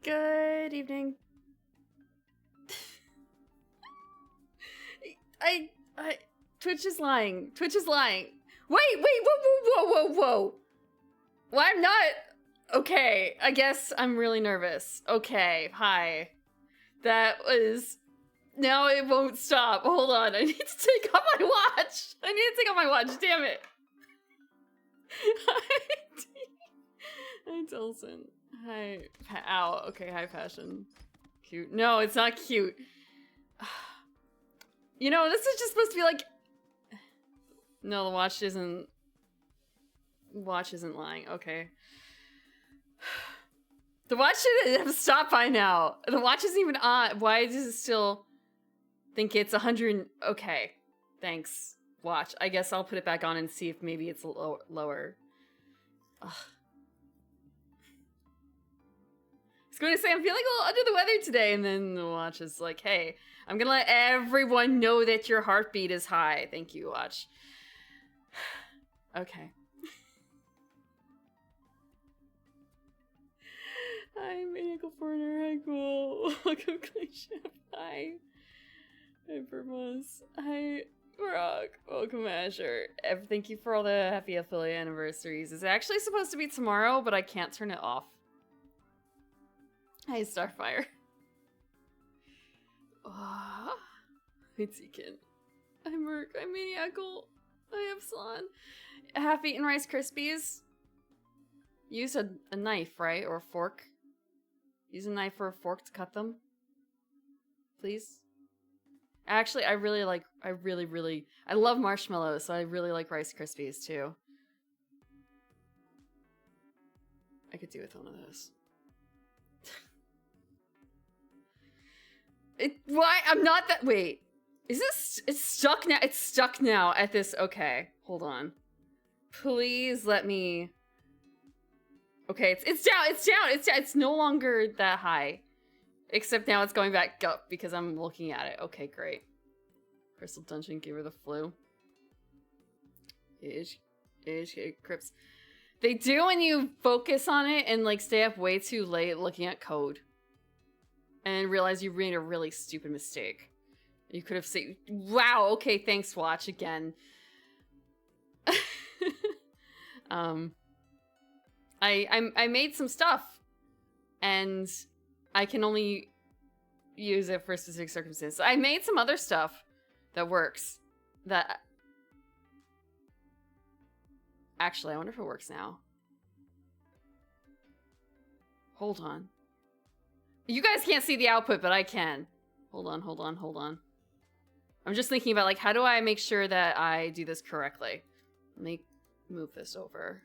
Good evening. I Twitch is lying. Twitch is lying. Wait, whoa. Well, I'm not. Okay, I guess I'm really nervous. Okay, hi. That was. Now it won't stop. Hold on, I need to take off my watch. I need to take off my watch, damn it. Hi, Tilson. Hi. Ow. Okay, hi, Passion. Cute. No, it's not cute. You know, this is just supposed to be like... No, the watch isn't... Watch isn't lying. Okay. The watch should have stopped by now. The watch isn't even on. Why does it still think it's 100? Okay. Thanks, watch. I guess I'll put it back on and see if maybe it's lower. Ugh. I was going to say, I'm feeling a little under the weather today, and then the watch is like, hey, I'm gonna let everyone know that your heartbeat is high. Thank you, watch. Okay. Hi, Maniacal Foreigner. Hi, cool. Welcome, Clay Chef. Hi. Hi, Vermos. Hi, Rock. Welcome, Asher. Thank you for all the happy affiliate anniversaries. It's actually supposed to be tomorrow, but I can't turn it off. Hi, Starfire. Oh, it's Ekin. I'm Merc. I'm Maniacal. I have Salon. Half-eaten Rice Krispies. Use a knife, right? Or a fork. Use a knife or a fork to cut them. Please. Actually, I love marshmallows, so I really like Rice Krispies too. I could do with one of those. Why? I'm not that. Wait. Is this? It's stuck now. It's stuck now at this. Okay. Hold on. Please let me. Okay. It's down. It's down. It's down. It's no longer that high. Except now it's going back up because I'm looking at it. Okay, great. Crystal Dungeon gave her the flu. Crips. They do when you focus on it and like stay up way too late looking at code. And realize you made a really stupid mistake. You could have said, wow, okay, thanks, watch again. I made some stuff. And I can only use it for specific circumstances. I made some other stuff that works. That... Actually, I wonder if it works now. Hold on. You guys can't see the output, but I can. Hold on. I'm just thinking about, like, how do I make sure that I do this correctly? Let me move this over.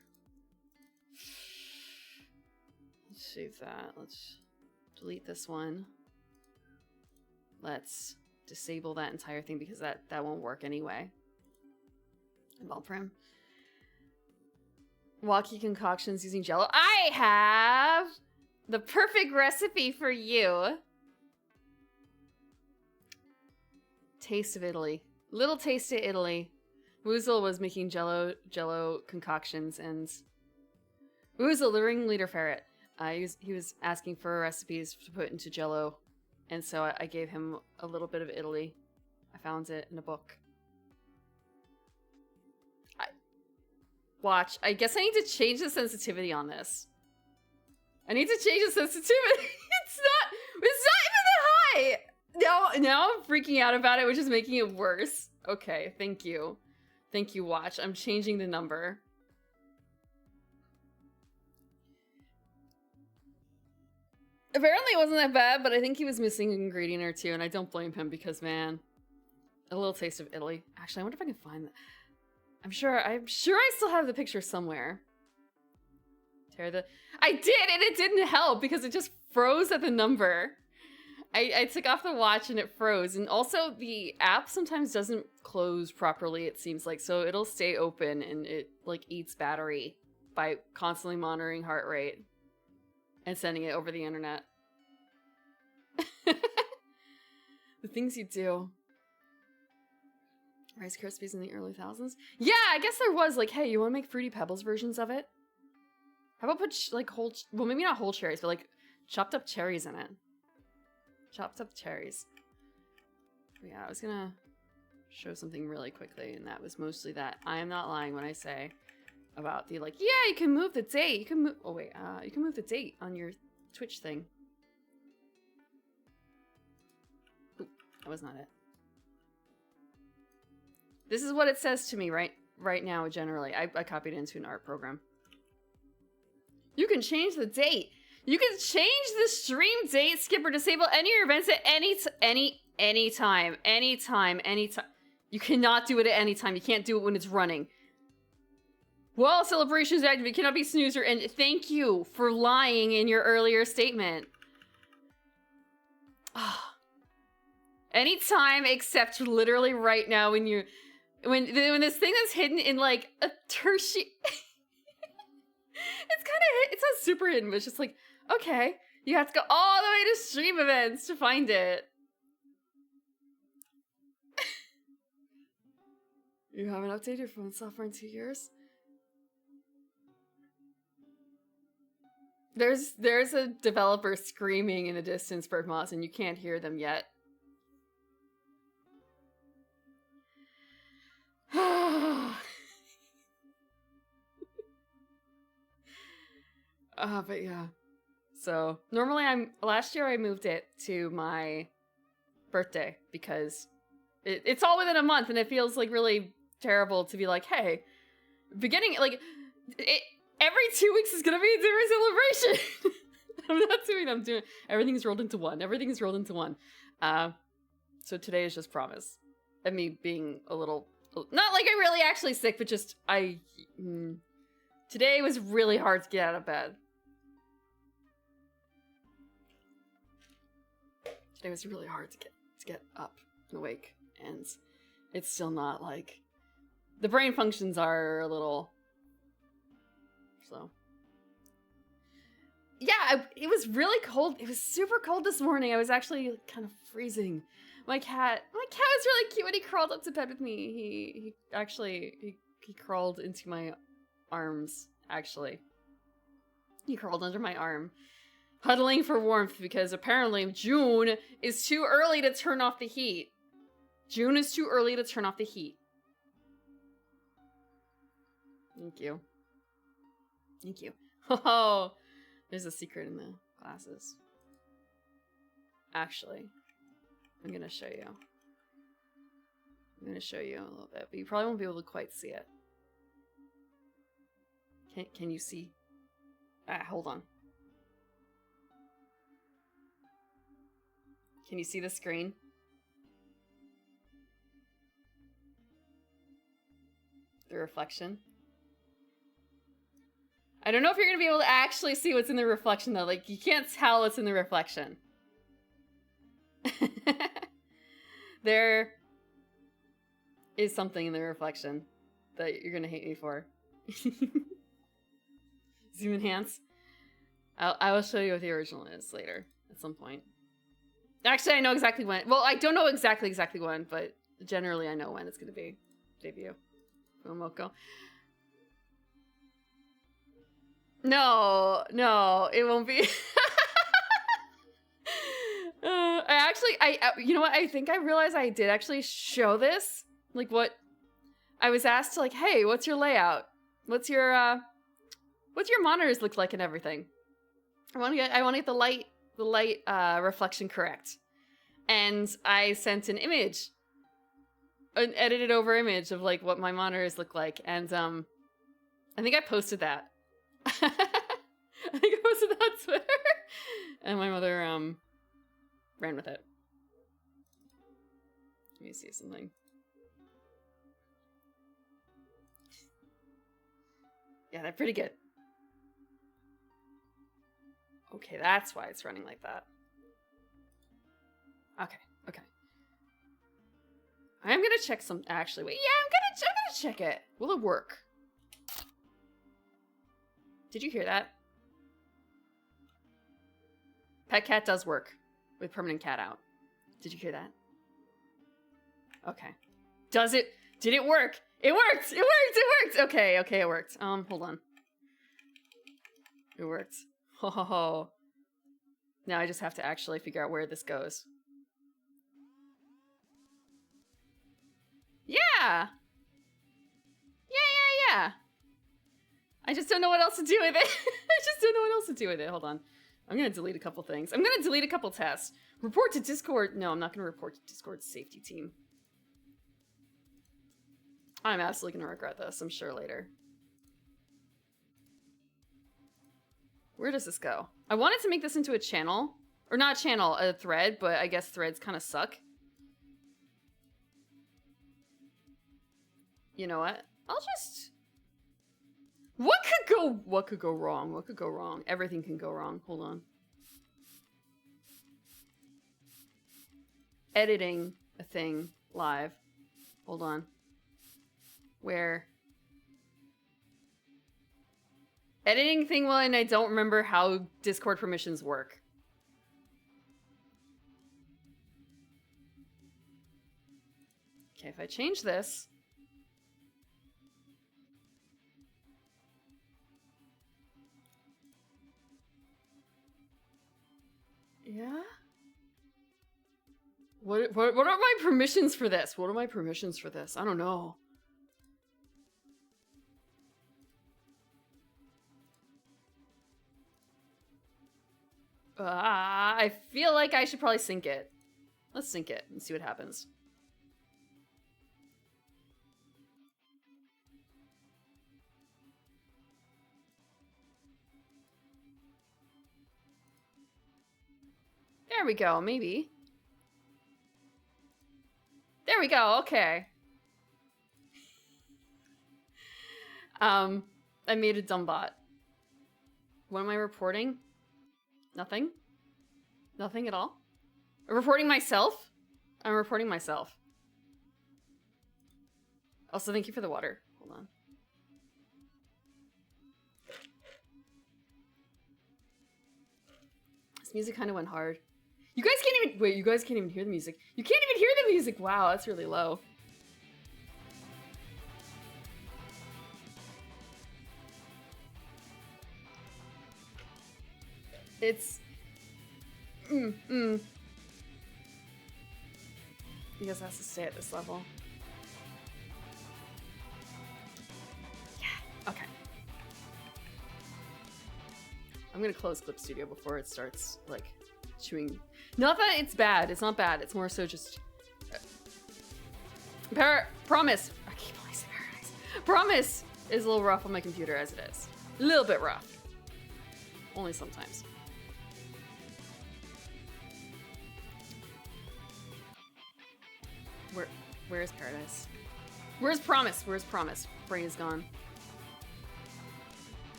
Let's save that. Let's delete this one. Let's disable that entire thing because that won't work anyway. Ball prim. Walkie concoctions using Jello. I have the perfect recipe for you. Taste of Italy. Little taste of Italy. Woozle was making Jello concoctions, and Woozle, the ringleader ferret, he was asking for recipes to put into Jello, and so I gave him a little bit of Italy. I found it in a book. Watch. I guess I need to change the sensitivity on this. I need to change the sensitivity. It's not even that high. Now I'm freaking out about it, which is making it worse. Okay, thank you. Thank you, watch. I'm changing the number. Apparently it wasn't that bad, but I think he was missing an ingredient or two, and I don't blame him because, man, a little taste of Italy. Actually, I wonder if I can find that. I'm sure I still have the picture somewhere. I did, and it didn't help because it just froze at the number. I took off the watch and it froze. And also the app sometimes doesn't close properly, it seems like. So it'll stay open and it like eats battery by constantly monitoring heart rate and sending it over the internet. The things you do. Rice Krispies in the early thousands? Yeah, I guess there was like, hey, you want to make Fruity Pebbles versions of it? How about put like whole, well, maybe not whole cherries, but like chopped up cherries in it. Chopped up cherries. Yeah, I was gonna show something really quickly, and that was mostly that. I am not lying when I say about the like, yeah, you can move the date. You can move. Oh wait, you can move the date on your Twitch thing. Oop, that was not it. This is what it says to me right now. Generally, I copied it into an art program. You can change the date. You can change the stream date, skip or disable any of your events at anytime. You cannot do it at any time. You can't do it when it's running. While celebration is active, it cannot be snoozed or end. Thank you for lying in your earlier statement. Anytime except literally right now when you when this thing is hidden in like a tertiary. It's not super hidden, but it's just like, okay, you have to go all the way to stream events to find it. You haven't updated your phone software in 2 years? There's a developer screaming in the distance for mods, and you can't hear them yet. But yeah. So normally last year I moved it to my birthday because it's all within a month, and it feels like really terrible to be like, hey, beginning like every 2 weeks is gonna be a different celebration. I'm not doing. I'm doing. Everything's rolled into one. Everything's rolled into one. So today is just promise, and me being a little, not like I'm really actually sick, but just today was really hard to get out of bed. Today was really hard to get up and awake, and it's still not like the brain functions are a little. So yeah, it was really cold. It was super cold this morning. I was actually kind of freezing. My cat was really cute when he crawled up to bed with me. He crawled into my arms. Actually, he crawled under my arm, huddling for warmth because apparently June is too early to turn off the heat. June is too early to turn off the heat. Thank you. Thank you. Oh, there's a secret in the glasses. Actually, I'm gonna show you. I'm gonna show you a little bit, but you probably won't be able to quite see it. Can you see? Hold on. Can you see the screen? The reflection? I don't know if you're going to be able to actually see what's in the reflection, though. Like, you can't tell what's in the reflection. There is something in the reflection that you're going to hate me for. Zoom enhance. I will show you what the original is later, at some point. Actually, I know exactly when. Well, I don't know exactly when, but generally I know when it's going to be. Debut. Momoko. No, it won't be. You know what? I think I realized I did actually show this. Like what I was asked to like, hey, what's your layout? What's your monitors look like and everything? I want to get the light reflection correct. And I sent an image, an edited over image of like what my monitors look like. And I think I posted that. I think I posted that on Twitter. And my mother ran with it. Let me see something. Yeah, they're pretty good. Okay, that's why it's running like that. Okay. I'm gonna check some. Actually, wait. Yeah, I'm gonna check it. Will it work? Did you hear that? Pet cat does work with permanent cat out. Did you hear that? Okay. Does it? Did it work? It worked! It worked! Okay, it worked. Hold on. It worked. Ho ho ho. Now I just have to actually figure out where this goes. Yeah! Yeah! I just don't know what else to do with it. I just don't know what else to do with it. Hold on. I'm gonna delete a couple things. I'm gonna delete a couple tests. Report to Discord. No, I'm not gonna report to Discord's safety team. I'm absolutely gonna regret this, I'm sure, later. Where does this go? I wanted to make this into a channel. Or not a channel, a thread, but I guess threads kind of suck. You know what? I'll just... What could go wrong? What could go wrong? Everything can go wrong. Hold on. Editing a thing live. Hold on. Where? Editing thing well, and I don't remember how Discord permissions work. Okay, if I change this... Yeah? What are my permissions for this? What are my permissions for this? I don't know. I feel like I should probably sync it. Let's sync it and see what happens. There we go, maybe. There we go, okay. I made a dumb bot. What am I reporting? Nothing? Nothing at all? I'm reporting myself? I'm reporting myself. Also, thank you for the water. Hold on. This music kind of went hard. You guys can't even- wait, you guys can't even hear the music. You can't even hear the music! Wow, that's really low. It's... You guys have to stay at this level. Yeah, okay. I'm gonna close Clip Studio before it starts, like, chewing. Not that it's bad, it's not bad, it's more so just... Promise! I keep always saying Paradise. Promise is a little rough on my computer as it is. A little bit rough. Only sometimes. Where's Paradise? Where's Promise? Where's Promise? Brain is gone.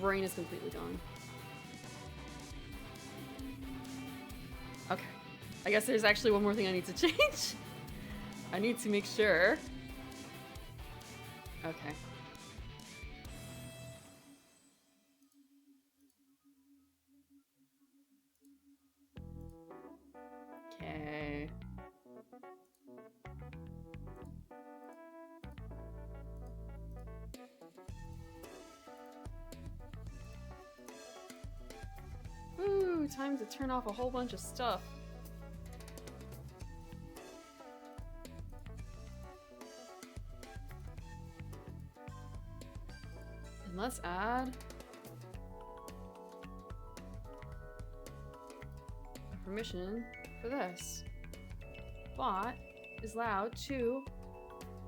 Brain is completely gone. Okay. I guess there's actually one more thing I need to change. I need to make sure. Okay. Okay. Ooh, time to turn off a whole bunch of stuff. And let's add a permission for this. Bot is allowed to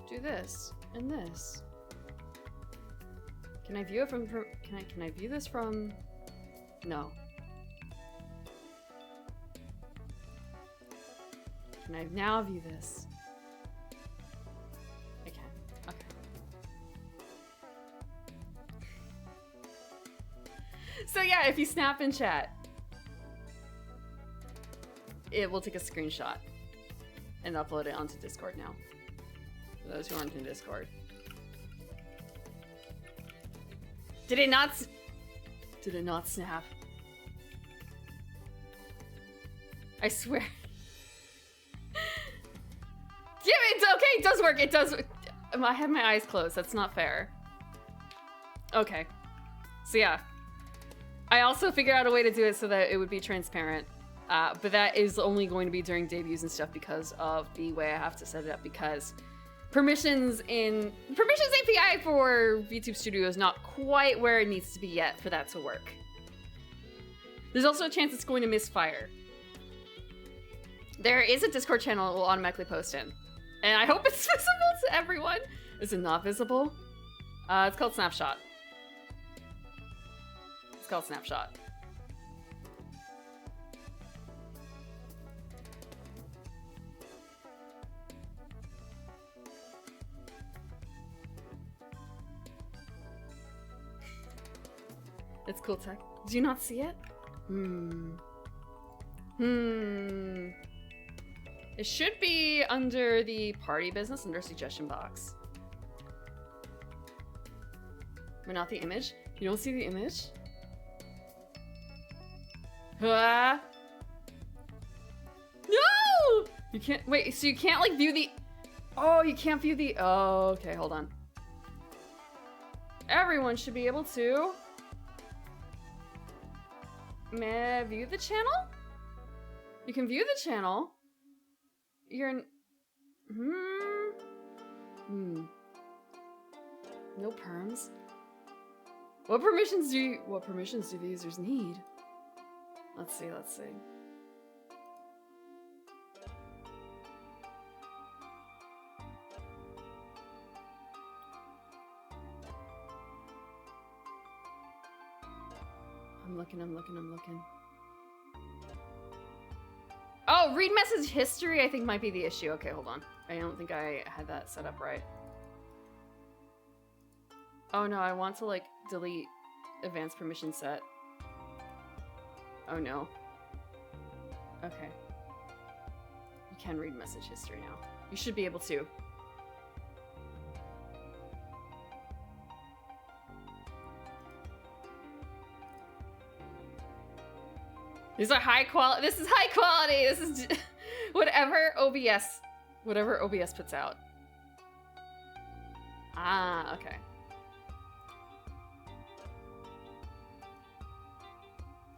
do this and this. Can I view it from? Can I view this from? No. Can I now view this? I can. Okay. So yeah, if you snap in chat, it will take a screenshot and upload it onto Discord now. For those who aren't in Discord. Did it not snap? I swear. Yeah, it's okay, it does work, it does. I have my eyes closed, that's not fair. Okay. So yeah. I also figured out a way to do it so that it would be transparent. But that is only going to be during debuts and stuff because of the way I have to set it up, because permissions API for VTube Studio is not quite where it needs to be yet for that to work. There's also a chance it's going to misfire. There is a Discord channel it will automatically post in. And I hope it's visible to everyone. Is it not visible? It's called Snapshot. It's called Snapshot. It's cool tech. Do you not see it? It should be under the party business, under suggestion box. But not the image? You don't see the image? Ah! No! You can't, wait, so you can't like view the, oh, you can't view the, oh, okay, hold on. Everyone should be able to view the channel? You can view the channel. You're no perms. What permissions do the users need? Let's see. I'm looking. Oh, read message history I think might be the issue. Okay, hold on. I don't think I had that set up right. Oh no, I want to like delete advanced permission set. Oh no. Okay. You can read message history now. You should be able to. These are high quality. This is high quality. This is whatever OBS puts out. Ah, okay.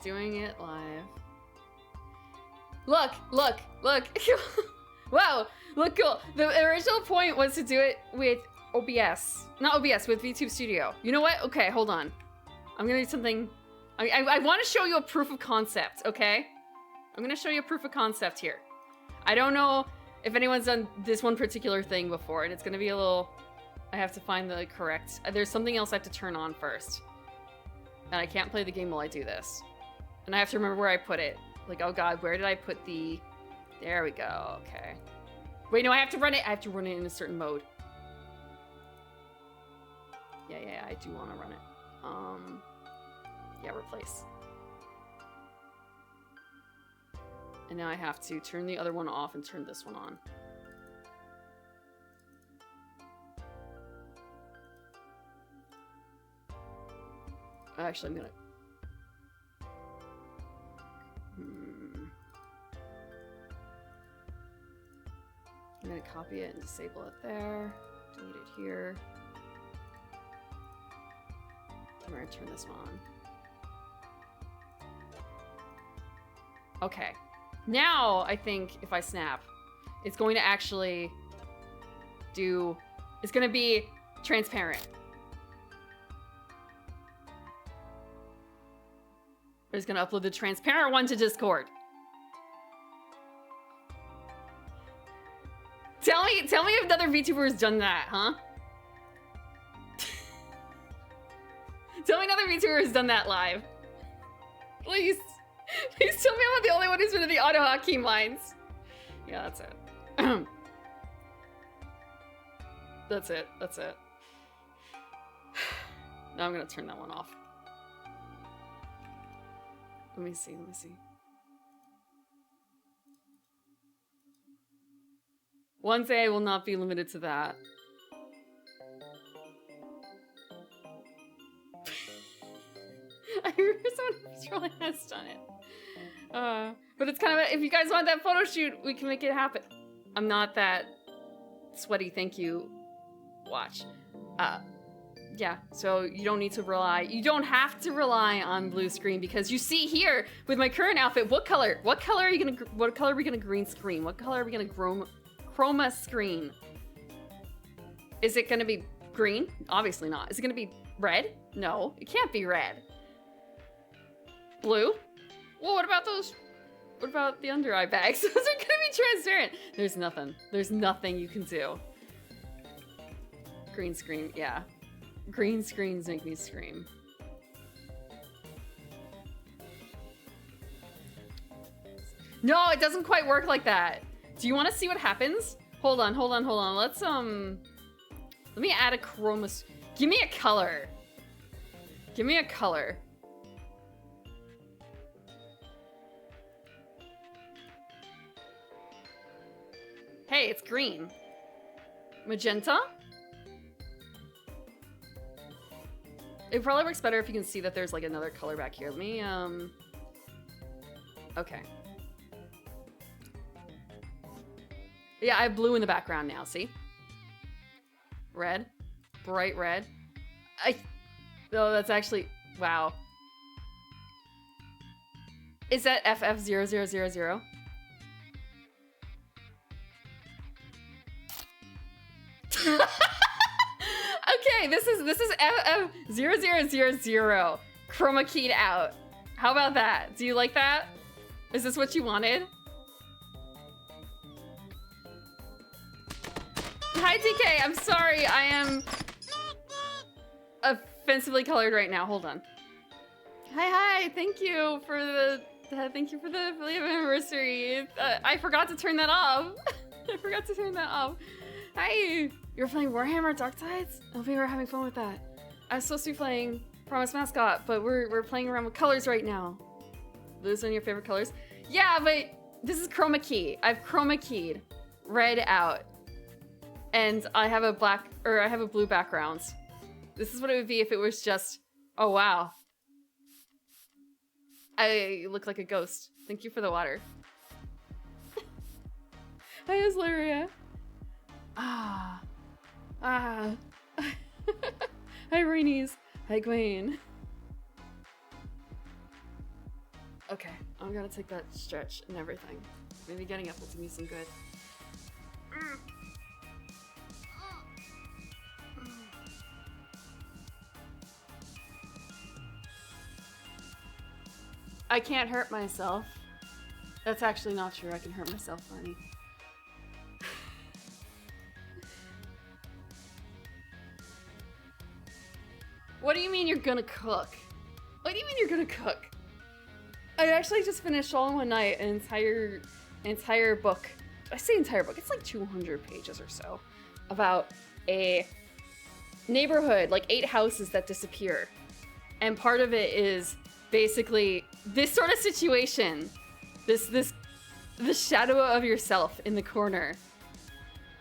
Doing it live. Look. Wow, look cool. The original point was to do it with OBS. Not OBS, with VTube Studio. You know what? Okay, hold on. I'm gonna do something. I want to show you a proof of concept, okay? I'm gonna show you a proof of concept here. I don't know if anyone's done this one particular thing before, and it's gonna be a little... I have to find the correct... There's something else I have to turn on first. And I can't play the game while I do this. And I have to remember where I put it. Like, oh god, where did I put the... There we go, okay. Wait, no, I have to run it. I have to run it in a certain mode. Yeah, I do want to run it. Yeah, replace. And now I have to turn the other one off and turn this one on. Actually, I'm gonna... I'm gonna copy it and disable it there. Delete it here. I'm gonna turn this one on. Okay. Now, I think if I snap, it's going to actually do... It's going to be transparent. We're just going to upload the transparent one to Discord. Tell me if another VTuber has done that, huh? Tell me another VTuber has done that live. Please. Please tell me I'm not the only one who's been in the auto hotkey mines. Yeah, that's it. That's it. Now I'm gonna turn that one off. Let me see. One day will not be limited to that. I remember someone really has done it. But it's kind of, if you guys want that photo shoot, we can make it happen. I'm not that sweaty, thank you. Watch. Yeah, so you don't need to rely, you don't have to rely on blue screen because you see here with my current outfit, what color are you gonna, what color are we gonna green screen? What color are we gonna chroma screen? Is it gonna be green? Obviously not. Is it gonna be red? No, it can't be red. Blue? Well, what about those? What about the under eye bags? Those are gonna be transparent. There's nothing you can do. Green screen, yeah. Green screens make me scream. No, it doesn't quite work like that. Do you want to see what happens? Hold on. Let's, let me add a chroma. Give me a color. Give me a color. Hey, it's green. Magenta? It probably works better if you can see that there's like another color back here. Let me, okay. Yeah, I have blue in the background now, see? Red. Bright red. Oh, that's actually, wow. Is that FF0000? Okay, this is FF0000 chroma keyed out. How about that? Do you like that? Is this what you wanted? Hi DK, I'm sorry, I am offensively colored right now. Hold on. Hi, thank you for the anniversary. I forgot to turn that off. Hi. You're playing Warhammer Dark Tides? I hope you were having fun with that. I was supposed to be playing Promise Mascot, but we're playing around with colors right now. Those are your favorite colors? Yeah, but this is chroma key. I've chroma keyed red out. And I have a blue background. This is what it would be if it was just, oh wow. I look like a ghost. Thank you for the water. Hi, Asleria. Hi, Rainies. Hi, Gwen. Okay, I'm gonna take that stretch and everything. Maybe getting up will do me some good. I can't hurt myself. That's actually not true. I can hurt myself, Barney. What do you mean you're gonna cook? What do you mean you're gonna cook? I actually just finished all in one night an entire book. I say entire book, it's like 200 pages or so. About a neighborhood, like 8 houses that disappear. And part of it is basically this sort of situation. The shadow of yourself in the corner.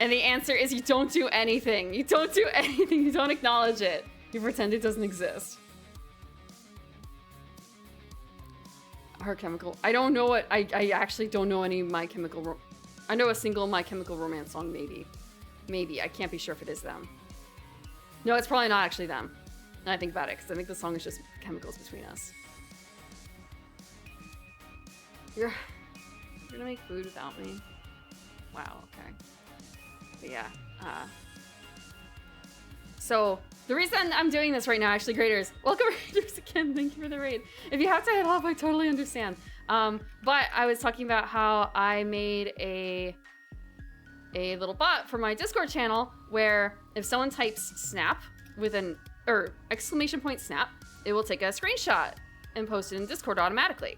And the answer is you don't do anything. You don't do anything. You don't acknowledge it. You pretend it doesn't exist. Our Chemical. I don't know what. I actually don't know any My Chemical. I know a single My Chemical Romance song, maybe. Maybe. I can't be sure if it is them. No, it's probably not actually them. And I think about it, because I think the song is just chemicals between us. You're gonna make food without me? Wow, okay. But yeah, so the reason I'm doing this right now, actually, graders, welcome Raiders again, thank you for the raid. If you have to head off, I totally understand. But I was talking about how I made a little bot for my Discord channel where if someone types snap with exclamation point snap, it will take a screenshot and post it in Discord automatically.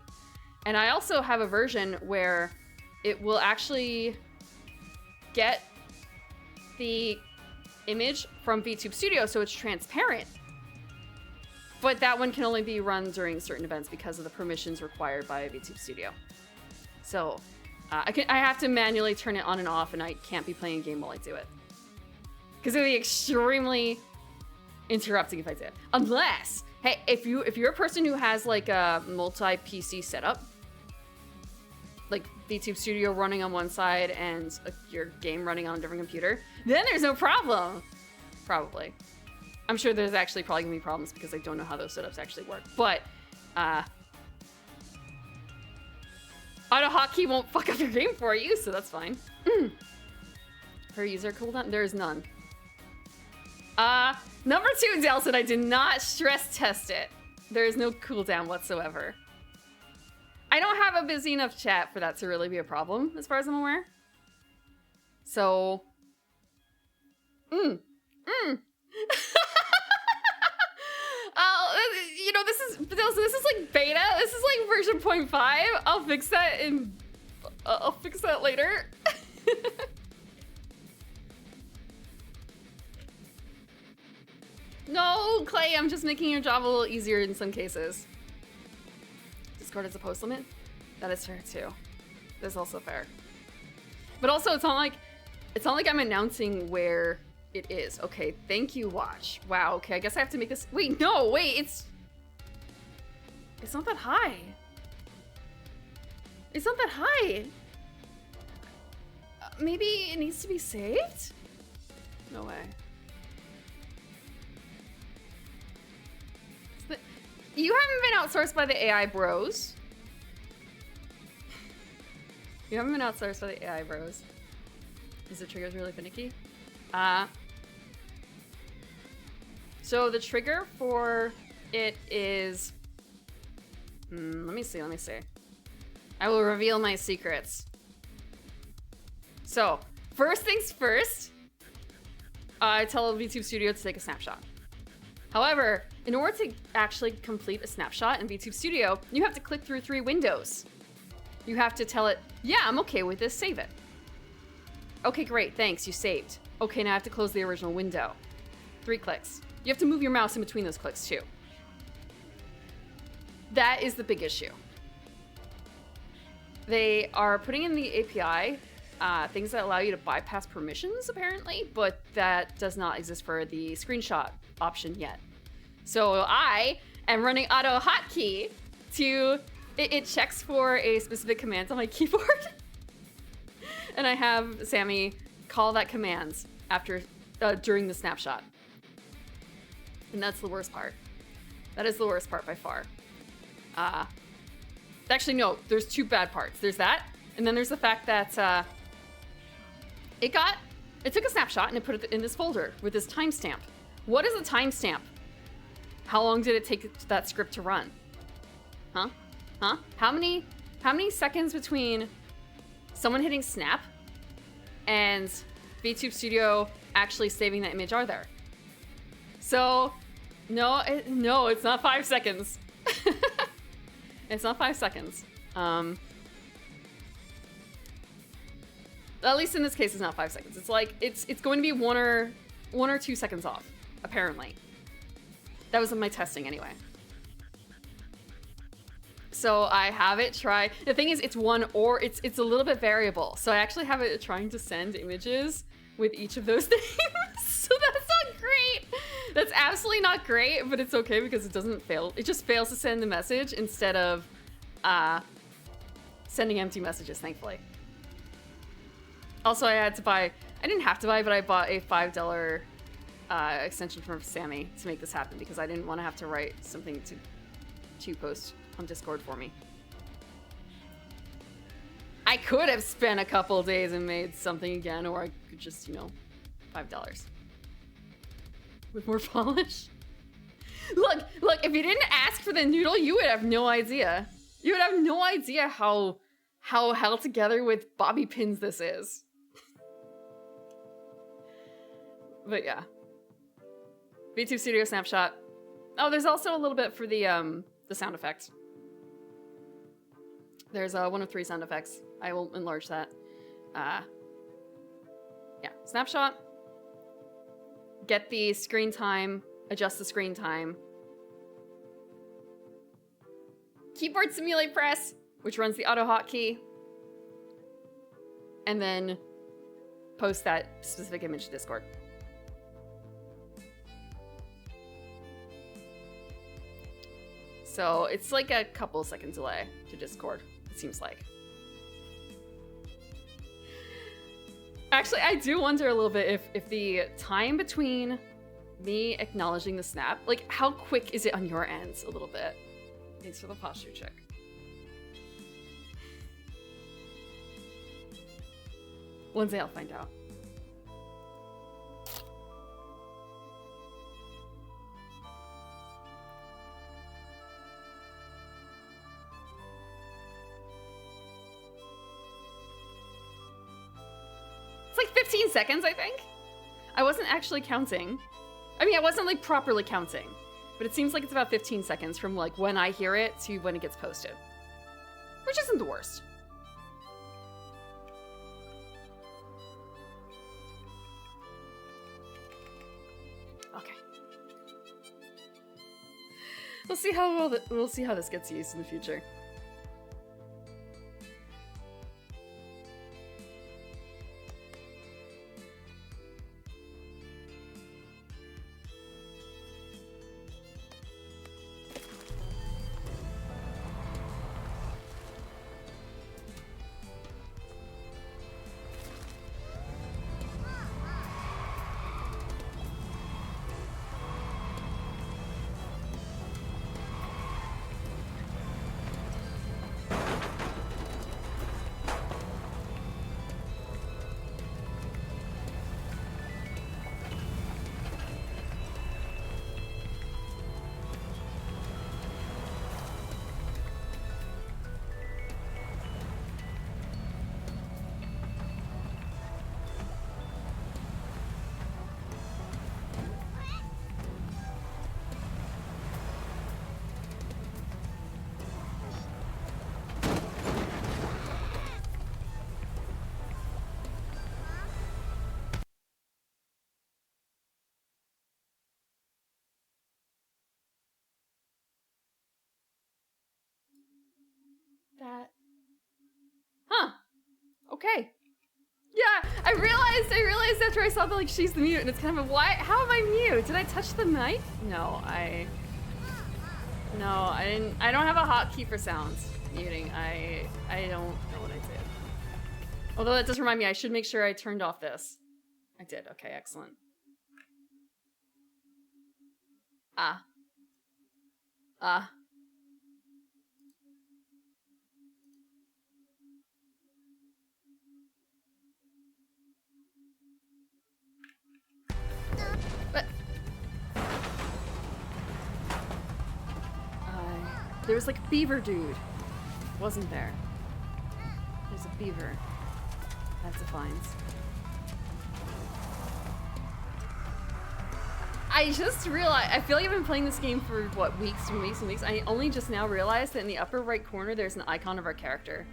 And I also have a version where it will actually get the image from VTube Studio so it's transparent. But that one can only be run during certain events because of the permissions required by VTube Studio. So I have to manually turn it on and off, and I can't be playing a game while I do it. Because it would be extremely interrupting if I did. Unless, hey, if you're a person who has like a multi-PC setup, like VTube Studio running on one side and your game running on a different computer, then there's no problem. Probably. I'm sure there's actually probably gonna be problems because I don't know how those setups actually work. But auto hotkey won't fuck up your game for you, so that's fine. Per user cooldown, there is none. Number 2, Delson, I did not stress test it. There is no cooldown whatsoever. I don't have a busy enough chat for that to really be a problem, as far as I'm aware. So, you know, this is like beta. This is like version 0.5. I'll fix that I'll fix that later. No, Clay, I'm just making your job a little easier in some cases. Discord is a post limit? That is fair too. That's also fair. But also, it's not like I'm announcing where it is. Okay, thank you, watch. Wow, okay, I guess I have to make this. Wait, no, wait, it's not that high. It's not that high. Maybe it needs to be saved? No way. You haven't been outsourced by the AI bros. You haven't been outsourced by the AI bros. Is the triggers really finicky? So the trigger for it is... let me see. I will reveal my secrets. So, first things first, I tell VTube Studio to take a snapshot. However, in order to actually complete a snapshot in VTube Studio, you have to click through 3 windows. You have to tell it, yeah, I'm okay with this, save it. Okay, great, thanks, you saved. Okay, now I have to close the original window. 3 clicks. You have to move your mouse in between those clicks too. That is the big issue. They are putting in the API things that allow you to bypass permissions, apparently, but that does not exist for the screenshot option yet. So I am running auto hotkey to, it checks for a specific command on my keyboard. And I have Sammy call that command after, during the snapshot. And that's the worst part. That is the worst part by far. Actually, no, there's 2 bad parts. There's that, and then there's the fact that it took a snapshot and it put it in this folder with this timestamp. What is a timestamp? How long did it take that script to run? Huh? How many seconds between someone hitting snap and VTube Studio actually saving that image are there? So, no, it's not 5 seconds. It's not 5 seconds. At least in this case, it's not 5 seconds. It's like, it's going to be 1 or 2 seconds off, apparently. That was in my testing anyway. So I have it try. The thing is, it's it's a little bit variable. So I actually have it trying to send images with each of those things. So that's not great. That's absolutely not great, but it's okay because it doesn't fail. It just fails to send the message instead of sending empty messages, thankfully. Also, I didn't have to buy, but I bought a $5 extension from Sammy to make this happen because I didn't want to have to write something to post on Discord for me. I could have spent a couple days and made something again, or I could just, $5. With more polish. Look, if you didn't ask for the noodle, you would have no idea. You would have no idea how held together with bobby pins this is. But yeah. VTube Studio snapshot. Oh, there's also a little bit for the sound effects. There's 1 of 3 sound effects. I will enlarge that. Yeah, snapshot. Get the screen time, adjust the screen time. Keyboard simulate press, which runs the auto hotkey. And then post that specific image to Discord. So it's like a couple second delay to Discord, it seems like. Actually, I do wonder a little bit if the time between me acknowledging the snap. Like, how quick is it on your ends? A little bit. Thanks for the posture check. One day I'll find out. It's like 15 seconds, I think. I wasn't actually counting. I mean, I wasn't like properly counting, but it seems like it's about 15 seconds from like when I hear it to when it gets posted, which isn't the worst. Okay. We'll see how this gets used in the future. That. Huh. Okay. Yeah, I realized after I saw the, like, she's the mute, and it's kind of a, why, how am I mute? Did I touch the mic? No, I didn't, I don't have a hotkey for sounds muting. I don't know what I did. Although that does remind me, I should make sure I turned off this. I did, okay, excellent. But there was like a beaver dude, wasn't there? There's a beaver. That defines. I just realized, I feel like I've been playing this game for what, weeks and weeks and weeks. I only just now realized that in the upper right corner there's an icon of our character.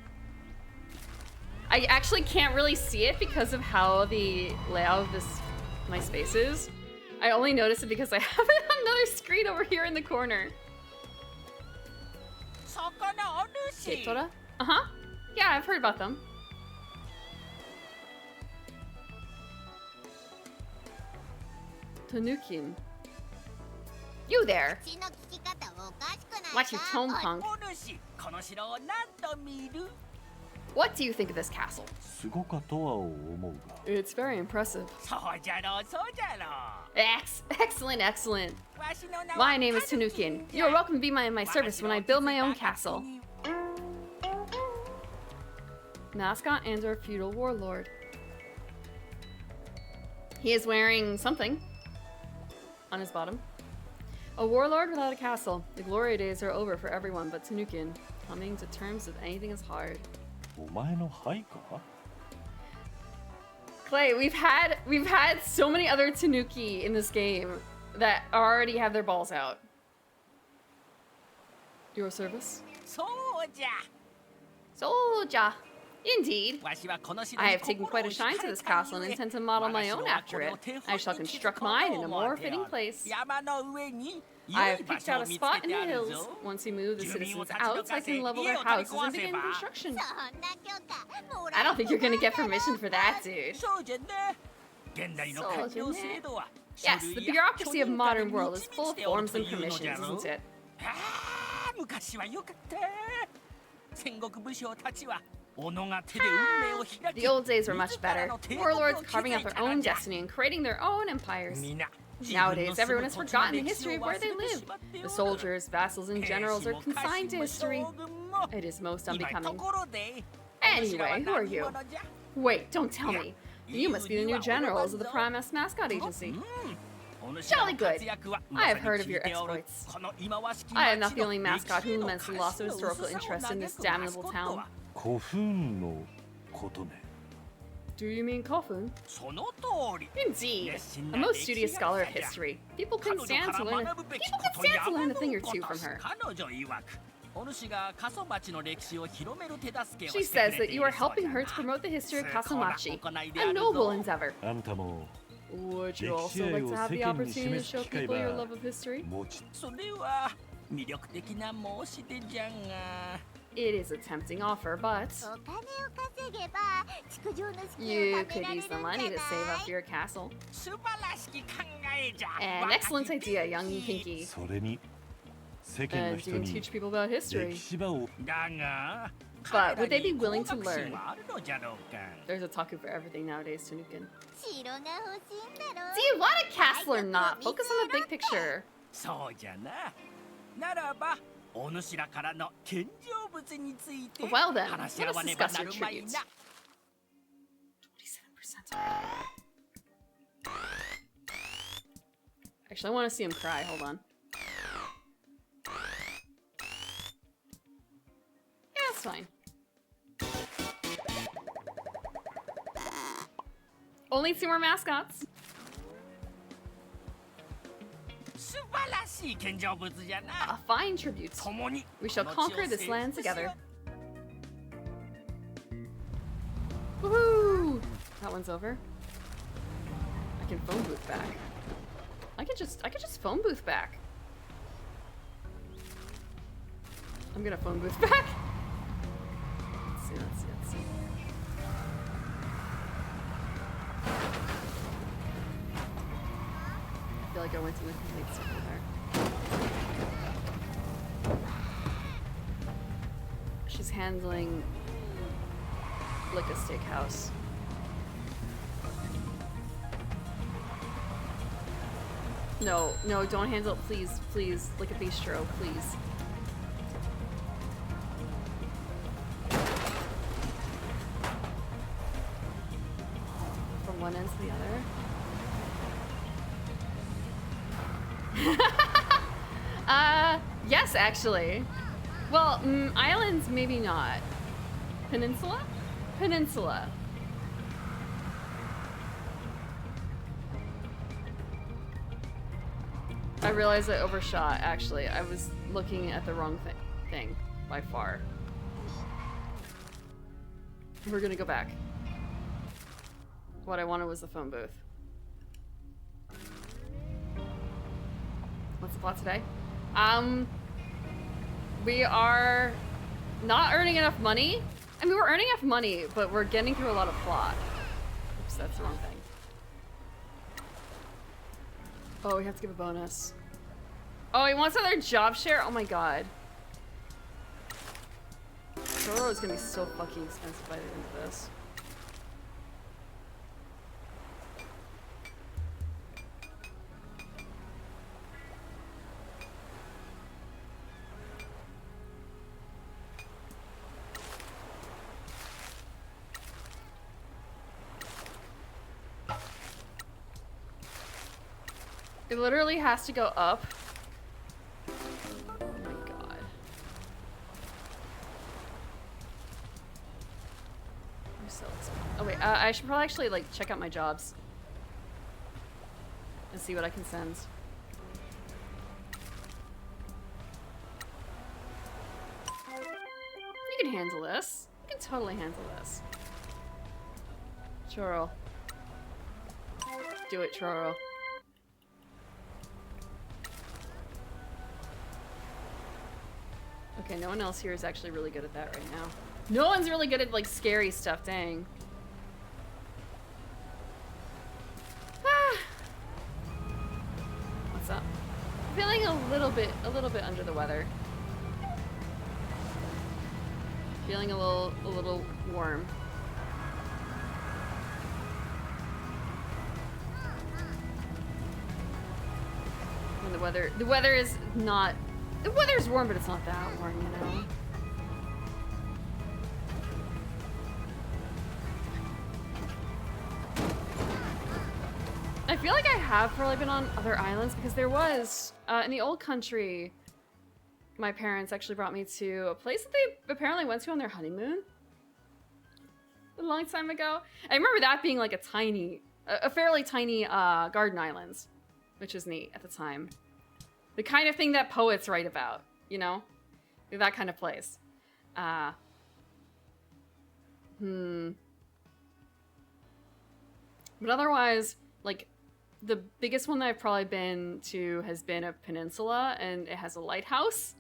I actually can't really see it because of how the layout of my space is. I only noticed it because I have it on another screen over here in the corner. Ketora? Uh-huh. Yeah, I've heard about them. Tanukin. You there? Watch your tone, punk. What do you think of this castle? It's very impressive. Excellent, excellent. My name is Tanukin. You're welcome to be in my service when I build my own castle. Mascot and our feudal warlord. He is wearing something on his bottom. A warlord without a castle. The glory days are over for everyone but Tanukin. Coming to terms with anything is hard. Clay, we've had so many other Tanuki in this game that already have their balls out. Your service? Soldier. Indeed. I have taken quite a shine to this castle and intend to model my own after it. I shall construct mine in a more fitting place. I have picked out a spot in the hills. Once we move the citizens out, I can level their houses and begin construction. I don't think you're gonna get permission for that, dude. Yes, the bureaucracy of modern world is full of forms and permissions, isn't it? The old days were much better. Warlords carving out their own destiny and creating their own empires. Nowadays, everyone has forgotten the history of where they live. The soldiers, vassals, and generals are consigned to history. It is most unbecoming. Anyway, who are you? Wait, don't tell me. You must be the new generals of the Prime Mascot Agency. Jolly good. I have heard of your exploits. I am not the only mascot who laments the loss of historical interest in this damnable town. Do you mean Kofun? Indeed. A most studious scholar of history. People can stand to learn a thing or two from her. She says that you are helping her to promote the history of Kasumachi, a noble endeavor. Would you also like to have the opportunity to show people your love of history? It is a tempting offer, but you could use the money to save up for your castle. An excellent idea, young Pinky. And you can teach people about history. But would they be willing to learn? There's a taku for everything nowadays, Tanukin. Do you want a castle or not? Focus on the big picture. Well then, let us discuss your tributes. 27%. Actually, I want to see him cry. Hold on. Yeah, that's fine. Only 2 more mascots. A fine tribute. We shall conquer this land together. Woohoo! That one's over. I can phone booth back. I could just phone booth back. I'm gonna phone booth back. Let's see. I feel like I went to the complete circle there. She's handling like a steakhouse. No, don't handle it, please, like a bistro, please. From one end to the other. Yes, actually. Well, islands, maybe not. Peninsula? Peninsula. I realized I overshot, actually. I was looking at the wrong thing, by far. We're gonna go back. What I wanted was the phone booth. What's the plot today? We are not earning enough money. I mean, we're earning enough money, but we're getting through a lot of plot. Oops, that's the wrong thing. Oh, we have to give a bonus. Oh, he wants another job share? Oh my god. Toro is gonna be so fucking expensive by the end of this. It literally has to go up. Oh my god. I'm so expensive. Oh wait, I should probably actually like check out my jobs. And see what I can send. You can handle this. You can totally handle this. Choro. Do it, Choro. Okay, no one else here is actually really good at that right now. No one's really good at, like, scary stuff, dang. Ah. What's up? Feeling a little bit under the weather. Feeling a little warm. The weather is not. The weather's warm, but it's not that warm, you know. I feel like I have probably been on other islands because there was in the old country. My parents actually brought me to a place that they apparently went to on their honeymoon a long time ago. I remember that being like a fairly tiny garden island, which is neat at the time. The kind of thing that poets write about, you know? That kind of place. But otherwise, like, the biggest one that I've probably been to has been a peninsula, and it has a lighthouse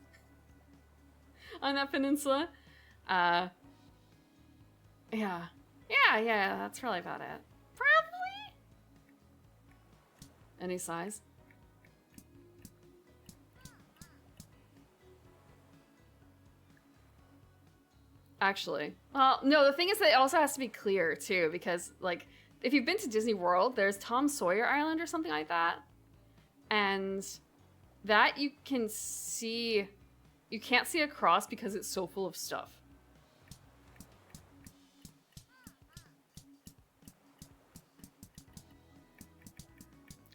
on that peninsula. Yeah, that's probably about it. Probably. Any size? Actually, well, no, the thing is that it also has to be clear too, because like, if you've been to Disney World, there's Tom Sawyer Island or something like that. And that you can't see across because it's so full of stuff.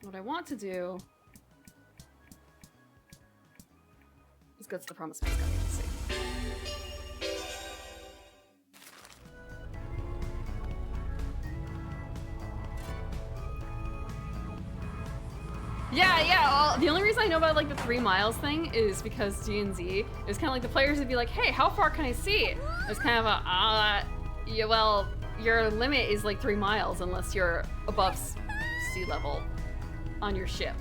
What I want to do is go to the Promised Mascot Agency. Yeah, well, the only reason I know about like the 3 miles thing is because DNZ is kind of like the players would be like, hey, how far can I see? It's kind of a, yeah, well, your limit is like 3 miles unless you're above sea level on your ship.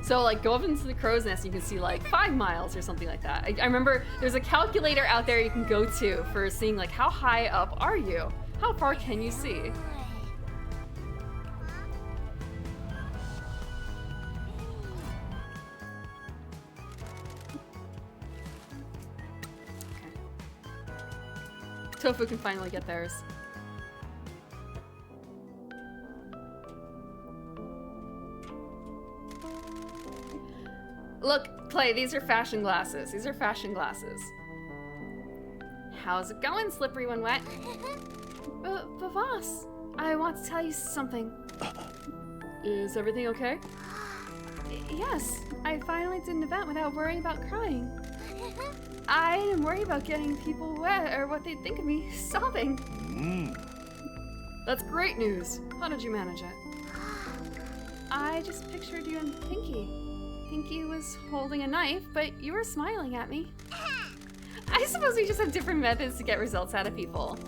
So like go up into the crow's nest and you can see like 5 miles or something like that. I remember there's a calculator out there you can go to for seeing like how high up are you? How far can you see? Tofu can finally get theirs. Look, Clay, these are fashion glasses. These are fashion glasses. How's it going, slippery when wet? Boss, I want to tell you something. Is everything okay? Yes, I finally did an event without worrying about crying. I didn't worry about getting people wet or what they'd think of me sobbing. That's great news. How did you manage it? I just pictured you and Pinky. Pinky was holding a knife, but you were smiling at me. I suppose we just have different methods to get results out of people.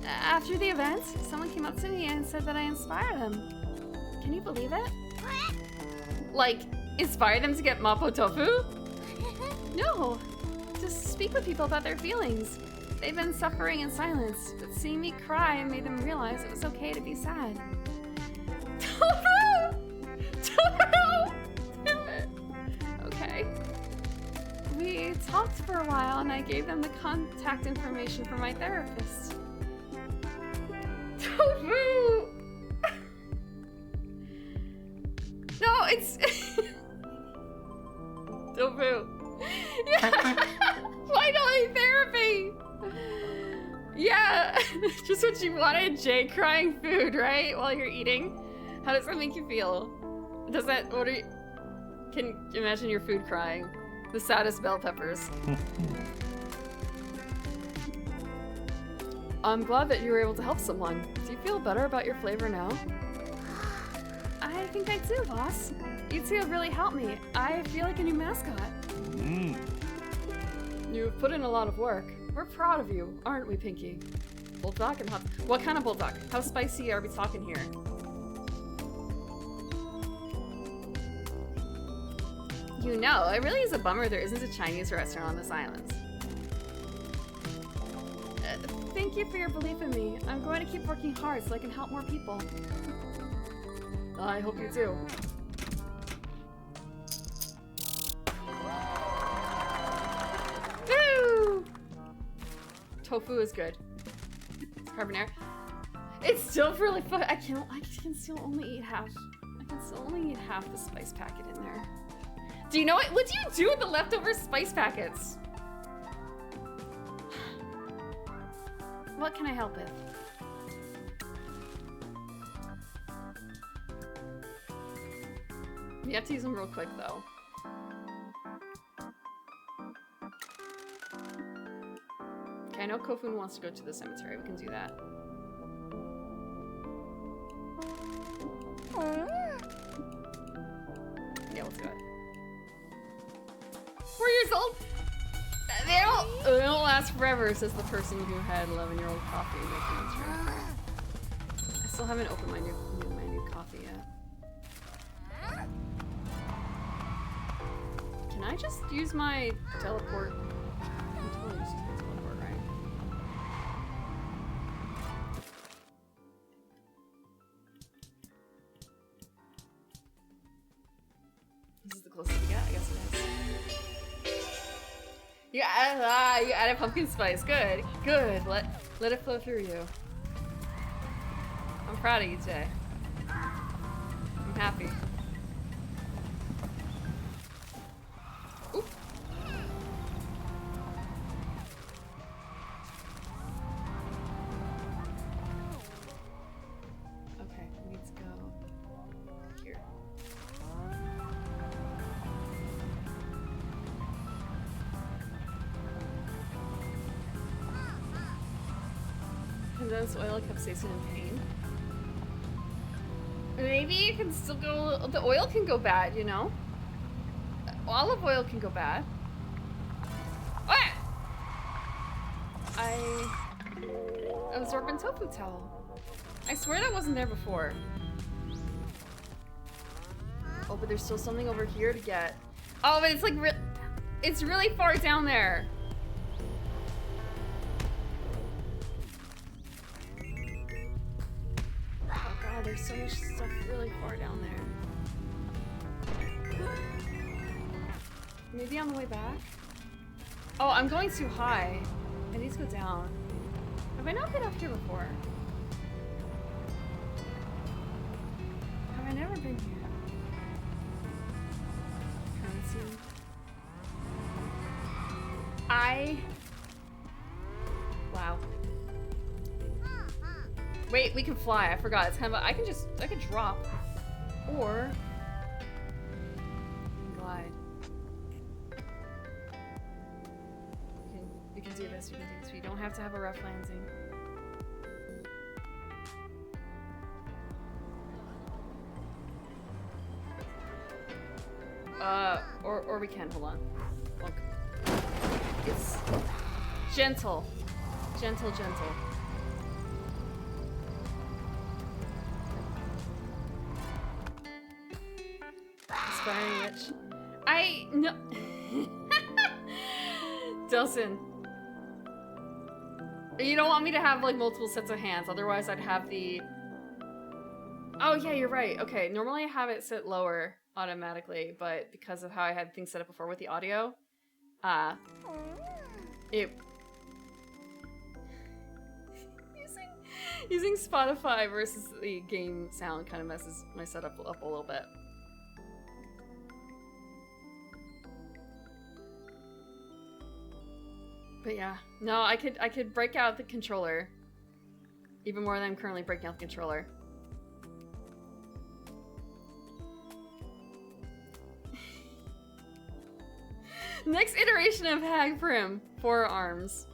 After the event, someone came up to me and said that I inspired them. Can you believe it? Like, inspire them to get Mapo Tofu? No. Just speak with people about their feelings. They've been suffering in silence, but seeing me cry made them realize it was okay to be sad. Tofu! Tofu! Okay. We talked for a while and I gave them the contact information for my therapist. Tofu! No, it's... Tofu. Yeah. Finally, therapy! Yeah, just what you wanted, Jay, crying food, right? While you're eating. How does that make you feel? Does that, can you imagine your food crying? The saddest bell peppers. I'm glad that you were able to help someone. Do you feel better about your flavor now? I think I do, boss. You two have really helped me. I feel like a new mascot. You've put in a lot of work. We're proud of you, aren't we, Pinky? Bulldog and hot... What kind of bulldog? How spicy are we talking here? You know, it really is a bummer there isn't a Chinese restaurant on this island. Thank you for your belief in me. I'm going to keep working hard so I can help more people. I hope you do. Woo! Tofu is good. Carbonara. It's still really fun. I can still only eat half. I can still only eat half the spice packet in there. Do you know what do you do with the leftover spice packets? What can I help with? You have to use them real quick though. Okay, I know Kofun wants to go to the cemetery. We can do that. Yeah, let's do it. 4 years old? They don't last forever, says the person who had 11-year-old coffee making its room. I still haven't opened my new coffee yet. Can I just use my teleport? I can totally just use my teleport, right? This is the closest we get, I guess it is. You added pumpkin spice. Good, good. Let it flow through you. I'm proud of you, Jay. I'm happy. Oop. Okay, we need to go here. Condensed oil capsaicin and pain. Maybe you can still go. The oil can go bad, you know? Olive oil can go bad. Ah! Absorbent tofu towel. I swear that wasn't there before. Oh, but there's still something over here to get. Oh, but it's like it's really far down there. Oh god, there's so much stuff really far down there. Maybe on the way back? Oh, I'm going too high. I need to go down. Have I not been up here before? Have I never been here? Currency. Wow. Wait, we can fly. I forgot. It's kind of I could drop. Or glide. We can do this. We can do this. We don't have to have a rough landing. Or we can. Hold on. Look. It's gentle. Gentle. Aspiring witch. No. Delson. You don't want me to have like multiple sets of hands, otherwise I'd have the... Oh yeah, you're right. Okay, normally I have it set lower automatically, but because of how I had things set up before with the audio, using Spotify versus the game sound kind of messes my setup up a little bit. But yeah, no, I could break out the controller even more than I'm currently breaking out the controller. Next iteration of Hag Prim, 4 arms.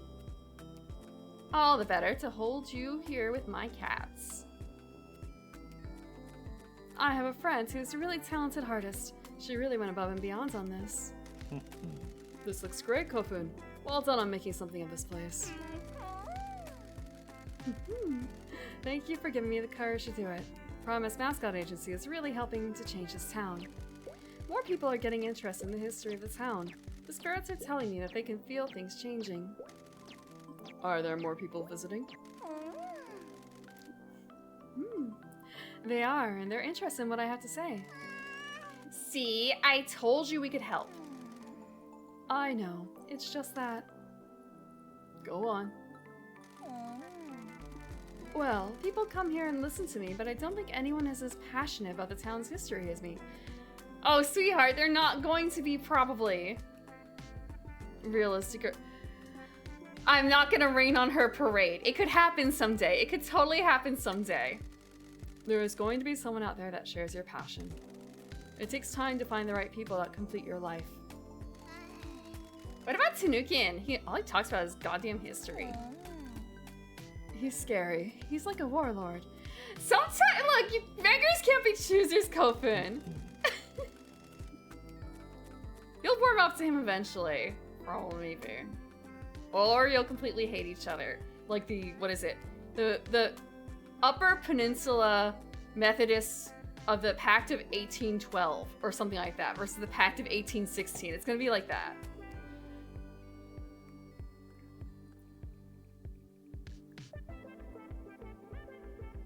All the better to hold you here with my cats. I have a friend who's a really talented artist. She really went above and beyond on this. This looks great, Kofun. Well done on making something of this place. Thank you for giving me the courage to do it. Promise Mascot Agency is really helping to change this town. More people are getting interested in the history of the town. The spirits are telling me that they can feel things changing. Are there more people visiting? They are, and they're interested in what I have to say. See, I told you we could help. I know. It's just that... Go on. Well, people come here and listen to me, but I don't think anyone is as passionate about the town's history as me. Oh, sweetheart, they're not going to be probably realistic. I'm not gonna rain on her parade. It could happen someday. It could totally happen someday. There is going to be someone out there that shares your passion. It takes time to find the right people that complete your life. What about Tanukian? All he talks about is goddamn history. He's scary. He's like a warlord. Sometimes, look, beggars can't be choosers, Kofun. You'll warm up to him eventually. Probably, maybe. Or you'll completely hate each other. Like the, what is it? The Upper Peninsula Methodists of the Pact of 1812 or something like that versus the Pact of 1816. It's gonna be like that.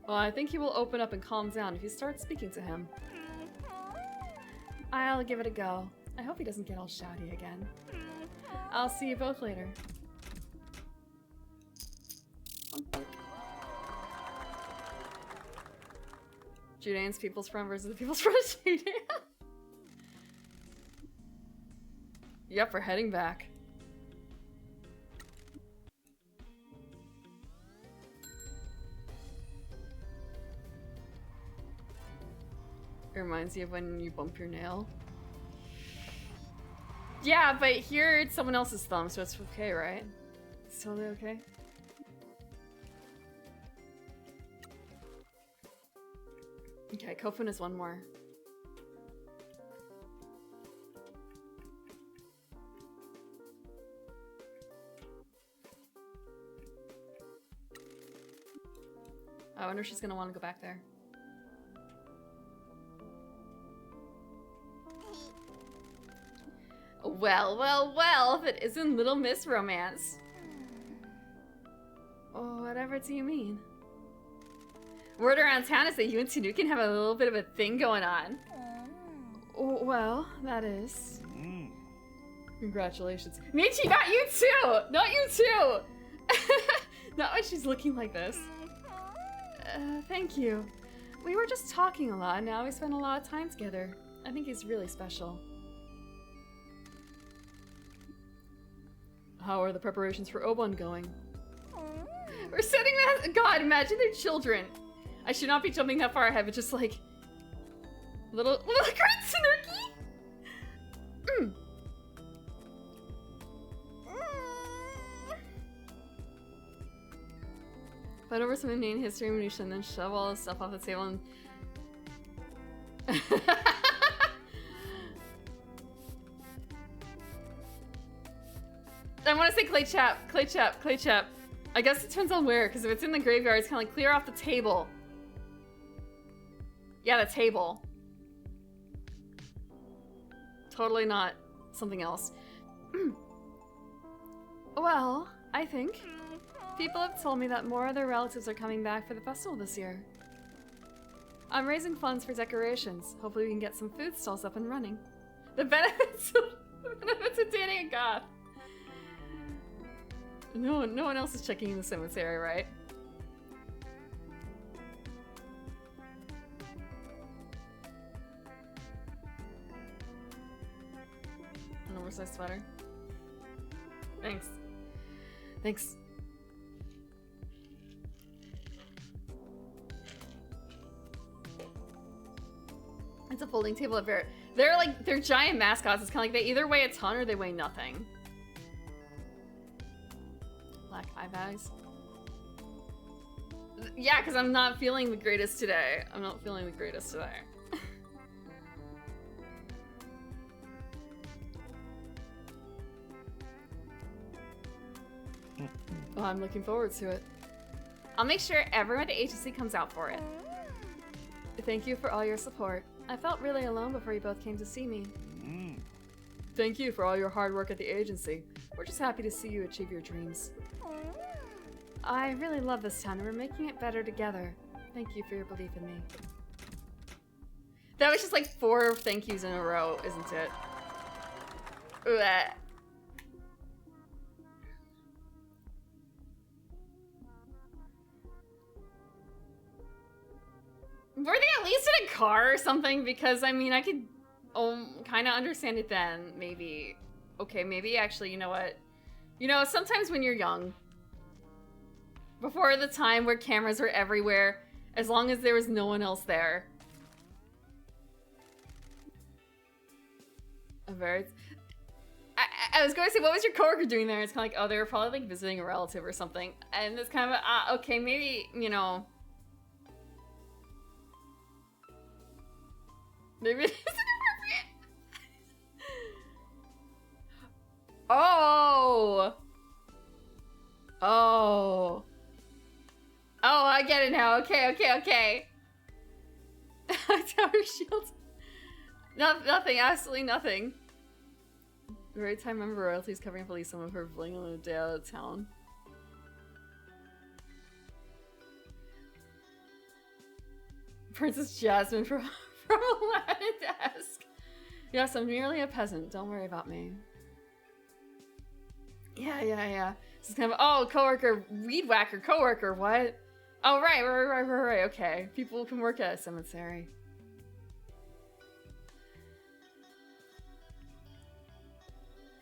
Well, I think he will open up and calm down if you start speaking to him. I'll give it a go. I hope he doesn't get all shouty again. I'll see you both later. Judean's People's Front versus the People's Front of Judean. Yep, we're heading back. It reminds you of when you bump your nail. Yeah, but here it's someone else's thumb, so it's okay, right? It's totally okay. Okay, Kofun is one more. I wonder if she's gonna want to go back there. Well, well, well, if it isn't Little Miss Romance. Oh, whatever do you mean? Word around town is that you and Tanukin have a little bit of a thing going on. Oh, well, that is. Congratulations. Michi, not you too! Not you too! Not when she's looking like this. Thank you. We were just talking a lot, and now we spend a lot of time together. I think he's really special. How are the preparations for Obon going? We're setting that. God, imagine their children. I should not be jumping that far ahead, but just like little great Tanuki. Fight over some inane history minutia and then shove all this stuff off the table and I want to say clay chap. I guess it depends on where, because if it's in the graveyard, it's kind of like clear off the table. Yeah, the table. Totally not something else. Well, I think people have told me that more of their relatives are coming back for the festival this year. I'm raising funds for decorations. Hopefully we can get some food stalls up and running. The benefits of dating a goth. No one else is checking in the cemetery, right? An oversized sweater. Thanks. Thanks. It's a folding table of they're giant mascots. It's kind of like they either weigh a ton or they weigh nothing. Black eye bags. Yeah, because I'm not feeling the greatest today. Well, I'm looking forward to it. I'll make sure everyone at the agency comes out for it. Thank you for all your support. I felt really alone before you both came to see me. Thank you for all your hard work at the agency. We're just happy to see you achieve your dreams. I really love this town and we're making it better together. Thank you for your belief in me. That was just like 4 thank yous in a row, isn't it? Blech. Were they at least in a car or something? Because, I mean, I could kind of understand it then, maybe. Okay, maybe actually, you know what? You know, sometimes when you're young, before the time where cameras were everywhere, as long as there was no one else there. I was going to say, what was your coworker doing there? It's kind of like, oh, they were probably like visiting a relative or something. And it's kind of, okay, maybe, you know. Maybe it isn't appropriate. Oh. Oh. Oh, I get it now. Okay. Tower shield. Nothing, absolutely nothing. The right time, remember royalties covering up at least some of her bling on the day out of town. Princess Jasmine from Aladdin Desk. Yes, I'm merely a peasant. Don't worry about me. Yeah. This is kind of, oh, coworker, weed whacker, coworker, what? Oh, right, okay. People can work at a cemetery.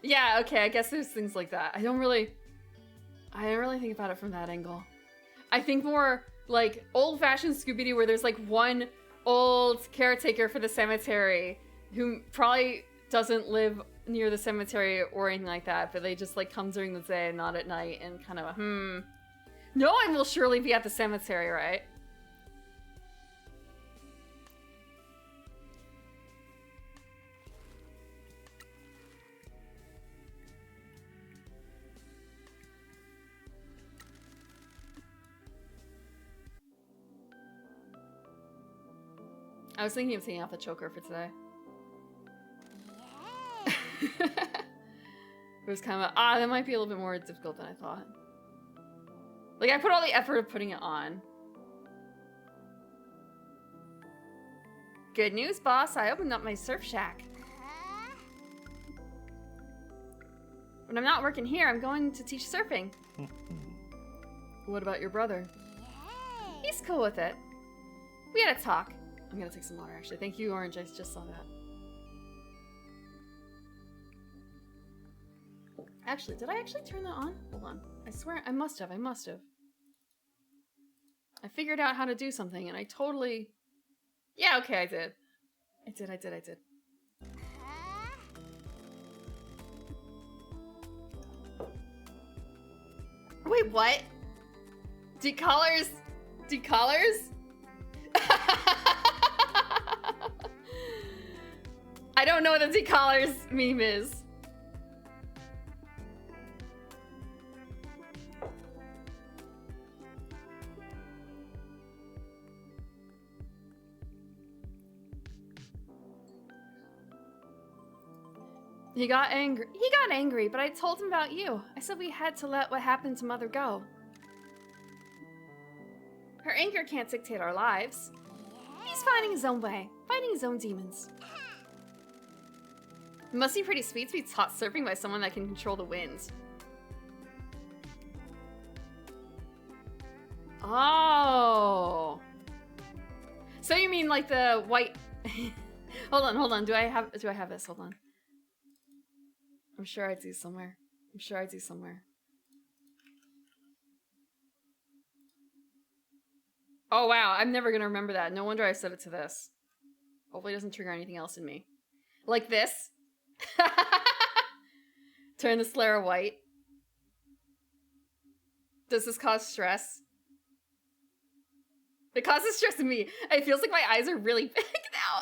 Yeah, okay, I guess there's things like that. I don't really think about it from that angle. I think more like old-fashioned Scooby-Doo where there's like one old caretaker for the cemetery who probably doesn't live near the cemetery or anything like that, but they just like come during the day and not at night and kind of, no one will surely be at the cemetery, right? I was thinking of taking off the choker for today. It was kind of, that might be a little bit more difficult than I thought. Like, I put all the effort of putting it on. Good news, boss. I opened up my surf shack. When I'm not working here, I'm going to teach surfing. What about your brother? He's cool with it. We had a talk. I'm gonna take some water, actually. Thank you, Orange. I just saw that. Actually, did I actually turn that on? Hold on. I swear I must have. I figured out how to do something and I totally... Yeah, okay, I did. I did. Wait, what? Decollars? I don't know what the decollars meme is. He got angry, but I told him about you. I said we had to let what happened to Mother go. Her anger can't dictate our lives. He's finding his own way, fighting his own demons. It must be pretty sweet to be taught surfing by someone that can control the winds. Oh. So you mean like the white... Hold on. Do I have this? Hold on. I'm sure I do somewhere. Oh wow, I'm never gonna remember that. No wonder I set it to this. Hopefully it doesn't trigger anything else in me. Like this. Turn the Slayer white. Does this cause stress? It causes stress in me. It feels like my eyes are really big now.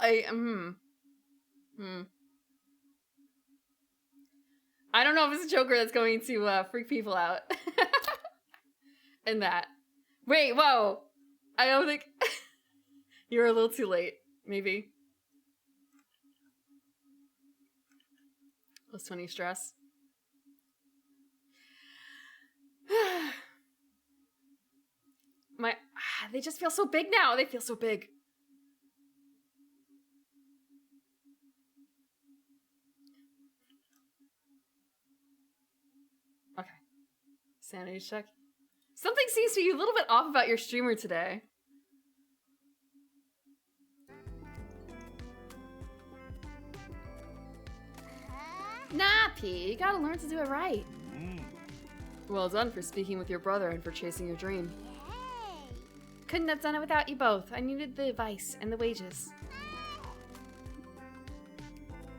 I don't know if it's a Joker that's going to freak people out. And that. Wait, whoa. I don't think... You're a little too late. Maybe. Plus 20 stress. They just feel so big now. They feel so big. Okay. Sanity check. Something seems to be a little bit off about your streamer today. P. You gotta learn to do it right. Well done for speaking with your brother and for chasing your dream. Couldn't have done it without you both. I needed the advice and the wages.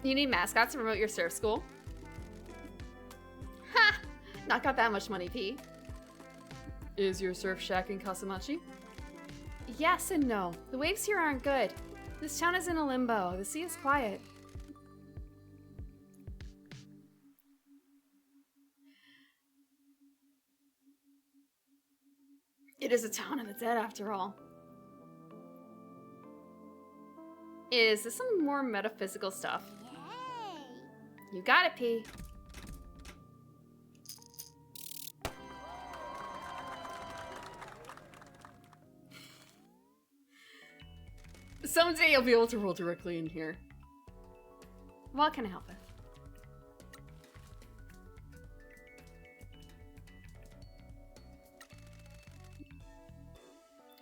You need Mascot to promote your surf school? Ha! Not got that much money, P. Is your surf shack in Kasumachi? Yes and no. The waves here aren't good. This town is in a limbo. The sea is quiet. It is a town of the dead, after all. Is this some more metaphysical stuff? Yay. You got it, P. Someday you'll be able to roll directly in here. What can I help with?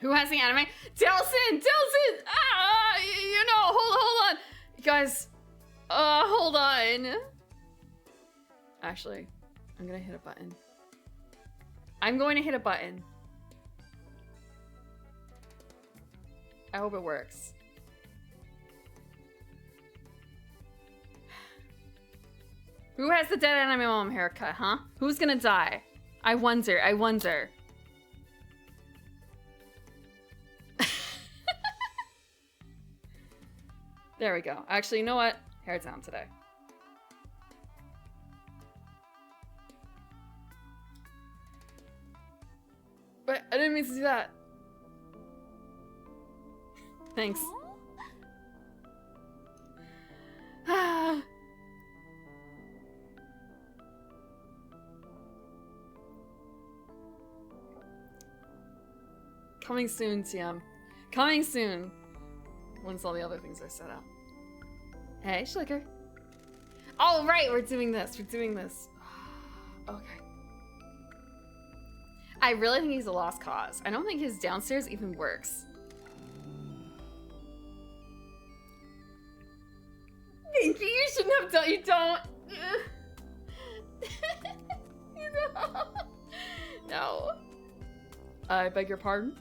Who has the anime? Delson! Delson! Ah! You know, hold on. You guys, hold on. Actually, I'm gonna hit a button. I'm going to hit a button. I hope it works. Who has the dead anime mom haircut, huh? Who's gonna die? I wonder. There we go. Actually, you know what? Hair down today. But I didn't mean to do that. Thanks. Coming soon, TM. Coming soon. Once all the other things are set up. Hey, Schlicker. Oh, right, we're doing this. Okay. I really think he's a lost cause. I don't think his downstairs even works. Thank you. You shouldn't have done. You don't. No. I beg your pardon?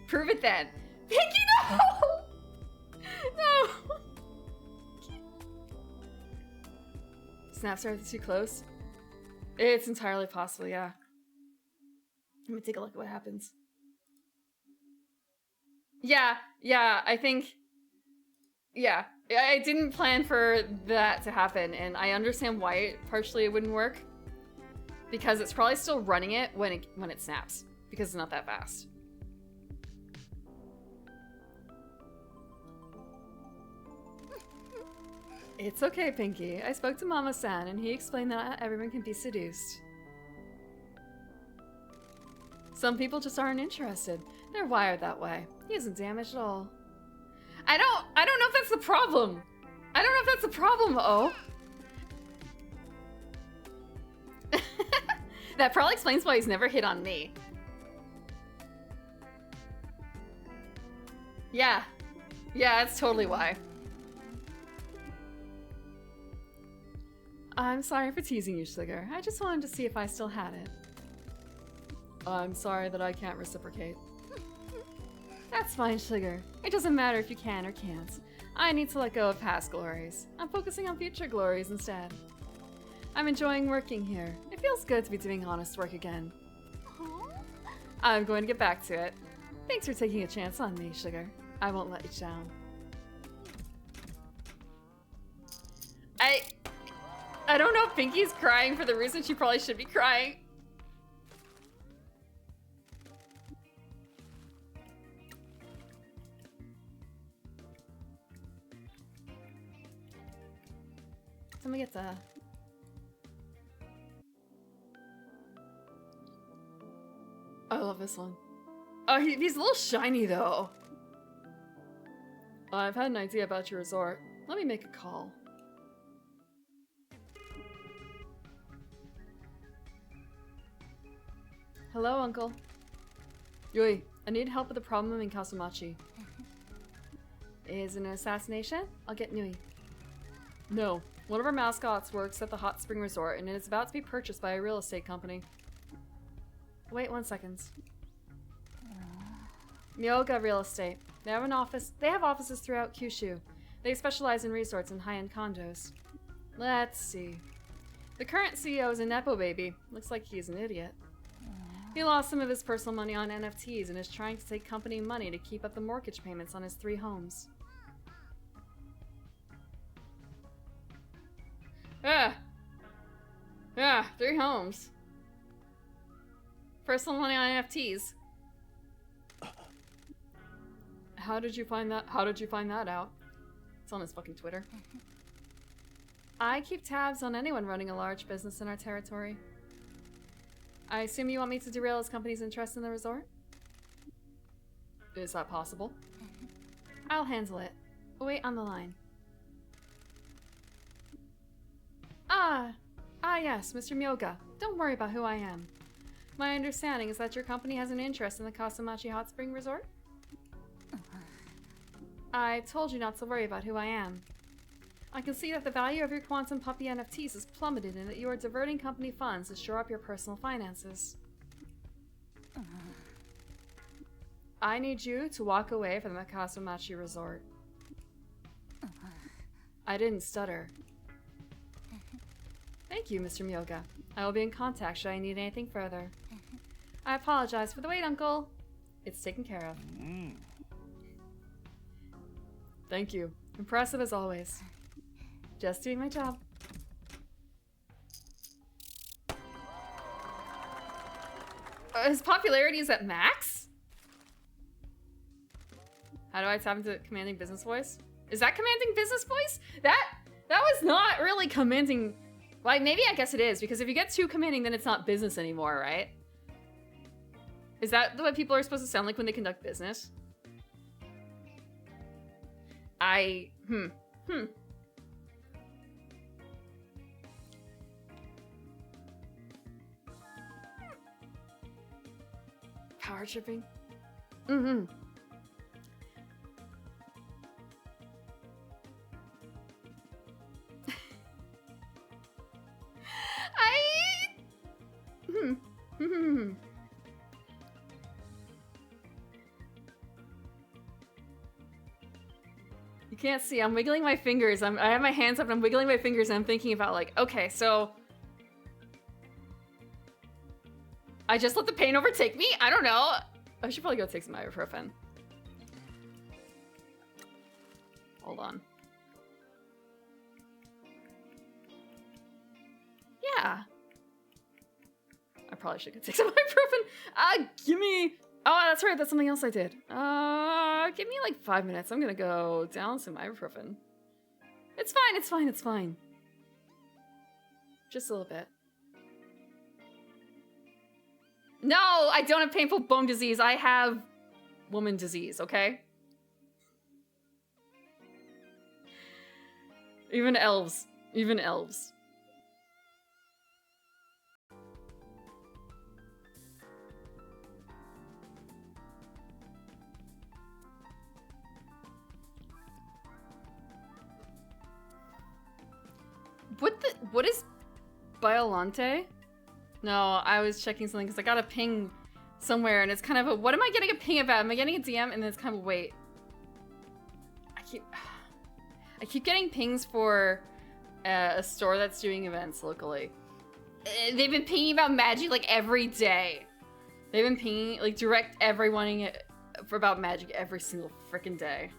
Prove it then. Pinky, no! No! Snaps are too close? It's entirely possible, yeah. Let me take a look at what happens. Yeah, I think... Yeah, I didn't plan for that to happen, and I understand why partially it wouldn't work. Because it's probably still running it when it snaps, because it's not that fast. It's okay, Pinky. I spoke to Mama-san, and he explained that not everyone can be seduced. Some people just aren't interested. They're wired that way. He isn't damaged at all. I don't know if that's the problem. I don't know if that's the problem, oh. That probably explains why he's never hit on me. Yeah, that's totally why. I'm sorry for teasing you, Sugar. I just wanted to see if I still had it. I'm sorry that I can't reciprocate. That's fine, Sugar. It doesn't matter if you can or can't. I need to let go of past glories. I'm focusing on future glories instead. I'm enjoying working here. It feels good to be doing honest work again. I'm going to get back to it. Thanks for taking a chance on me, Sugar. I won't let you down. I don't know if Pinky's crying for the reason she probably should be crying. Somebody gets a... I love this one. Oh, he's a little shiny though. I've had an idea about your resort. Let me make a call. Hello, Uncle. Yui, I need help with a problem in Kasumachi. Is it an assassination? I'll get Nui. No, One of our mascots works at the hot spring resort and it is about to be purchased by a real estate company. Wait 1 second. Myoga Real Estate. They have offices throughout Kyushu. They specialize in resorts and high-end condos. Let's see. The current CEO is a Nepo baby. Looks like he's an idiot. He lost some of his personal money on NFTs and is trying to take company money to keep up the mortgage payments on his 3 homes. Yeah, 3 homes. Personal money on NFTs. How did you find that? How did you find that out? It's on his fucking Twitter. I keep tabs on anyone running a large business in our territory. I assume you want me to derail his company's interest in the resort? Is that possible? I'll handle it. Wait on the line. Yes, Mr. Myoga. Don't worry about who I am. My understanding is that your company has an interest in the Kasamachi Hot Spring Resort? I told you not to worry about who I am. I can see that the value of your Quantum Puppy NFTs has plummeted and that you are diverting company funds to shore up your personal finances. I need you to walk away from the Kasamachi Resort. I didn't stutter. Thank you, Mr. Myoga. I will be in contact should I need anything further. I apologize for the wait, Uncle. It's taken care of. Thank you. Impressive as always. Just doing my job. His popularity is at max? How do I tap into commanding business voice? Is that commanding business voice? That was not really commanding. Like, maybe I guess it is, because if you get too commanding, then it's not business anymore, right? Is that what people are supposed to sound like when they conduct business? Power tripping? You can't see, I'm wiggling my fingers. I have my hands up and I'm wiggling my fingers and I'm thinking about like, okay, so I just let the pain overtake me? I don't know. I should probably go take some ibuprofen. Hold on. Yeah. I probably should go take some ibuprofen. Give me... Oh, that's right. That's something else I did. Give me like 5 minutes. I'm gonna go down some ibuprofen. It's fine. It's fine. It's fine. Just a little bit. No, I don't have painful bone disease. I have woman disease, okay? Even elves. Even elves. What is Biolante? No, I was checking something because I got a ping somewhere and it's kind of a, what am I getting a ping about? Am I getting a DM? And then it's kind of a wait. I keep getting pings for a store that's doing events locally. They've been pinging about Magic like every day. They've been pinging, like direct everyone for about Magic every single freaking day.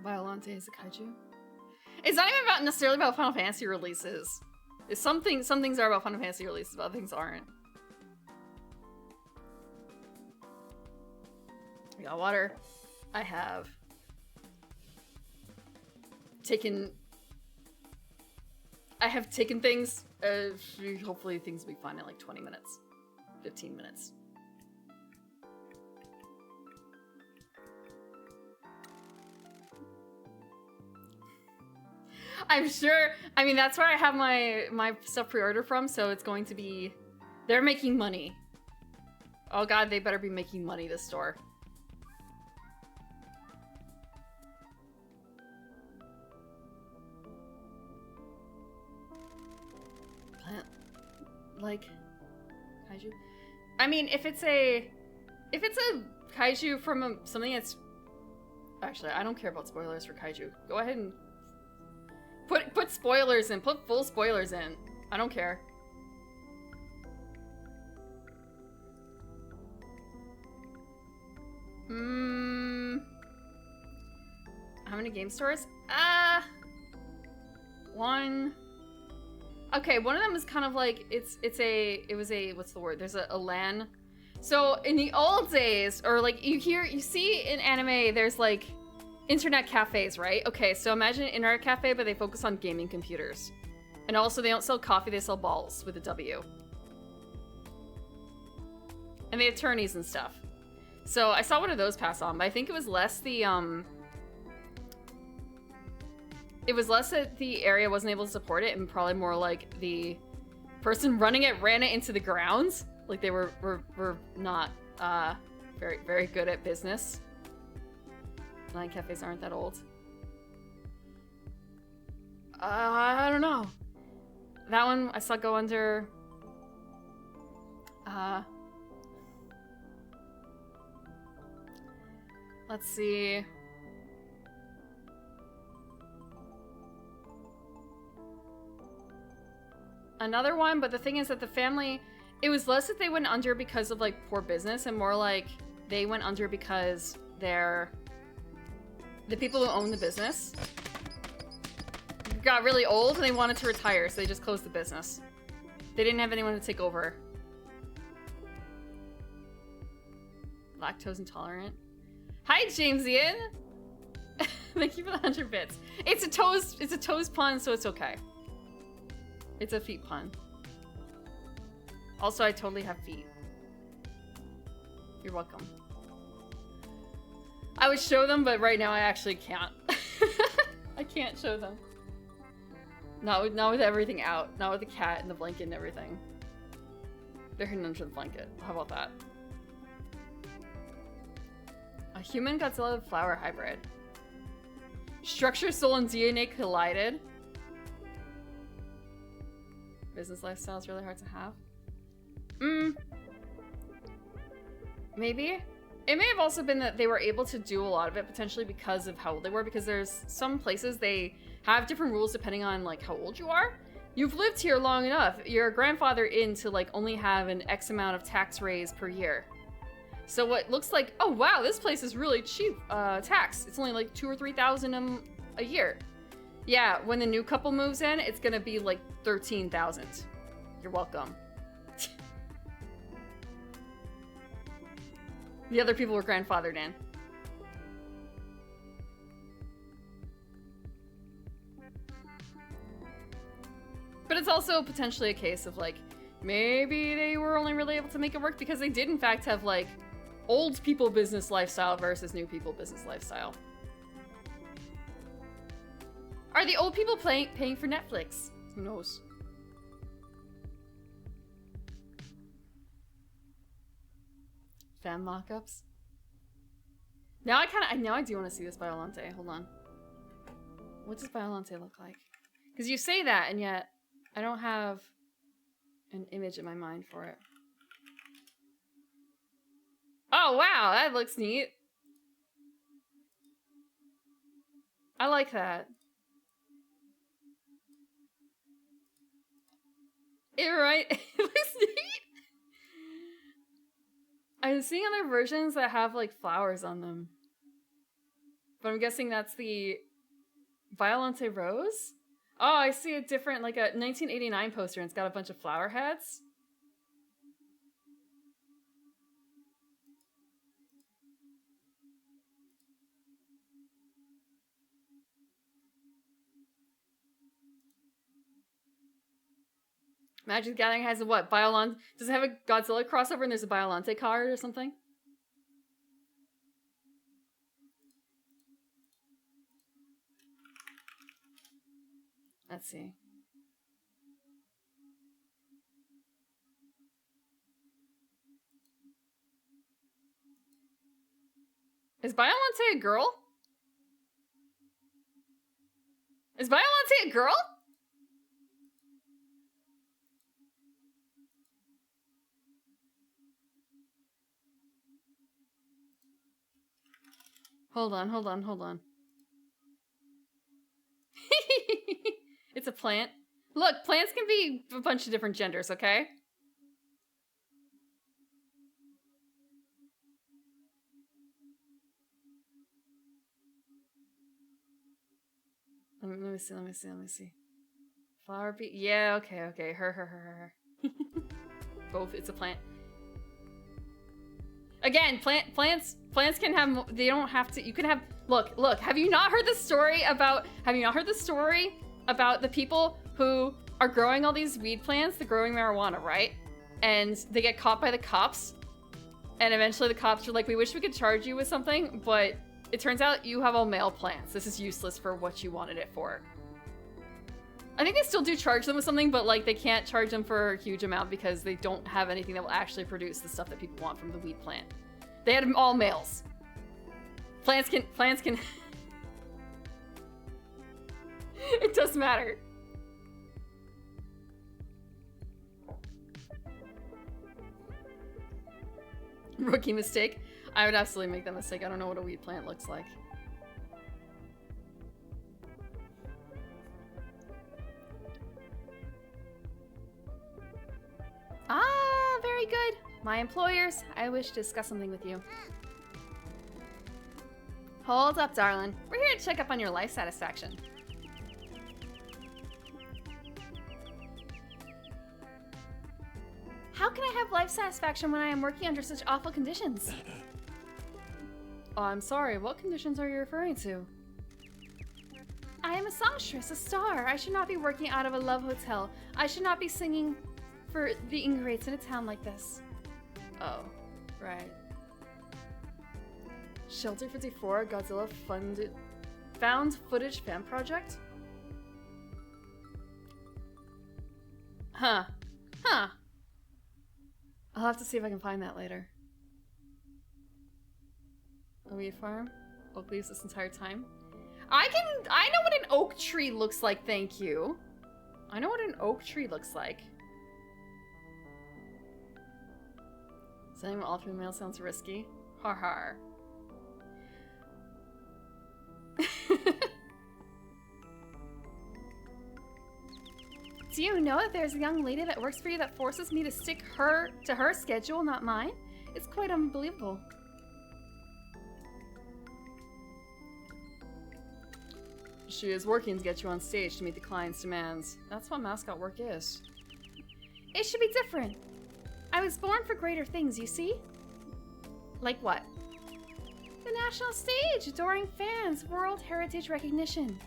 Violante is a kaiju? It's not even about necessarily about Final Fantasy releases. It's some things are about Final Fantasy releases, but other things aren't. I got water. I have taken things. Hopefully things will be fine in like 20 minutes. 15 minutes. I'm sure, I mean, that's where I have my stuff pre-order from, so it's going to be, they're making money. Oh god, they better be making money, this store. like kaiju. I mean, if it's a kaiju from something that's actually, I don't care about spoilers for kaiju. Go ahead and put spoilers in. Put full spoilers in. I don't care. How many game stores? One. Okay, one of them is kind of like it was a what's the word? There's a LAN. So in the old days, or like you see in anime, there's like internet cafes, right? Okay, so imagine an internet cafe, but they focus on gaming computers. And also they don't sell coffee, they sell balls with a W. And they have attorneys and stuff. So I saw one of those pass on, but I think it was less the it was less that the area wasn't able to support it, and probably more like the person running it ran it into the ground. Like they were not very, very good at business. Line cafes aren't that old. I don't know. That one I saw go under let's see. Another one, but the thing is that the family, it was less that they went under because of like poor business and more like they went under because the people who owned the business got really old and they wanted to retire, so they just closed the business. They didn't have anyone to take over. Lactose intolerant. Hi, Jamesian. Thank you for the 100 bits. It's a toes pun, so it's okay. It's a feet pun. Also, I totally have feet. You're welcome. I would show them, but right now I actually can't. I can't show them. Not with everything out. Not with the cat and the blanket and everything. They're hidden under the blanket. How about that? A human Godzilla flower hybrid. Structure, soul, and DNA collided. Business lifestyle is really hard to have. Maybe. It may have also been that they were able to do a lot of it potentially because of how old they were, because there's some places they have different rules depending on like how old you are. You've lived here long enough. You're a grandfather in to like only have an X amount of tax raise per year. So what looks like, oh wow, this place is really cheap tax. It's only like 2,000 or 3,000 a year. Yeah, when the new couple moves in, it's gonna be like 13,000. You're welcome. The other people were grandfathered in. But it's also potentially a case of like, maybe they were only really able to make it work because they did in fact have like old people business lifestyle versus new people business lifestyle. Are the old people paying for Netflix? Who knows? Fan mockups. Now I do want to see this Biolante. Hold on. What does Biolante look like? Because you say that, and yet I don't have an image in my mind for it. Oh wow, that looks neat. I like that. Right? It looks neat. I'm seeing other versions that have like flowers on them. But I'm guessing that's the Violante Rose? Oh, I see a different, like a 1989 poster and it's got a bunch of flower heads. Magic the Gathering has a what? Does it have a Godzilla crossover and there's a Biolante card or something? Let's see. Is Biolante a girl? Is Biolante a girl? Hold on, hold on, hold on. It's a plant. Look, plants can be a bunch of different genders, okay? Let me see, let me see, let me see. Flower bee. Yeah, okay. Her. Both, it's a plant. Again, plants can have, they don't have to, you can have, look, have you not heard the story about the people who are growing all these weed plants, they're growing marijuana, right? And they get caught by the cops, and eventually the cops are like, we wish we could charge you with something, but it turns out you have all male plants. This is useless for what you wanted it for. I think they still do charge them with something, but like they can't charge them for a huge amount because they don't have anything that will actually produce the stuff that people want from the weed plant. They had all males. Plants can It does matter. Rookie mistake. I would absolutely make that mistake. I don't know what a weed plant looks like. Ah, very good. My employers, I wish to discuss something with you. Hold up, darling. We're here to check up on your life satisfaction. How can I have life satisfaction when I am working under such awful conditions? Oh, I'm sorry, what conditions are you referring to? I am a songstress, a star. I should not be working out of a love hotel. I should not be singing for the ingrates in a town like this. Oh, right. Shelter 54, Godzilla found footage fan project? Huh. I'll have to see if I can find that later. A weed farm? Oak leaves this entire time? I know what an oak tree looks like, thank you. I know what an oak tree looks like. Sending all through the mail sounds risky. Har. Do you know that there's a young lady that works for you that forces me to stick to her schedule, not mine? It's quite unbelievable. She is working to get you on stage to meet the client's demands. That's what mascot work is. It should be different. I was born for greater things, you see? Like what? The national stage, adoring fans, World Heritage recognition.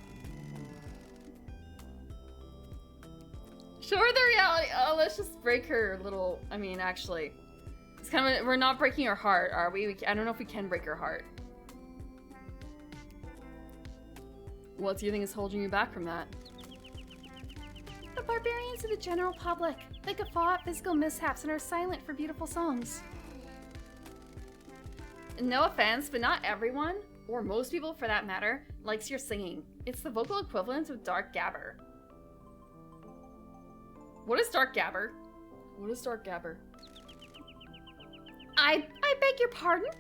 Show her the reality. Oh, let's just break her little, I mean, actually. It's kind of, we're not breaking her heart, are we? I don't know if we can break her heart. What do you think is holding you back from that? The barbarians of the general public. They guffaw at physical mishaps and are silent for beautiful songs. No offense, but not everyone, or most people for that matter, likes your singing. It's the vocal equivalent of dark gabber. What is dark gabber? What is dark gabber? I beg your pardon?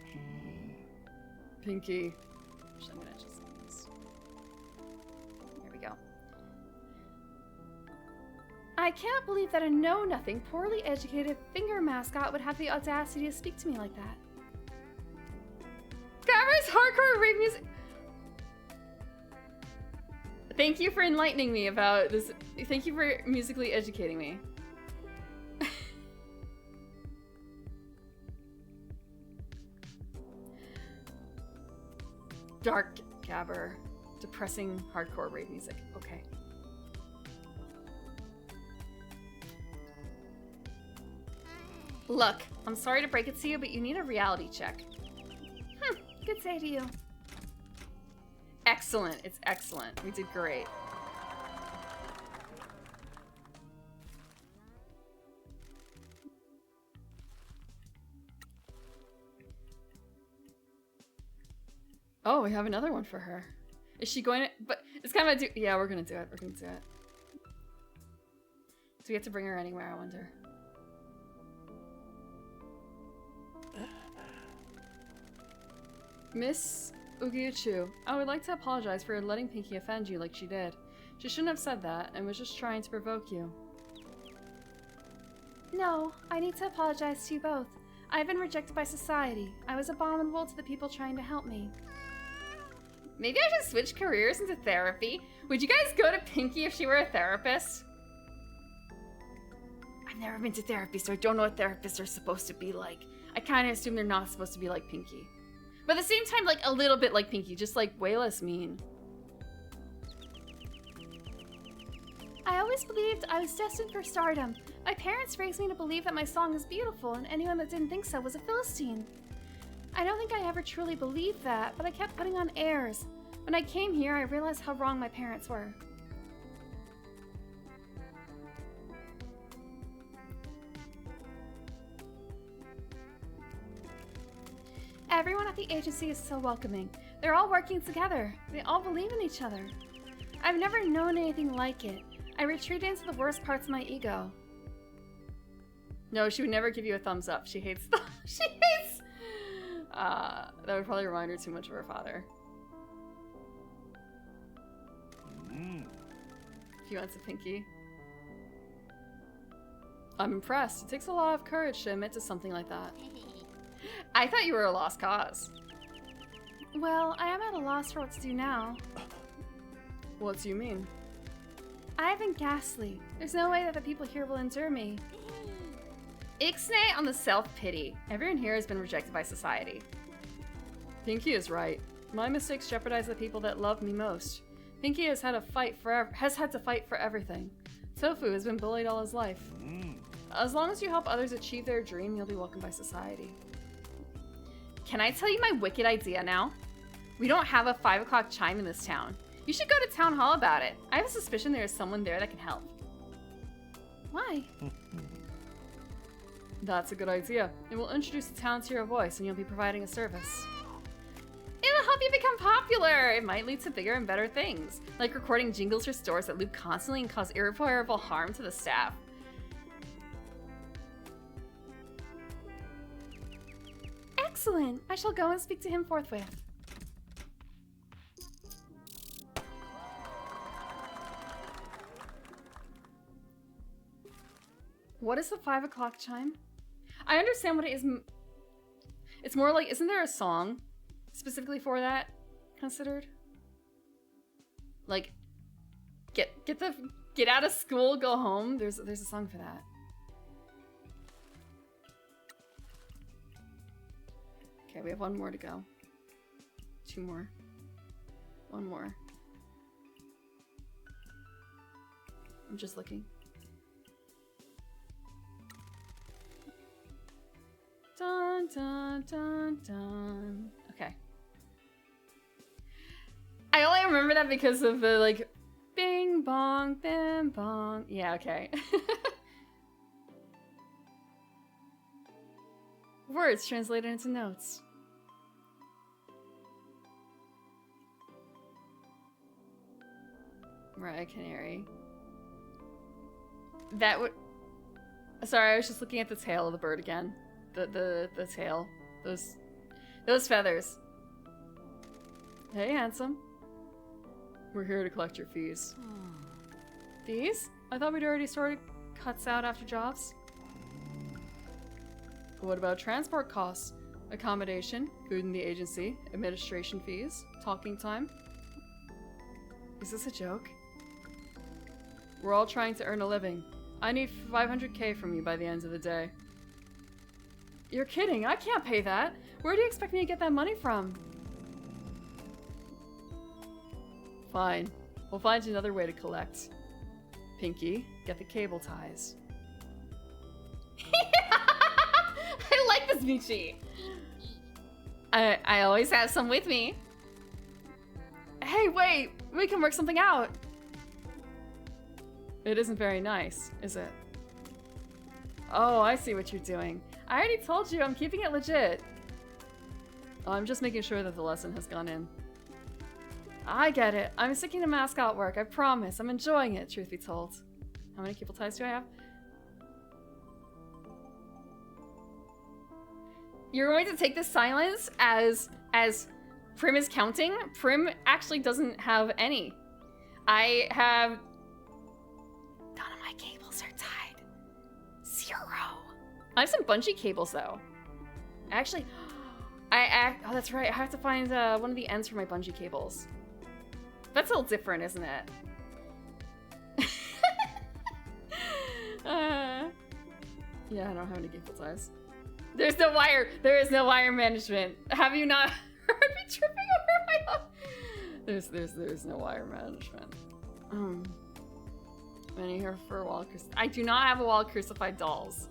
Pinky. Actually, I'm gonna just say this. Here we go. I cannot believe that a know-nothing, poorly educated finger mascot would have the audacity to speak to me like that. Gabber's hardcore rave music. Thank you for enlightening me about this. Thank you for musically educating me. Dark gabber. Depressing hardcore rave music. Okay. Look, I'm sorry to break it to you, but you need a reality check. Good day to you. Excellent. It's excellent. We did great. Oh, we have another one for her. Is she going to... But it's kind of a... Yeah, we're going to do it. We're going to do it. Do we have to bring her anywhere, I wonder? Miss Ugyuchu, I would like to apologize for letting Pinky offend you like she did. She shouldn't have said that and was just trying to provoke you. No, I need to apologize to you both. I've been rejected by society. I was abominable to the people trying to help me. Maybe I should switch careers into therapy? Would you guys go to Pinky if she were a therapist? I've never been to therapy, so I don't know what therapists are supposed to be like. I kind of assume they're not supposed to be like Pinky. But at the same time, like, a little bit like Pinky, just, like, way less mean. I always believed I was destined for stardom. My parents raised me to believe that my song is beautiful, and anyone that didn't think so was a Philistine. I don't think I ever truly believed that, but I kept putting on airs. When I came here, I realized how wrong my parents were. Everyone at the agency is so welcoming. They're all working together. They all believe in each other. I've never known anything like it. I retreated into the worst parts of my ego. No, she would never give you a thumbs up. She hates she hates... that would probably remind her too much of her father. If you want to Pinky. I'm impressed. It takes a lot of courage to admit to something like that. I thought you were a lost cause. Well, I am at a loss for what to do now. What do you mean? I have been ghastly. There's no way that the people here will endure me. Ixnay on the self-pity. Everyone here has been rejected by society. Pinky is right. My mistakes jeopardize the people that love me most. Pinky has had to fight for everything. Tofu has been bullied all his life. As long as you help others achieve their dream, you'll be welcomed by society. Can I tell you my wicked idea now? We don't have a 5 o'clock chime in this town. You should go to town hall about it. I have a suspicion there is someone there that can help. Why? That's a good idea. It will introduce the town to your voice and you'll be providing a service. It'll help you become popular! It might lead to bigger and better things, like recording jingles for stores that loop constantly and cause irreparable harm to the staff. Excellent! I shall go and speak to him forthwith. What is the 5 o'clock chime? I understand what it is. It's more like, isn't there a song specifically for that considered? Like, get out of school, go home. There's a song for that. Okay, we have one more to go. 2 more. 1 more. I'm just looking. Dun, dun, dun, dun. Okay. I only remember that because of the, like, bing bong, bim bong. Yeah, okay. Words translated into notes. Mariah Canary. That would... Sorry, I was just looking at the tail of the bird again. The tail. Those feathers. Hey, handsome. We're here to collect your fees. Fees? I thought we'd already sorted cuts out after jobs. What about transport costs? Accommodation, food in the agency, administration fees, talking time? Is this a joke? We're all trying to earn a living. I need 500k from you by the end of the day. You're kidding, I can't pay that. Where do you expect me to get that money from? Fine, we'll find you another way to collect. Pinky, get the cable ties. I like this Michi. I always have some with me. Hey, wait, we can work something out. It isn't very nice, is it? Oh, I see what you're doing. I already told you I'm keeping it legit. Oh, I'm just making sure that the lesson has gone in. I get it. I'm sticking to mascot work, I promise. I'm enjoying it, truth be told. How many cable ties do I have? You're going to take this silence as Prim is counting. Prim actually doesn't have any. I have... None of my cables are tied. 0. I have some bungee cables, though. Actually, oh, that's right. I have to find one of the ends for my bungee cables. That's a little different, isn't it? Yeah, I don't have any cable ties. There's no wire. There is no wire management. Have you not heard me tripping over my own? There's no wire management. Many here for a wall I do not have a wall crucified dolls.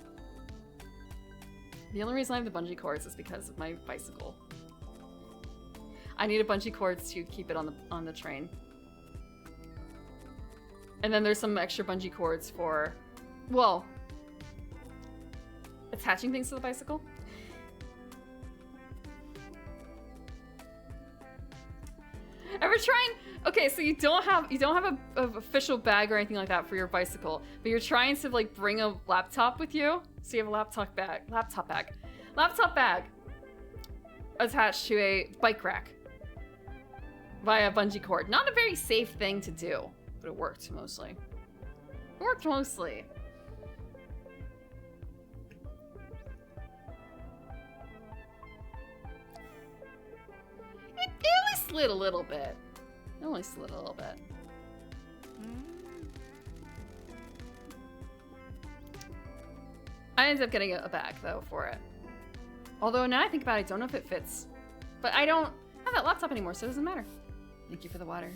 The only reason I have the bungee cords is because of my bicycle. I need a bungee cords to keep it on the train. And then there's some extra bungee cords for, well, attaching things to the bicycle. Ever trying? Okay, so you don't have a official bag or anything like that for your bicycle, but you're trying to like bring a laptop with you. So you have a laptop bag attached to a bike rack via bungee cord. Not a very safe thing to do, but it worked mostly. It worked mostly. It only slid a little bit. It only slid a little bit. I ended up getting a bag, though, for it. Although, now I think about it, I don't know if it fits. But I don't have that laptop anymore, so it doesn't matter. Thank you for the water.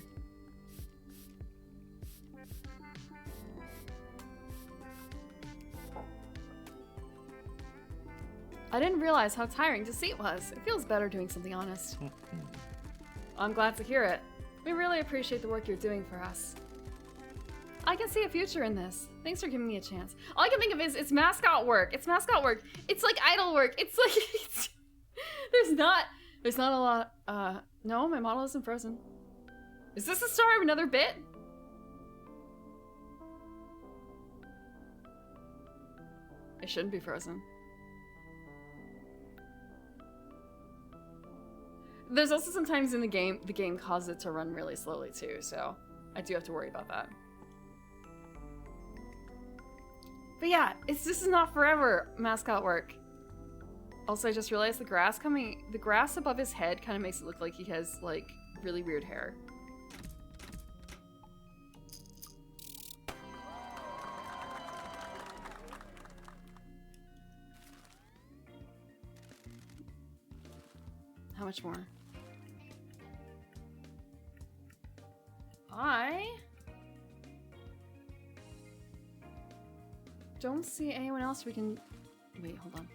I didn't realize how tiring deceit was. It feels better doing something honest. I'm glad to hear it. We really appreciate the work you're doing for us. I can see a future in this. Thanks for giving me a chance. All I can think of is it's mascot work. It's mascot work. It's like idol work. It's like there's not a lot. No, my model isn't frozen. Is this the start of another bit? It shouldn't be frozen. There's also sometimes in the game causes it to run really slowly too, so I do have to worry about that. But yeah, this is not forever mascot work. Also, I just realized the grass above his head kind of makes it look like he has like really weird hair. How much more? I don't see anyone else we can... Wait, hold on.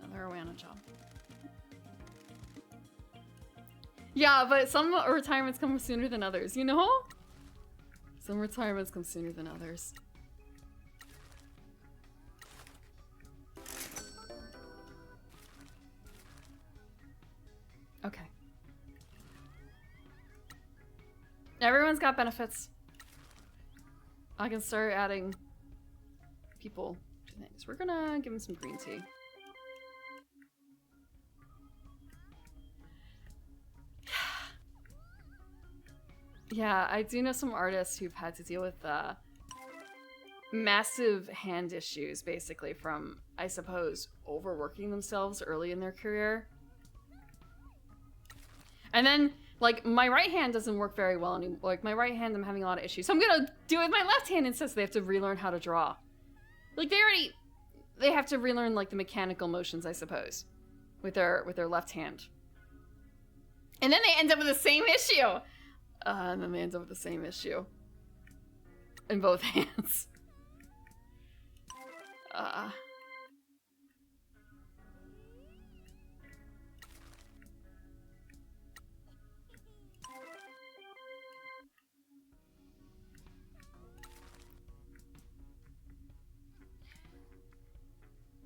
Another Awana job. Yeah, but some retirements come sooner than others, you know? Some retirements come sooner than others. Okay. Everyone's got benefits. I can start adding people to things. We're gonna give him some green tea. Yeah, I do know some artists who've had to deal with massive hand issues, basically, from, I suppose, overworking themselves early in their career. And then, like, my right hand doesn't work very well anymore. Like, my right hand, I'm having a lot of issues. So I'm gonna do it with my left hand instead, so they have to relearn how to draw. Like, they have to relearn, like, the mechanical motions, I suppose, with their left hand. And then they end up with the same issue! And then they end up with the same issue. In both hands.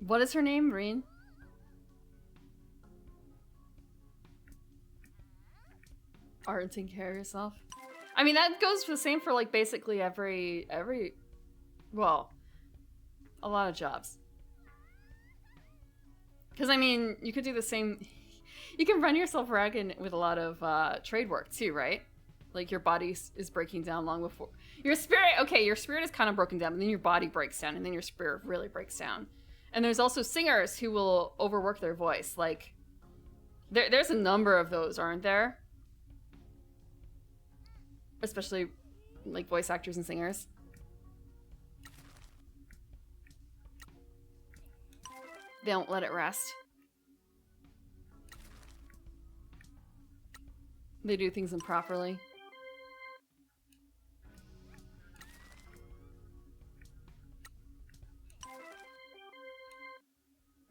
What is her name, Reen? Art and take care of yourself. I mean, that goes for the same for, like, basically every, well, a lot of jobs. Because, I mean, you could do the same, You can run yourself ragged with a lot of trade work too, right? Like your body is breaking down long before your spirit. Okay, your spirit is kind of broken down, but then your body breaks down, and then your spirit really breaks down. And there's also singers who will overwork their voice. Like there's a number of those, aren't there? Especially like voice actors and singers. They don't let it rest. They do things improperly.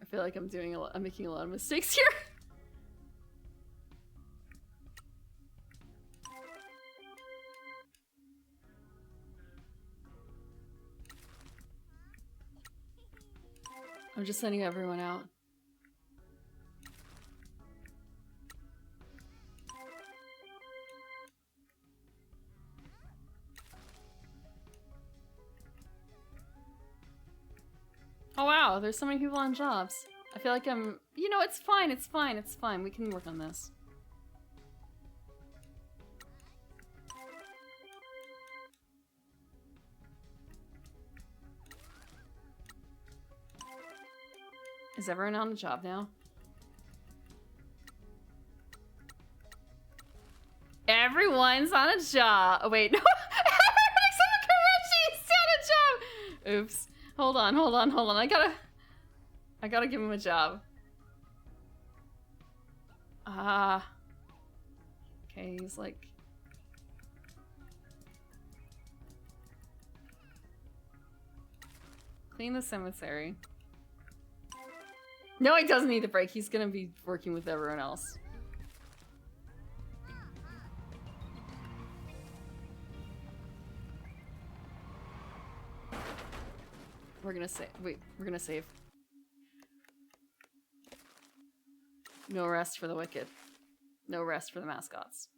I feel like I'm making a lot of mistakes here. I'm just sending everyone out. Oh wow, there's so many people on jobs. I feel like I'm... You know, it's fine, it's fine, it's fine. We can work on this. Is everyone on a job now? Everyone's on a job. Oh wait, no. Everyone except for Karachi is on a job. Oops. Hold on. I gotta give him a job. Okay, he's like... Clean the cemetery. No, he doesn't need the break. He's gonna be working with everyone else. We're gonna save. Wait, we're gonna save. No rest for the wicked. No rest for the mascots.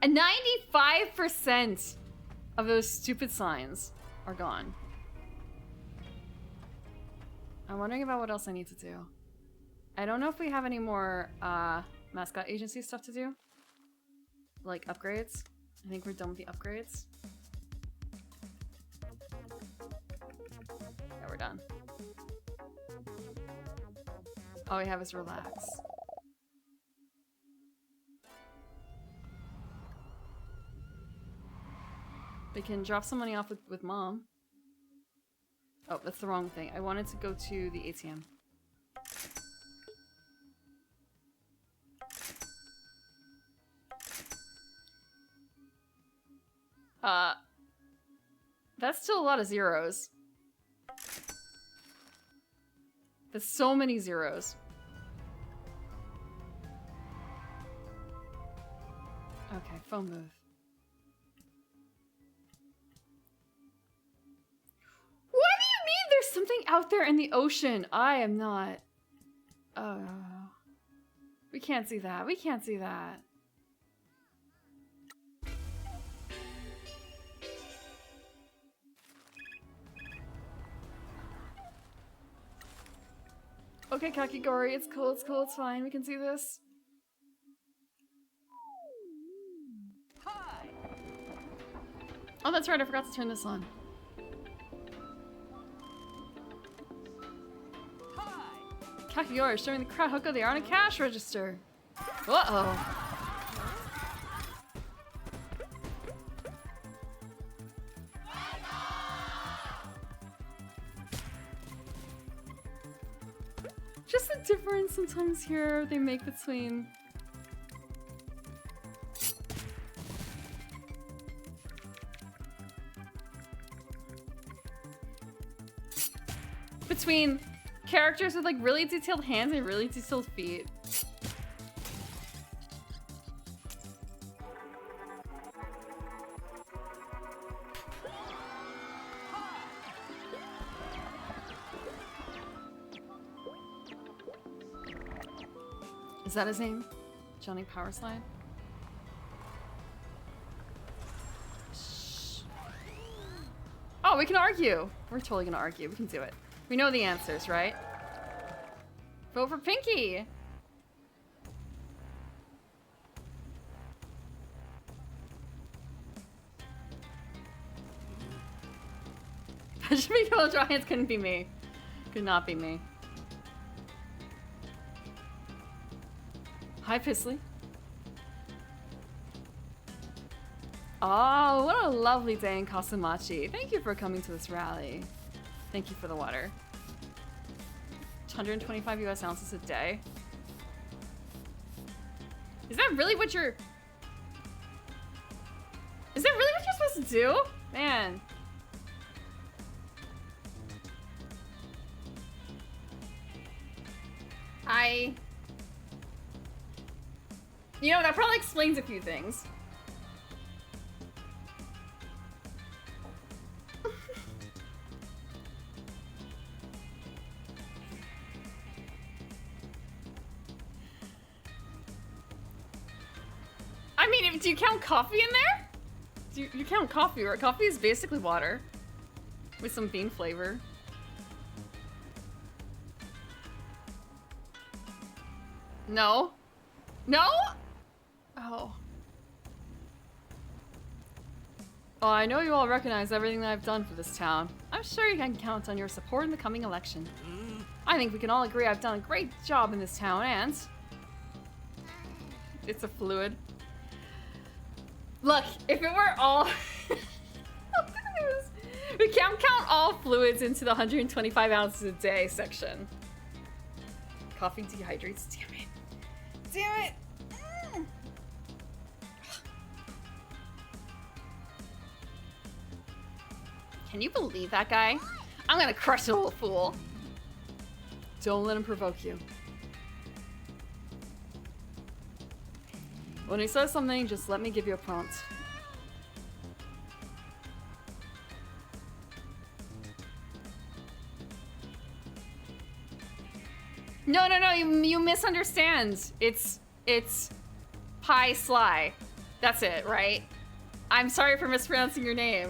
And 95% of those stupid signs are gone. I'm wondering about what else I need to do. I don't know if we have any more mascot agency stuff to do. Like upgrades. I think we're done with the upgrades. Yeah, we're done. All we have is relax. We can drop some money off with mom. Oh, that's the wrong thing. I wanted to go to the ATM. That's still a lot of zeros. There's so many zeros. Okay, phone booth. What do you mean there's something out there in the ocean? I am not... Oh. We can't see that. We can't see that. Okay, Kakigori, it's cool, it's fine. We can see this. Hi. Oh, that's right, I forgot to turn this on. Hi. Kakigori showing the crowd how good they are on a cash register. Uh-oh. Just the difference sometimes here they make between characters with like really detailed hands and really detailed feet. Is that his name? Johnny Powerslide? Shh. Oh, No, we can argue. We're totally gonna argue. We can do it. We know the answers, right? Vote for Pinky. Should be people dry hands. Couldn't be me. Could not be me. Hi, Pisley. Oh, what a lovely day in Kasamachi. Thank you for coming to this rally. Thank you for the water. 125 US ounces a day. Is that really what you're... Is that really what you're supposed to do? Man. You know, that probably explains a few things. I mean, do you count coffee in there? Do you count coffee, right? Coffee is basically water with some bean flavor. No? No? Oh. Well, I know you all recognize everything that I've done for this town. I'm sure you can count on your support in the coming election. I think we can all agree I've done a great job in this town, and... It's a fluid. Look, if it were all... We can't count all fluids into the 125 ounces a day section. Coffee dehydrates, damn it. Damn it! Can you believe that guy? I'm gonna crush the little fool. Don't let him provoke you. When he says something, just let me give you a prompt. No, you misunderstand. It's Pie Sly. That's it, right? I'm sorry for mispronouncing your name.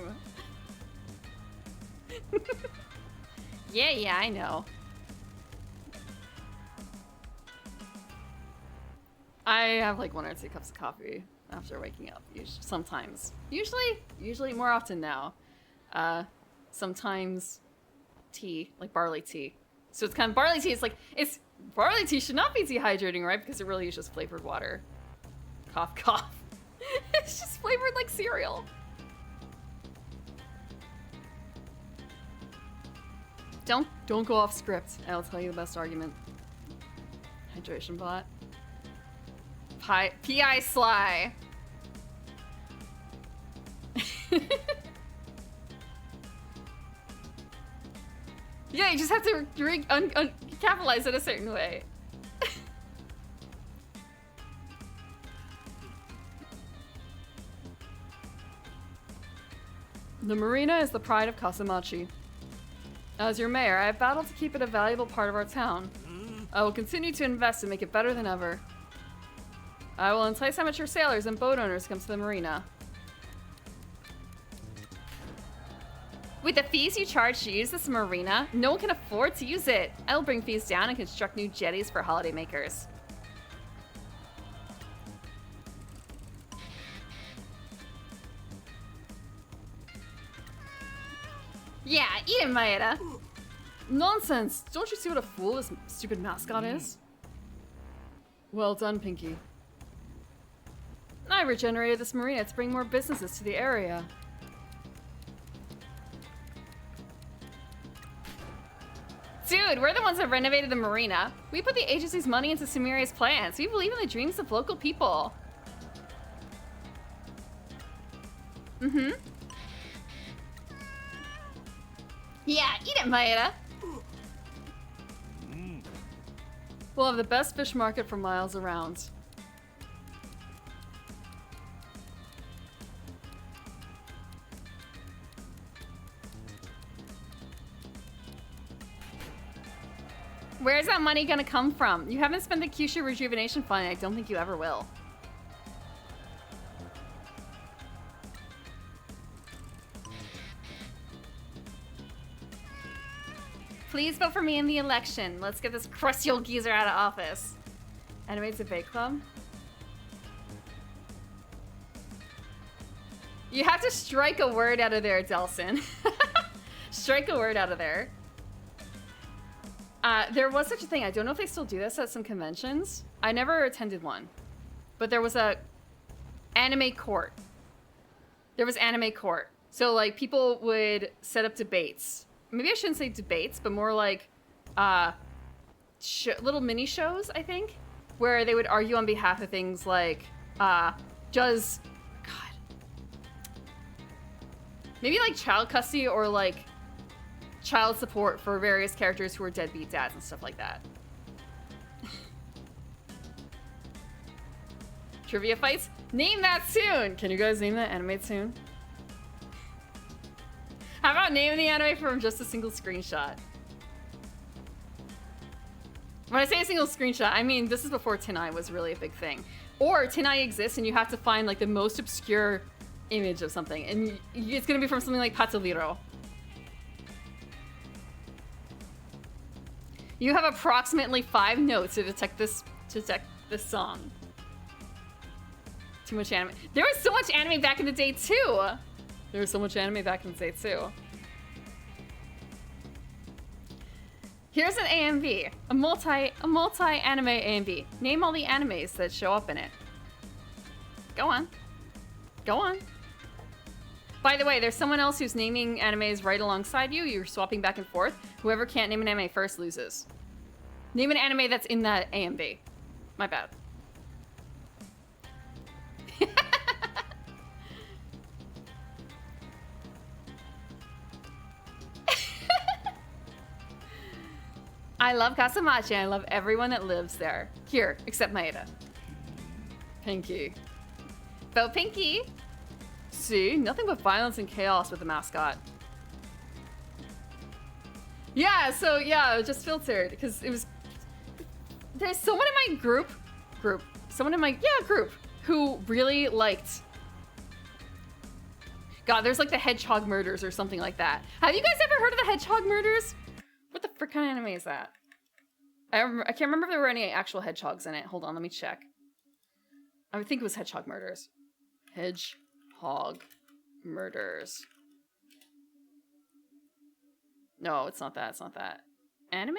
Yeah, I know. I have like 1 or 2 cups of coffee after waking up. Sometimes. Usually more often now. Sometimes tea, like barley tea. So it's kind of barley tea. It's barley tea should not be dehydrating, right? Because it really is just flavored water. Cough, cough. It's just flavored like cereal. Don't go off script. I'll tell you the best argument. Hydration bot. P.I. Sly. Yeah, you just have to capitalize it a certain way. The marina is the pride of Kasamachi. As your mayor, I have battled to keep it a valuable part of our town. I will continue to invest and make it better than ever. I will entice amateur sailors and boat owners to come to the marina. With the fees you charge to use this marina, no one can afford to use it. I will bring fees down and construct new jetties for holidaymakers. Yeah, eat it, Maeda. Nonsense! Don't you see what a fool this stupid mascot is? Well done, Pinky. I regenerated this marina to bring more businesses to the area. Dude, we're the ones that renovated the marina. We put the agency's money into Sumeria's plans. We believe in the dreams of local people. Mm-hmm. Yeah, eat it, Maeda. We'll have the best fish market for miles around. Where's that money gonna come from? You haven't spent the Kyushu Rejuvenation Fund, and I don't think you ever will. Please vote for me in the election. Let's get this crusty old geezer out of office. Anime Debate Club. You have to strike a word out of there, Delson. Strike a word out of there. There was such a thing. I don't know if they still do this at some conventions. I never attended one. But there was a anime court. There was anime court. So, like, people would set up debates. Maybe I shouldn't say debates, but more like little mini shows, I think, where they would argue on behalf of things like, maybe like child custody or like child support for various characters who are deadbeat dads and stuff like that. Trivia fights? Name that soon! Can you guys name that anime soon? How about naming the anime from just a single screenshot? When I say a single screenshot, I mean this is before Tinai was really a big thing. Or Tinai exists and you have to find like the most obscure image of something. And it's gonna be from something like Patoliro. You have approximately 5 notes to detect this song. Too much anime. There was so much anime back in the day too. There was so much anime back in the day too. Here's an AMV, a multi-anime AMV. Name all the animes that show up in it. Go on. Go on. By the way, there's someone else who's naming animes right alongside you. You're swapping back and forth. Whoever can't name an anime first loses. Name an anime that's in that AMV. My bad. I love Kasamachi and I love everyone that lives there. Here, except Maeda. Pinky. Vote Pinky! See? Nothing but violence and chaos with the mascot. Yeah, so yeah, it was just filtered because it was... There's someone in my group who really liked... God, there's like the Hedgehog Murders or something like that. Have you guys ever heard of the Hedgehog Murders? What the frick kind of anime is that? I can't remember if there were any actual hedgehogs in it. Hold on, let me check. I would think it was Hedgehog Murders. Hedgehog Murders. No, it's not that. It's not that. Anime?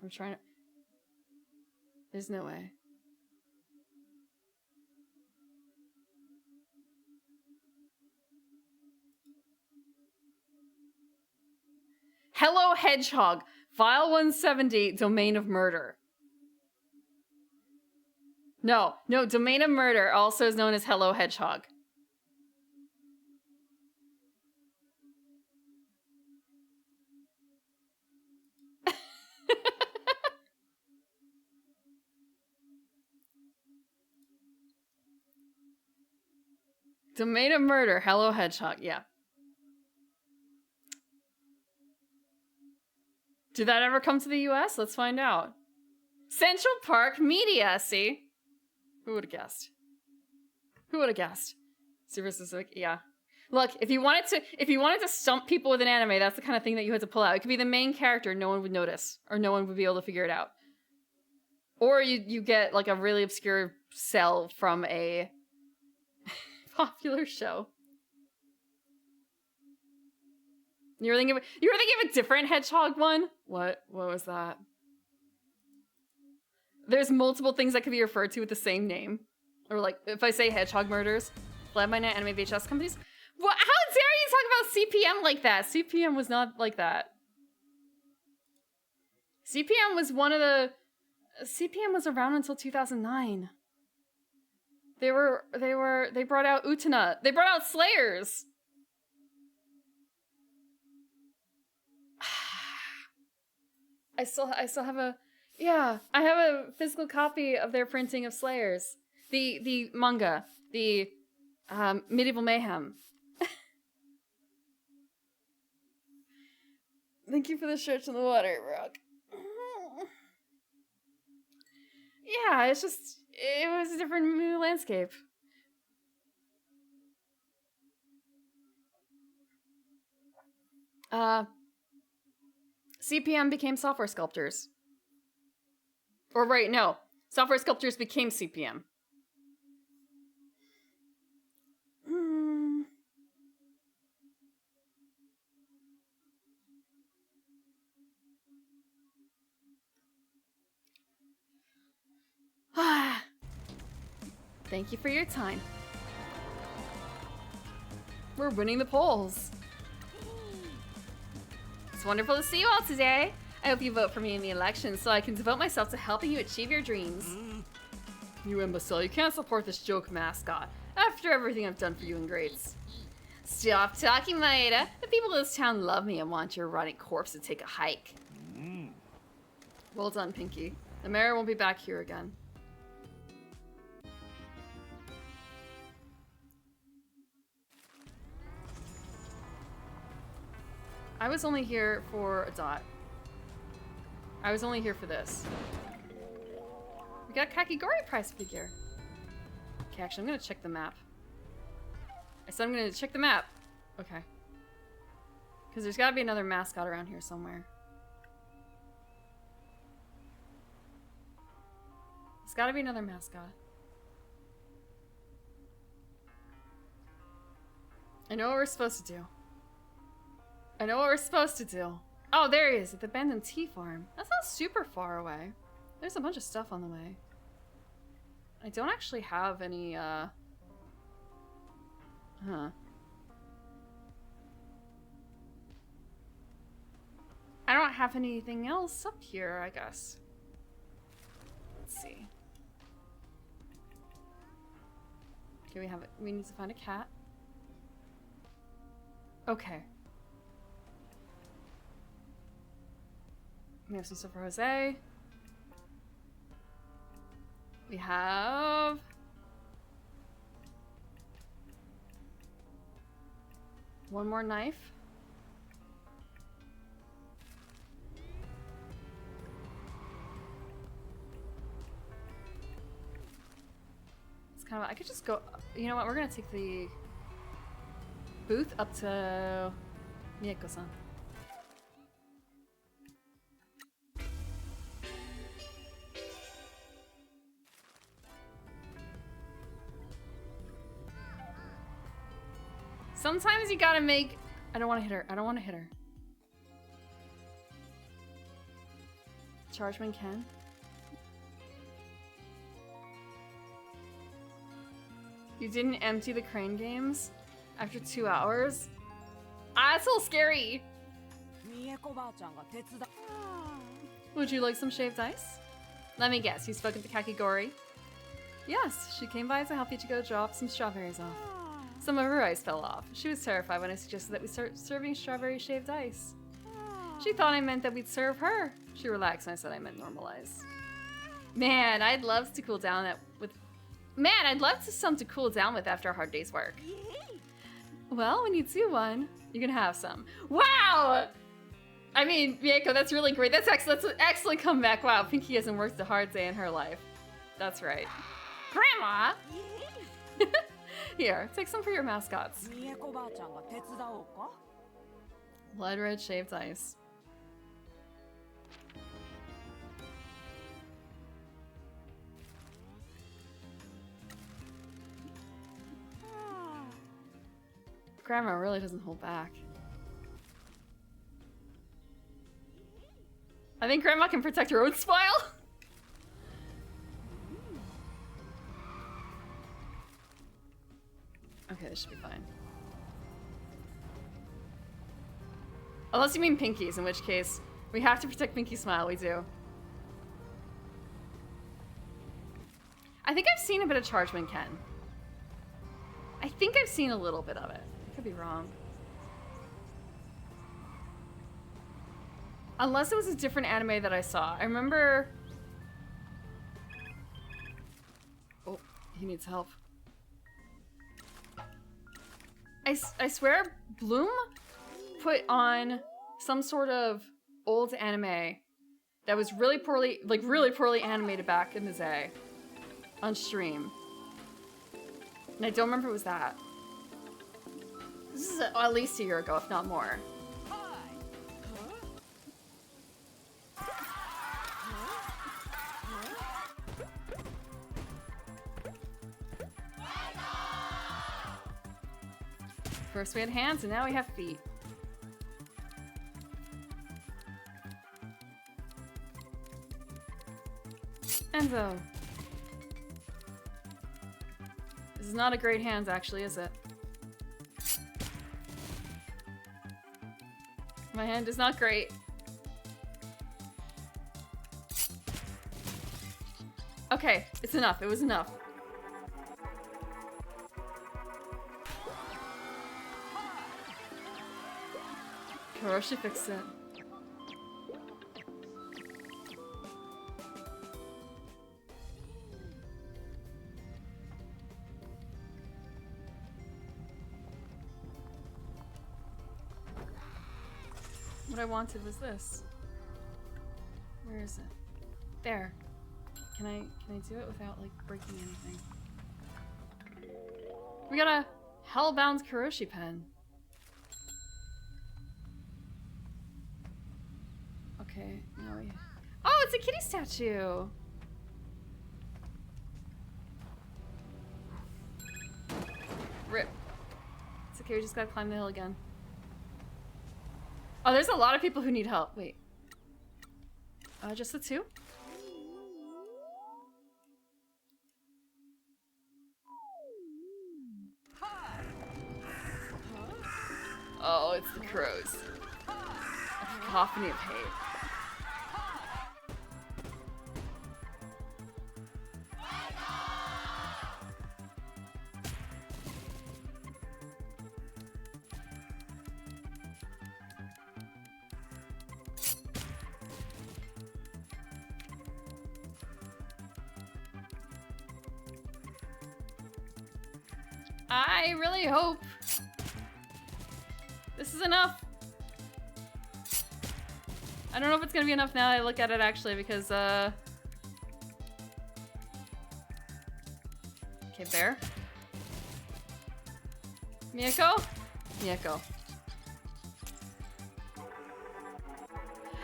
I'm trying to... There's no way. Hello Hedgehog. File 170, Domain of Murder. No, Domain of Murder also is known as Hello Hedgehog. Domain of Murder, Hello Hedgehog, yeah. Did that ever come to the US? Let's find out. Central Park Media, see? Who would have guessed? Who would have guessed? Super specific, yeah. Look, if you wanted to stump people with an anime, that's the kind of thing that you had to pull out. It could be the main character, no one would notice, or no one would be able to figure it out. Or you get like a really obscure cell from a popular show. You were thinking of a different hedgehog one? What was that? There's multiple things that could be referred to with the same name. Or like, if I say Hedgehog Murders, Fly by Night Anime VHS companies. What? How dare you talk about CPM like that? CPM was not like that. CPM was CPM was around until 2009. They brought out Utena. They brought out Slayers. I still have a I have a physical copy of their printing of Slayers. The manga, the Medieval Mayhem. Thank you for the stretch in the water, Rock. Yeah, it was a different landscape. CPM became software sculptors. Or right, no. Software sculptors became CPM. Thank you for your time. We're winning the polls. It's wonderful to see you all today. I hope you vote for me in the election so I can devote myself to helping you achieve your dreams. You imbecile, you can't support this joke mascot after everything I've done for you in grades. Stop talking, Maeda. The people of this town love me and want your rotting corpse to take a hike. Well done, Pinky. The mayor won't be back here again. I was only here for a dot. I was only here for this. We got Kakigori prize figure. Okay, actually, I'm gonna check the map. I said I'm gonna check the map. Okay. Because there's gotta be another mascot around here somewhere. There's gotta be another mascot. I know what we're supposed to do. I know what we're supposed to do. Oh, there he is at the abandoned tea farm. That's not super far away. There's a bunch of stuff on the way. I don't actually have any, I don't have anything else up here, I guess. Let's see. Okay, we need to find a cat. Okay. We have some stuff for Jose. We have... one more knife. It's kind of... I could just go... You know what? We're gonna take the booth up to Mieko-san. Sometimes you gotta make... I don't want to hit her. I don't want to hit her. Chargeman Ken. You didn't empty the crane games after 2 hours? Ah, that's a little scary. Would you like some shaved ice? Let me guess, you spoke to Kakigori? Yes, she came by to help you to go drop some strawberries off. Some of her ice fell off. She was terrified when I suggested that we start serving strawberry shaved ice. She thought I meant that we'd serve her. She relaxed and I said I meant normalize. Man, I'd love to cool down Man, I'd love something to cool down with after a hard day's work. Well, when you do one, you can have some. Wow! I mean, Mieko, that's really great. That's an excellent comeback. Wow, Pinky hasn't worked a hard day in her life. That's right. Grandma! Here, take some for your mascots. Blood red shaved ice. Grandma really doesn't hold back. I think Grandma can protect her own smile. Okay, this should be fine. Unless you mean Pinky's, in which case we have to protect Pinky's smile, we do. I think I've seen a bit of Chargeman Ken. I think I've seen a little bit of it. I could be wrong. Unless it was a different anime that I saw. I remember... Oh, he needs help. I swear Bloom put on some sort of old anime that was really poorly animated back in the day on stream. And I don't remember it was that. This is at least a year ago, if not more. First we had hands, and now we have feet. Enzo. This is not a great hands, actually, is it? My hand is not great. Okay, it's enough. It was enough. Hiroshi fixed it. What I wanted was this. Where is it? There. Can I do it without like breaking anything? We got a Hellbound Kuroshi pen. Okay, now we... Oh, it's a kitty statue! Rip. It's okay, we just gotta climb the hill again. Oh, there's a lot of people who need help. Wait. Just the two? Oh, it's the crows. A cacophony of hate. I really hope this is enough. I don't know if it's gonna be enough now that I look at it actually because okay, bear. Miyako? Miyako.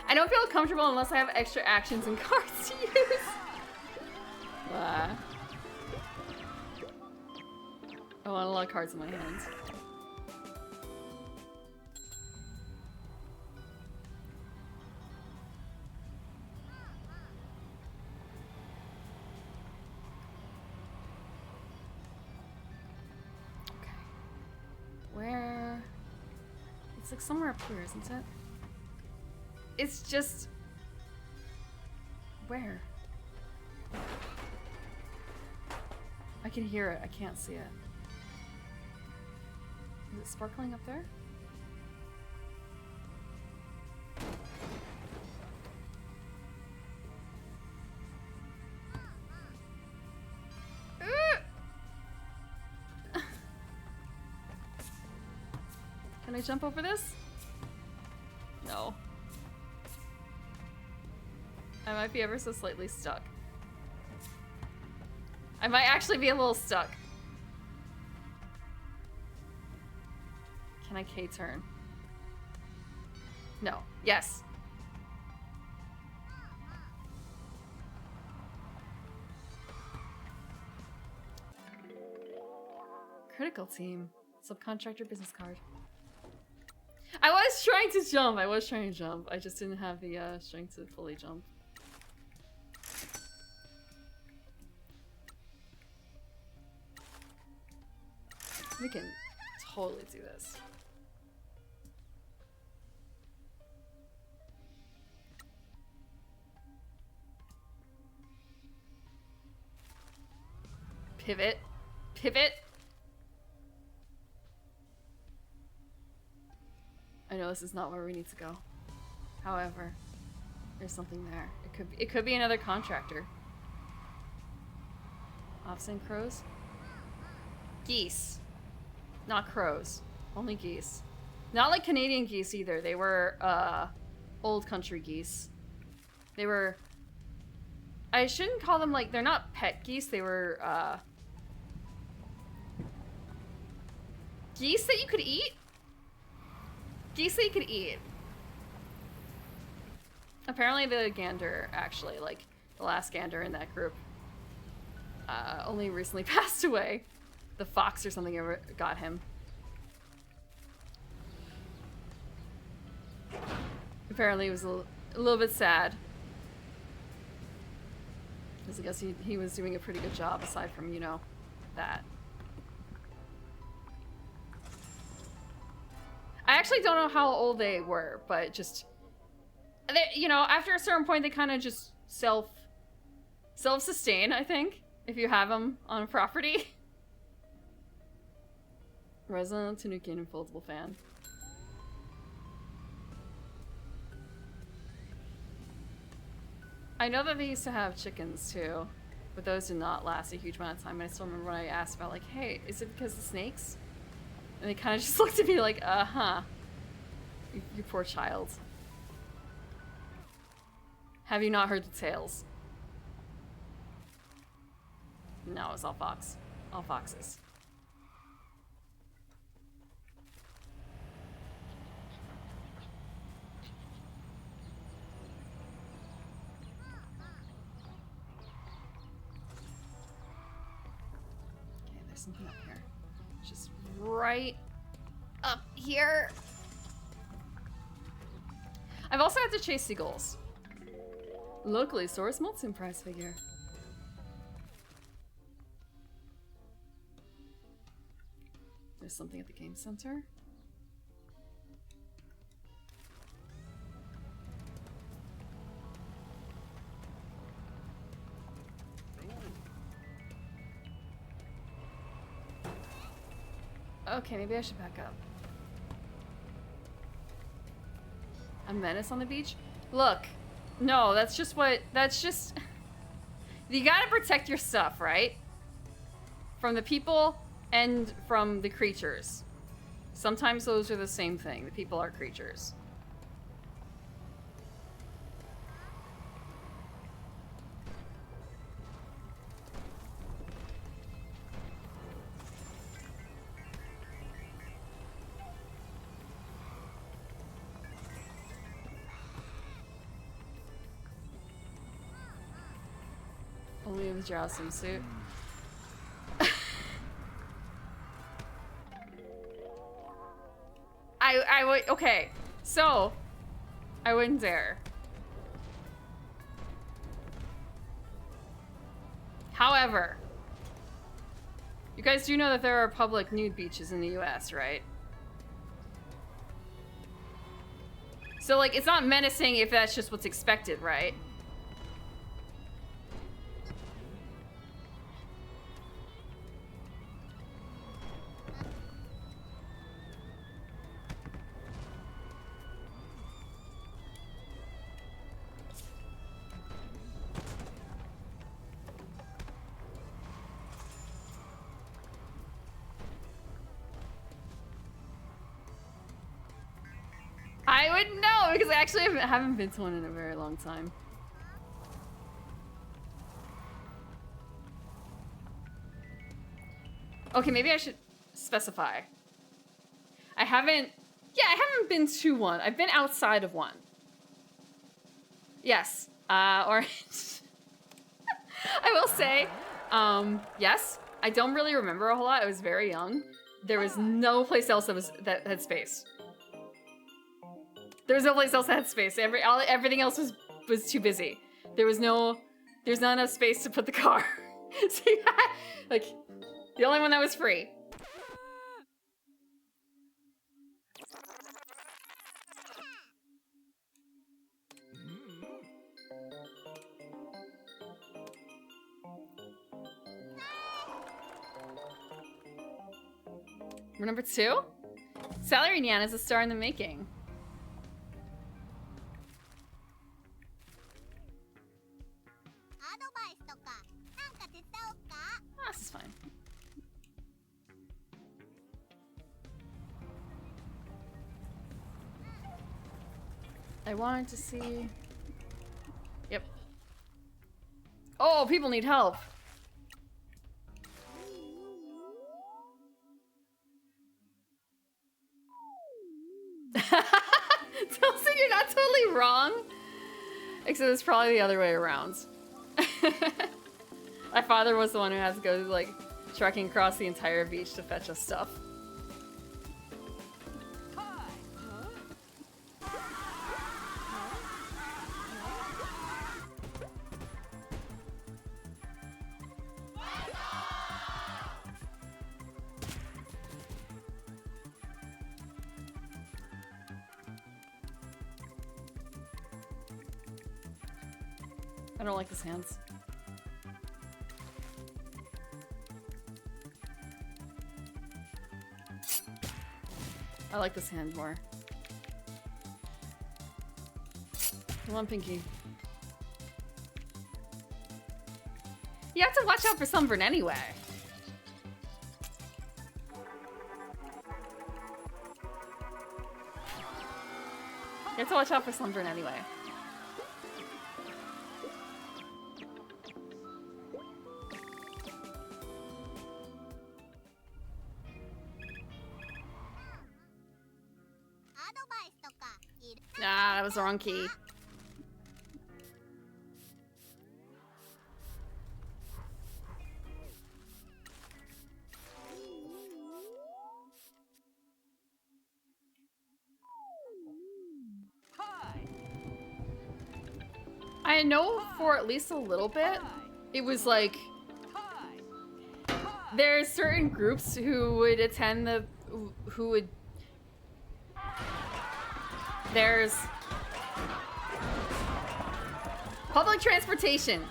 I don't feel comfortable unless I have extra actions and cards to use. I want a lot of cards in my hands. Okay. Where? It's like somewhere up here, isn't it? It's just... Where? I can hear it, I can't see it. Is it sparkling up there? Can I jump over this? No. I might be ever so slightly stuck. I might actually be a little stuck. Can I K-turn? No. Yes. Critical team. Subcontractor business card. I was trying to jump. I just didn't have the strength to fully jump. We can totally do this. Pivot. Pivot. I know this is not where we need to go. However, there's something there. It could be another contractor. Offset crows? Geese. Not crows. Only geese. Not like Canadian geese either. They were old country geese. They were... I shouldn't call them like... They're not pet geese. They were geese that you could eat? Geese that you could eat. Apparently the gander, actually, like the last gander in that group, only recently passed away. The fox or something ever got him. Apparently it was a little bit sad. Because I guess he was doing a pretty good job aside from, you know, that. I actually don't know how old they were, but just, they, you know, after a certain point, they kind of just self-sustain, I think, if you have them on a property. Resident Tanuki and foldable fan. I know that they used to have chickens too, but those did not last a huge amount of time. I still remember when I asked about, like, hey, is it because of snakes? And they kind of just looked at me like, uh-huh. You poor child. Have you not heard the tales? No, it's all fox. All foxes. Okay, there's something up here. Just right up here. I've also had to chase seagulls. Locally sourced Molten prize figure. There's something at the game center. Okay, maybe I should back up. A menace on the beach? Look, no, that's just you gotta protect your stuff, right? From the people and from the creatures. Sometimes those are the same thing. The people are creatures. Only in the Drow swimsuit. I would, okay, so I wouldn't dare. However, you guys do know that there are public nude beaches in the US, right? So, like, it's not menacing if that's just what's expected, right? I wouldn't know because I actually haven't been to one in a very long time. Okay, maybe I should specify. I haven't been to one. I've been outside of one. Yes, orange. I will say, yes, I don't really remember a whole lot. I was very young. There was no place else that had space. There was no place else that had space. Everything else was too busy. There's not enough space to put the car. So you had, like, the only one that was free. We're number 2? Salary Nyan is a star in the making. This is fine. I wanted to see... Yep. Oh, people need help. Tilson, you're not totally wrong. Except it's probably the other way around. My father was the one who had to go, like, trekking across the entire beach to fetch us stuff. I don't like his hands. I like this hand more. Come on, Pinky. You have to watch out for Sunburn anyway. You have to watch out for Sunburn anyway. Ah, that was the wrong key. I know for at least a little bit, it was like, there's certain groups who would attend the, who would, there's public transportation.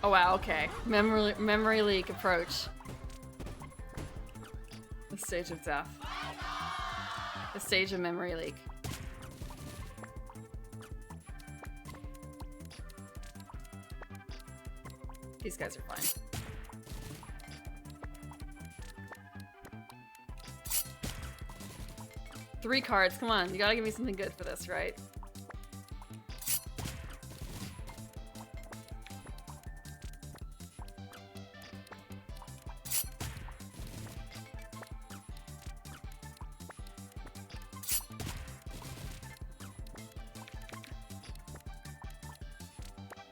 Oh wow, okay. Memory leak approach. The stage of death. The stage of memory leak. These guys are fine. Three cards, come on. You gotta give me something good for this, right?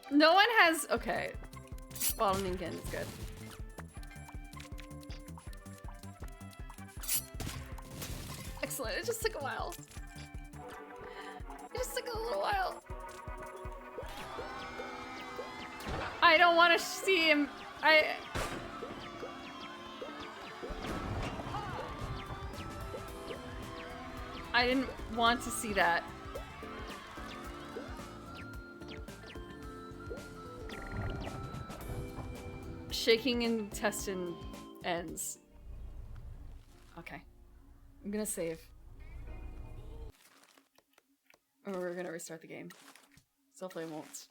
No one has... Okay. Bottom Ninkin is good. Excellent. It just took a while. It just took a little while. I don't want to see him. I didn't want to see that. Shaking intestine ends. Okay. I'm gonna save. Or we're gonna restart the game. So hopefully it won't.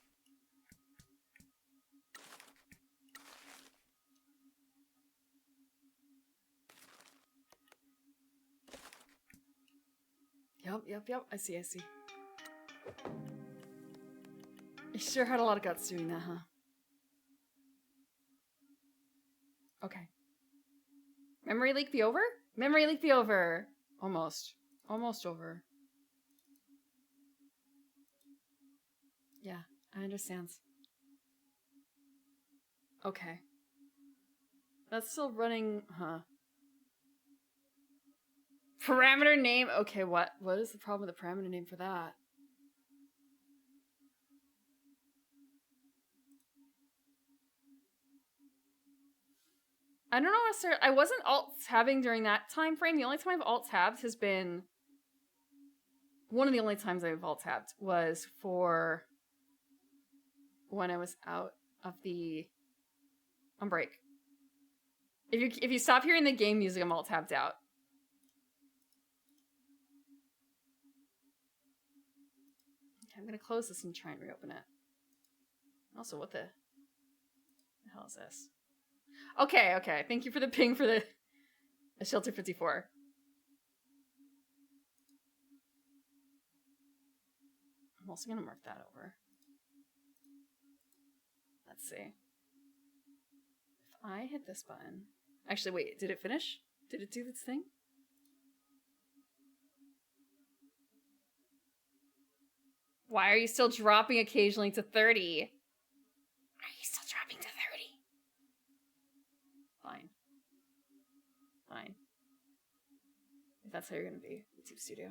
Yep. I see. You sure had a lot of guts doing that, huh? Okay. Memory leak be over? Memory leak be over. Almost. Almost over. Yeah, I understand. Okay. That's still running, huh? Parameter name? Okay, what is the problem with the parameter name for that? I don't know necessarily. I wasn't alt-tabbing during that time frame. The only time I've alt-tabbed has been... One of the only times I've alt-tabbed was for when I was out of the... on break. If you stop hearing the game music, I'm alt-tabbed out. Okay, I'm gonna close this and try and reopen it. Also, what the hell is this? Okay. Thank you for the ping for the Shelter 54. I'm also gonna mark that over. Let's see. If I hit this button... Actually, wait, did it finish? Did it do its thing? Why are you still dropping occasionally to 30? Are you still dropping to 30? Fine. If that's how you're gonna be, YouTube Studio.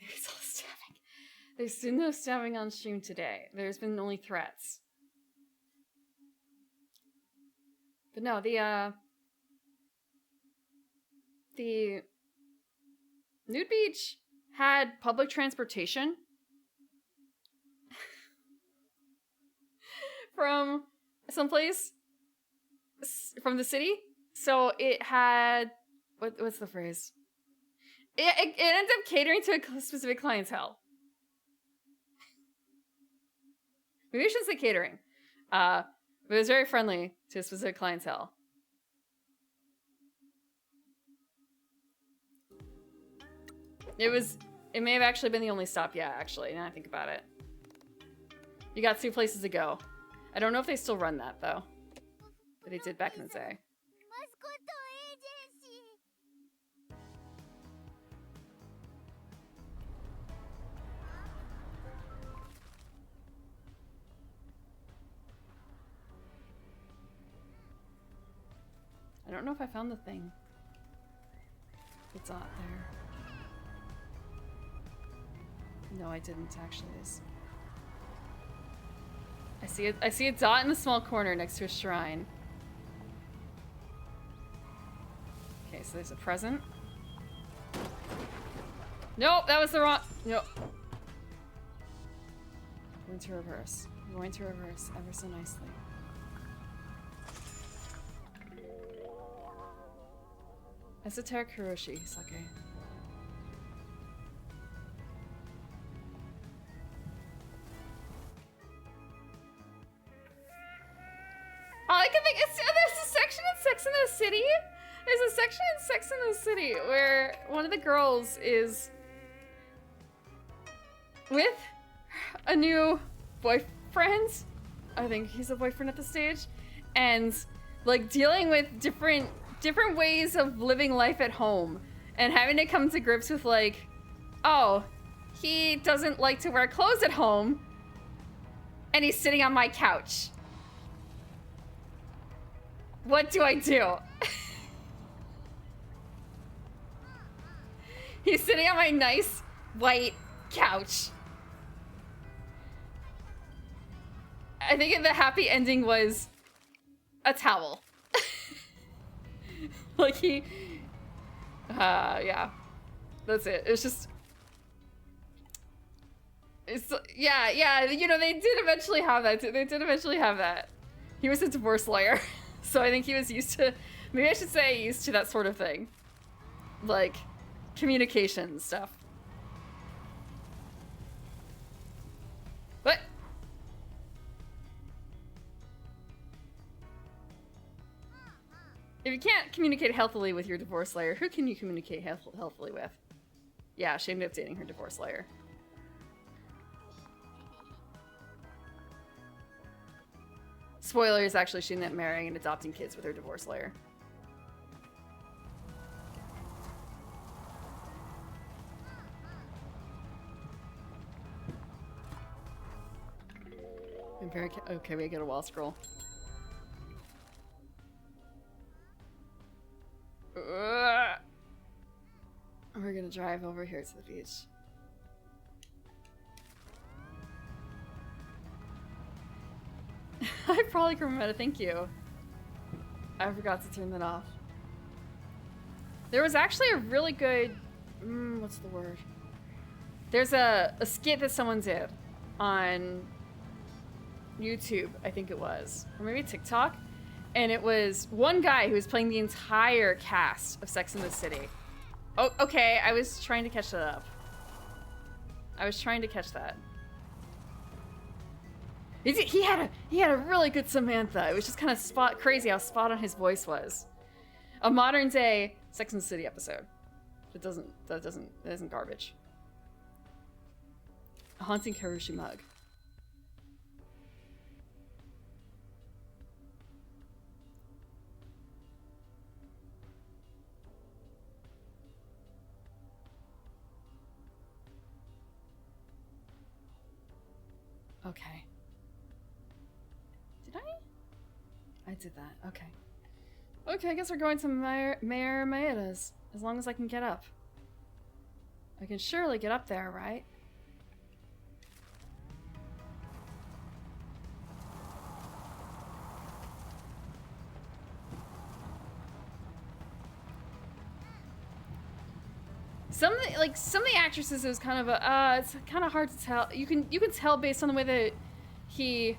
Maybe it's all stabbing. There's been no stabbing on stream today. There's been only threats. But no, the nude beach had public transportation from someplace from the city. So it had what's the phrase? It ended up catering to a specific clientele. Maybe I shouldn't say catering. But it was very friendly to a specific clientele. It may have actually been the only stop, yeah, actually, now I think about it. You got 2 places to go. I don't know if they still run that, though. But they did back in the day. I don't know if I found the thing. It's out there. No, I didn't actually. I see a dot in the small corner next to a shrine. Okay, so there's a present. Nope, that was the wrong. Nope. Going to reverse. I'm going to reverse ever so nicely. Esoteric Hiroshi Sake. All I can think is there's a section in Sex and the City. There's a section in Sex and the City where one of the girls is with a new boyfriend. I think he's a boyfriend at the stage, and like dealing with different ways of living life at home and having to come to grips with like, oh, he doesn't like to wear clothes at home and he's sitting on my couch. What do I do? He's sitting on my nice white couch. I think the happy ending was a towel. Like he, yeah, that's it. It's just, yeah, you know, they did eventually have that. He was a divorce lawyer. So I think he was used to, maybe I should say used to that sort of thing. Like, communication stuff. What? If you can't communicate healthily with your divorce lawyer, who can you communicate healthily with? Yeah, she ended up dating her divorce lawyer. Spoilers, actually, she ended up marrying and adopting kids with her divorce lawyer. Okay, we get a wall scroll. We're gonna drive over here to the beach. I probably can remember. Thank you. I forgot to turn that off. There was actually a really good, what's the word? There's a skit that someone did on YouTube, I think it was, or maybe TikTok, and it was one guy who was playing the entire cast of Sex and the City. Oh, okay, I was trying to catch that up. I was trying to catch that. He had a really good Samantha. It was just kind of crazy how spot on his voice was. A modern day Sex and the City episode. That isn't garbage. A haunting Karushi mug. Okay. Did I did that. Okay. Okay, I guess we're going to Mayor Maeda's. As long as I can get up. I can surely get up there, right? some of the actresses, it was kind of a it's kind of hard to tell. You can tell based on the way that he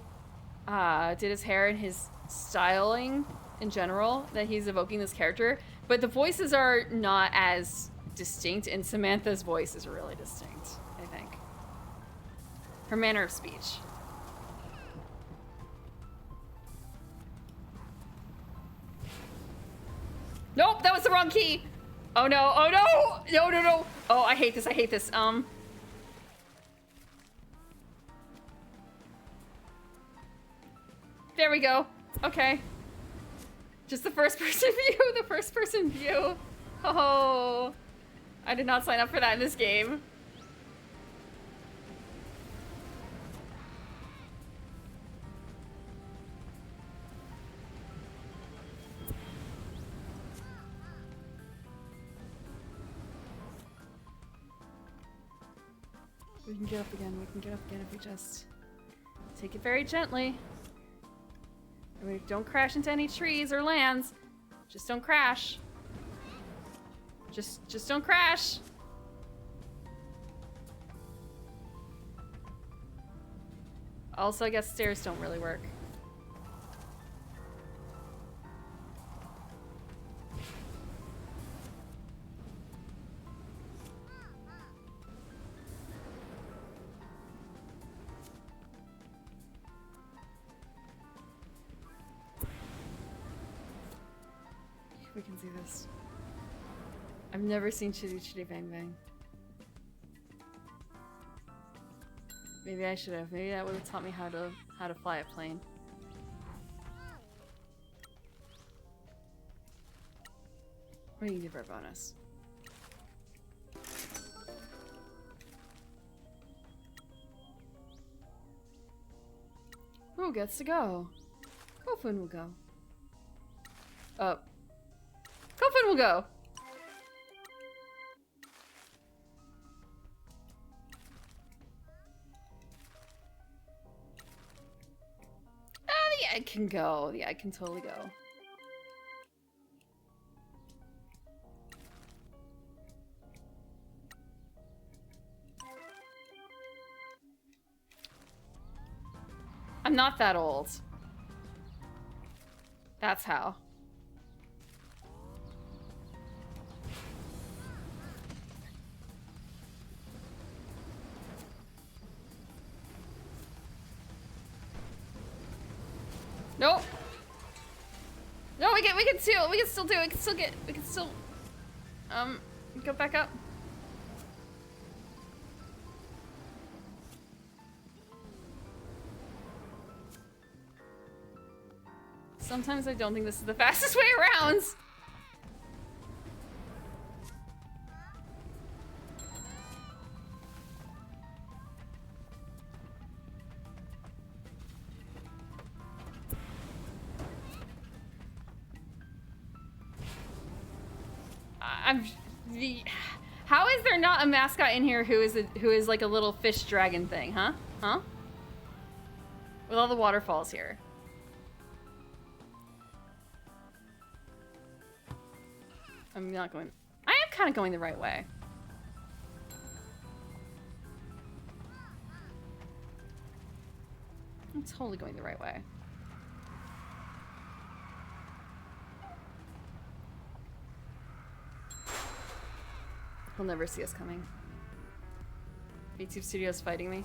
did his hair and his styling in general that he's evoking this character, but the voices are not as distinct, and Samantha's voice is really distinct, I think. Her manner of speech. Nope, that was the wrong key. Oh no, oh no, no, no, no. Oh, I hate this, I hate this. There we go. Okay. Just the first person view, the first person view. Oh, I did not sign up for that in this game. We can get up again, we can get up again if we just take it very gently. And we don't crash into any trees or lands. Just don't crash. Just don't crash. Also, I guess stairs don't really work. We can see this. I've never seen Chitty Chitty Bang Bang. Maybe I should have. Maybe that would have taught me how to fly a plane. What do you do for a bonus? Who gets to go? Kofun will go. Oh. Kofun will go! The egg can go. The egg can totally go. I'm not that old. That's how. Nope. No, we can still do it. We can still go back up. Sometimes I don't think this is the fastest way around. How is there not a mascot in here who is like a little fish dragon thing, huh? Huh? With all the waterfalls here. I'm not going. I am kind of going the right way. I'm totally going the right way. He'll never see us coming. YouTube Studios fighting me.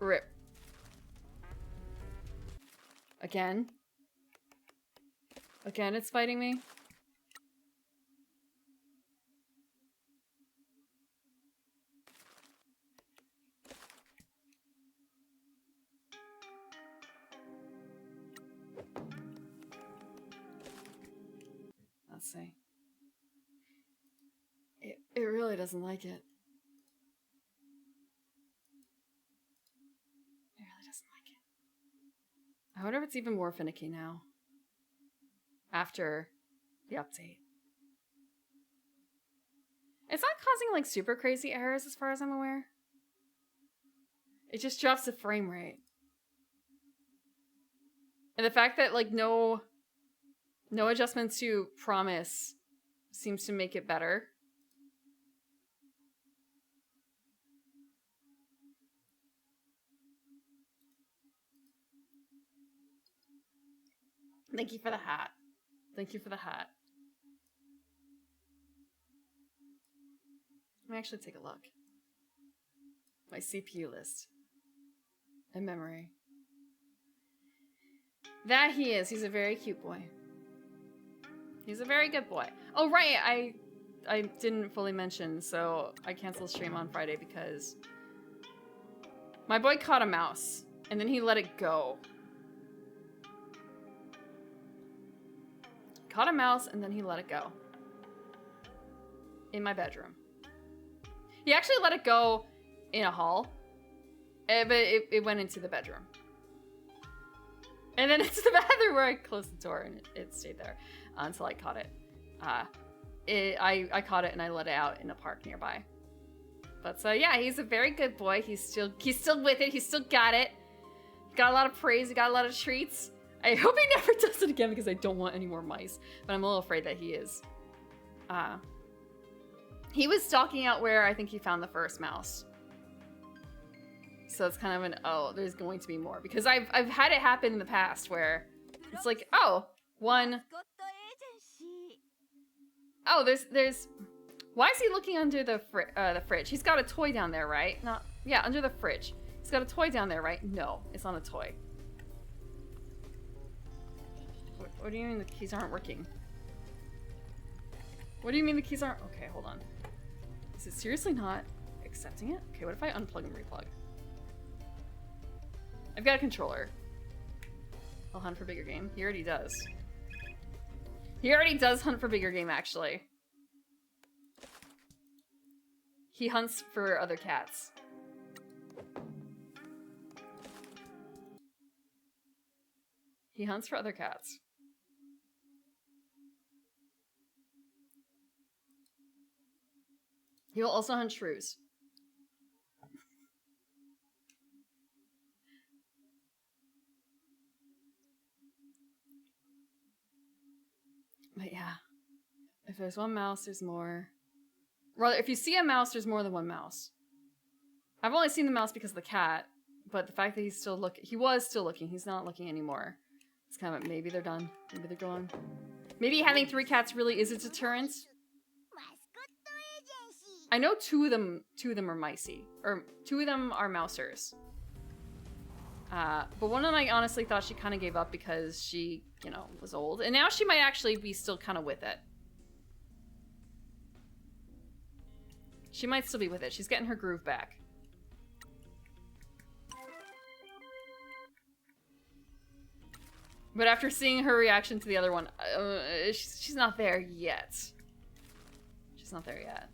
Rip. Again? Again, it's fighting me? Let's see. It really doesn't like it. It really doesn't like it. I wonder if it's even more finicky now. After the update. It's not causing like super crazy errors as far as I'm aware. It just drops the frame rate. And the fact that like no adjustments to promise seems to make it better. Thank you for the hat. Thank you for the hat. Let me actually take a look. My CPU list. In memory. That he is. He's a very cute boy. He's a very good boy. Oh, right. I didn't fully mention, so I canceled stream on Friday because my boy caught a mouse, and then he let it go. Caught a mouse, and then he let it go. In my bedroom. He actually let it go in a hall, but it went into the bedroom. And then into the bathroom where I closed the door, and it stayed there until I caught it. I caught it and I let it out in a park nearby. But so yeah, he's a very good boy. He's still with it. He's still got it. Got a lot of praise. He got a lot of treats. I hope he never does it again because I don't want any more mice. But I'm a little afraid that he is. He was stalking out where I think he found the first mouse. So it's kind of an, oh, there's going to be more. Because I've had it happen in the past where it's like, oh, one. Oh, there's. Why is he looking under the fridge? He's got a toy down there, right? Not, yeah, under the fridge. He's got a toy down there, right? No, it's not a toy. What do you mean the keys aren't working? What do you mean the keys aren't? Okay, hold on. Is it seriously not accepting it? Okay, what if I unplug and replug? I've got a controller. I'll hunt for bigger game. He already does. He already does hunt for bigger game, actually. He hunts for other cats. He hunts for other cats. He will also hunt shrews. But yeah, if there's one mouse, there's more. Rather, if you see a mouse, there's more than one mouse. I've only seen the mouse because of the cat, but the fact that he's still looking, he was still looking, he's not looking anymore. It's kind of, maybe they're done, maybe they're gone. Maybe having 3 cats really is a deterrent. I know two of them are micey, or 2 of them are mousers. But one of them I honestly thought she kind of gave up because she, you know, was old. And now she might actually be still kind of with it. She might still be with it. She's getting her groove back. But after seeing her reaction to the other one, she's not there yet. She's not there yet.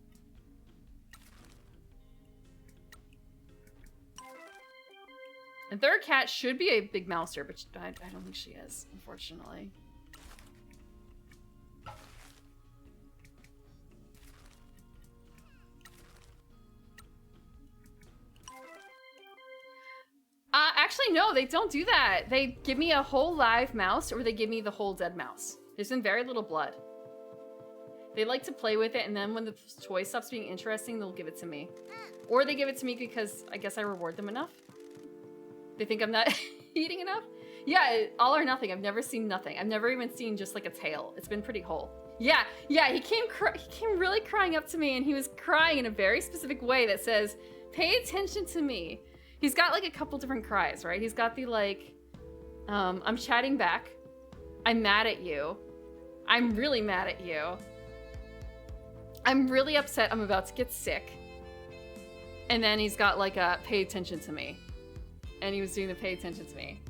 And third cat should be a big mouser, but I don't think she is, unfortunately. Actually, no, they don't do that. They give me a whole live mouse, or they give me the whole dead mouse. There's been very little blood. They like to play with it, and then when the toy stops being interesting, they'll give it to me. Or they give it to me because I guess I reward them enough. They think I'm not eating enough? Yeah, all or nothing. I've never seen nothing. I've never even seen just like a tail. It's been pretty whole. Yeah, he came really crying up to me, and he was crying in a very specific way that says, "Pay attention to me." He's got like a couple different cries, right? He's got the like, I'm chatting back. I'm mad at you. I'm really mad at you. I'm really upset. I'm about to get sick. And then he's got like a pay attention to me. And he was doing the pay attention to me.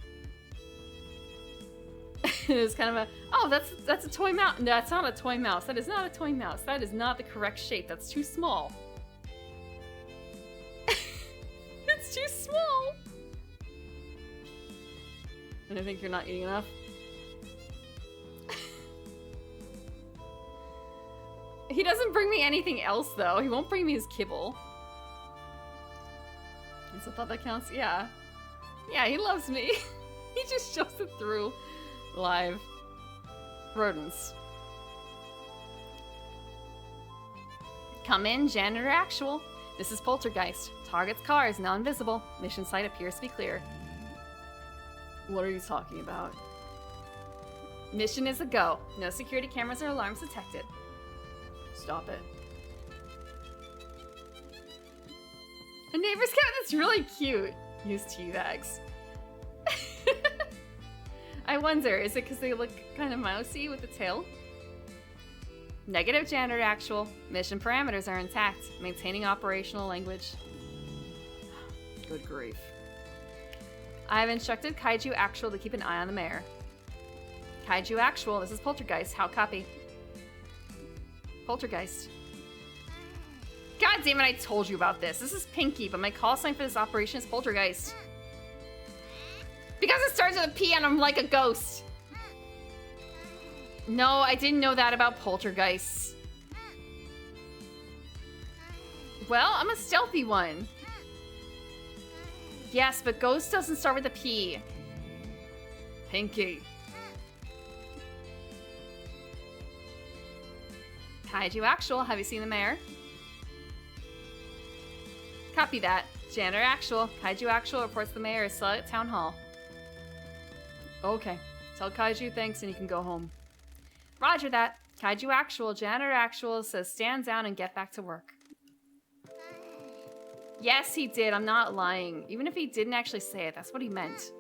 It was kind of a, oh, that's a toy mouse. No, that's not a toy mouse. That is not a toy mouse. That is not the correct shape. That's too small. It's too small. And I think you're not eating enough. He doesn't bring me anything else, though. He won't bring me his kibble. So I thought that counts. Yeah. Yeah, he loves me. He just shows it through live rodents. Come in, janitor actual. This is Poltergeist. Target's car is now invisible. Mission site appears to be clear. What are you talking about? Mission is a go. No security cameras or alarms detected. Stop it. A neighbor's cat that's really cute. Use tea bags. I wonder, is it because they look kind of mousy with the tail? Negative janitor actual. Mission parameters are intact. Maintaining operational language. Good grief. I have instructed Kaiju Actual to keep an eye on the mayor. Kaiju Actual, this is Poltergeist. How copy? Poltergeist. God damn it, I told you about this. This is Pinky, but my call sign for this operation is Poltergeist. Because it starts with a P and I'm like a ghost. No, I didn't know that about Poltergeists. Well, I'm a stealthy one. Yes, but ghost doesn't start with a P. Pinky. Kaiju Actual, have you seen the mayor? Copy that. Janitor Actual. Kaiju Actual reports the mayor is still at Town Hall. Okay. Tell Kaiju thanks and you can go home. Roger that. Kaiju Actual. Janitor Actual says stand down and get back to work. Yes, he did. I'm not lying. Even if he didn't actually say it, that's what he meant.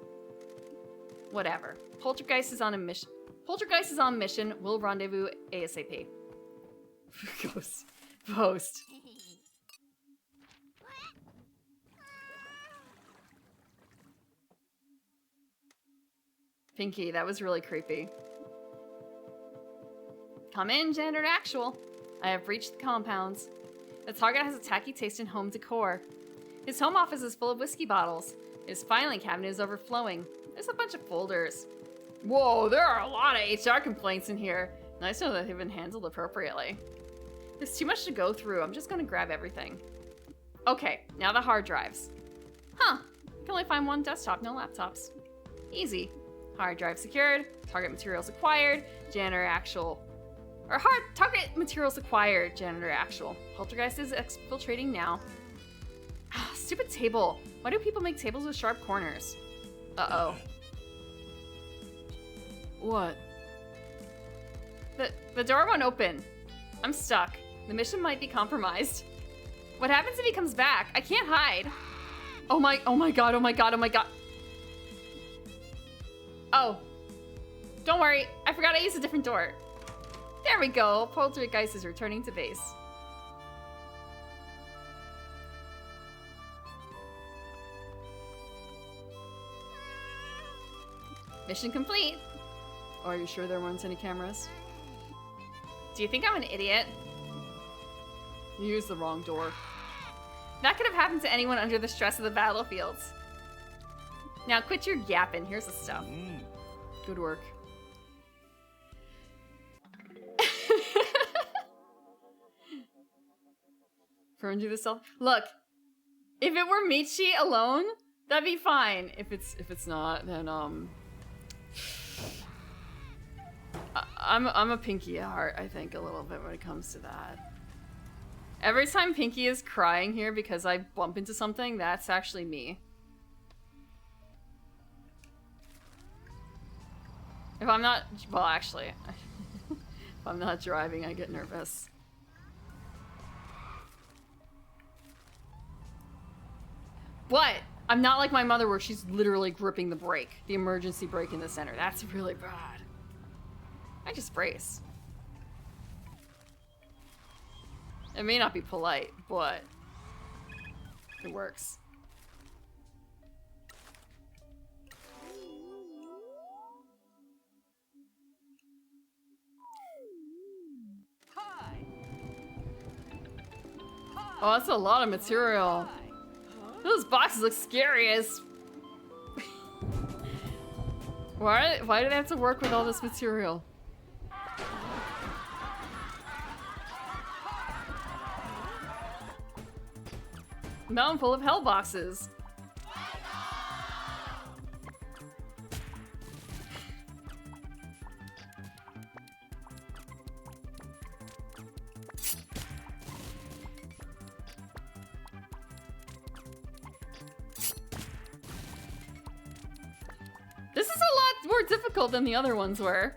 Whatever. Poltergeist is on a mission. Poltergeist is on mission. We'll rendezvous ASAP. Ghost. Post. Pinky, that was really creepy. Come in, Janitor Actual. I have reached the compounds. The target has a tacky taste in home decor. His home office is full of whiskey bottles. His filing cabinet is overflowing. There's a bunch of folders. Whoa, there are a lot of HR complaints in here. Nice to know that they've been handled appropriately. There's too much to go through. I'm just gonna grab everything. Okay, now the hard drives. Huh, I can only find one desktop, no laptops. Easy. Hard drive secured, target materials acquired, janitor actual. Or target materials acquired, janitor actual. Poltergeist is exfiltrating now. Ah, stupid table. Why do people make tables with sharp corners? Uh-oh. What? The door won't open. I'm stuck. The mission might be compromised. What happens if he comes back? I can't hide. Oh my god, oh my god, oh my god. Oh. Don't worry, I forgot I used a different door. There we go, Poltergeist is returning to base. Mission complete. Oh, are you sure there weren't any cameras? Do you think I'm an idiot? You used the wrong door. That could have happened to anyone under the stress of the battlefields. Now quit your yapping, here's the stuff. Good work. Fern do the self. Look, if it were Michi alone, that'd be fine. If it's not, then I'm a Pinky at heart, I think, a little bit when it comes to that. Every time Pinky is crying here because I bump into something, that's actually me. If I'm not, well, actually, if I'm not driving, I get nervous. But I'm not like my mother where she's literally gripping the brake, the emergency brake in the center. That's really bad. I just brace. It may not be polite, but it works. Oh, that's a lot of material. Those boxes look scary as... Why do they have to work with all this material? Mountain full of hell boxes. This more difficult than the other ones were.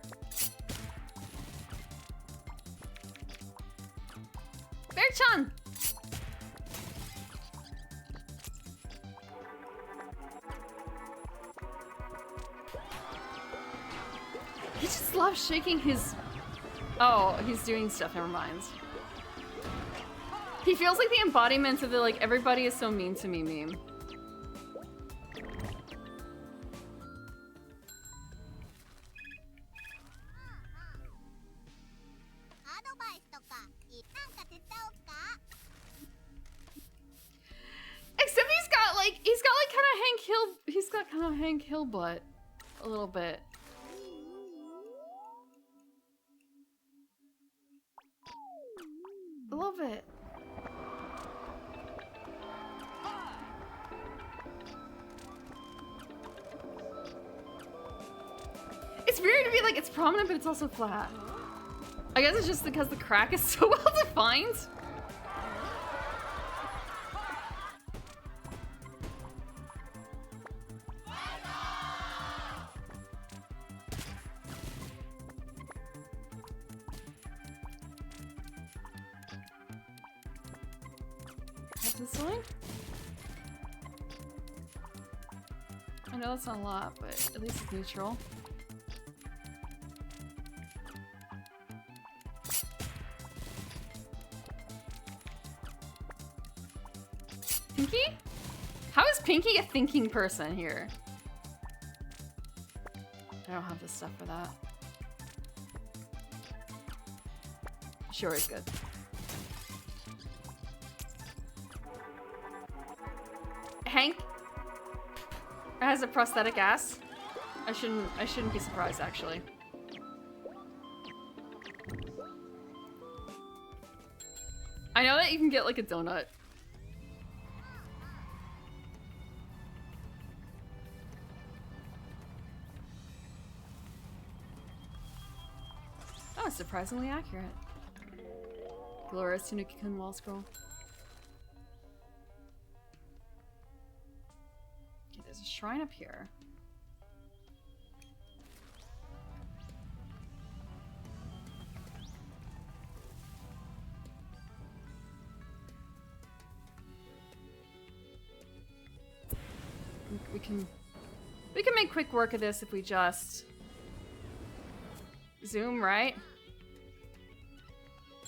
Bear-chan! He just loves shaking his... Oh, he's doing stuff, never mind. He feels like the embodiment of the, like, everybody is so mean to me meme. Except he's got like kind of Hank Hill, he's got kind of Hank Hill butt. A little bit. A little bit. It's weird to be like, it's prominent, but it's also flat. I guess it's just because the crack is so well defined. This one? I know that's not a lot, but at least it's neutral. Pinky? How is Pinky a thinking person here? I don't have the stuff for that. Sure is good. Hank has a prosthetic ass. I shouldn't be surprised actually. I know that you can get like a donut. Oh, it's surprisingly accurate. Glorious Tanuki-kun wall scroll. Okay, there's a shrine up here. We can make quick work of this if we just zoom, right?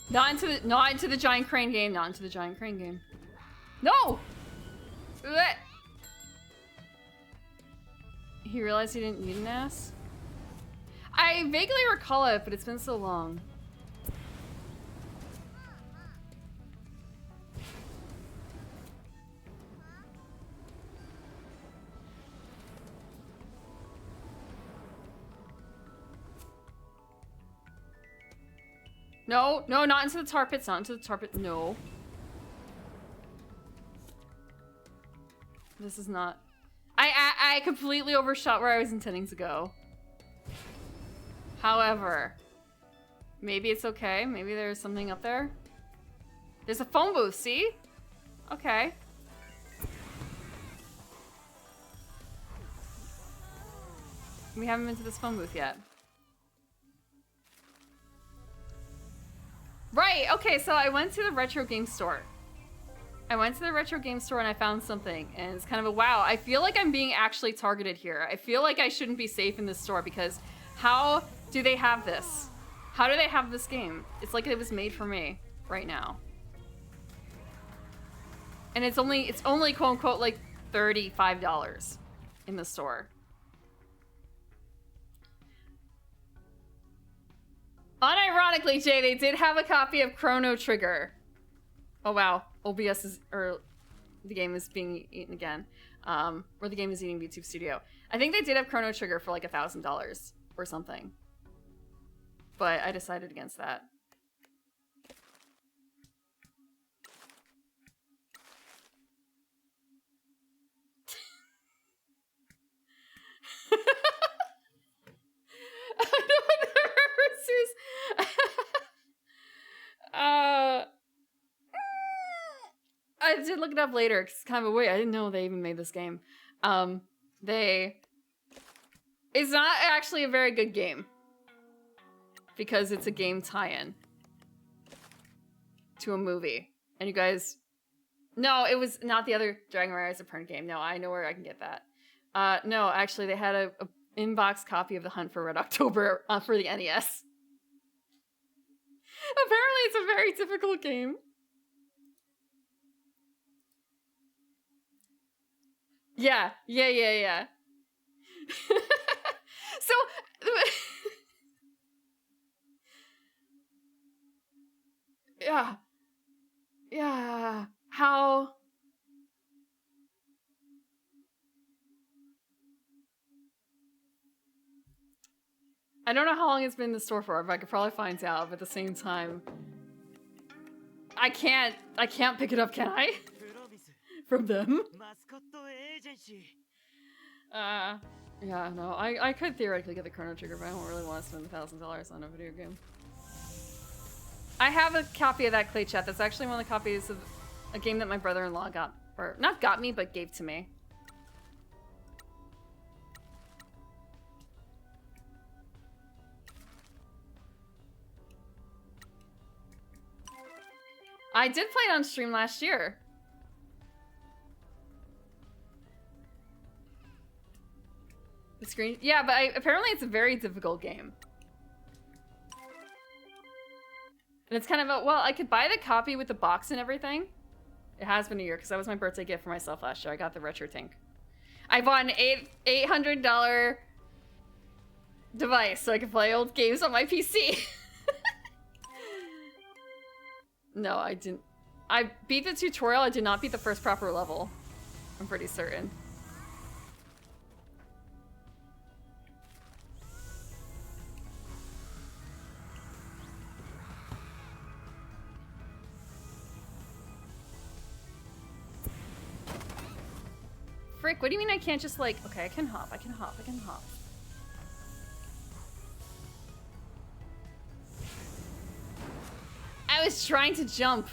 Not into the giant crane game. Not into the giant crane game. No! Blech. He realized he didn't need an ass? I vaguely recall it, but it's been so long. No, no, not into the tar pits, not into the tar pit, no. This is not... I completely overshot where I was intending to go. However, maybe it's okay. Maybe there's something up there. There's a phone booth, see? Okay. We haven't been to this phone booth yet. Right, okay, so I went to the retro game store. I went to the retro game store and I found something, and it's kind of a wow. I feel like I'm being actually targeted here. I feel like I shouldn't be safe in this store because how do they have this? How do they have this game? It's like it was made for me right now. And it's only quote unquote like $35 in the store. Unironically, Jay, they did have a copy of Chrono Trigger. Oh wow, OBS is, or the game is being eaten again. Or the game is eating YouTube Studio. I think they did have Chrono Trigger for like $1,000 or something. But I decided against that. I know what the reference is. I did look it up later because it's kind of a way. I didn't know they even made this game. They It's not actually a very good game. Because it's a game tie-in to a movie. And you guys... No, it was not the other Dragon Rise of Pern game. No, I know where I can get that. No, actually, they had a in-box copy of The Hunt for Red October for the NES. Apparently, it's a very difficult game. Yeah. So... Yeah. How... I don't know how long it's been in the store for, but I could probably find out, but at the same time... I can't pick it up, can I? From them? Yeah, no, I could theoretically get the Chrono Trigger, but I don't really want to spend $1,000 on a video game. I have a copy of that Clay Chat. That's actually one of the copies of a game that my brother-in-law got, or not got me, but gave to me. I did play it on stream last year. The screen, yeah, but apparently it's a very difficult game. And it's kind of a, well, I could buy the copy with the box and everything. It has been a year because that was my birthday gift for myself last year. I got the Retro Tank. I bought an $800 device so I could play old games on my PC. No, I didn't. I beat the tutorial. I did not beat the first proper level. I'm pretty certain. Frick, what do you mean I can't just like... Okay, I can hop. I can hop. I was trying to jump.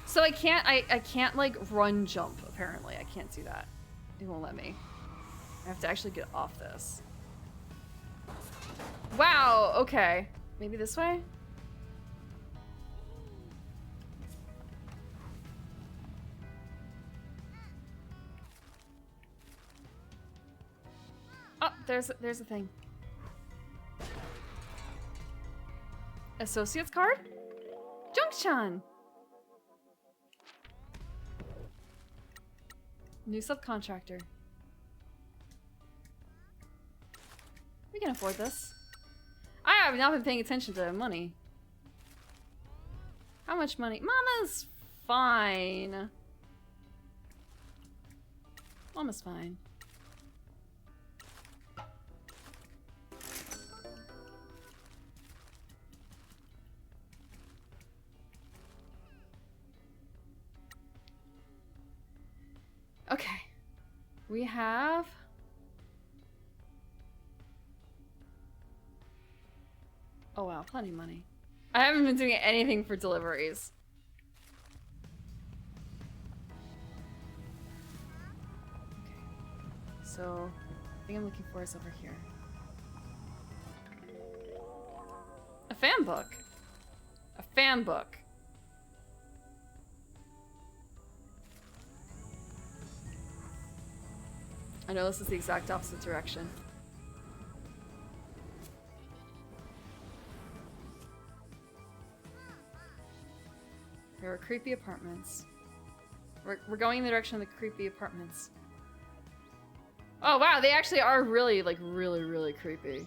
So I can't like run jump, apparently. I can't do that. It won't let me. I have to actually get off this. Wow, okay. Maybe this way? Oh, there's a thing. Associates card? Junction! New subcontractor. We can afford this. I have not been paying attention to money. How much money? Mama's fine. Mama's fine. Okay. We have... Oh wow, plenty of money. I haven't been doing anything for deliveries. Okay. So, the thing I'm looking for is over here. A fan book. A fan book. I know this is the exact opposite direction. There are creepy apartments. We're going in the direction of the creepy apartments. Oh wow, they actually are really, like, really creepy.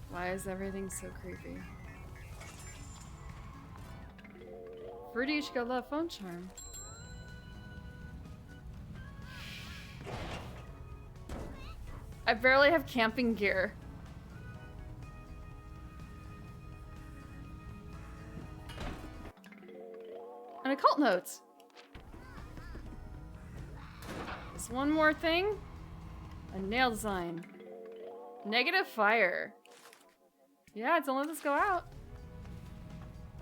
Why is everything so creepy? Fruity, you should go love phone charm. I barely have camping gear. An occult note. There's one more thing. A nail design. Negative fire. Yeah, don't let this go out.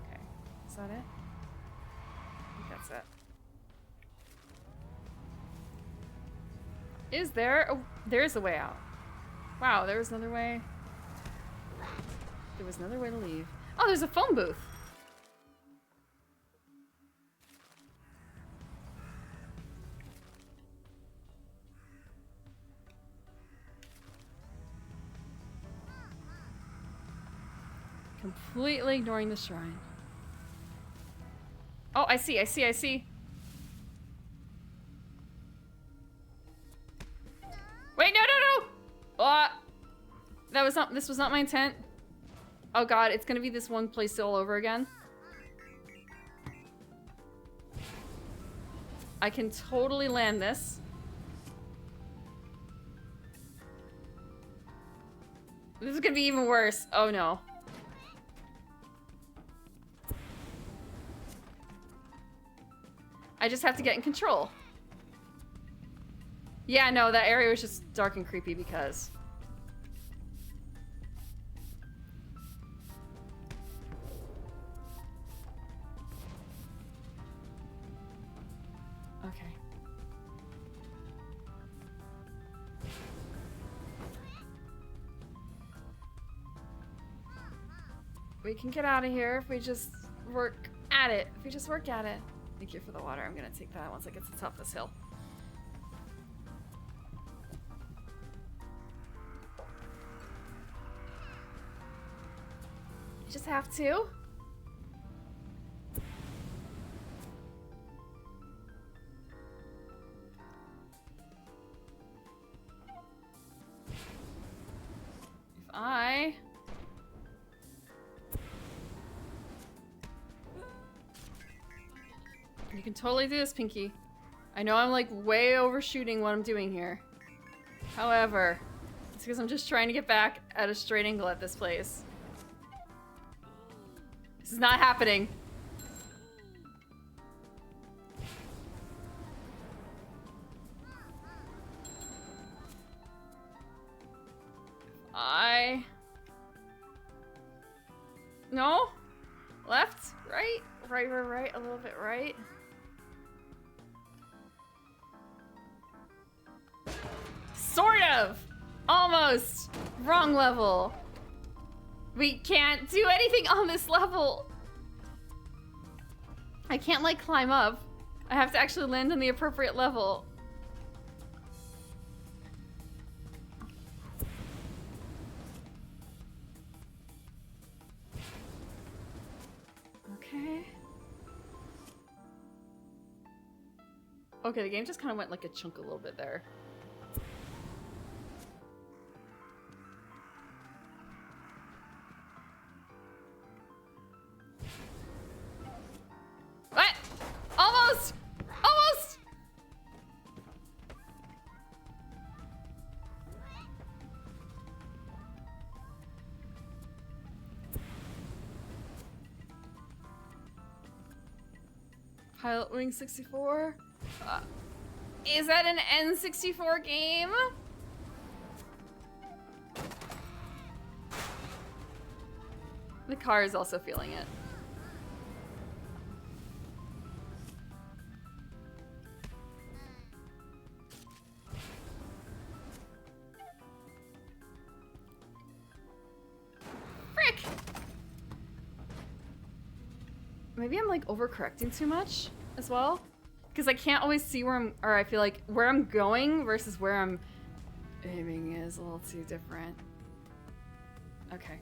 Okay, is that it? I think that's it. Is there? Oh, there's a way out. Wow, there was another way. There was another way to leave. Oh, there's a phone booth. Completely ignoring the shrine. Oh, I see. Wait, no! This was not my intent. Oh god, it's gonna be this one place all over again. I can totally land this. This is gonna be even worse. Oh no. I just have to get in control. Yeah, no, that area was just dark and creepy because... Okay. We can get out of here if we just work at it. Thank you for the water. I'm gonna take that once I get to the top of this hill. You just have to. If I... You can totally do this, Pinky. I know I'm like way overshooting what I'm doing here. However, it's because I'm just trying to get back at a straight angle at this place. This is not happening. No? Left? Right? Right, a little bit right. Sort of! Almost! Wrong level. We can't do anything on this level. I can't like climb up. I have to actually land on the appropriate level. Okay. Okay, the game just kind of went like a chunk a little bit there. What? Almost! Almost! Pilot Wing 64? Is that an N64 game? The car is also feeling it. Frick! Maybe I'm like overcorrecting too much as well. Because I can't always see where I'm, or I feel like where I'm going versus where I'm aiming is a little too different. Okay.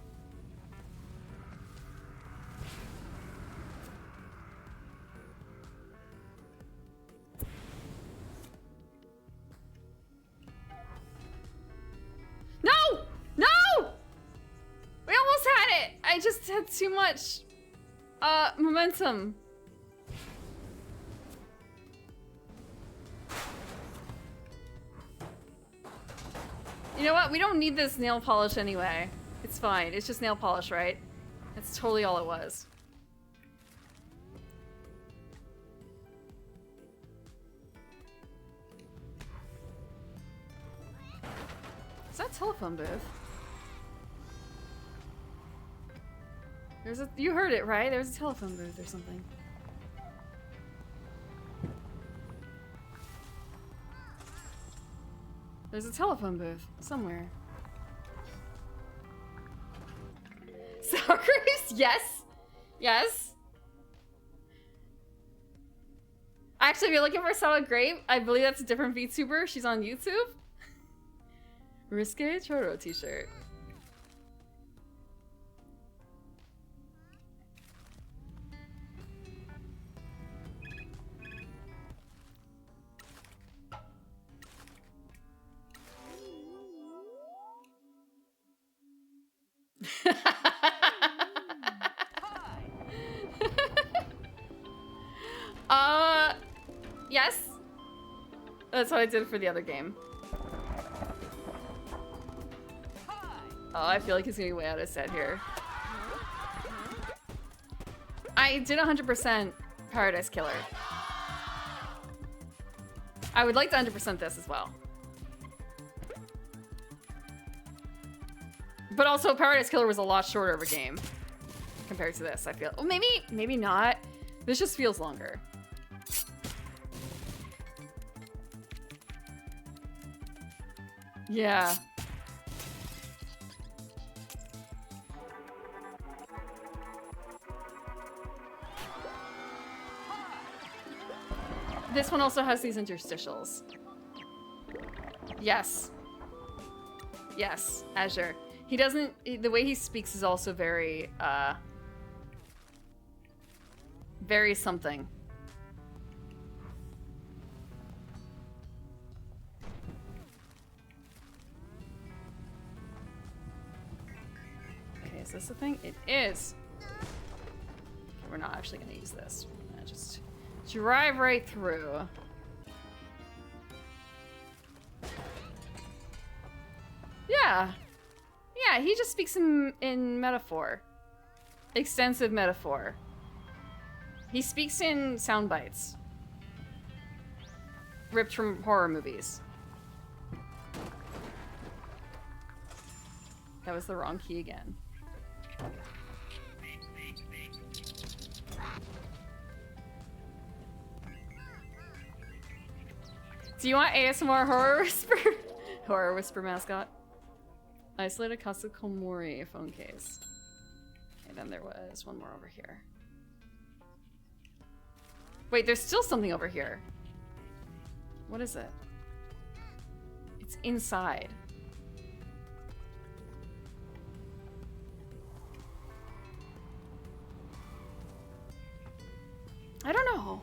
No! No! We almost had it! I just had too much, momentum. You know what? We don't need this nail polish anyway. It's fine. It's just nail polish, right? That's totally all it was. telephone booth. You heard it, right? There's a telephone booth or something. There's a telephone booth somewhere. Sour grapes? Yes. Yes. Actually, if you're looking for sour grape, I believe that's a different VTuber. She's on YouTube. Risque Choro t-shirt. Yes. That's what I did for the other game. Oh, I feel like he's gonna be way out of set here. I did 100% Paradise Killer. I would like to 100% this as well. But also, Paradise Killer was a lot shorter of a game compared to this, I feel. Oh, maybe not. This just feels longer. Yeah. This one also has these interstitials. Yes. Yes, Azure. He doesn't, the way he speaks is also very, very something. Okay, is this the thing? It is. We're not actually gonna use this. We're gonna just drive right through. Yeah. Yeah, he just speaks in metaphor. Extensive metaphor. He speaks in sound bites. Ripped from horror movies. That was the wrong key again. Do you want ASMR horror whisper? Horror whisper mascot. Isolated Kasakomori phone case. Okay, then there was one more over here. Wait, there's still something over here. What is it? It's inside. I don't know.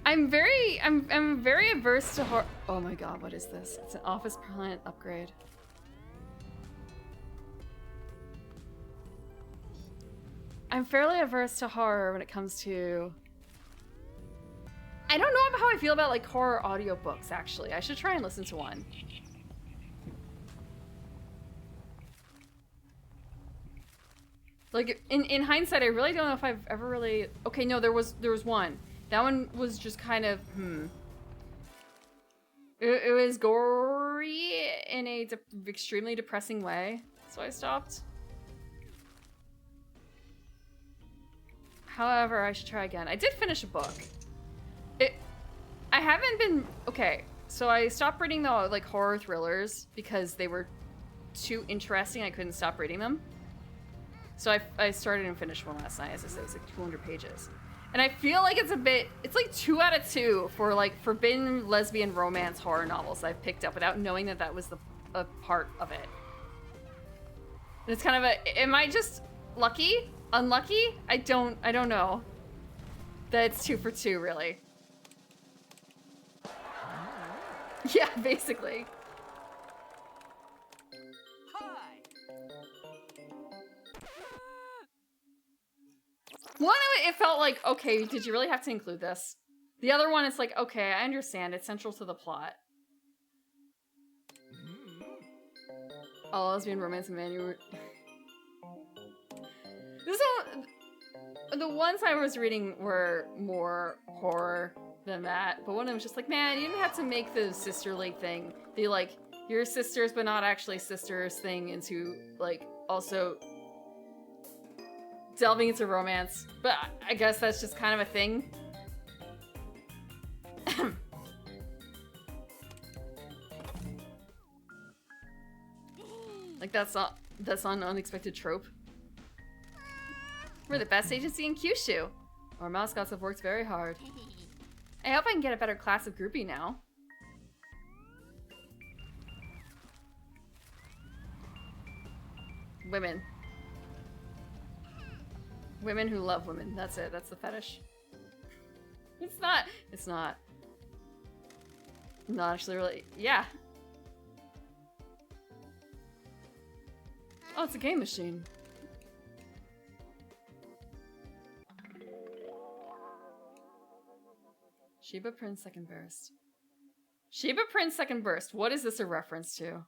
I'm very averse to horror. Oh my god, what is this? It's an office plant upgrade. I'm fairly averse to horror when it comes to... I don't know how I feel about like horror audiobooks actually. I should try and listen to one. Like in hindsight, I really don't know if I've ever really... Okay, no, there was one. That one was just kind of, It was gory in a extremely depressing way, so I stopped. However, I should try again. I did finish a book. I haven't been... Okay, so I stopped reading the like horror thrillers because they were too interesting. I couldn't stop reading them. So I started and finished one last night. As I said, it was like 200 pages. And I feel like it's like 2 out of 2 for like forbidden lesbian romance horror novels I've picked up without knowing that that was a part of it. And it's kind of am I just lucky? Unlucky? I don't know. That's 2 for 2, really. Yeah, basically. One of it felt like, okay, did you really have to include this? The other one, it's like, okay, I understand. It's central to the plot. All lesbian romance and manual. This one, the ones I was reading were more horror than that, but one of them was just like, man, you didn't have to make the sisterly thing. They like your sisters but not actually sisters thing into, like, also delving into romance. But I guess that's just kind of a thing. Like, that's not an unexpected trope. We're the best agency in Kyushu. Our mascots have worked very hard. I hope I can get a better class of groupie now. Women. Women who love women. That's it. That's the fetish. It's not actually really, yeah. Oh, it's a game machine. Shiba Prince Second Burst. Shiba Prince Second Burst. What is this a reference to?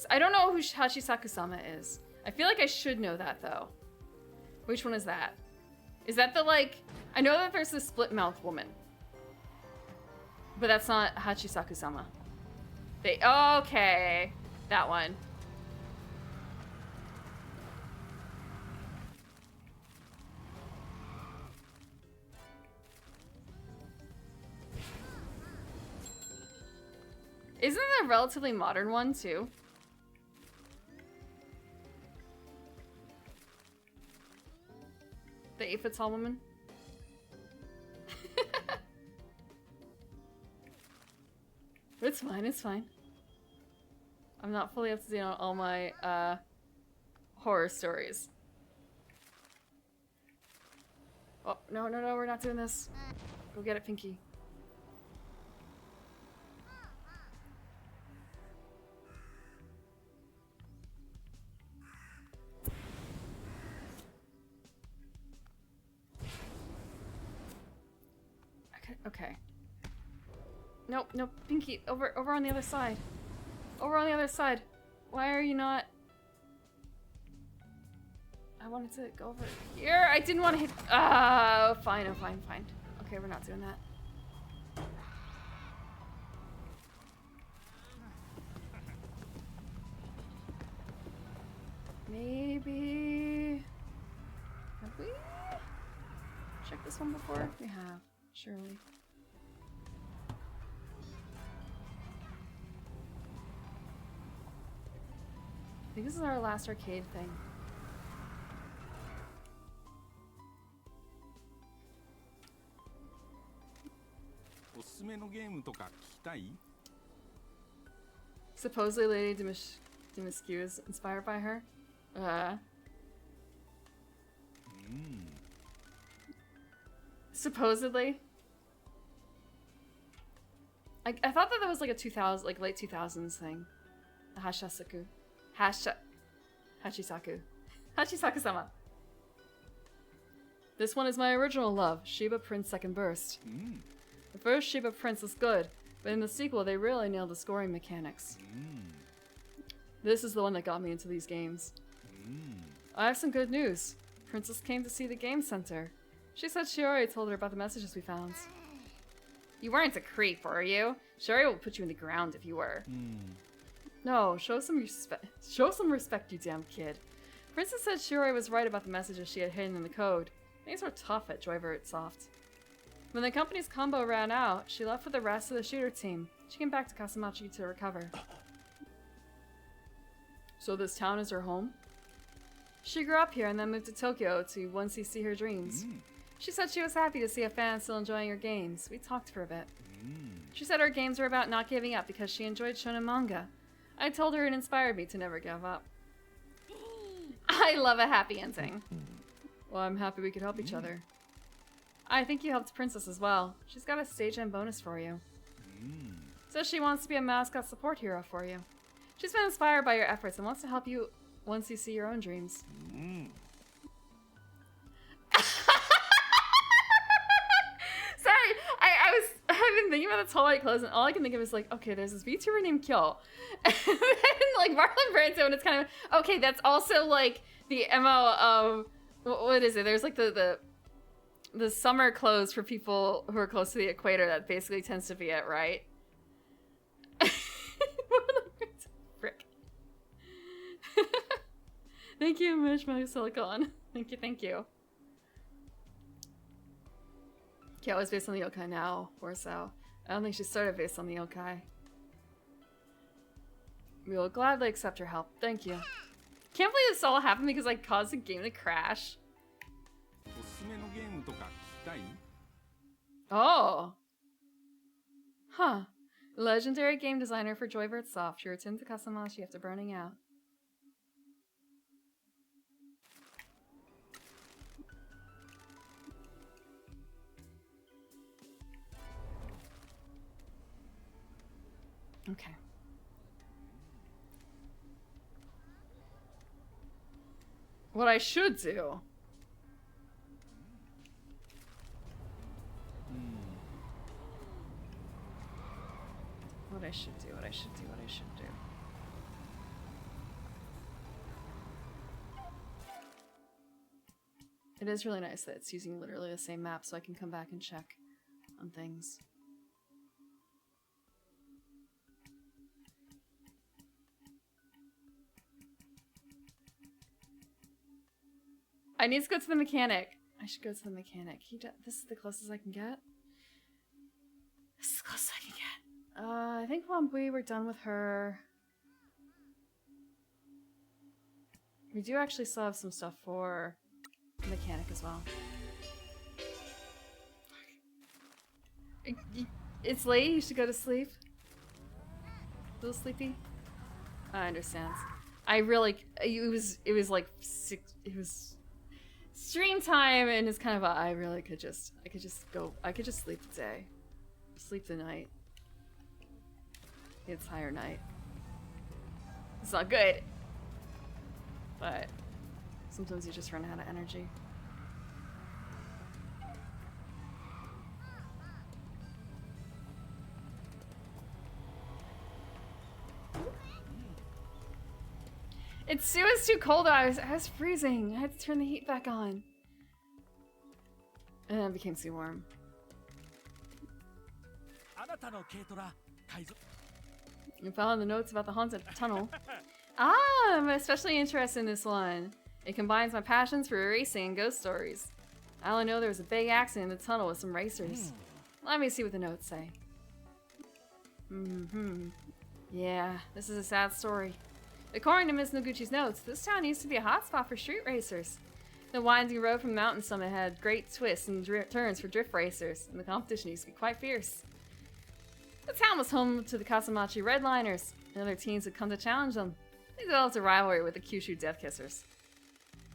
I don't know who Hachisaku-sama is. I feel like I should know that, though. Which one is that? Is that the, like... I know that there's this split-mouth woman. But that's not Hachisaku-sama. Okay. That one. Isn't there a relatively modern one, too? The 8-foot-tall woman? It's fine, it's fine. I'm not fully up to date on all my, horror stories. Oh, no, we're not doing this. Go get it, Pinky. Okay. Nope, Pinky, over on the other side. Over on the other side. Why are you not... I wanted to go over here. I didn't want to hit... fine. Okay, we're not doing that. Maybe... Have we checked this one before? We have, surely. I think this is our last arcade thing. Supposedly Lady Dimitrescu is inspired by her. Supposedly. I thought that was like a 2000, like late 2000s thing. The Hachisaku-sama. This one is my original love, Shiba Prince Second Burst. The first Shiba Prince is good, but in the sequel they really nailed the scoring mechanics. This is the one that got me into these games. I have some good news. Princess came to see the game center. She said Shiori told her about the messages we found. You weren't a creep, were you? Shiori will put you in the ground if you were. No, show some respect. Show some respect, you damn kid. Princess said Shiori was right about the messages she had hidden in the code. Things were tough at Joyvert Soft. When the company's combo ran out, she left with the rest of the shooter team. She came back to Kasumachi to recover. So this town is her home? She grew up here and then moved to Tokyo to once see her dreams. She said she was happy to see a fan still enjoying her games. We talked for a bit. She said her games were about not giving up because she enjoyed shonen manga. I told her it inspired me to never give up. I love a happy ending. Well, I'm happy we could help each other. I think you helped Princess as well. She's got a stage end bonus for you. Says she wants to be a mascot support hero for you. She's been inspired by your efforts and wants to help you once you see your own dreams. Sorry, I've been thinking about the tall white clothes, and all I can think of is like, okay, there's this VTuber named Kyo, and then like Marlon Brando, and it's kind of okay. That's also like the MO of what is it? There's like the summer clothes for people who are close to the equator. That basically tends to be it, right? Frick. Thank you, Marshmallow Silicon. Thank you. Kyo is based on the yokai now, or so. I don't think she started based on the yokai. We will gladly accept your help. Thank you. Can't believe this all happened because I caused the game to crash. Oh. Huh. Legendary game designer for Joybird Soft. She returned to Kasamashi after burning out. Okay. What I should do. What I should do. It is really nice that it's using literally the same map so I can come back and check on things. I need to go to the mechanic. I should go to the mechanic. This is the closest I can get. This is the closest I can get. I think when we were done with her... We do actually still have some stuff for the mechanic as well. It's late, you should go to sleep. A little sleepy? I understand. I really... It was like 6... It was... Stream time, and it's kind of I could just sleep the day. Sleep the night. The entire night. It's not good. But sometimes you just run out of energy. It was too cold. I was freezing. I had to turn the heat back on. And then it became too warm. You found the notes about the haunted tunnel. I'm especially interested in this one. It combines my passions for racing and ghost stories. I only know there was a big accident in the tunnel with some racers. Let me see what the notes say. Yeah, this is a sad story. According to Miss Noguchi's notes, this town used to be a hotspot for street racers. The winding road from the mountain summit had great twists and turns for drift racers, and the competition used to be quite fierce. The town was home to the Kasamachi Redliners, and other teams had come to challenge them. They developed a rivalry with the Kyushu Death Kissers.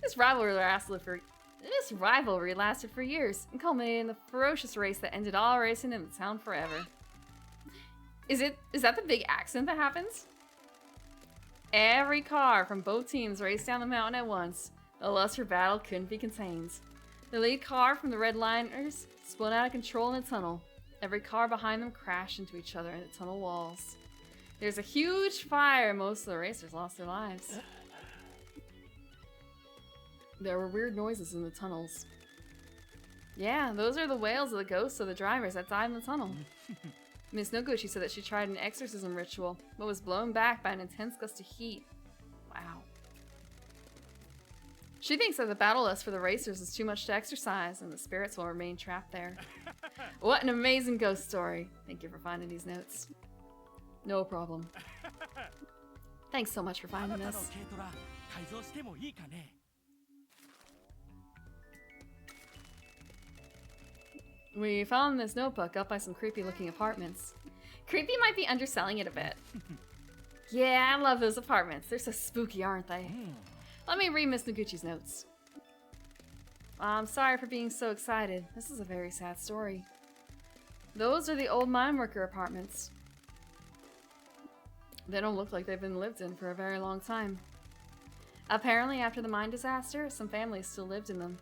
This rivalry lasted for years, and culminated in a ferocious race that ended all racing in the town forever. Is that the big accident that happens? Every car from both teams raced down the mountain at once. The lust for battle couldn't be contained. The lead car from the Redliners spun out of control in the tunnel. Every car behind them crashed into each other in the tunnel walls. There's a huge fire and most of the racers lost their lives. There were weird noises in the tunnels. Yeah, those are the wails of the ghosts of the drivers that died in the tunnel. Miss Noguchi said that she tried an exorcism ritual, but was blown back by an intense gust of heat. Wow. She thinks that the battle lust for the racers is too much to exercise, and the spirits will remain trapped there. What an amazing ghost story. Thank you for finding these notes. No problem. Thanks so much for finding this. We found this notebook up by some creepy-looking apartments. Creepy might be underselling it a bit. Yeah, I love those apartments. They're so spooky, aren't they? Let me read Miss Noguchi's notes. I'm sorry for being so excited. This is a very sad story. Those are the old mine worker apartments. They don't look like they've been lived in for a very long time. Apparently, after the mine disaster, some families still lived in them.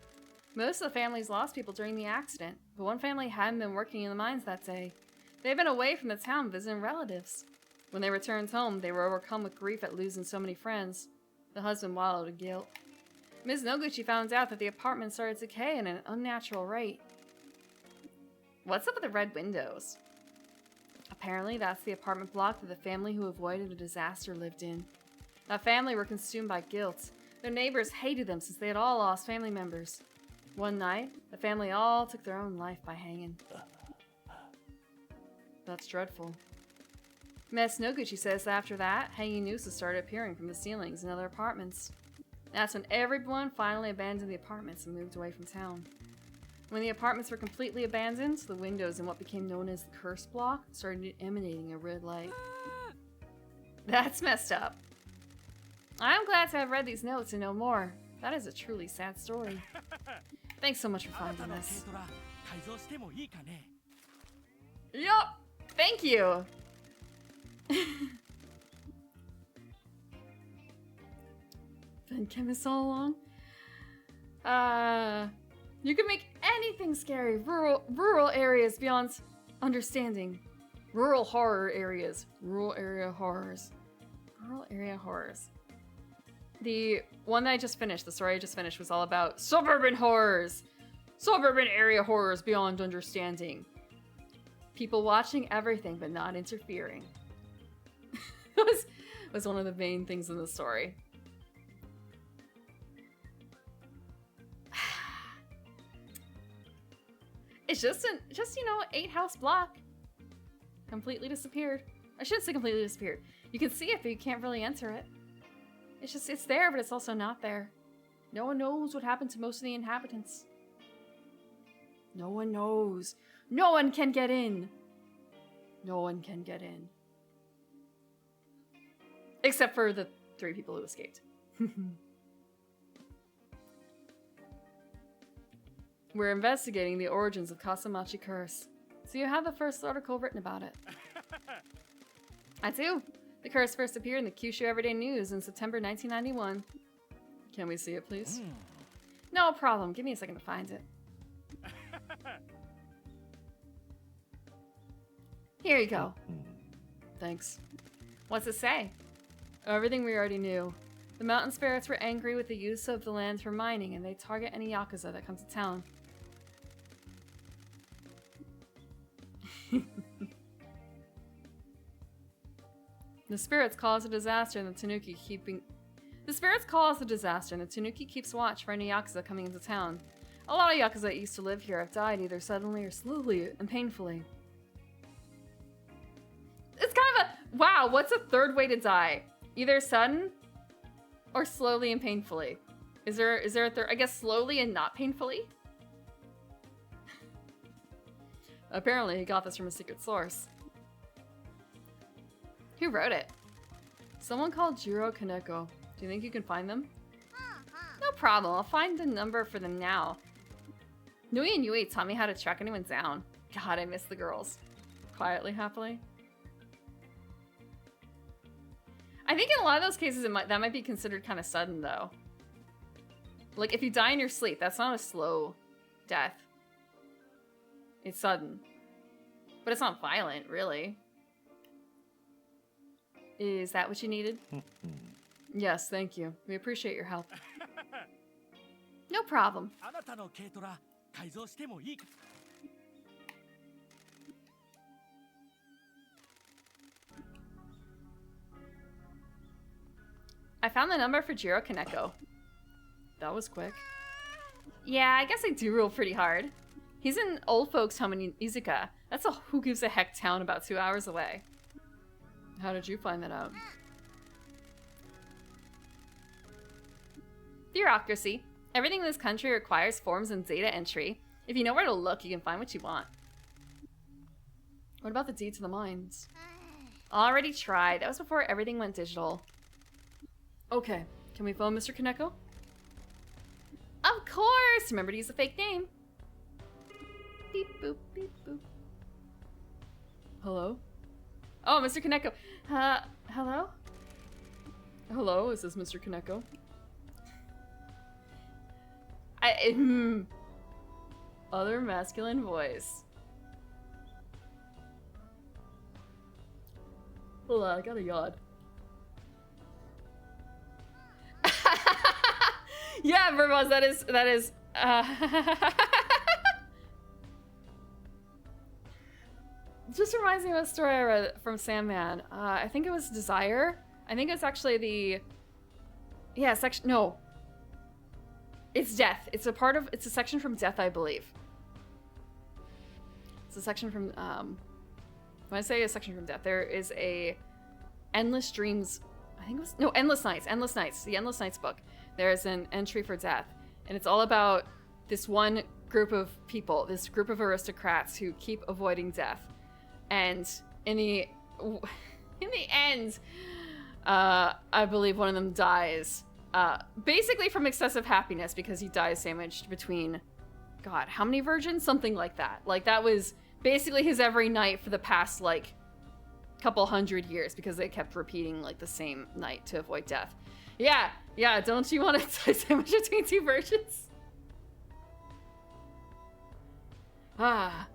Most of the families lost people during the accident, but one family hadn't been working in the mines that day. They had been away from the town visiting relatives. When they returned home, they were overcome with grief at losing so many friends. The husband wallowed in guilt. Ms. Noguchi found out that the apartment started to decay at an unnatural rate. What's up with the red windows? Apparently, that's the apartment block that the family who avoided a disaster lived in. That family were consumed by guilt. Their neighbors hated them since they had all lost family members. One night, the family all took their own life by hanging. That's dreadful. Ms. Noguchi says that after that, hanging nooses started appearing from the ceilings in other apartments. That's when everyone finally abandoned the apartments and moved away from town. When the apartments were completely abandoned, the windows in what became known as the curse block started emanating a red light. That's messed up. I'm glad to have read these notes and know more. That is a truly sad story. Thanks so much for finding this. Yup! Thank you! Been chemist all along? You can make anything scary. Rural areas beyond understanding. Rural horror areas. Rural area horrors. Rural area horrors. The one that I just finished, the story I just finished, was all about suburban horrors. Suburban area horrors beyond understanding. People watching everything but not interfering. was one of the main things in the story. It's just you know, 8-house block. Completely disappeared. I shouldn't say completely disappeared. You can see it, but you can't really enter it. It's there, but it's also not there. No one knows what happened to most of the inhabitants. No one knows. No one can get in. No one can get in. Except for the 3 people who escaped. We're investigating the origins of Kasamachi Curse. So you have the first article written about it. I do. The curse first appeared in the Kyushu Everyday News in September 1991. Can we see it, please? No problem. Give me a second to find it. Here you go. Thanks. What's it say? Everything we already knew. The mountain spirits were angry with the use of the land for mining, and they target any yakuza that comes to town. The spirits cause a disaster, and the Tanuki keeps watch for any yakuza coming into town. A lot of yakuza that used to live here have died either suddenly or slowly and painfully. It's kind of a wow. What's a third way to die? Either sudden or slowly and painfully. Is there a third? I guess slowly and not painfully. Apparently, he got this from a secret source. Who wrote it? Someone called Jiro Kaneko. Do you think you can find them? No problem. I'll find the number for them now. Nui and Yui taught me how to track anyone down. God, I miss the girls. Quietly, happily. I think in a lot of those cases, that might be considered kind of sudden, though. Like, if you die in your sleep, that's not a slow death. It's sudden. But it's not violent, really. Is that what you needed? Yes, thank you. We appreciate your help. No problem. I found the number for Jiro Kaneko. That was quick. Yeah, I guess I do rule pretty hard. He's in old folks' home in Izuka. That's a who gives a heck town about 2 hours away. How did you find that out? Bureaucracy. Everything in this country requires forms and data entry. If you know where to look, you can find what you want. What about the deed to the mines? Already tried. That was before everything went digital. Okay. Can we phone Mr. Kaneko? Of course! Remember to use a fake name. Beep boop, beep boop. Hello? Oh, Mr. Kaneko. Hello? Hello, is this Mr. Kaneko? Other masculine voice. Hold on, I got a yawn. Yeah, Verbos, that is, just reminds me of a story I read from Sandman. I think it was Desire. I think it's actually no. It's Death. It's a section from Death, I believe. It's a section from, when I say a section from Death, there is a Endless Dreams, I think it was, no, Endless Nights, the Endless Nights book. There's an entry for Death, and it's all about this one group of people, this group of aristocrats who keep avoiding death. And in the end, I believe one of them dies, basically from excessive happiness because he dies sandwiched between, God, how many virgins? Something like that. Like, that was basically his every night for the past, like, couple hundred years because they kept repeating, like, the same night to avoid death. Yeah, don't you want to die sandwiched between two virgins? Ah.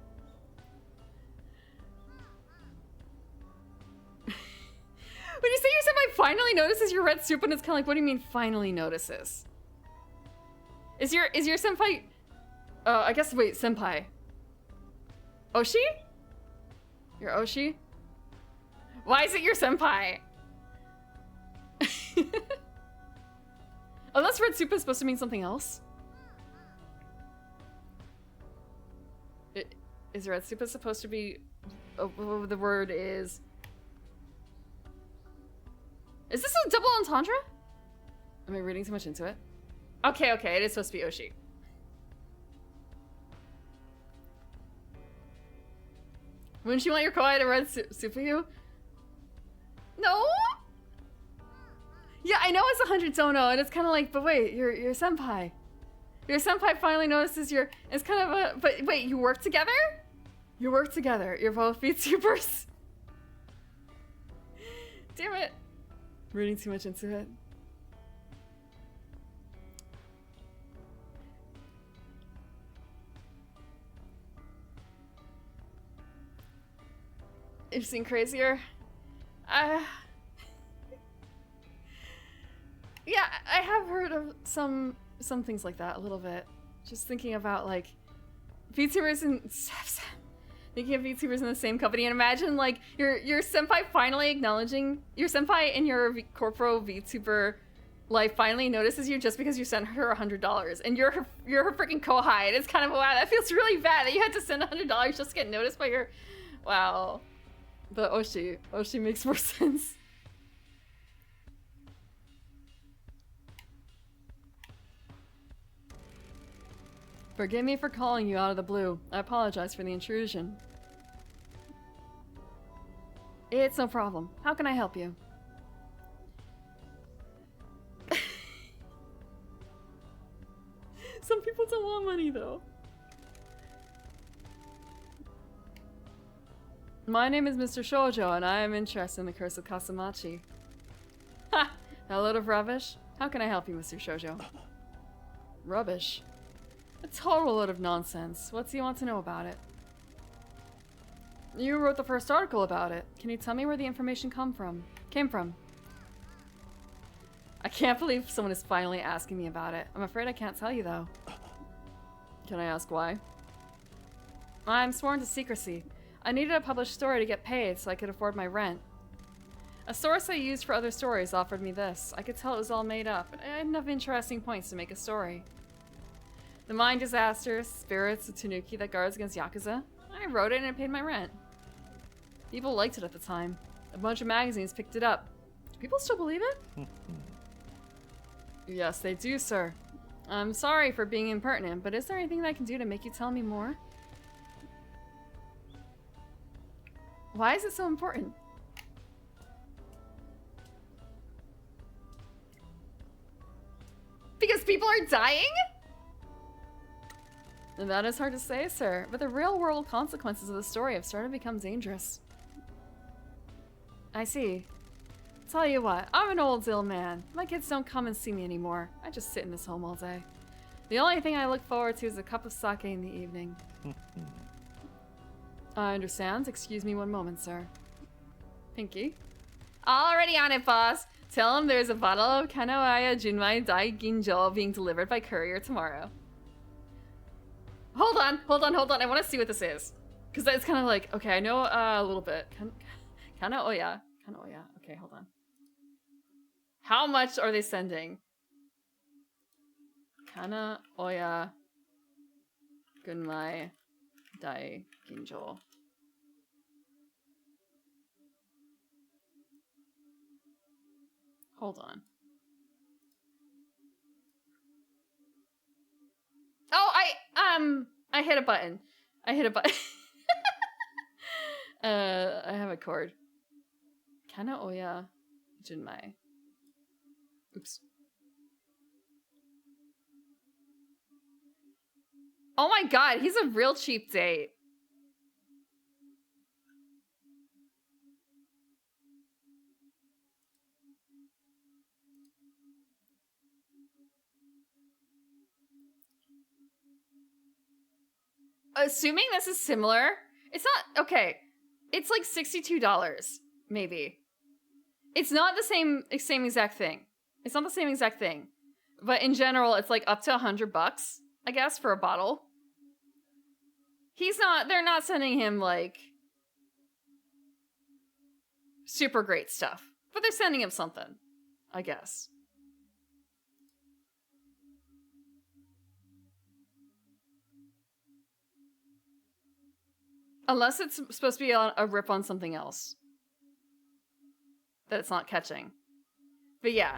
When you say your senpai finally notices your red soup, and it's kind of like, what do you mean finally notices? Is your senpai... I guess, wait, senpai. Oshi? Your Oshi? Why is it your senpai? Unless red soup is supposed to mean something else. Is red soup supposed to be... the word is... Is this a double entendre? Am I reading too much into it? Okay, it is supposed to be Oshi. Wouldn't you want your kawaii to red soup for you? No? Yeah, I know it's 100 Zono, and it's kind of like, but wait, your senpai. Your senpai finally notices your... It's kind of a... But wait, you work together? You work together. You're both VTubers. Damn it. Reading too much into it. You've seen crazier? Yeah, I have heard of some things like that a little bit. Just thinking about, like, VTubers and... Thinking of VTubers in the same company, and imagine, like, your senpai finally acknowledging... Your senpai in your corpo VTuber life finally notices you just because you sent her $100, and you're her freaking kohai, and it's kind of, wow, that feels really bad that you had to send $100 just to get noticed by your... Wow. But Oshi makes more sense. Forgive me for calling you out of the blue. I apologize for the intrusion. It's no problem. How can I help you? Some people don't want money, though. My name is Mr. Shoujo, and I am interested in the Curse of Kasamachi. Ha! That load of rubbish? How can I help you, Mr. Shoujo? Rubbish? A total load of nonsense. What do you want to know about it? You wrote the first article about it. Can you tell me where the information came from? I can't believe someone is finally asking me about it. I'm afraid I can't tell you, though. Can I ask why? I'm sworn to secrecy. I needed a published story to get paid so I could afford my rent. A source I used for other stories offered me this. I could tell it was all made up, but I had enough interesting points to make a story. The mine disasters, spirits, the tanuki that guards against Yakuza. I wrote it and it paid my rent. People liked it at the time. A bunch of magazines picked it up. Do people still believe it? Yes, they do, sir. I'm sorry for being impertinent, but is there anything that I can do to make you tell me more? Why is it so important? Because people are dying? And that is hard to say, sir, but the real-world consequences of the story have started to become dangerous. I see. Tell you what, I'm an old ill man. My kids don't come and see me anymore. I just sit in this home all day. The only thing I look forward to is a cup of sake in the evening. I understand. Excuse me one moment, sir. Pinky? Already on it, boss. Tell him there's a bottle of Kanaoya Junmai Dai Ginjo being delivered by courier tomorrow. Hold on. I want to see what this is. Because it's kind of like, okay, I know a little bit. Kanaoya. Okay, hold on. How much are they sending? Kanaoya Gunmai Dai Ginjo. Hold on. Oh, I hit a button. I have a cord. Kanaoya Junmai. Oops. Oh my god, he's a real cheap date. Assuming this is similar, it's not, okay, it's like $62, maybe. It's not the same exact thing. It's not the same exact thing. But in general, it's like up to $100, I guess, for a bottle. They're not sending him like super great stuff. But they're sending him something, I guess. Unless it's supposed to be a rip on something else that it's not catching. But yeah.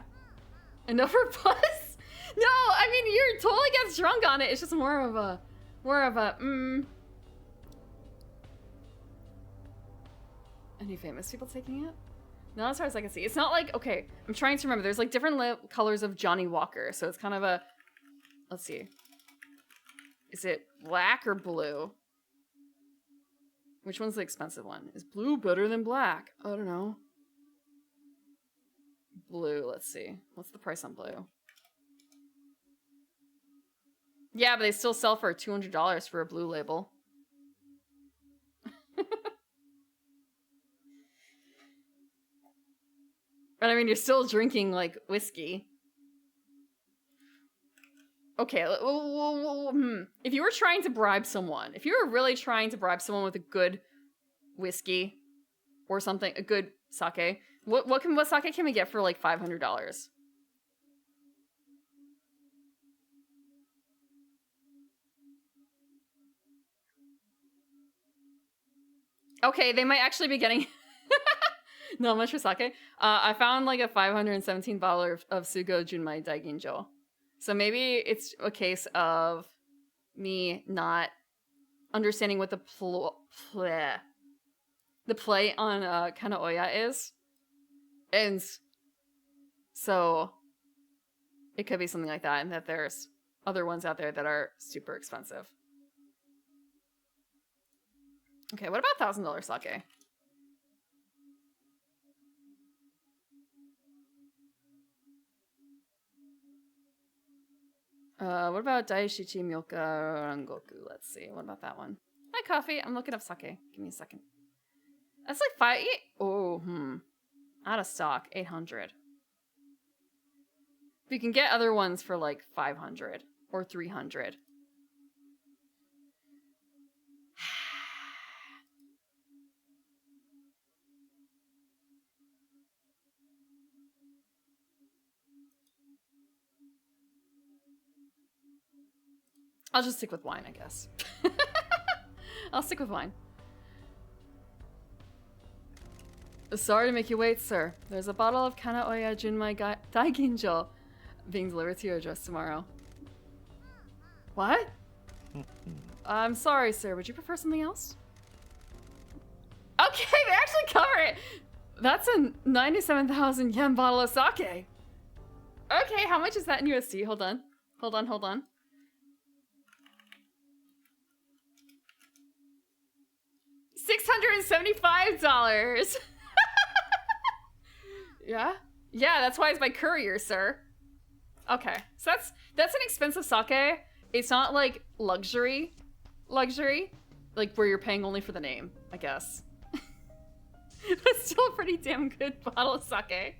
Enough for buzz? No, I mean, you totally gets drunk on it. It's just more of a, Any famous people taking it? Not as far as I can see. It's not like, okay, I'm trying to remember. There's like different colors of Johnny Walker. So it's kind of a, let's see. Is it black or blue? Which one's the expensive one? Is blue better than black? I don't know. Blue, let's see. What's the price on blue? Yeah, but they still sell for $200 for a blue label. But I mean, you're still drinking, like, whiskey. Okay, if you were trying to bribe someone, if you were really trying to bribe someone with a good whiskey or something, a good sake, what sake can we get for like $500? Okay, they might actually be getting not much for sake. I found like a 517 bottle of Sugo Junmai Daiginjo. So maybe it's a case of me not understanding what the play on Kanaoya is. And so it could be something like that, and that there's other ones out there that are super expensive. Okay, what about $1,000 sake? What about Daishichi Myoka Rangoku? Let's see. What about that one? Hi, coffee. I'm looking up sake. Give me a second. That's like 5. Oh, out of stock. 800. But you can get other ones for like 500 or 300. I'll just stick with wine, I guess. I'll stick with wine. Sorry to make you wait, sir. There's a bottle of Kanaoya Junmai Daiginjo being delivered to your address tomorrow. What? I'm sorry, sir. Would you prefer something else? Okay, they actually cover it! That's a 97,000 yen bottle of sake. Okay, how much is that in USD? Hold on. $675. Yeah? Yeah, that's why it's by courier, sir. Okay, so that's an expensive sake. It's not like luxury, like where you're paying only for the name, I guess. But still a pretty damn good bottle of sake.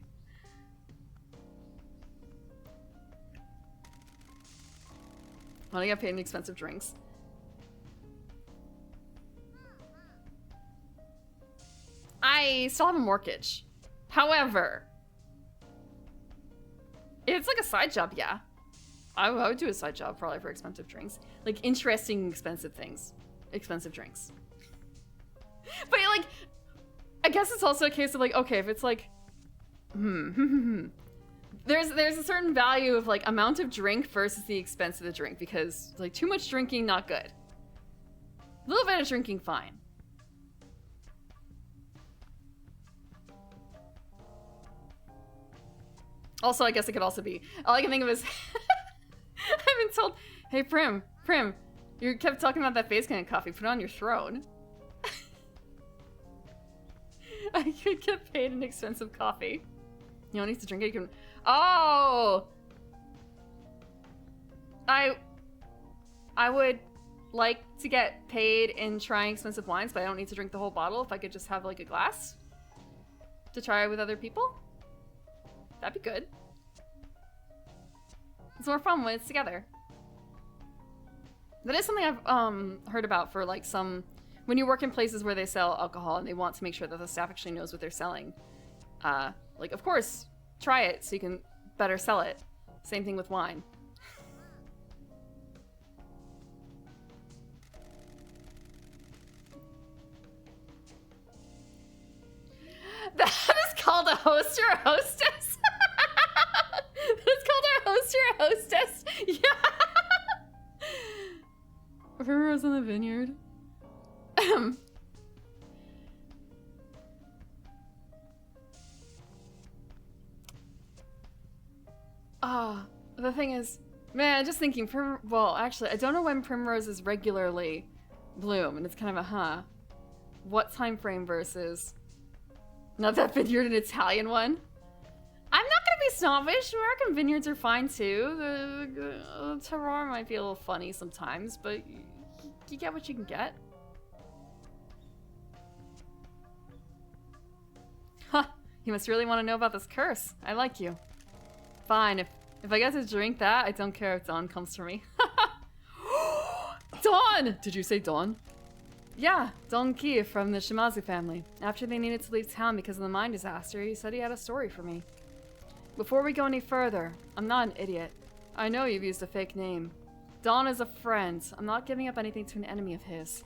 Want to get paid in expensive drinks. I still have a mortgage. However, it's like a side job, yeah. I would do a side job probably for expensive drinks. Like interesting, expensive things. Expensive drinks. But like, I guess it's also a case of like, okay, if it's like, there's a certain value of like amount of drink versus the expense of the drink, because like too much drinking, not good. A little bit of drinking, fine. Also, I guess it could also be, all I can think of is, I've been told, hey Prim, you kept talking about that face cannon coffee, put it on your throne. I could get paid an expensive coffee. You don't need to drink it, you can, oh! I would like to get paid in trying expensive wines, but I don't need to drink the whole bottle if I could just have like a glass to try with other people. That'd be good. It's more fun when it's together. That is something I've heard about for like some, when you work in places where they sell alcohol and they want to make sure that the staff actually knows what they're selling. Like, of course, try it so you can better sell it. Same thing with wine. That is called a host or a hostess? That's called a host or a hostess? Yeah! Primrose in the vineyard. The thing is, man, just thinking, well, actually, I don't know when primroses regularly bloom, and it's kind of a what time frame versus not that vineyard, an Italian one. I'm not gonna be snobbish. American vineyards are fine too. The terroir might be a little funny sometimes, but you get what you can get. Huh, you must really want to know about this curse. I like you. Fine, if I get to drink that, I don't care if Dawn comes for me. Dawn! Did you say Dawn? Yeah, Don Ki from the Shimazu family. After they needed to leave town because of the mine disaster, he said he had a story for me. Before we go any further, I'm not an idiot. I know you've used a fake name. Dawn is a friend. I'm not giving up anything to an enemy of his.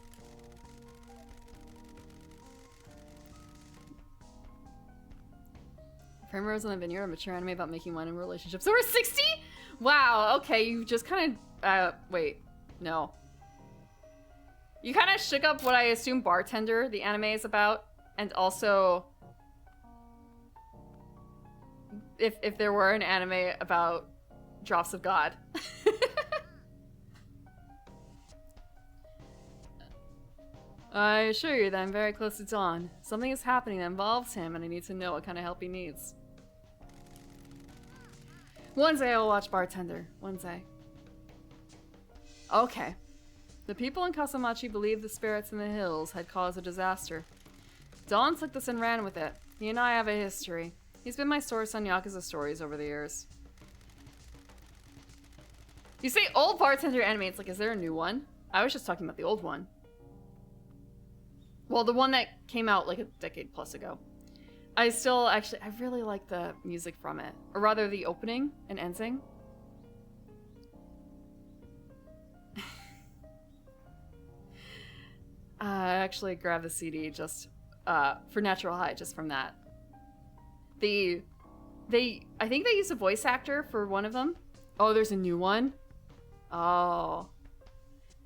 Primrose in the Vineyard, a mature anime about making wine and relationships. So we're 60? Wow, okay, you just kind of, wait, no. You kind of shook up what I assume Bartender, the anime, is about, and also if there were an anime about Drops of God. I assure you that I'm very close to Dawn. Something is happening that involves him, and I need to know what kind of help he needs. One day I'll watch Bartender. One day. Okay. The people in Kasamachi believed the spirits in the hills had caused a disaster. Dawn took this and ran with it. He and I have a history. He's been my source on Yakuza stories over the years. You say old Bartender anime, it's like, is there a new one? I was just talking about the old one. Well, the one that came out like a decade plus ago. I really like the music from it. Or rather, the opening and ending. I actually grabbed the CD just for Natural High, just from that. I think they used a voice actor for one of them. Oh, there's a new one? Oh.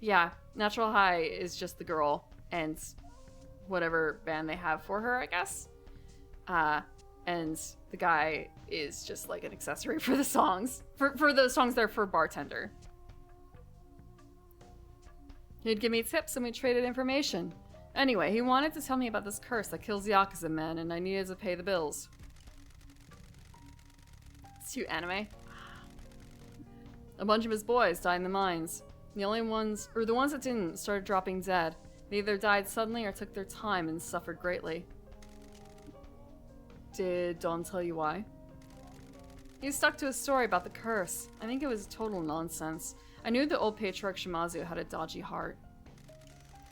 Yeah, Natural High is just the girl and whatever band they have for her, I guess. And the guy is just like an accessory for the songs. For those songs that are for Bartender. He'd give me tips and we traded information. Anyway, he wanted to tell me about this curse that kills Yakuza men, and I needed to pay the bills. It's too anime. A bunch of his boys died in the mines. The ones that didn't, started dropping dead. They either died suddenly or took their time and suffered greatly. Did Don tell you why? He stuck to a story about the curse. I think it was total nonsense. I knew the old patriarch Shimazu had a dodgy heart.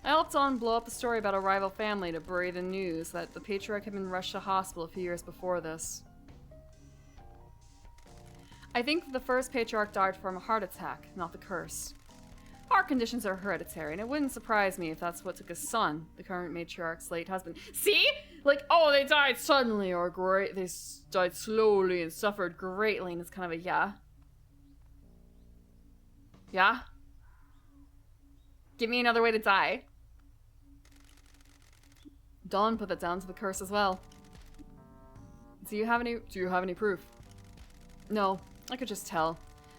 I helped Don blow up a story about a rival family to bury the news that the patriarch had been rushed to hospital a few years before this. I think the first patriarch died from a heart attack, not the curse. Heart conditions are hereditary, and it wouldn't surprise me if that's what took his son, the current matriarch's late husband. See? Like, oh, they died suddenly, or they died slowly and suffered greatly, and it's kind of a yeah. Yeah? Give me another way to die. Dawn put that down to the curse as well. Do you have any proof? No, I could just tell.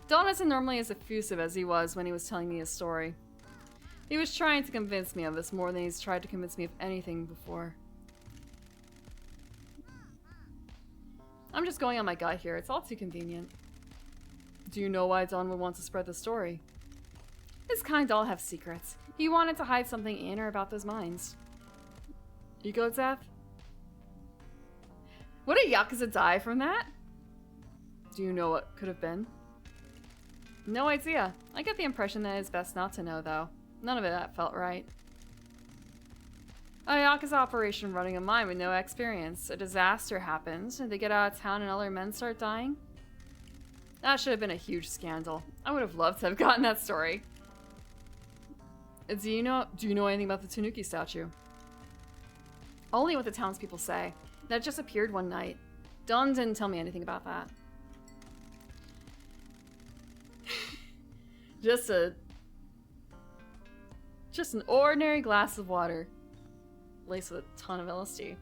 Don isn't normally as effusive as he was when he was telling me his story. He was trying to convince me of this more than he's tried to convince me of anything before. I'm just going on my gut here. It's all too convenient. Do you know why Don would want to spread the story? His kind all have secrets. He wanted to hide something in or about those mines. Ego death? Would a Yakuza die from that? Do you know what could have been? No idea. I get the impression that it's best not to know, though. None of it felt right. A Yakuza operation running a mine with no experience. A disaster happens, and they get out of town and other men start dying? That should have been a huge scandal. I would have loved to have gotten that story. Do you know anything about the Tanuki statue? Only what the townspeople say. That just appeared one night. Don didn't tell me anything about that. Just an ordinary glass of water, laced with a ton of LSD.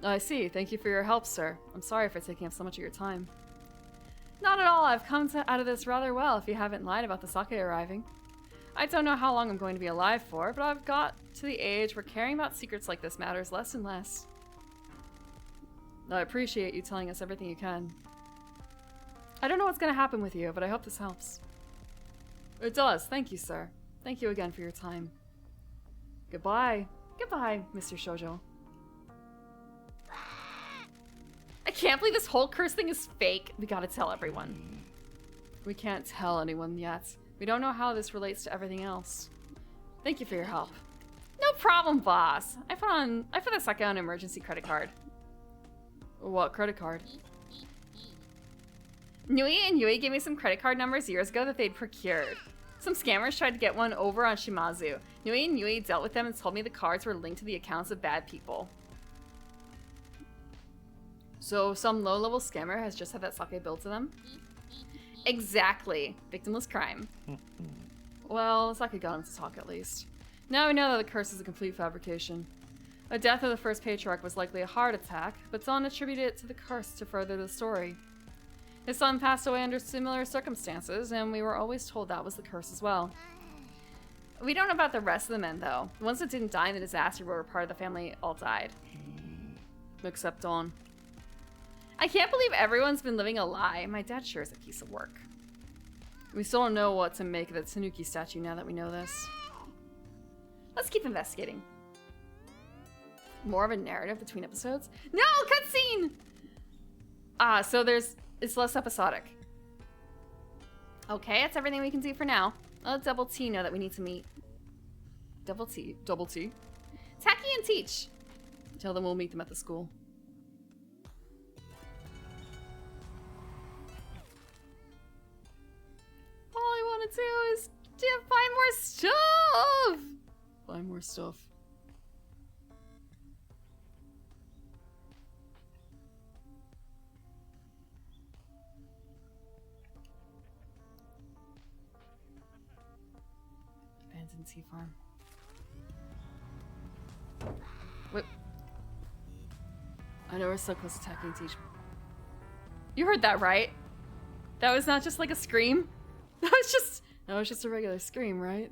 I see. Thank you for your help, sir. I'm sorry for taking up so much of your time. Not at all. I've come out of this rather well, if you haven't lied about the sake arriving. I don't know how long I'm going to be alive for, but I've got to the age where caring about secrets like this matters less and less. I appreciate you telling us everything you can. I don't know what's going to happen with you, but I hope this helps. It does. Thank you, sir. Thank you again for your time. Goodbye. Goodbye, Mr. Shoujo. I can't believe this whole curse thing is fake. We gotta tell everyone. We can't tell anyone yet. We don't know how this relates to everything else. Thank you for your help. No problem, boss. I put the sake on an emergency credit card. What credit card? Nui and Yui gave me some credit card numbers years ago that they'd procured. Some scammers tried to get one over on Shimazu. Nui and Yui dealt with them and told me the cards were linked to the accounts of bad people. So some low-level scammer has just had that sake billed to them? Exactly. Victimless crime. Well, sake got him to talk at least. Now we know that the curse is a complete fabrication. The death of the first patriarch was likely a heart attack, but Don attributed it to the curse to further the story. His son passed away under similar circumstances, and we were always told that was the curse as well. We don't know about the rest of the men, though. The ones that didn't die in the disaster but were part of the family all died. Except Dawn. I can't believe everyone's been living a lie. My dad sure is a piece of work. We still don't know what to make of the Tanuki statue now that we know this. Let's keep investigating. More of a narrative between episodes? No! Cutscene! So it's less episodic. Okay, that's everything we can do for now. Let Double T know that we need to meet. Double T? Taki and Teach. Tell them we'll meet them at the school. All I want to do is find more stuff! Find more stuff. Abandoned tea farm. Wait. I know we're so close to Taki and Teach. You heard that right? That was not just like a scream? That was just a regular scream, right?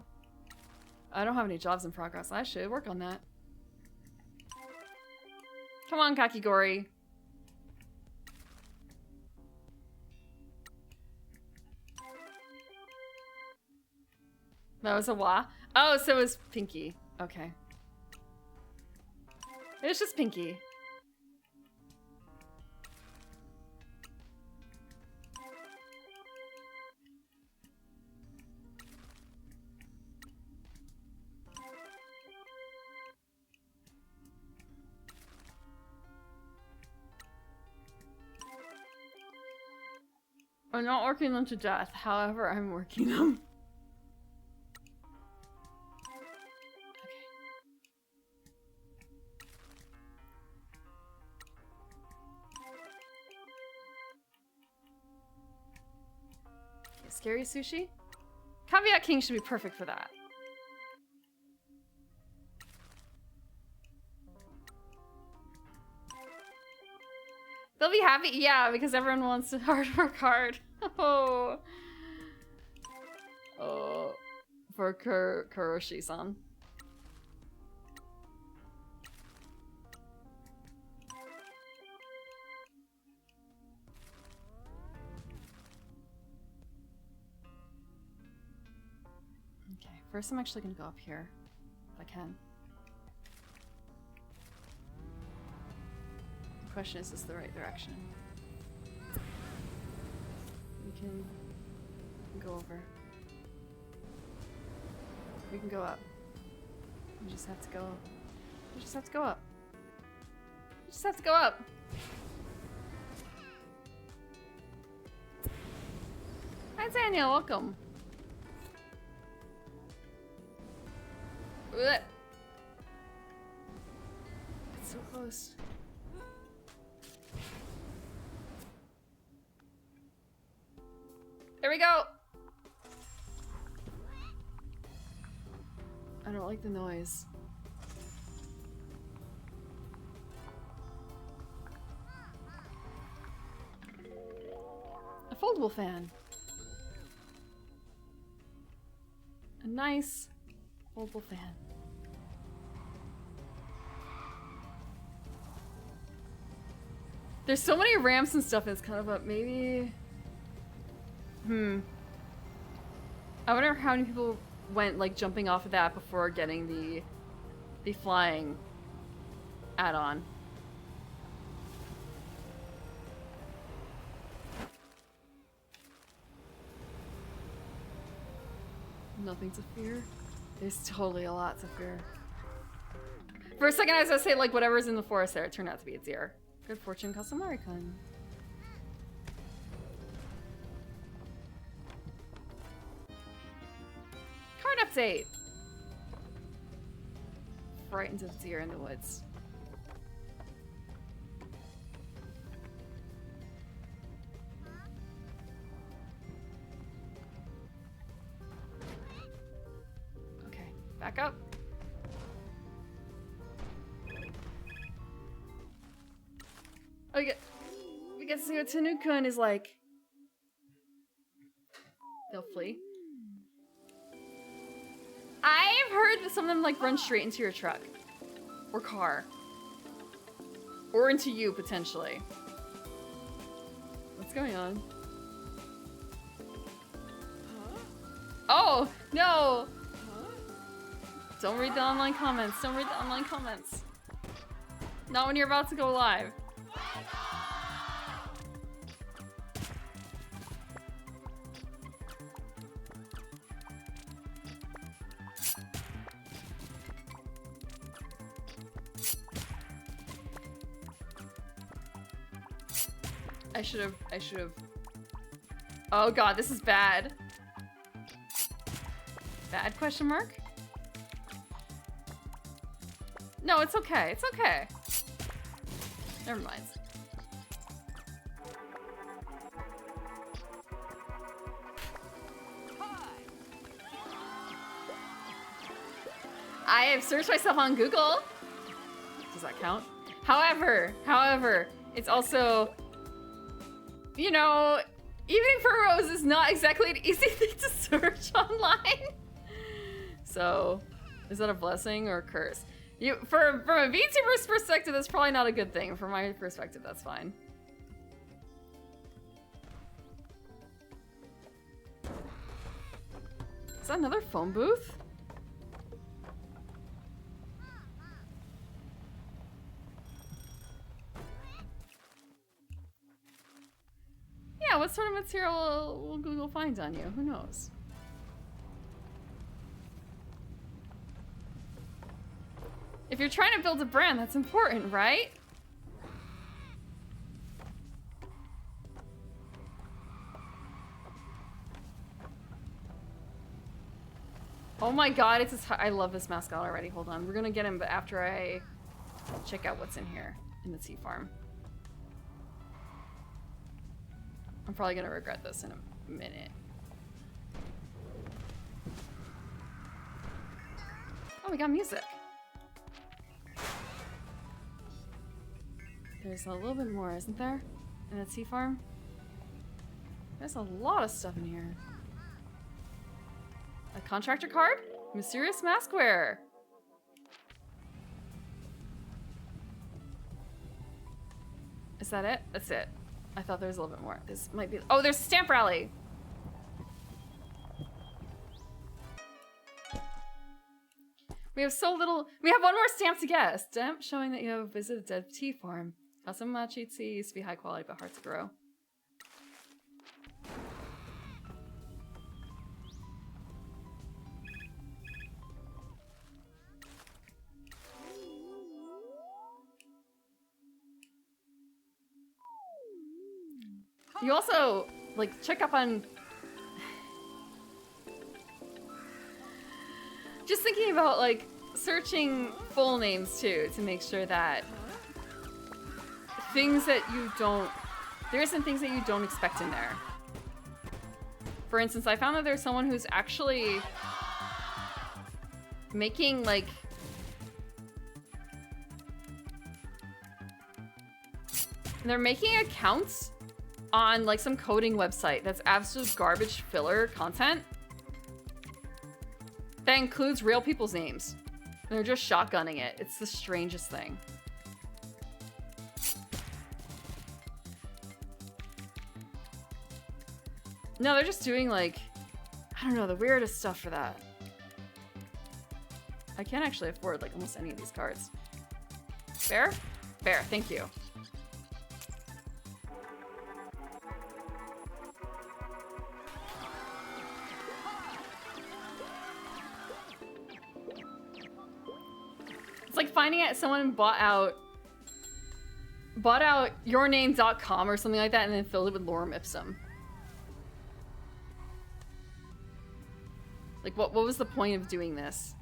I don't have any jobs in progress. I should work on that. Come on, Kakigori. That was a wa? Oh, so it was Pinky. Okay. It was just Pinky. I'm not working them to death. However, I'm working them. Okay, scary sushi? Caveat King should be perfect for that. They'll be happy, yeah, because everyone wants to hard work hard. Oh. Oh. For Kuroshi-san. Okay, first I'm actually gonna go up here, if I can. The question is this the right direction? We can go over. We can go up. We just have to go. We just have to go up. We just have to go up. Hi Daniel, welcome. Blech. It's so close. There we go. I don't like the noise. A foldable fan. A nice foldable fan. There's so many ramps and stuff, it's kind of a maybe. I wonder how many people went like jumping off of that before getting the flying add-on. Nothing to fear? There's totally a lot to fear. For a second I was gonna say like whatever's in the forest there, it turned out to be a deer. Good fortune, Kasamari-kun. Card update! Frightened of deer in the woods. Okay, back up. Okay, we get to see what Tanu-kun is like. They'll flee. I've heard that some of them like run straight into your truck. Or car. Or into you, potentially. What's going on? Oh, no! Don't read the online comments. Don't read the online comments. Not when you're about to go live. I should have. Oh god, this is bad. Bad question mark? No, it's okay. It's okay. Never mind. I have searched myself on Google. Does that count? However, it's also, you know, evening for Rose is not exactly an easy thing to search online. So, is that a blessing or a curse? From a VTuber's perspective, that's probably not a good thing. From my perspective, that's fine. Is that another phone booth? Yeah, what sort of material will Google find on you? Who knows? If you're trying to build a brand, that's important, right? Oh my god, it's I love this mascot already. Hold on. We're gonna get him, but after I check out what's in here in the tea farm. I'm probably gonna regret this in a minute. Oh, we got music. There's a little bit more, isn't there? In the tea farm? There's a lot of stuff in here. A contractor card? Mysterious mask wearer. Is that it? That's it. I thought there was a little bit more. This might be. Oh, there's a stamp rally. We have so little. We have one more stamp to get. A stamp showing that you have visited a dead tea farm. Kasamachi tea used to be high quality but hard to grow. You also, like, check up on... Just thinking about, like, searching full names, too, to make sure that things that you don't... There are some things that you don't expect in there. For instance, I found that there's someone who's actually making, like... They're making accounts on like some coding website that's absolute garbage filler content that includes real people's names. And they're just shotgunning it. It's the strangest thing. No, they're just doing like, I don't know, the weirdest stuff for that. I can't actually afford like almost any of these cards. Fair? Fair, thank you. It's like finding out someone bought out yourname.com or something like that and then filled it with lorem ipsum. Like what was the point of doing this?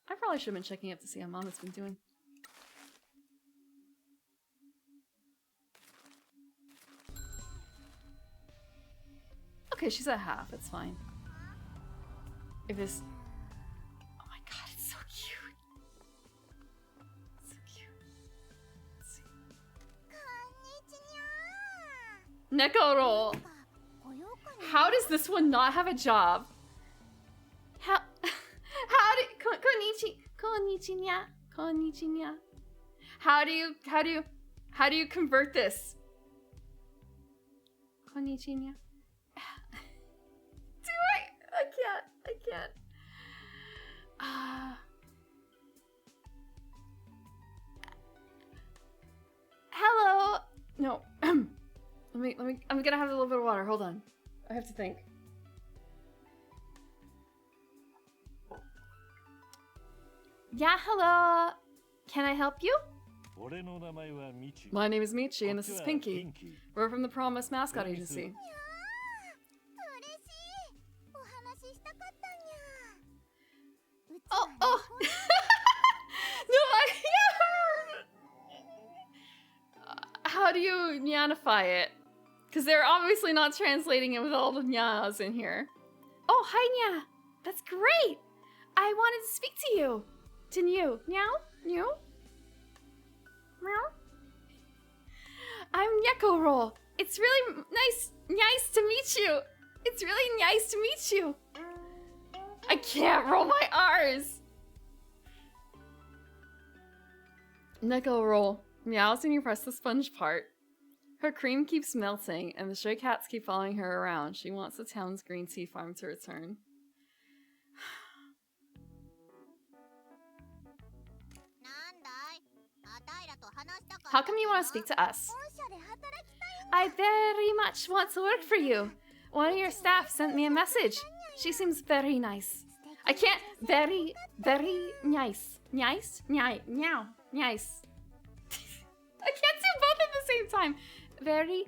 I probably should have been checking up to see how Mom has been doing. Okay, she's at half. It's fine. If this... Oh my god, it's so cute. So cute. Let's see. Nekoro! How does this one not have a job? How konnichiwa. How do you convert this? Konnichiwa. I can't. Hello. No. let me. I'm gonna have a little bit of water. Hold on. I have to think. Yeah, hello. Can I help you? My name is Michi, and this is Pinky. We're from the Promise Mascot Agency. Oh! No, how do you nyanify it? Because they're obviously not translating it with all the nyas in here. Oh, hi, nya. That's great. I wanted to speak to you. To you. Meow? Meow? Meow? I'm Nekoro. It's really nice to meet you. It's really nice to meet you. I can't roll my R's. Neko roll. Meows when you press the sponge part. Her cream keeps melting, and the stray cats keep following her around. She wants the town's green tea farm to return. How come you want to speak to us? I very much want to work for you. One of your staff sent me a message. She seems very nice. I can't... Very nice. Nice. Meow. Nice. I can't do both at the same time. Very.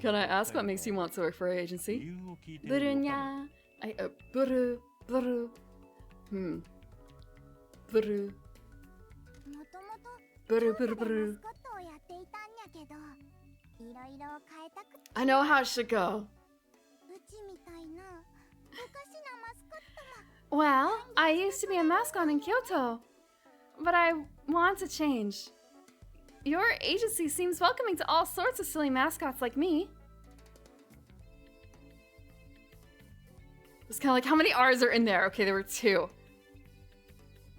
Can I ask what makes you want to work for our agency? Burunya. Buru. Buru. I know how it should go. Well, I used to be a mascot in Kyoto, but I want to change. Your agency seems welcoming to all sorts of silly mascots like me. It's kind of like, how many R's are in there? Okay, there were 2.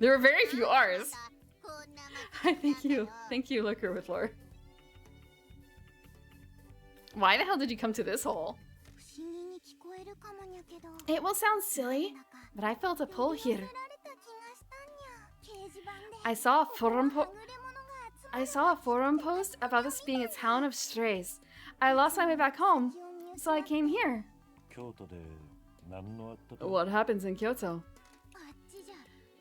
There were very few R's. Thank you. Thank you, Looker with Lore. Why the hell did you come to this hole? It will sound silly, but I felt a pull here. I saw a forum post about this being a town of strays. I lost my way back home, so I came here. What happens in Kyoto?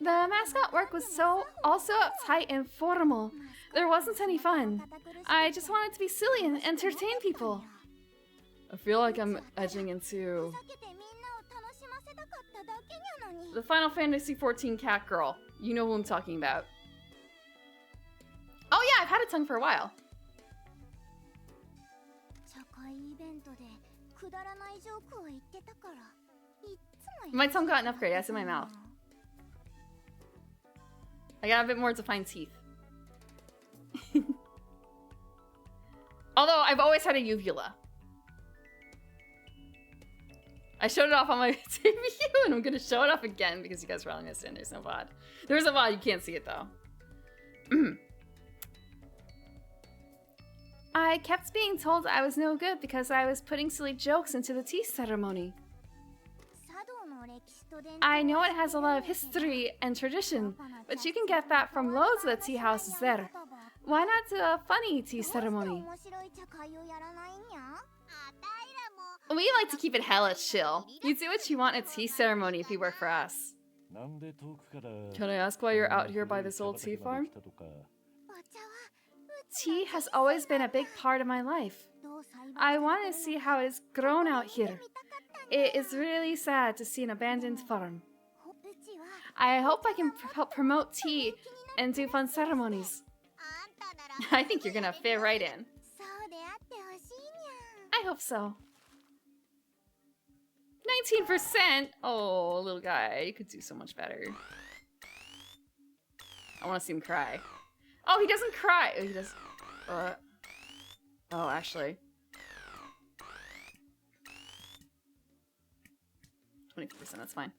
The mascot work was also uptight and formal. There wasn't any fun. I just wanted to be silly and entertain people. I feel like I'm edging into the Final Fantasy XIV cat girl. You know who I'm talking about. Oh yeah, I've had a tongue for a while. My tongue got an upgrade. That's in my mouth. I got a bit more defined teeth. Although I've always had a uvula. I showed it off on my debut, and I'm gonna show it off again because you guys probably missed it. There's no VOD. There's a VOD. You can't see it though. I kept being told I was no good because I was putting silly jokes into the tea ceremony. I know it has a lot of history and tradition, but you can get that from loads of the tea houses there. Why not do a funny tea ceremony? We like to keep it hella chill. You do what you want at a tea ceremony if you work for us. Can I ask why you're out here by this old tea farm? Tea has always been a big part of my life. I want to see how it's grown out here. It is really sad to see an abandoned farm. I hope I can help promote tea and do fun ceremonies. I think you're gonna fit right in. I hope so. 19%! Oh, little guy, you could do so much better. I want to see him cry. Oh, he doesn't cry! Oh, he does. Oh, actually. 22%, that's fine.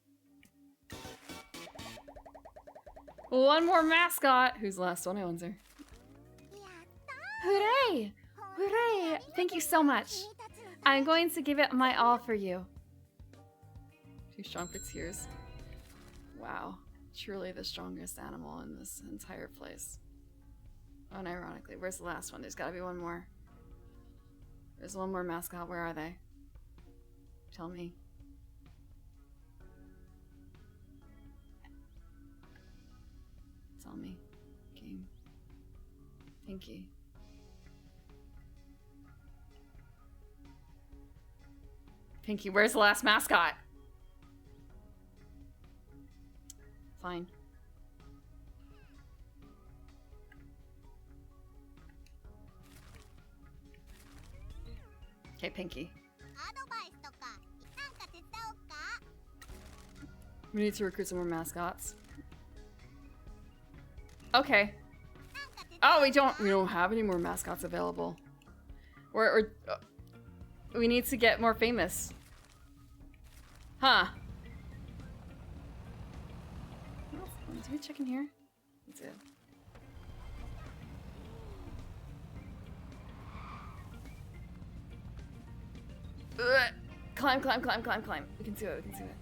One more mascot! Who's the last one? I wonder. Hooray! Hooray! Thank you so much. I'm going to give it my all for you. Too strong for tears. Wow. Truly the strongest animal in this entire place. Unironically. Where's the last one? There's gotta be one more. There's one more mascot. Where are they? Tell me. Tell me. Game. Pinky. Pinky, where's the last mascot? Fine. Okay, Pinky. We need to recruit some more mascots. Okay. Oh, we don't have any more mascots available. We need to get more famous. Huh. Did we check in here? That's it. Ugh. Climb, climb, climb, climb, climb. We can do it, we can do it.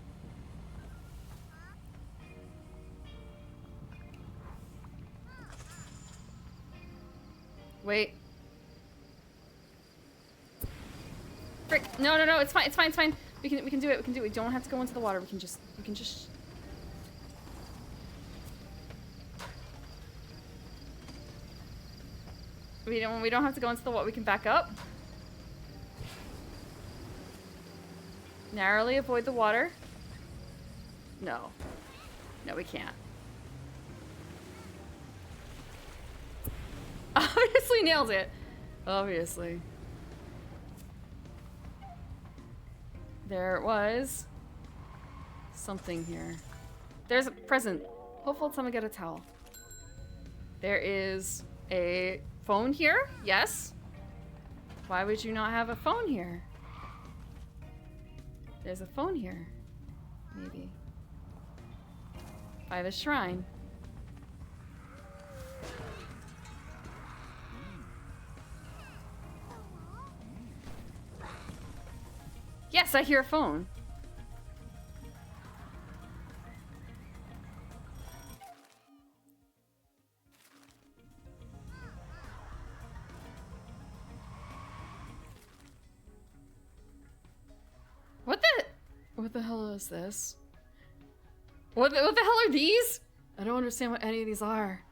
Wait. Frick. No, no, no, it's fine, it's fine, it's fine. We can do it, we can do it. We don't have to go into the water. We can just We don't have to go into the water. We can back up. Narrowly avoid the water. No. No, we can't. Obviously nailed it. Obviously. There was something here. There's a present. Hopefully someone get a towel. There is a phone here? Yes. Why would you not have a phone here? There's a phone here. Maybe. By the shrine. Yes, I hear a phone. What the hell is this? What the hell are these? I don't understand what any of these are.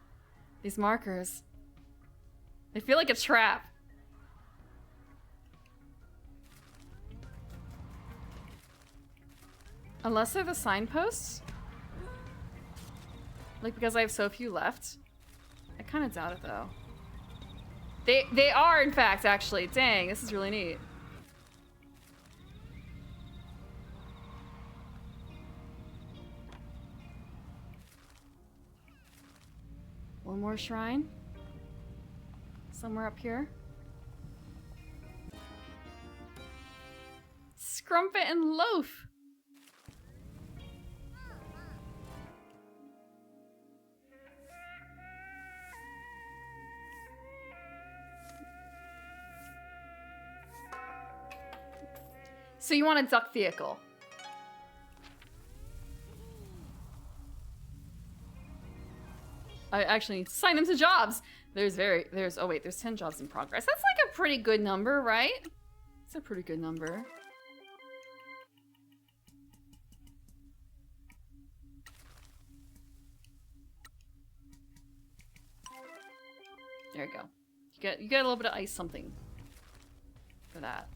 These markers. They feel like a trap. Unless they're the signposts? Like, because I have so few left? I kind of doubt it, though. They are, in fact, actually. Dang, this is really neat. One more shrine. Somewhere up here. Scrumpet and Loaf. So you want a duck vehicle? I actually need to sign them to jobs. There's 10 jobs in progress. That's like a pretty good number, right? It's a pretty good number. There you go. You get a little bit of ice something for that.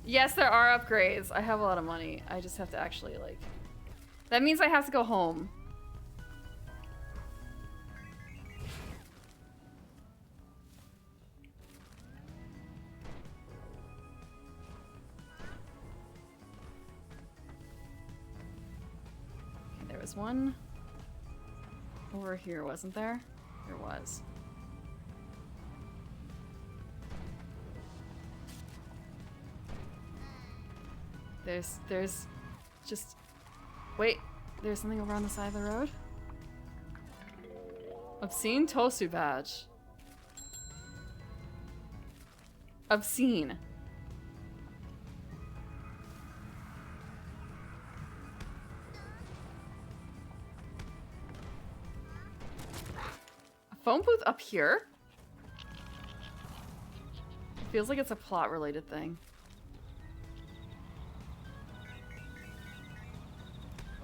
Yes, there are upgrades. I have a lot of money. I just have to actually, like... That means I have to go home. Okay, there was one over here, wasn't there? There was. There's just... Wait, there's something over on the side of the road? Obscene Tosu badge. Obscene. A phone booth up here? It feels like it's a plot-related thing.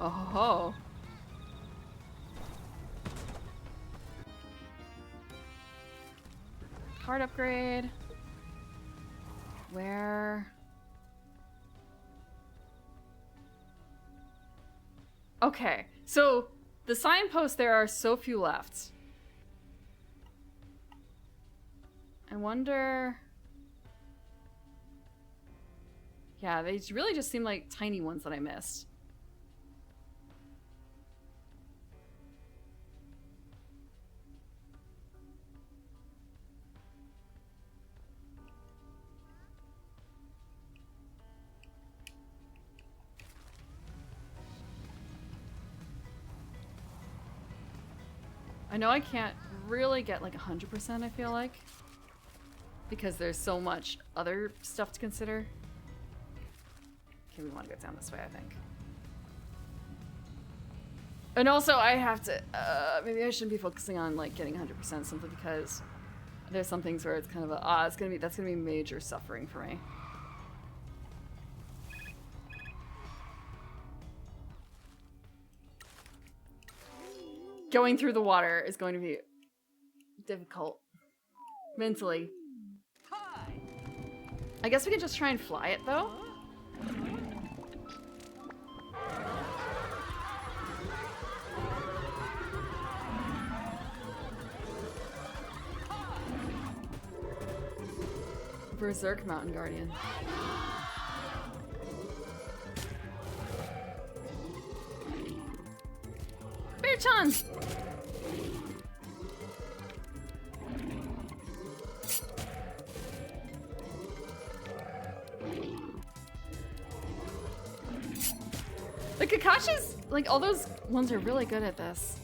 Oh ho ho. Card upgrade. Where? Okay, so the signposts, there are so few left. I wonder... Yeah, they really just seem like tiny ones that I missed. I know I can't really get like 100%, I feel like. Because there's so much other stuff to consider. Okay, we want to go down this way, I think. And also I have to, maybe I shouldn't be focusing on like getting 100% simply because There's some things where it's kind of a, that's gonna be major suffering for me. Going through the water is going to be difficult. Mentally. I guess we could just try and fly it, though. Berserk Mountain Guardian. Bear-chan! The Kakashis, like, all those ones are really good at this.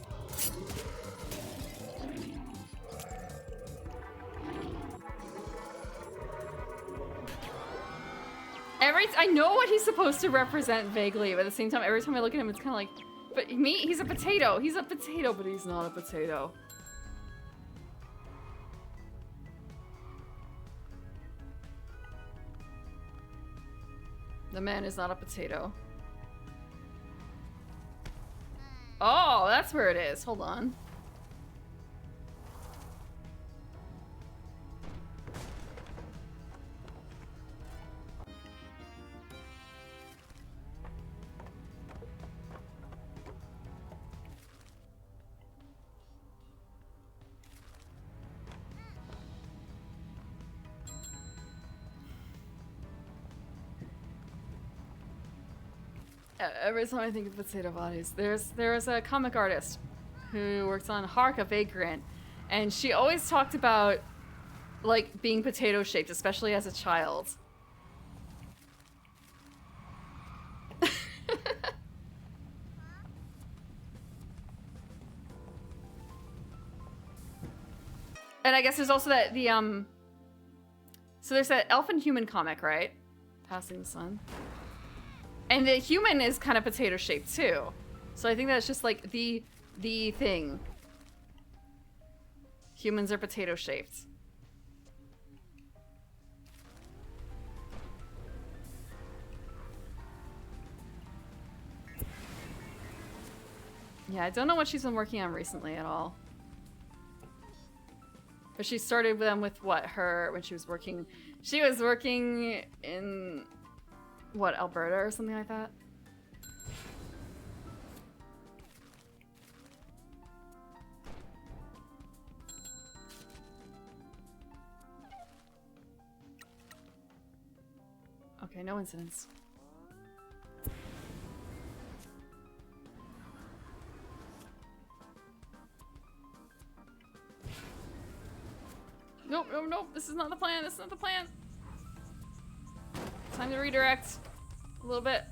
I know what he's supposed to represent vaguely, but at the same time, every time I look at him, it's kind of like, but me, he's a potato. He's a potato, but he's not a potato. The man is not a potato. Oh, that's where it is. Hold on. Every time I think of potato bodies, there's a comic artist who works on Haruka Vagrant, and she always talked about like being potato shaped, especially as a child. And I guess there's also that so there's that elf and human comic, right? Passing the Sun. And the human is kind of potato shaped too. So I think that's just like the thing. Humans are potato shaped. Yeah, I don't know what she's been working on recently at all. But she started them with what, when she was working in what, Alberta or something like that? Okay, no incidents. Nope, nope, nope. This is not the plan. This is not the plan. Time to redirect a little bit.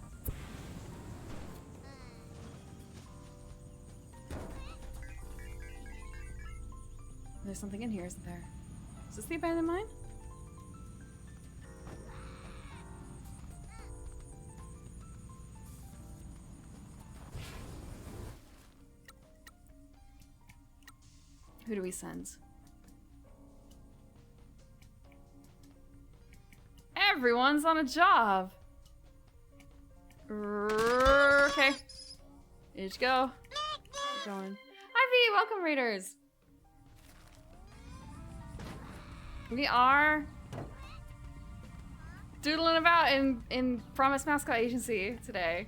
There's something in here, isn't there? Is this the abandoned mine? Who do we send? Everyone's on a job. Okay. Here you go. Keep going. Ivy, welcome, raiders. We are doodling about in Promise Mascot Agency today.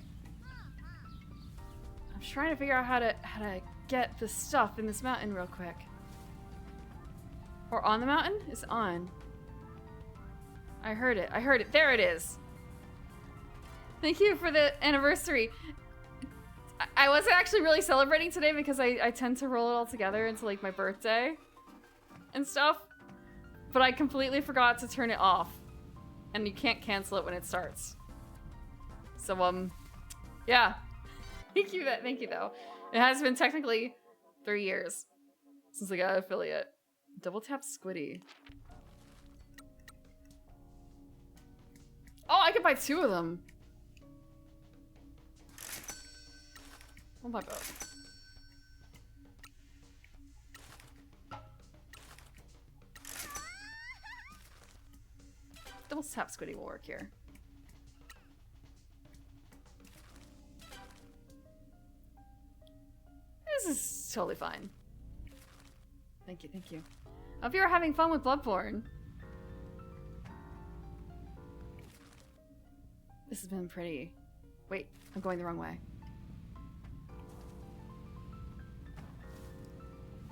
I'm trying to figure out how to get the stuff in this mountain real quick. Or on the mountain? It's on. I heard it. I heard it. There it is. Thank you for the anniversary. I wasn't actually really celebrating today because I tend to roll it all together into like my birthday and stuff. But I completely forgot to turn it off. And you can't cancel it when it starts. So, yeah. Thank you though. It has been technically 3 years since I got an affiliate. Double tap Squiddy. Oh, I could buy 2 of them. I'll buy both. double tap Squiddy will work here. This is totally fine. Thank you, thank you. I hope you are having fun with Bloodborne. This has been pretty... Wait, I'm going the wrong way.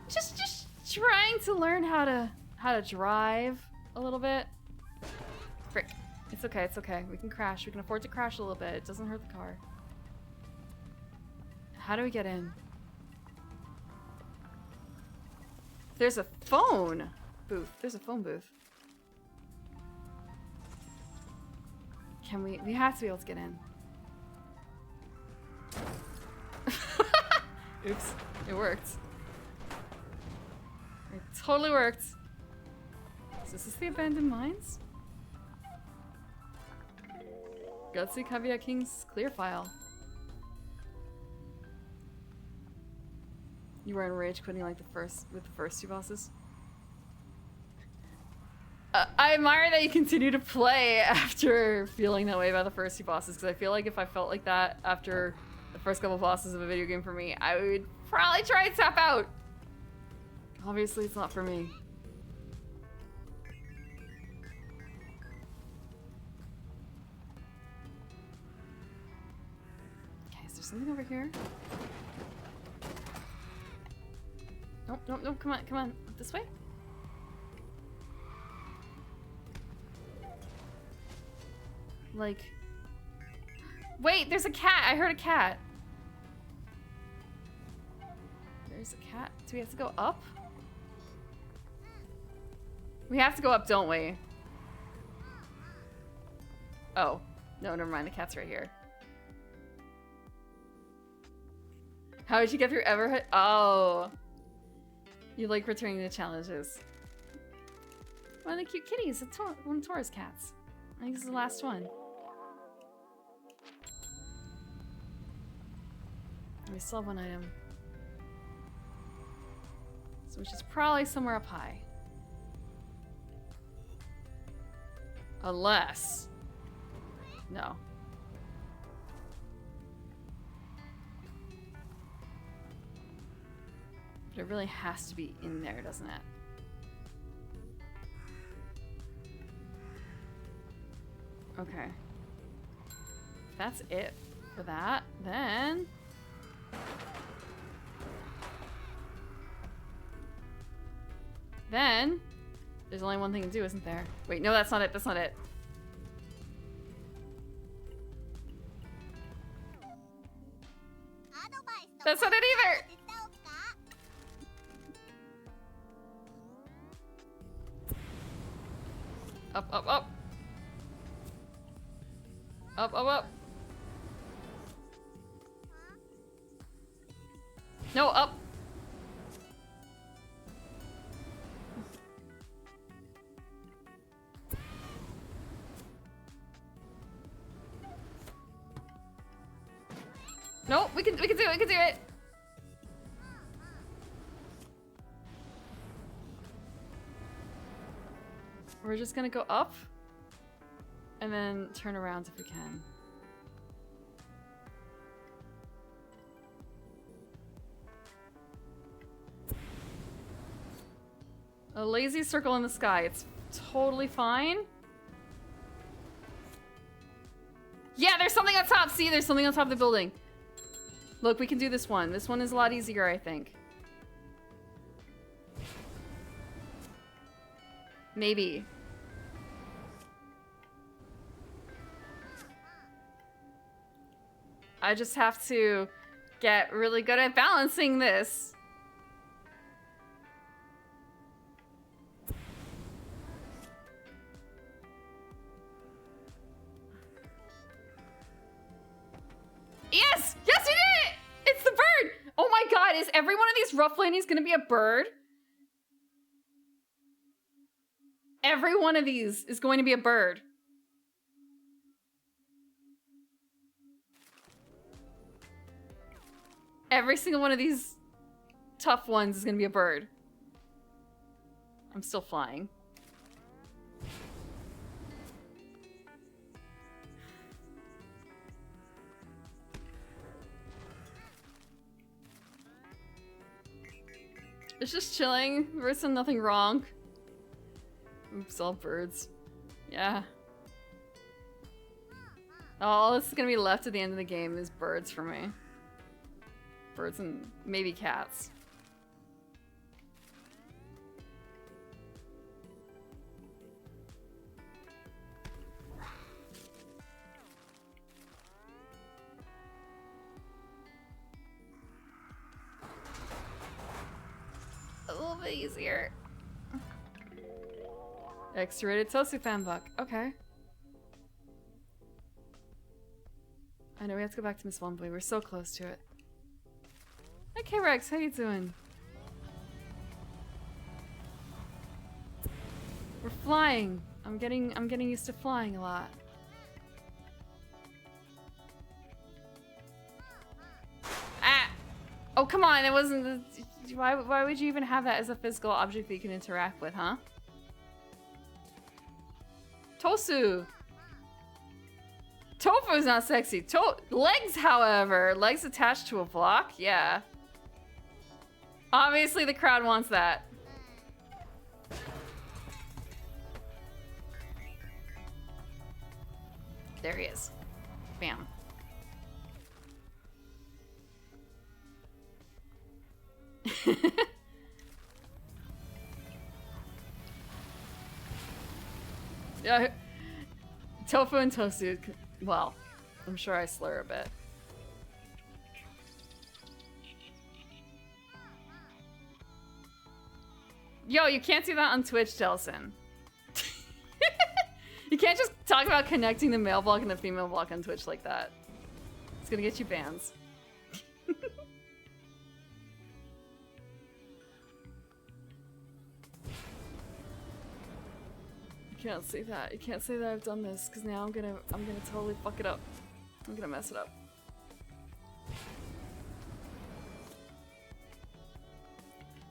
Just trying to learn how to drive a little bit. Frick. It's okay, it's okay. We can crash. We can afford to crash a little bit. It doesn't hurt the car. How do we get in? There's a phone booth. There's a phone booth. Can we have to be able to get in. Oops. It worked. It totally worked. So is this the abandoned mines? Gutsy Caveat King's clear file. You were enraged quitting like with the first two bosses. I admire that you continue to play after feeling that way about the first two bosses, because I feel like if I felt like that after the first couple bosses of a video game for me, I would probably try and tap out. Obviously, it's not for me. Okay, is there something over here? Nope, nope, nope, come on, come on. This way? Like... Wait, there's a cat! I heard a cat! There's a cat. Do we have to go up? We have to go up, don't we? Oh. No, never mind. The cat's right here. How did you get through Everhood? Oh. You like returning the challenges. One of the cute kitties. One of Tora's cats. I think this is the last one. We still have one item. So which is probably somewhere up high. Unless... No. But it really has to be in there, doesn't it? Okay. If that's it for that, then... Then... There's only one thing to do, isn't there? Wait, no, that's not it. That's not it. That's not it either! Up, up, up. Up, up, up. No, up. No, we can do it, we can do it. We're just gonna go up and then turn around if we can. A lazy circle in the sky. It's totally fine. Yeah, there's something on top. See, there's something on top of the building. Look, we can do this one. This one is a lot easier, I think. Maybe. I just have to get really good at balancing this. Yes! Yes, we did it! It's the bird! Oh my god, is every one of these rough landings gonna be a bird? Every one of these is going to be a bird. Every single one of these tough ones is gonna be a bird. I'm still flying. It's just chilling. There's nothing wrong. Oops, all birds. Yeah. All that's gonna be left at the end of the game is birds for me. Birds and maybe cats. A little bit easier. X-rated Tosu fanbook. Okay. I know we have to go back to Miss Wombley. We're so close to it. Hey Rex, how you doing? We're flying. I'm getting used to flying a lot. Ah! Oh come on, it wasn't. Why would you even have that as a physical object that you can interact with, huh? Tosu! Tofu's not sexy. Legs, however. Legs attached to a block? Yeah. Obviously the crowd wants that. There he is. Bam. Yeah. Tofu and Tosu. Well, I'm sure I slur a bit. Yo, you can't do that on Twitch, Delson. You can't just talk about connecting the male block and the female block on Twitch like that. It's gonna get you bans. You can't say that. You can't say that I've done this, because now I'm gonna totally fuck it up. I'm gonna mess it up.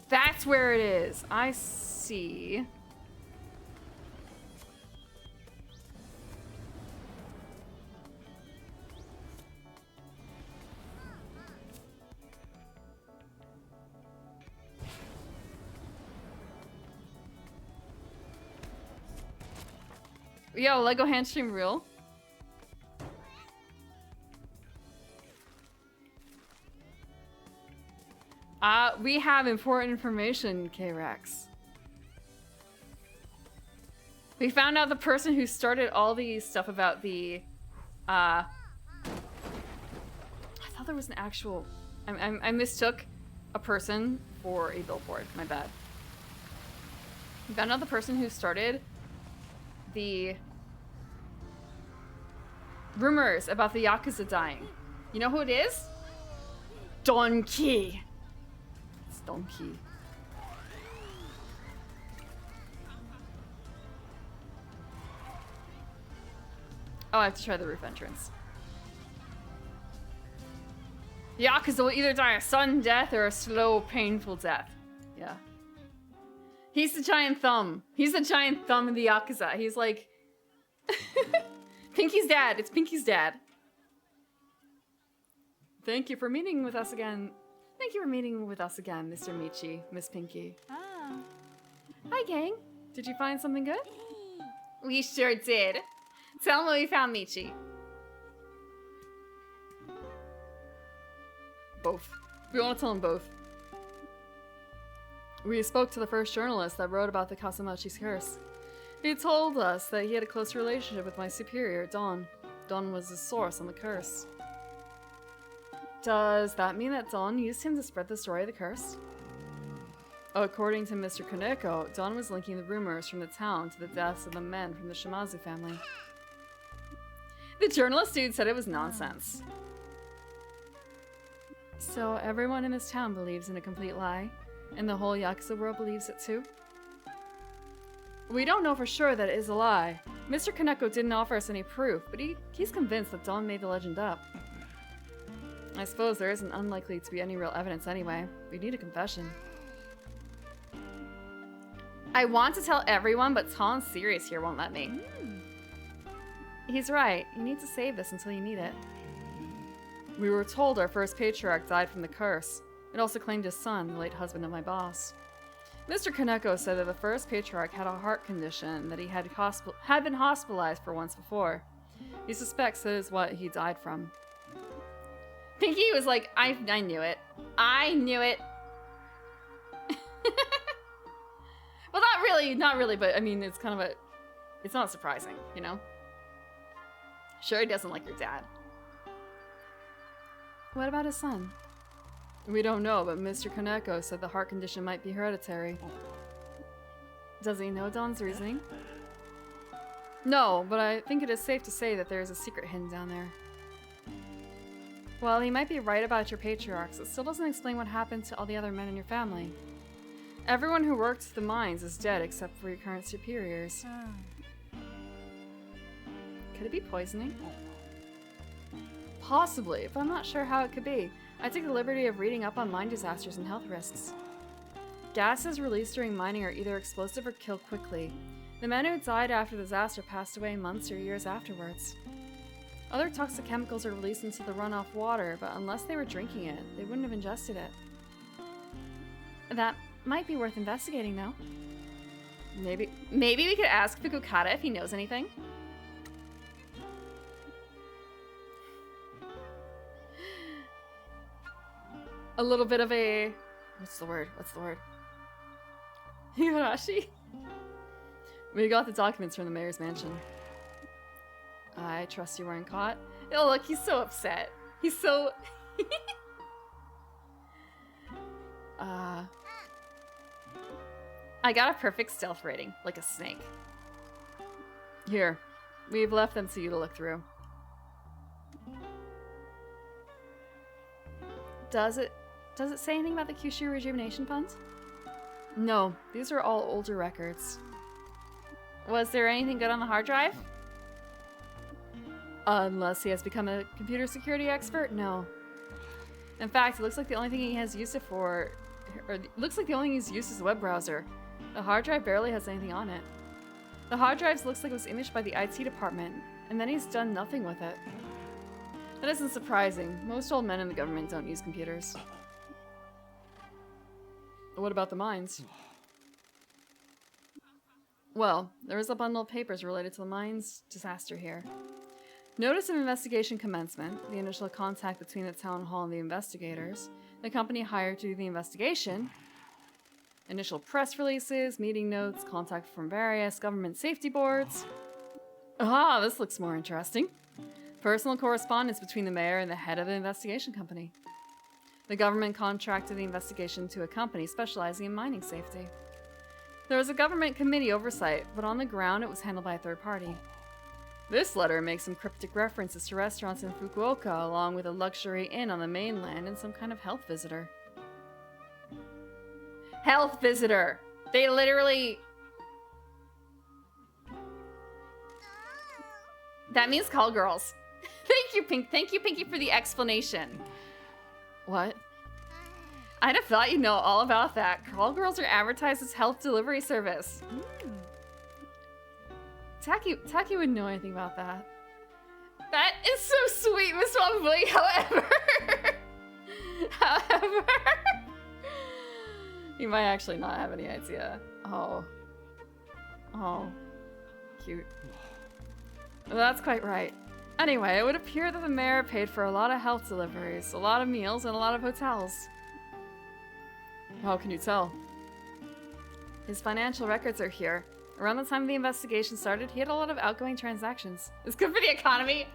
That's where it is. I see. Yo, Lego Handstream real? We have important information, K-Rex. We found out the person who started all the stuff about the, I thought there was an actual, I mistook a person for a billboard, my bad. We found out the person who started the rumors about the Yakuza dying. You know who it is? Donkey. It's Donkey. Oh, I have to try the roof entrance. Yakuza will either die a sudden death or a slow, painful death. Yeah. He's the giant thumb. He's the giant thumb in the Yakuza. He's like... Pinky's dad. It's Pinky's dad. Thank you for meeting with us again. Thank you for meeting with us again, Mr. Michi, Miss Pinky. Ah. Hi, gang. Did you find something good? We sure did. Tell them what we found, Michi. Both. We want to tell them both. We spoke to the first journalist that wrote about the Kasumachi's curse. He told us that he had a close relationship with my superior, Dawn. Dawn was the source on the curse. Does that mean that Dawn used him to spread the story of the curse? According to Mr. Kaneko, Dawn was linking the rumors from the town to the deaths of the men from the Shimazu family. The journalist dude said it was nonsense. So everyone in this town believes in a complete lie? And the whole Yakuza world believes it too? We don't know for sure that it is a lie. Mr. Kaneko didn't offer us any proof, but he's convinced that Dawn made the legend up. I suppose there isn't unlikely to be any real evidence anyway. We need a confession. I want to tell everyone, but Tall and Serious here won't let me. He's right. You need to save this until you need it. We were told our first patriarch died from the curse. It also claimed his son, the late husband of my boss. Mr. Kaneko said that the first patriarch had a heart condition that he had been hospitalized for once before. He suspects that is what he died from. Pinky was like, I knew it. I knew it. Well, not really, but I mean, it's kind of it's not surprising, you know? Sure, he doesn't like your dad. What about his son? We don't know, but Mr. Kaneko said the heart condition might be hereditary. Does he know Don's reasoning? No, but I think it is safe to say that there is a secret hidden down there. Well, he might be right about your patriarchs. It still doesn't explain what happened to all the other men in your family. Everyone who worked the mines is dead except for your current superiors. Could it be poisoning? Possibly, but I'm not sure how it could be. I took the liberty of reading up on mine disasters and health risks. Gases released during mining are either explosive or kill quickly. The men who died after the disaster passed away months or years afterwards. Other toxic chemicals are released into the runoff water, but unless they were drinking it, they wouldn't have ingested it. That might be worth investigating, though. Maybe we could ask Fukukata if he knows anything. A little bit of a... What's the word? Higurashi? We got the documents from the mayor's mansion. I trust you weren't caught. Oh, look, he's so upset. He's so... I got a perfect stealth rating, like a snake. Here, we've left them to you to look through. Does it say anything about the Kyushu Rejuvenation Funds? No, these are all older records. Was there anything good on the hard drive? Unless he has become a computer security expert, no. In fact, it looks like the only thing he has used it for, or it looks like the only thing he's used is a web browser. The hard drive barely has anything on it. The hard drive looks like it was imaged by the IT department, and then he's done nothing with it. That isn't surprising. Most old men in the government don't use computers. What about the mines? Well, there is a bundle of papers related to the mines disaster here. Notice of investigation commencement, the initial contact between the town hall and the investigators, the company hired to do the investigation, initial press releases, meeting notes, contact from various government safety boards. Ah, this looks more interesting. Personal correspondence between the mayor and the head of the investigation company. The government contracted the investigation to a company specializing in mining safety. There was a government committee oversight, but on the ground it was handled by a third party. This letter makes some cryptic references to restaurants in Fukuoka, along with a luxury inn on the mainland and some kind of health visitor. Health visitor! They literally... That means call girls. Thank you, Pink. Thank you, Pinky, for the explanation. What? I'd have thought you'd know all about that. Call girls are advertised as health delivery service. Taki wouldn't know anything about that. That is so sweet, Miss Wambly. However, you might actually not have any idea. Oh, cute. Well, that's quite right. Anyway, it would appear that the mayor paid for a lot of health deliveries, a lot of meals, and a lot of hotels. How can you tell? His financial records are here. Around the time the investigation started, he had a lot of outgoing transactions. It's good for the economy.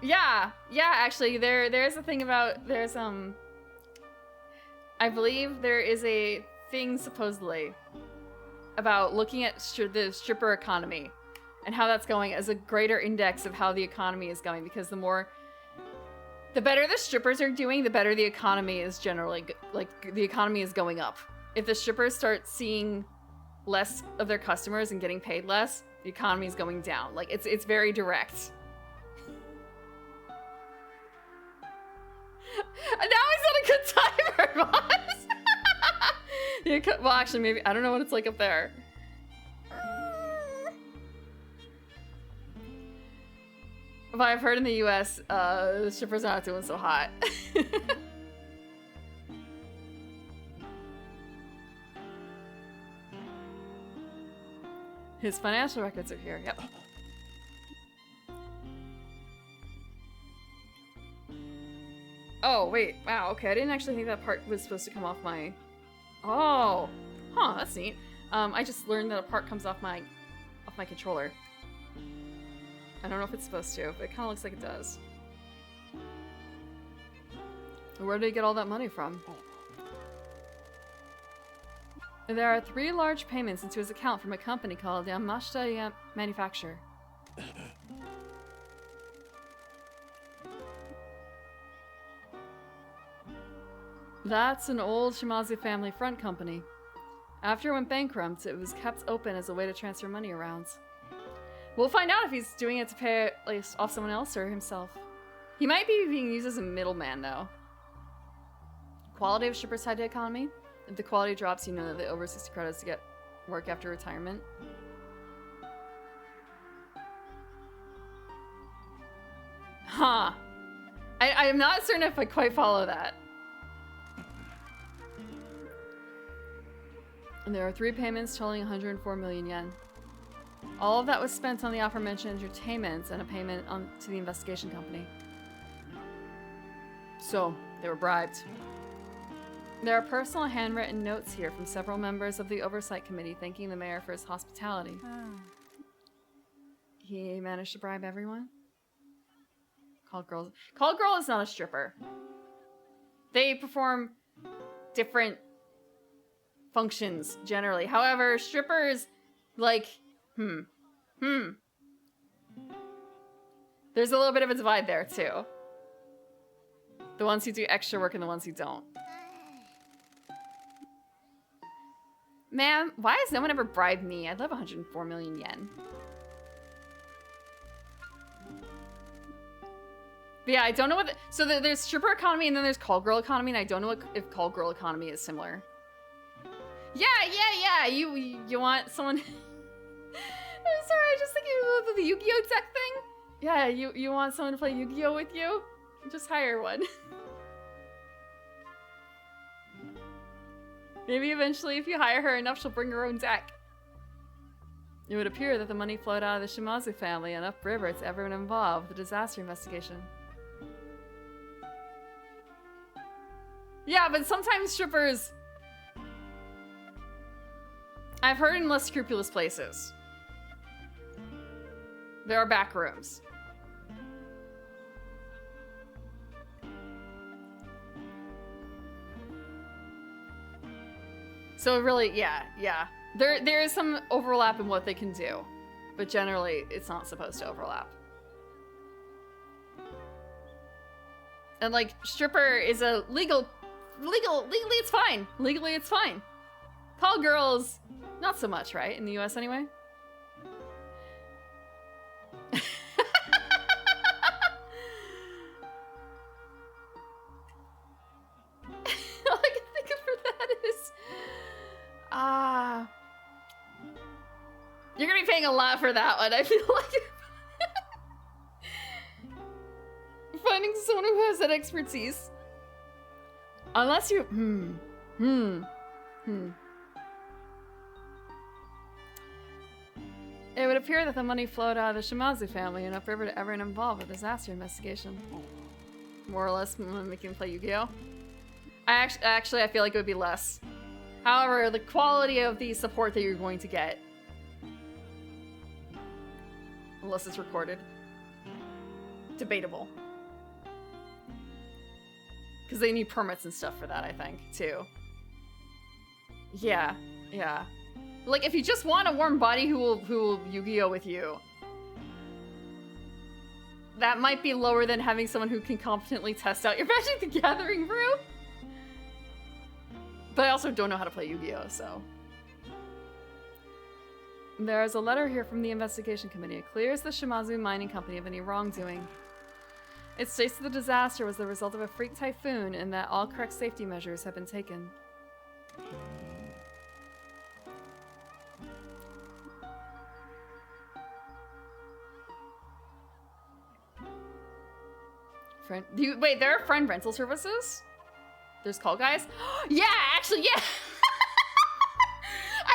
Yeah, actually, there's a thing about, I believe there is a thing, supposedly, about looking at the stripper economy and how that's going as a greater index of how the economy is going, because the better the strippers are doing, the better the economy is generally, the economy is going up. If the strippers start seeing less of their customers and getting paid less, the economy is going down. Like, it's very direct. Now is not a good time for boss. Well, actually, maybe, I don't know what it's like up there. But I've heard in the US, the strippers are not doing so hot. His financial records are here. Yep. Oh, wait. Wow, okay. I didn't actually think that part was supposed to come off my... Oh. Huh, that's neat. I just learned that a part comes off my controller. I don't know if it's supposed to, but it kind of looks like it does. Where did he get all that money from? There are 3 large payments into his account from a company called Mascot Manufacture. That's an old Shimazu family front company. After it went bankrupt, it was kept open as a way to transfer money around. We'll find out if he's doing it to pay off someone else or himself. He might be being used as a middleman, though. Quality of shipper's tied to economy. If the quality drops, you know that they over 60 credits to get work after retirement. Huh. I am not certain if I quite follow that. And there are 3 payments totaling 104 million yen. All of that was spent on the aforementioned entertainments and a payment to the investigation company. So, they were bribed. There are personal handwritten notes here from several members of the Oversight Committee thanking the mayor for his hospitality. He managed to bribe everyone? Call Girl is not a stripper. They perform different functions, generally. However, strippers, like, There's a little bit of a divide there, too. The ones who do extra work and the ones who don't. Ma'am, why has no one ever bribed me? I'd love 104 million yen. But yeah, I don't know what... So there's stripper economy and then there's call girl economy, and I don't know if call girl economy is similar. Yeah. You want someone... I'm sorry, I was just thinking of the Yu-Gi-Oh! Deck thing. Yeah, you want someone to play Yu-Gi-Oh! With you? Just hire one. Maybe eventually, if you hire her enough, she'll bring her own deck. It would appear that the money flowed out of the Shimazu family and upriver to everyone involved with the disaster investigation. Yeah, but sometimes strippers... I've heard in less scrupulous places. There are back rooms. So really, yeah. There is some overlap in what they can do, but generally it's not supposed to overlap. And like, stripper is a legally it's fine. Legally it's fine. Call girls, not so much, right? In the US anyway. All I can think of for that is... You're gonna be paying a lot for that one, I feel like. Finding someone who has that expertise. Unless you... It would appear that the money flowed out of the Shimazu family and upriver to everyone involved with disaster investigation. More or less making them play Yu-Gi-Oh! I feel like it would be less. However, the quality of the support that you're going to get, unless it's recorded, debatable. Because they need permits and stuff for that, I think, too. Yeah. Like, if you just want a warm body who will Yu-Gi-Oh! With you, that might be lower than having someone who can competently test out your Magic the Gathering brew. But I also don't know how to play Yu-Gi-Oh! So. There is a letter here from the investigation committee. It clears the Shimazu Mining Company of any wrongdoing. It states that the disaster was the result of a freak typhoon and that all correct safety measures have been taken. Wait, there are friend rental services? There's call guys? Yeah, actually, yeah!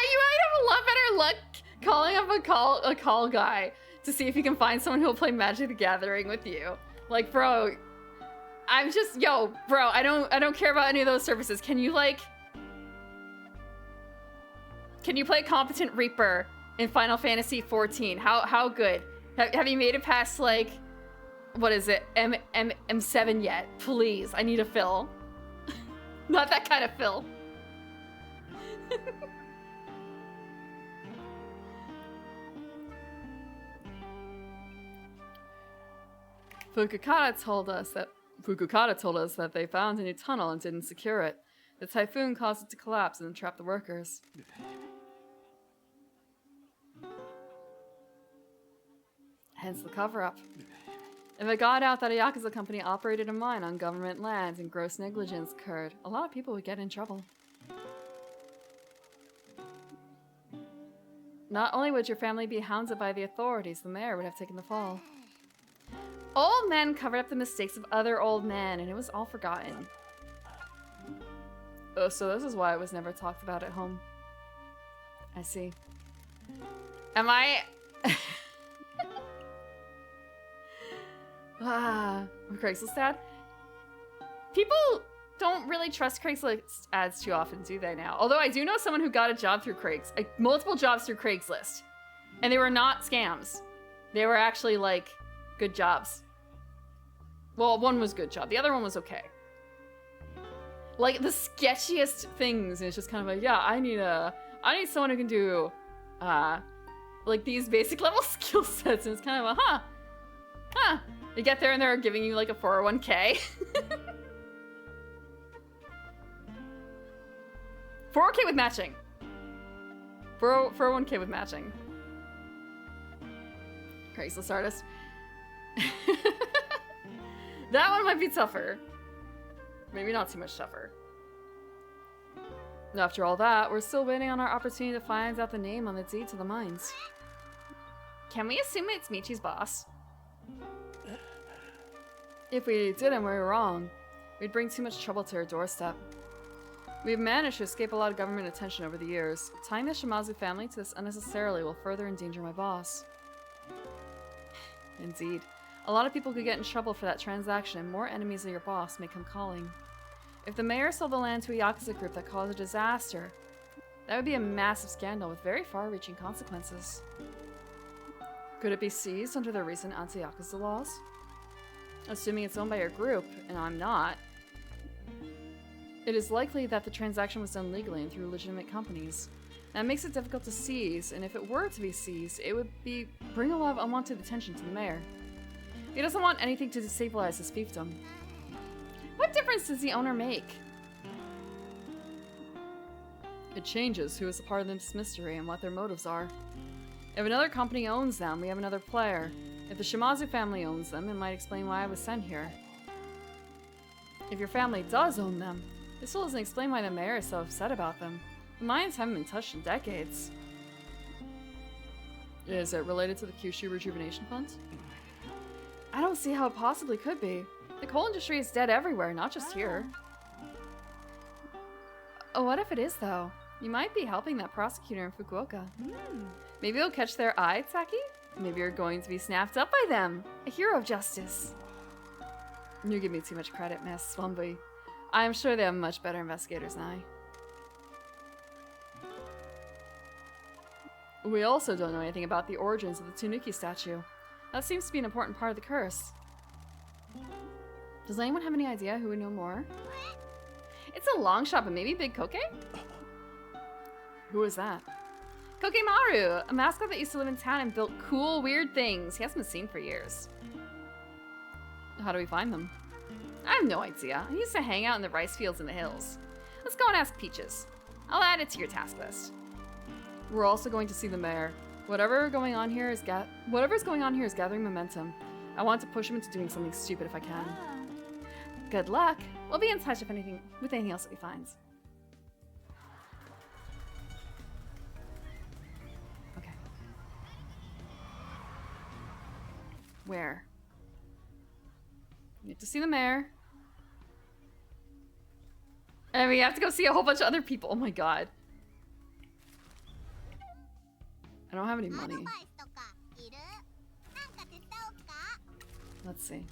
You might have a lot better luck calling up a call guy to see if you can find someone who will play Magic the Gathering with you. Like, bro, I'm just, yo, bro, I don't care about any of those services. Can you play Competent Reaper in Final Fantasy 14? How good? Have you made it past, like, what is it, M7 yet? Please, I need a fill. Not that kind of fill. Fukukata told us that they found a new tunnel and didn't secure it. The typhoon caused it to collapse and trap the workers. Hence the cover-up. If it got out that a Yakuza company operated a mine on government land and gross negligence occurred, a lot of people would get in trouble. Not only would your family be hounded by the authorities, the mayor would have taken the fall. Old men covered up the mistakes of other old men, and it was all forgotten. Oh, so this is why it was never talked about at home. I see. Am I... Craigslist ad? People don't really trust Craigslist ads too often, do they now? Although I do know someone who got a job through multiple jobs through Craigslist. And they were not scams. They were actually, like, good jobs. Well, one was good job. The other one was okay. Like, the sketchiest things. And it's just kind of like, yeah, I need someone who can do, like, these basic level skill sets. And it's kind of a, huh. You get there and they're giving you, like, a 401k. 401k with matching. 401k with matching. Craigslist artist. That one might be tougher. Maybe not too much tougher. After all that, we're still waiting on our opportunity to find out the name on the deed to the mines. Can we assume it's Michi's boss? If we didn't, we were wrong. We'd bring too much trouble to her doorstep. We've managed to escape a lot of government attention over the years. Tying the Shimazu family to this unnecessarily will further endanger my boss. Indeed. A lot of people could get in trouble for that transaction, and more enemies of your boss may come calling. If the mayor sold the land to a Yakuza group that caused a disaster, that would be a massive scandal with very far-reaching consequences. Could it be seized under the recent anti-Yakuza laws? Assuming it's owned by your group, and I'm not, it is likely that the transaction was done legally and through legitimate companies. That makes it difficult to seize, and if it were to be seized, it would bring a lot of unwanted attention to the mayor. He doesn't want anything to destabilize his fiefdom. What difference does the owner make? It changes who is a part of this mystery and what their motives are. If another company owns them, we have another player. If the Shimazu family owns them, it might explain why I was sent here. If your family does own them, this still doesn't explain why the mayor is so upset about them. The mines haven't been touched in decades. Is it related to the Kyushu Rejuvenation Fund? I don't see how it possibly could be. The coal industry is dead everywhere, not just here. Oh, what if it is, though? You might be helping that prosecutor in Fukuoka. Maybe you'll catch their eye, Taki? Maybe you're going to be snapped up by them. A hero of justice. You give me too much credit, Miss Swamby. I am sure they have much better investigators than I. We also don't know anything about the origins of the Tanuki statue. That seems to be an important part of the curse. Does anyone have any idea who would know more? It's a long shot, but maybe Big Koke? Who is that? Kokemaru, a mascot that used to live in town and built cool, weird things. He hasn't been seen for years. How do we find them? I have no idea. He used to hang out in the rice fields in the hills. Let's go and ask Peaches. I'll add it to your task list. We're also going to see the mayor. Whatever's going on here is gathering momentum. I want to push him into doing something stupid if I can. Good luck. We'll be in touch with anything else that we find. Okay. Where? We have to see the mayor. And we have to go see a whole bunch of other people. Oh my god. I don't have any money. Let's see.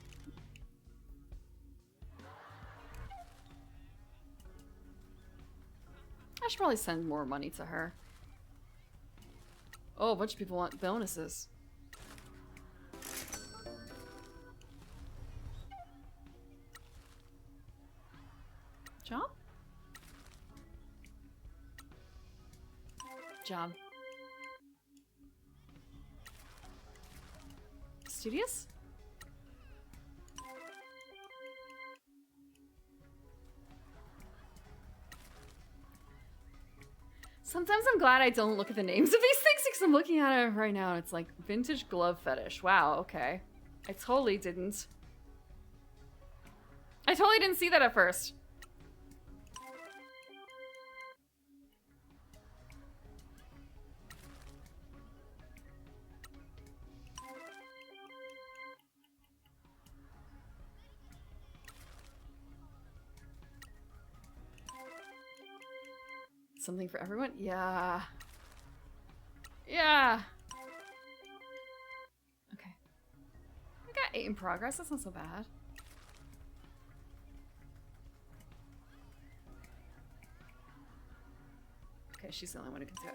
I should probably send more money to her. Oh, a bunch of people want bonuses. Job? Job. Studious? Sometimes I'm glad I don't look at the names of these things because I'm looking at it right now and it's like vintage glove fetish. Wow, okay. I totally didn't see that at first. Something for everyone? Yeah. Yeah. Okay. I got 8 in progress. That's not so bad. Okay, she's the only one who can do it.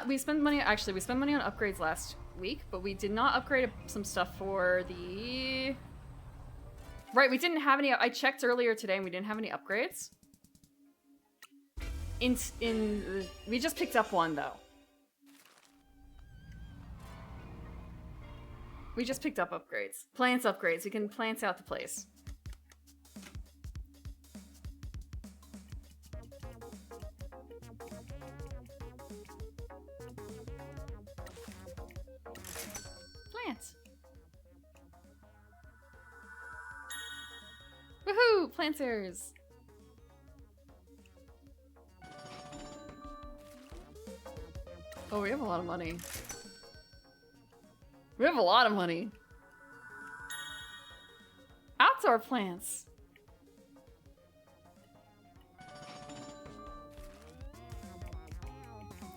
We spent money on upgrades last week, but we did not upgrade some stuff for the... Right, we didn't have any, I checked earlier today and we didn't have any upgrades. We just picked up one though. We just picked up upgrades. Plants upgrades, we can plant out the place. Woohoo! Planters! Oh, we have a lot of money. We have a lot of money. Outdoor plants.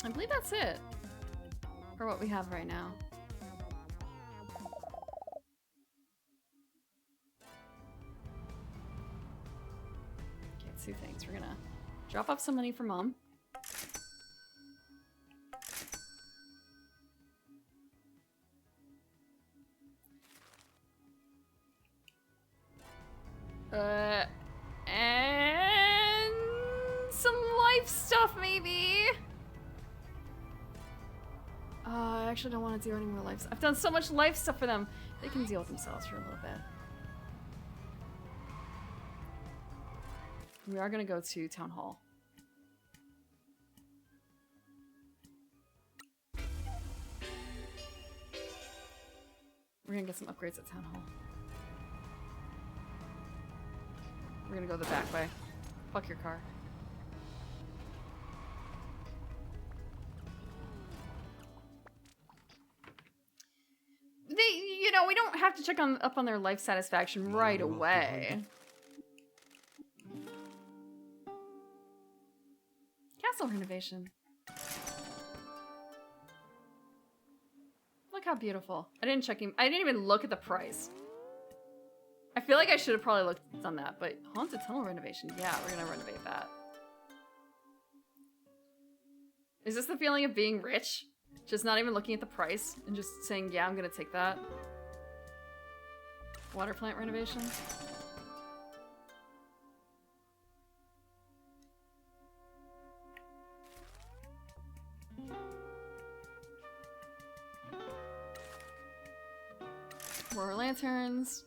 I believe that's it for what we have right now. Okay, 2 things. We're gonna drop off some money for Mom. And some life stuff, maybe. I actually don't want to do any more life stuff. I've done so much life stuff for them. They can deal with themselves for a little bit. We are gonna go to Town Hall. We're gonna get some upgrades at Town Hall. We're gonna go the back way. Fuck your car. You know, we don't have to check up on their life satisfaction right away. Castle renovation. Look how beautiful. I didn't even look at the price. I feel like I should have probably done that, but Haunted Tunnel renovation. Yeah, we're gonna renovate that. Is this the feeling of being rich? Just not even looking at the price and just saying, yeah, I'm gonna take that. Water plant renovation. More lanterns.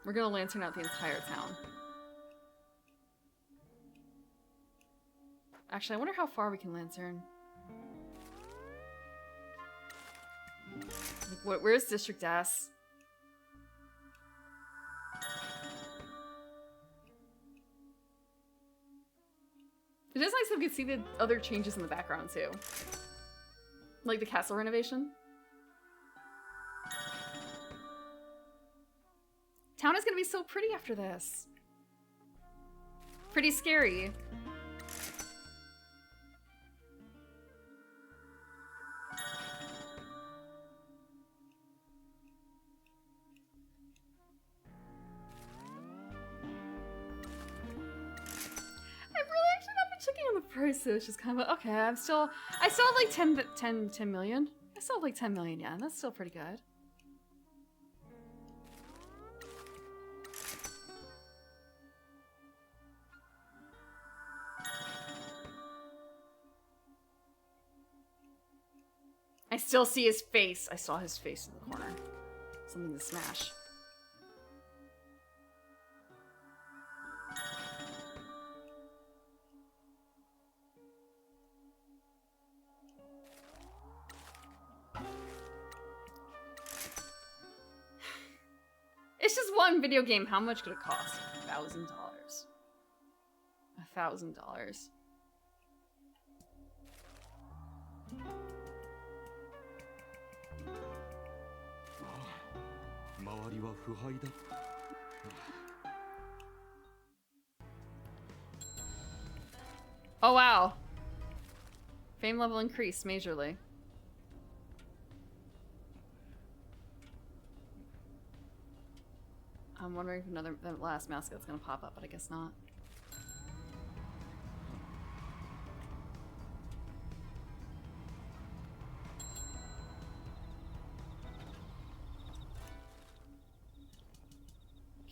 We're gonna lantern out the entire town. Actually, I wonder how far we can lantern. Where's District S? It is nice that we can see the other changes in the background too. Like the castle renovation. so pretty after this. Pretty scary. Checking on the price, it's just kind of okay. I still have like 10 million. I still have like 10 million yen. That's still pretty good. I still see his face. I saw his face in the corner. Something to smash. It's just one video game. How much could it cost? $1,000. $1,000. Oh wow. Fame level increased majorly. I'm wondering if the last mascot's gonna pop up, but I guess not.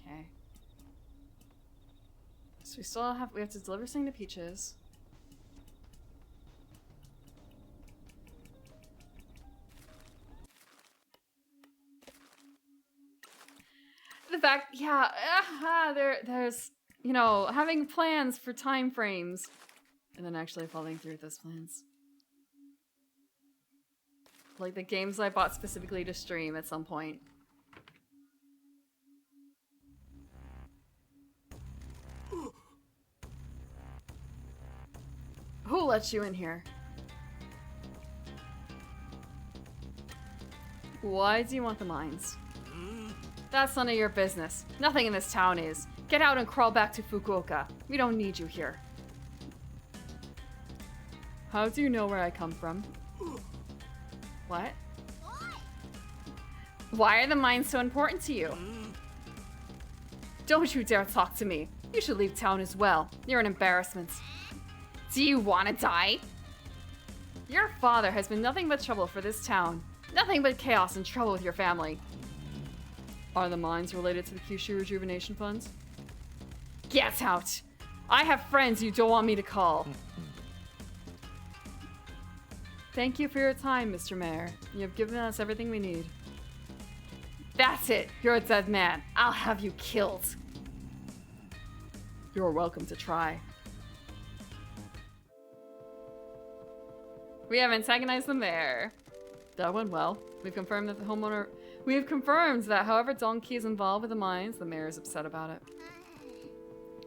Okay. So we have to deliver something to Peaches. The fact, yeah, there's, you know, having plans for time frames and then actually following through with those plans. Like the games I bought specifically to stream at some point. Who let you in here? Why do you want the mines? That's none of your business. Nothing in this town is. Get out and crawl back to Fukuoka. We don't need you here. How do you know where I come from? What? Why are the mines so important to you? Don't you dare talk to me. You should leave town as well. You're an embarrassment. Do you want to die? Your father has been nothing but trouble for this town. Nothing but chaos and trouble with your family. Are the mines related to the Kyushu Rejuvenation Funds? Get out! I have friends you don't want me to call. Thank you for your time, Mr. Mayor. You have given us everything we need. That's it! You're a dead man. I'll have you killed. You're welcome to try. We have antagonized the mayor. That went well. We've confirmed that however Donkey is involved with the mines, the mayor is upset about it.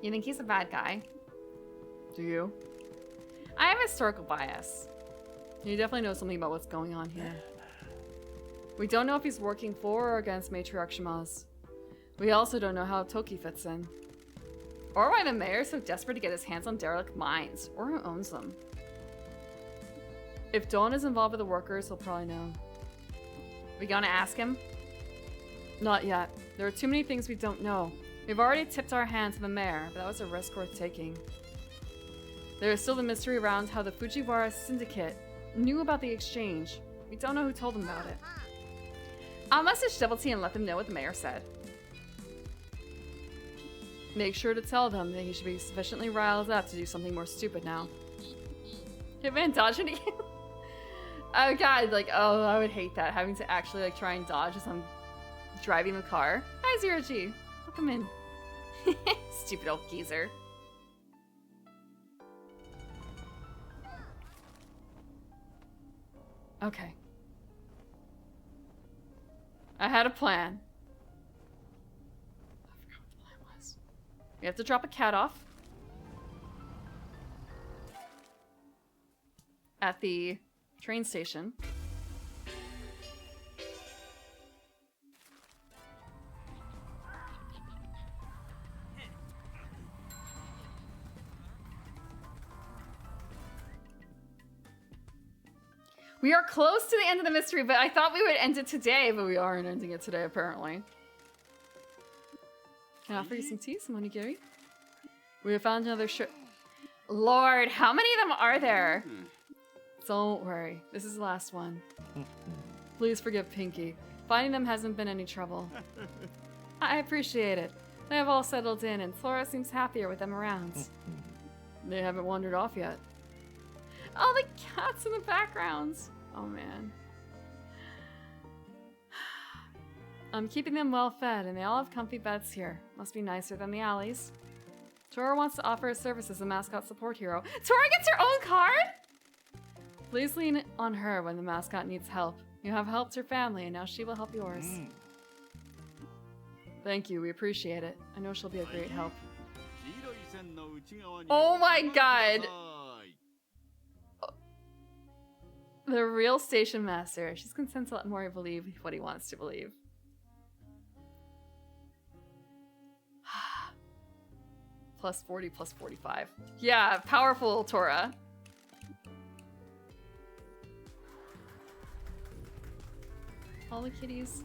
You think he's a bad guy? Do you? I have historical bias. You definitely know something about what's going on here. We don't know if he's working for or against Matriarch Shimazu. We also don't know how Toki fits in. Or why the mayor is so desperate to get his hands on derelict mines, or who owns them. If Dawn is involved with the workers, he'll probably know. We gonna ask him? Not yet. There are too many things we don't know. We've already tipped our hand to the mayor, but that was a risk worth taking. There is still the mystery around how the Fujiwara Syndicate knew about the exchange. We don't know who told them about it. I'll message Devil T and let them know what the mayor said. Make sure to tell them that he should be sufficiently riled up to do something more stupid now. Hitman dodging you? Oh god, like, oh, I would hate that. Having to actually, like, try and dodge as I'm driving the car. Hi, Zero G. Welcome in. Stupid old geezer. Okay. I had a plan. I forgot what the plan was. We have to drop a cat off. At the train station. We are close to the end of the mystery, but I thought we would end it today, but we aren't ending it today, apparently. Can I offer you some tea, some onigiri? We have found another Lord, how many of them are there? Don't worry, this is the last one. Please forgive Pinky. Finding them hasn't been any trouble. I appreciate it. They have all settled in, and Flora seems happier with them around. They haven't wandered off yet. Oh, the cats in the background. Oh, man. I'm keeping them well fed, and they all have comfy beds here. Must be nicer than the alleys. Tora wants to offer her service as a mascot support hero. Tora gets her own card? Please lean on her when the mascot needs help. You have helped her family, and now she will help yours. Thank you, we appreciate it. I know she'll be a great help. Oh my god! The real station master. She's content to let Mori believe what he wants to believe. Plus 40, plus 45. Yeah, powerful Tora. All the kitties.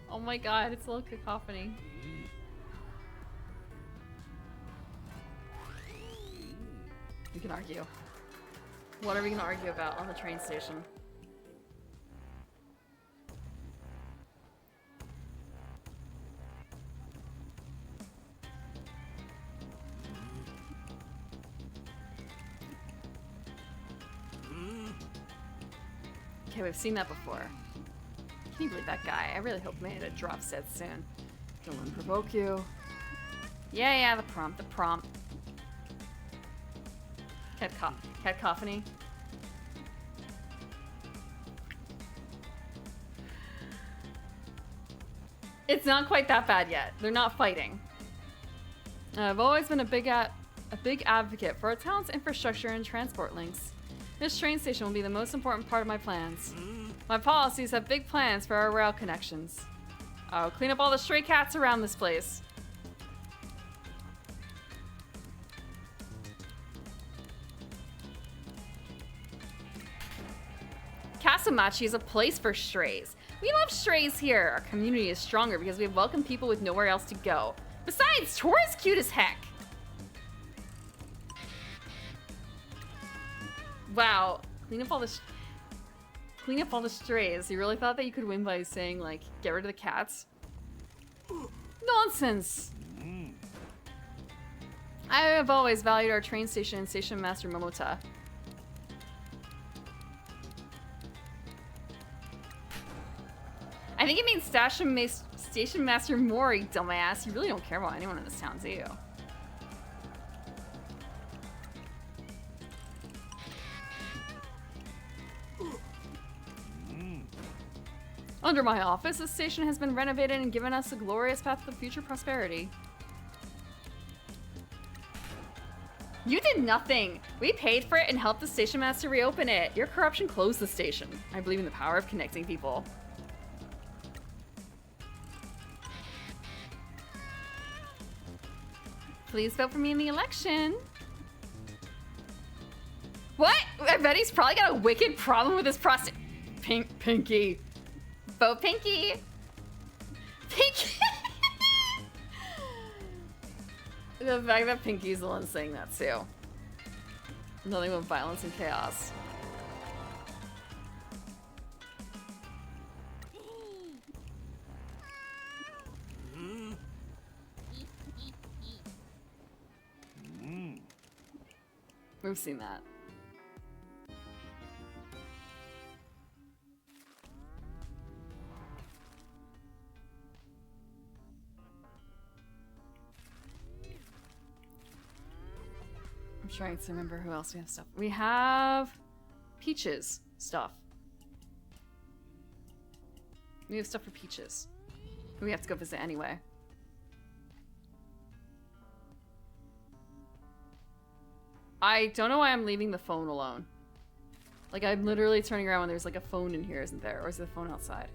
Oh my god, it's a little cacophony. We can argue. What are we gonna argue about on the train station? Okay, we've seen that before. Can you believe that guy? I really hope Amanda drops dead soon. Don't want to provoke you. Yeah, the prompt. Cacophony. It's not quite that bad yet. They're not fighting. I've always been a big advocate for a town's infrastructure and transport links. This train station will be the most important part of my plans. My policies have big plans for our rail connections. I'll clean up all the stray cats around this place. Kasamachi is a place for strays. We love strays here. Our community is stronger because we have welcomed people with nowhere else to go. Besides, Tora's cute as heck. Wow, clean up all the strays. You really thought that you could win by saying, like, get rid of the cats? Nonsense! I have always valued our train station and station master Momota. I think it means station master Mori, dumbass. You really don't care about anyone in this town, do you? Under my office, the station has been renovated and given us a glorious path to future prosperity. You did nothing! We paid for it and helped the station master reopen it. Your corruption closed the station. I believe in the power of connecting people. Please vote for me in the election. What? I bet he's probably got a wicked problem with his Pinky. Vote Pinky. Pinky. The fact that Pinky's the one saying that too. Nothing but violence and chaos. We've seen that. I'm trying to remember who else we have stuff. We have Peaches stuff. We have stuff for Peaches. We have to go visit anyway. I don't know why I'm leaving the phone alone. Like, I'm literally turning around when there's like a phone in here, isn't there? Or is the phone outside?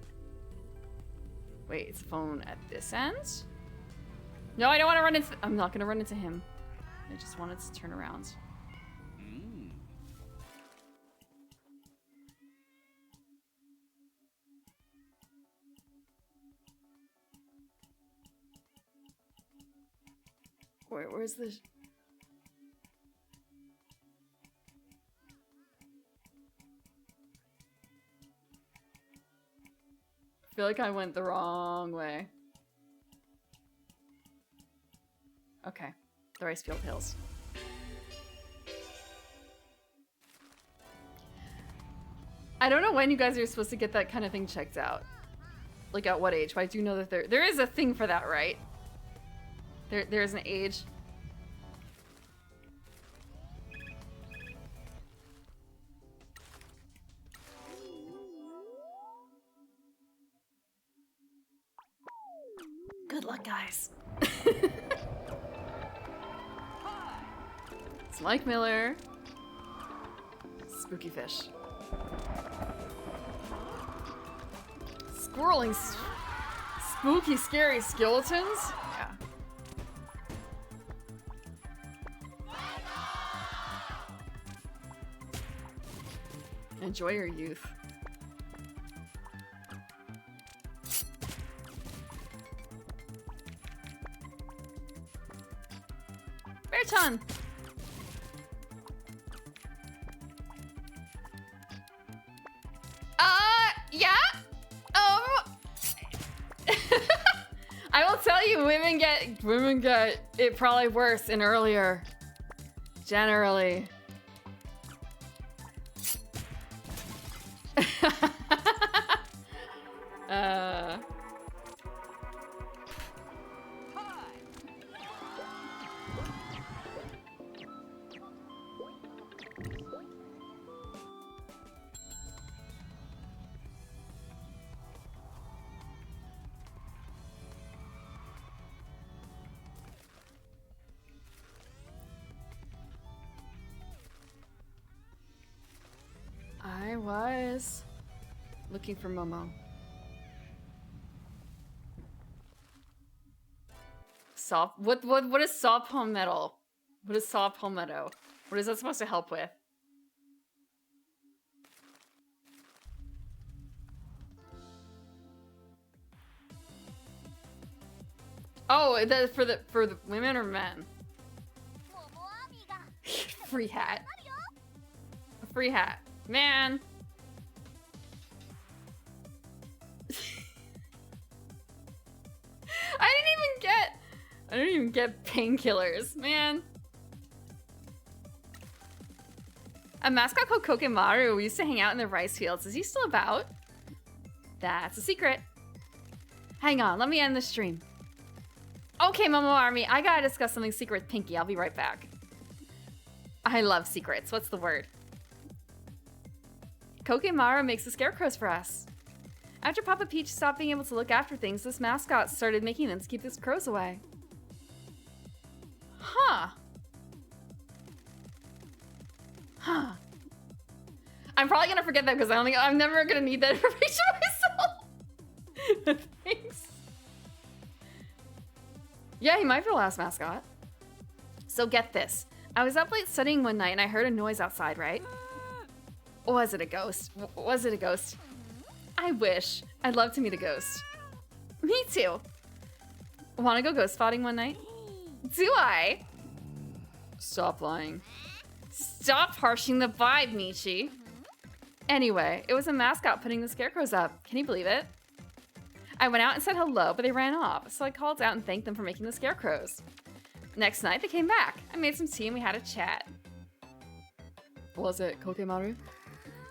Wait, it's the phone at this end? No, I don't want to run into... I'm not going to run into him. I just wanted to turn around. Where's the... I feel like I went the wrong way. Okay, the rice field hills. I don't know when you guys are supposed to get that kind of thing checked out. Like at what age, but I do know that there is a thing for that, right? There's an age. Good luck, guys. It's Mike Miller. Spooky fish. Squirreling spooky, scary skeletons? Yeah. Enjoy your youth. Bear-chan! Yeah? I will tell you, women get it probably worse and earlier. Generally. I was looking for Momo. Soft. What is soft palmetto? What is soft palmetto? What is that supposed to help with? Oh, for the women or men? Free hat. A free hat. Man. I didn't even get painkillers, man. A mascot called Kokemaru. We used to hang out in the rice fields. Is he still about? That's a secret. Hang on, let me end the stream. Okay, Momo Army, I gotta discuss something secret with Pinky. I'll be right back. I love secrets. What's the word? Kokemaru makes the scarecrows for us. After Papa Peach stopped being able to look after things, this mascot started making them to keep the crows away. Huh. Huh. I'm probably gonna forget that because I'm never gonna need that information myself. Thanks. Yeah, he might be the last mascot. So get this. I was up late studying one night and I heard a noise outside, right? Was it a ghost? Was it a ghost? I wish. I'd love to meet a ghost. Me too. Wanna go ghost spotting one night? Do I? Stop lying. Stop harshing the vibe, Michi. Anyway, it was a mascot putting the scarecrows up. Can you believe it? I went out and said hello, but they ran off, so I called out and thanked them for making the scarecrows. Next night, they came back. I made some tea and we had a chat. Was it Kokemaru?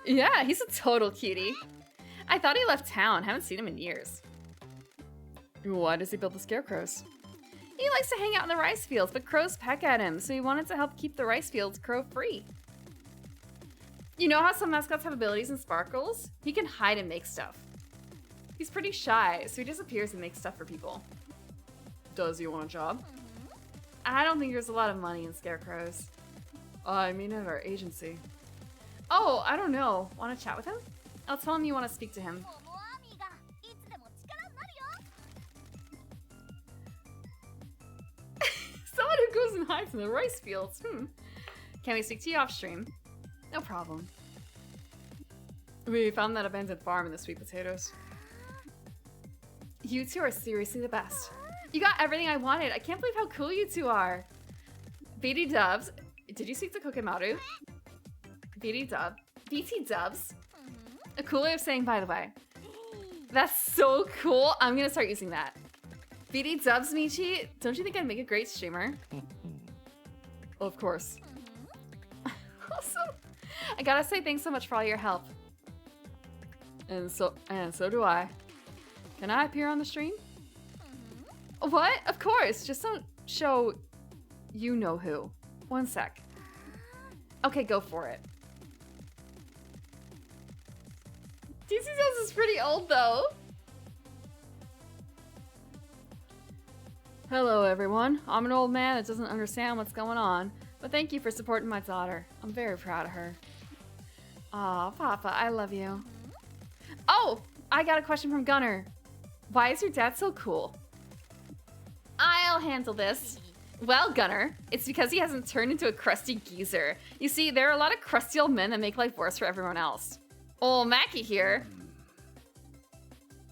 Yeah, he's a total cutie. I thought he left town. Haven't seen him in years. Why does he build the scarecrows? He likes to hang out in the rice fields, but crows peck at him, so he wanted to help keep the rice fields crow-free. You know how some mascots have abilities and sparkles? He can hide and make stuff. He's pretty shy, so he disappears and makes stuff for people. Does he want a job? I don't think there's a lot of money in scarecrows. I mean at our agency. Oh, I don't know. Want to chat with him? I'll tell him you want to speak to him. Someone who goes and hides in the rice fields. Can we speak to you off stream? No problem. We found that abandoned farm in the sweet potatoes. You two are seriously the best. You got everything I wanted. I can't believe how cool you two are. BT Dubs. Did you speak to Kokemaru? BT Dub. BT Dubs. A cool way of saying by the way. That's so cool. I'm gonna start using that. BT Dubs, Michi. Don't you think I'd make a great streamer? Well, of course. Awesome. I gotta say thanks so much for all your help. And so do I. Can I appear on the stream? What? Of course. Just don't show you know who. One sec. Okay, go for it. DC House is pretty old though. Hello everyone. I'm an old man that doesn't understand what's going on, but thank you for supporting my daughter. I'm very proud of her. Aw, Papa, I love you. Oh, I got a question from Gunner. Why is your dad so cool? I'll handle this. Well, Gunner, it's because he hasn't turned into a crusty geezer. You see, there are a lot of crusty old men that make life worse for everyone else. Old Mackie here.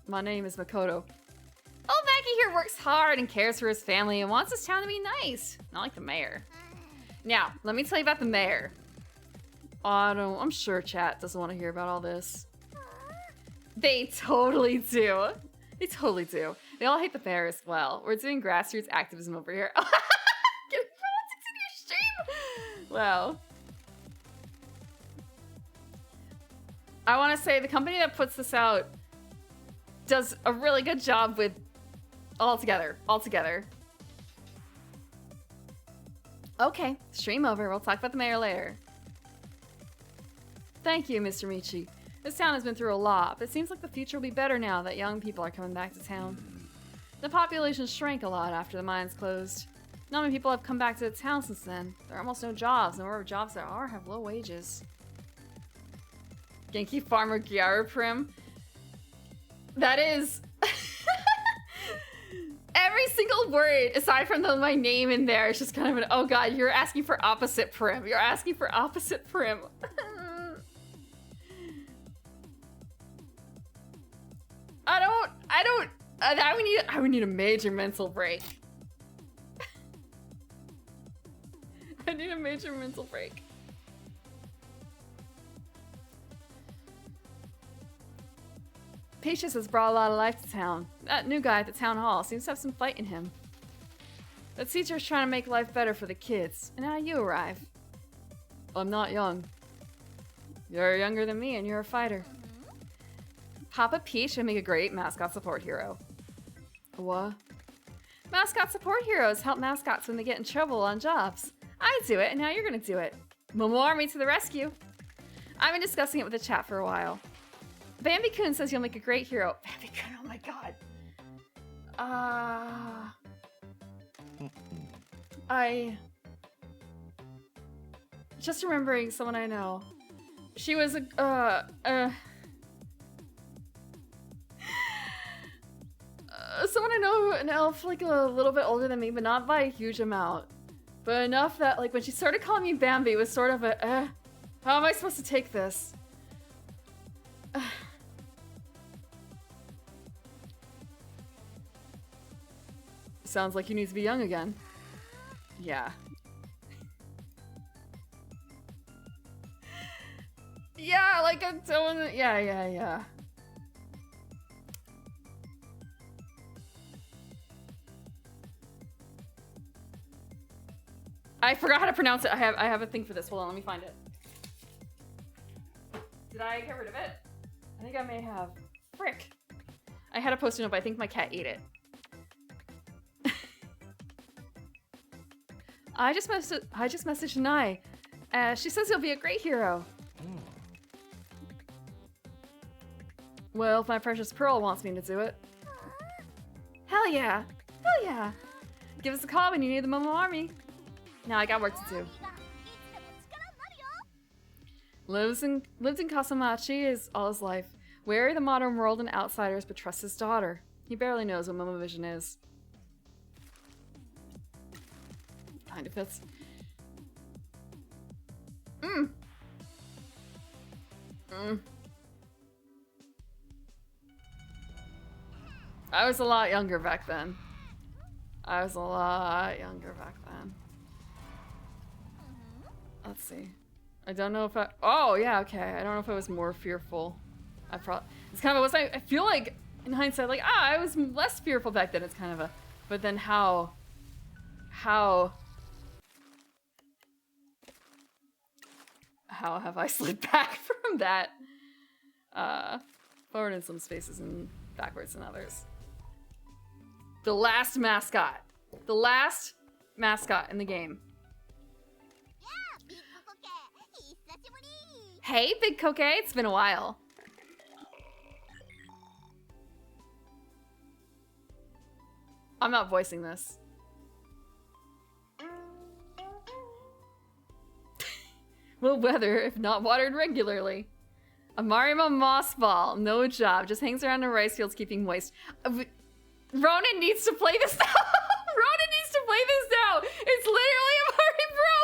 My name is Makoto. Old Mackie here works hard and cares for his family and wants his town to be nice. Not like the mayor. Now, let me tell you about the mayor. I'm sure chat doesn't want to hear about all this. They totally do. They totally do. They all hate the mayor as well. We're doing grassroots activism over here. Getting politics in your stream? Wow. I want to say the company that puts this out does a really good job with all together. Okay, stream over. We'll talk about the mayor later. Thank you, Mr. Michi. This town has been through a lot, but it seems like the future will be better now that young people are coming back to town. The population shrank a lot after the mines closed. Not many people have come back to the town since then. There are almost no jobs, and wherever jobs there are have low wages. Genki Farmer Gyaraprim. That is... Every single word, aside from my name in there, is just kind of an, oh god, you're asking for opposite prim. You're asking for opposite prim. I would need a major mental break. I need a major mental break. Patience has brought a lot of life to town. That new guy at the town hall seems to have some fight in him. The teacher's trying to make life better for the kids, and now you arrive. I'm not young. You're younger than me, and you're a fighter. Papa Peach would make a great mascot support hero. What? Mascot support heroes help mascots when they get in trouble on jobs. I do it, and now you're gonna do it. Momo Army to the rescue. I've been discussing it with the chat for a while. Bambi-kun says you'll make a great hero. Bambi-kun, oh my god. Just remembering someone I know. She was someone I know, an elf like a little bit older than me, but not by a huge amount. But enough that like when she started calling me Bambi, it was sort of a, how am I supposed to take this? Sounds like you need to be young again. Yeah. Yeah, like I don't, yeah. I forgot how to pronounce it. I have a thing for this. Hold on, let me find it. Did I get rid of it? I think I may have. Frick. I had a post-it note, but I think my cat ate it. I just messaged Nai. She says he'll be a great hero. Well, if my precious Pearl wants me to do it. Hell yeah. Hell yeah. Give us a call when you need the Momo Army. Now I got work to do. Lived in Kasamachi is all his life. Wary of the modern world and outsiders, but trusts his daughter. He barely knows what Momo Vision is. Kind of fits. I was a lot younger back then. Let's see. I don't know if I... Oh, yeah, okay. I don't know if I was more fearful. I probably... It's kind of... I feel like, in hindsight, like, I was less fearful back then. It's kind of a... But then how... How have I slid back from that? Forward in some spaces and backwards in others. The last mascot. The last mascot in the game. Hey, Big Koke, it's been a while. I'm not voicing this. Will weather if not watered regularly. A Marimo moss ball, no job, just hangs around in rice fields keeping moist. Ronan needs to play this now. Ronan needs to play this now. It's literally a Mari Bro.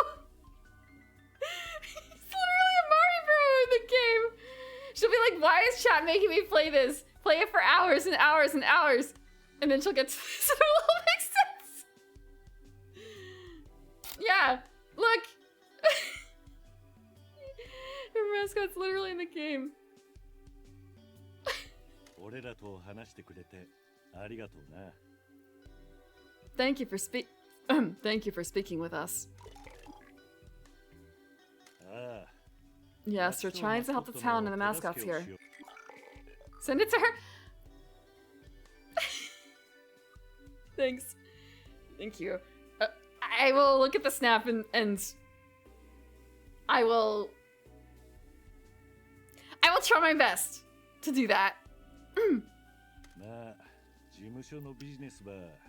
It's literally a Mari Bro in the game. She'll be like, why is chat making me play this? Play it for hours and hours and hours. And then she'll get to this and it will make sense. Yeah, look. Her mascot's literally in the game. Thank you for Thank you for speaking with us. Yes, we're trying to help the town and the mascots here. Send it to her. Thanks. Thank you. I will look at the snap and I will try my best to do that.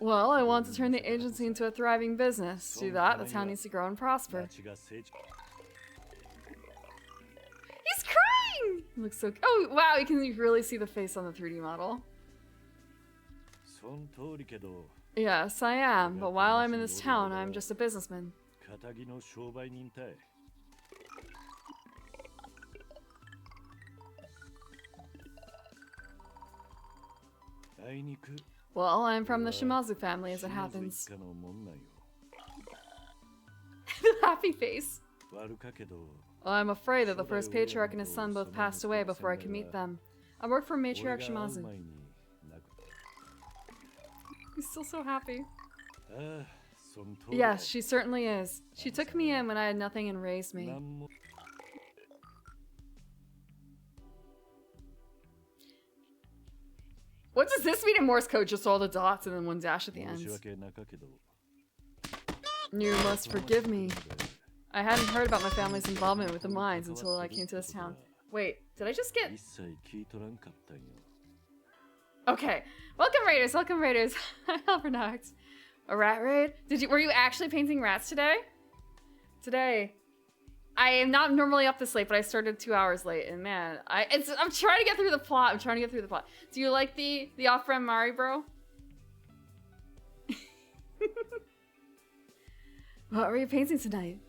Well, I want to turn the agency into a thriving business. To do that, the town needs to grow and prosper. He's crying! Looks so... Oh, wow, you can really see the face on the 3D model. Yes, I am, but while I'm in this town, I'm just a businessman. Well, I'm from the Shimazu family, as it happens. The happy face. Well, I'm afraid that the first patriarch and his son both passed away before I could meet them. I work for matriarch Shimazu. He's still so happy. Yes, she certainly is. She took me in when I had nothing and raised me. What does this mean in Morse code? Just all the dots and then one dash at the end. You must forgive me. I hadn't heard about my family's involvement with the mines until I came to this town. Wait, did I just get... Okay. Welcome raiders, welcome raiders. I'm Albernax. A rat raid? Were you actually painting rats today? Today. I am not normally up this late, but I started 2 hours late, and man, I'm trying to get through the plot. Do you like the off-brand Mari Bro? What were you painting tonight?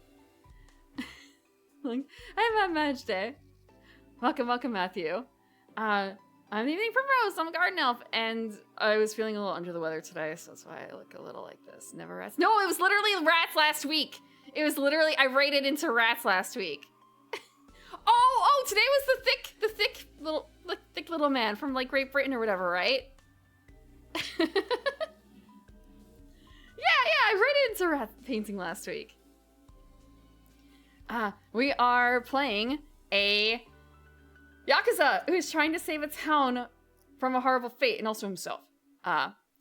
Like, I haven't had much day. Welcome, Matthew. I'm the evening primrose. I'm a garden elf, and I was feeling a little under the weather today, so that's why I look a little like this. Never rats. No, it was literally rats last week. It was literally, I raided into rats last week. oh, today was the thick little man from like Great Britain or whatever, right? yeah, I raided into rat painting last week. We are playing a Yakuza who is trying to save a town from a horrible fate and also himself.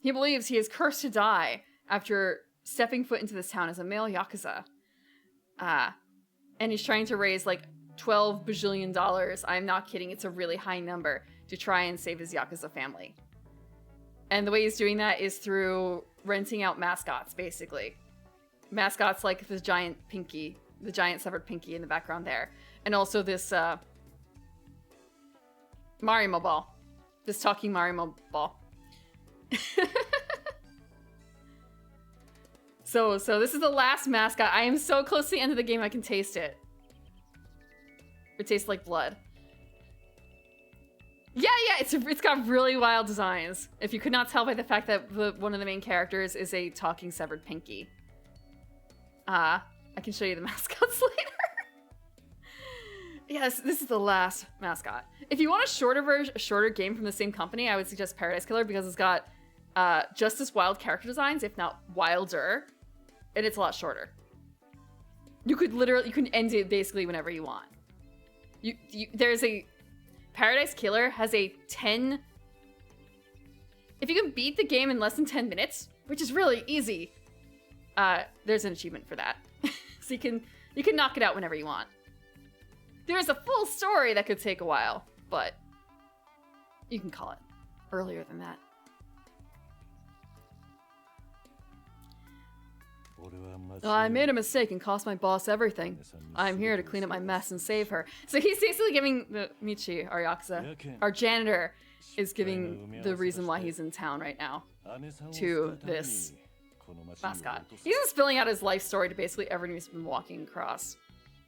He believes he is cursed to die after stepping foot into this town as a male Yakuza. And he's trying to raise like $12 bajillion. I'm not kidding. It's a really high number to try and save his Yakuza family. And the way he's doing that is through renting out mascots, basically. Mascots like the giant pinky, the giant severed pinky in the background there. And also this, Marimo ball. This talking Marimo ball. So this is the last mascot. I am so close to the end of the game I can taste it. It tastes like blood. Yeah, it's got really wild designs. If you could not tell by the fact that one of the main characters is a talking severed pinky. I can show you the mascots later. Yes, this is the last mascot. If you want a shorter game from the same company, I would suggest Paradise Killer because it's got just as wild character designs, if not wilder, and it's a lot shorter. You can end it basically whenever you want. There's a Paradise Killer has a 10. If you can beat the game in less than 10 minutes, which is really easy, there's an achievement for that. So you can knock it out whenever you want. There's a full story that could take a while, but you can call it earlier than that. I made a mistake and cost my boss everything. I'm here to clean up my mess and save her. So he's basically giving Michi, our Yakuza, our janitor, is giving the reason why he's in town right now to this mascot. He's just spilling out his life story to basically everyone who's been walking across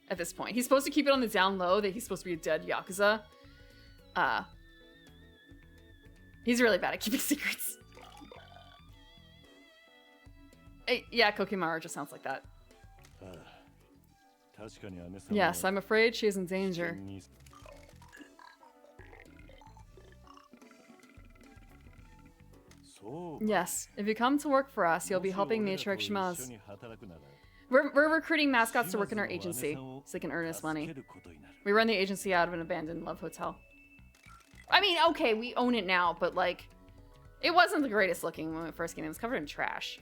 at this point. He's supposed to keep it on the down low that he's supposed to be a dead Yakuza. He's really bad at keeping secrets. Yeah, Kokimaru just sounds like that. Yes, I'm afraid she is in danger. Yes, if you come to work for us, you'll be helping Matriarch Shimaz. We're recruiting mascots to work in our agency, so they can earn us money. We run the agency out of an abandoned love hotel. I mean, okay, we own it now, but like, it wasn't the greatest looking when we first came in. It was covered in trash.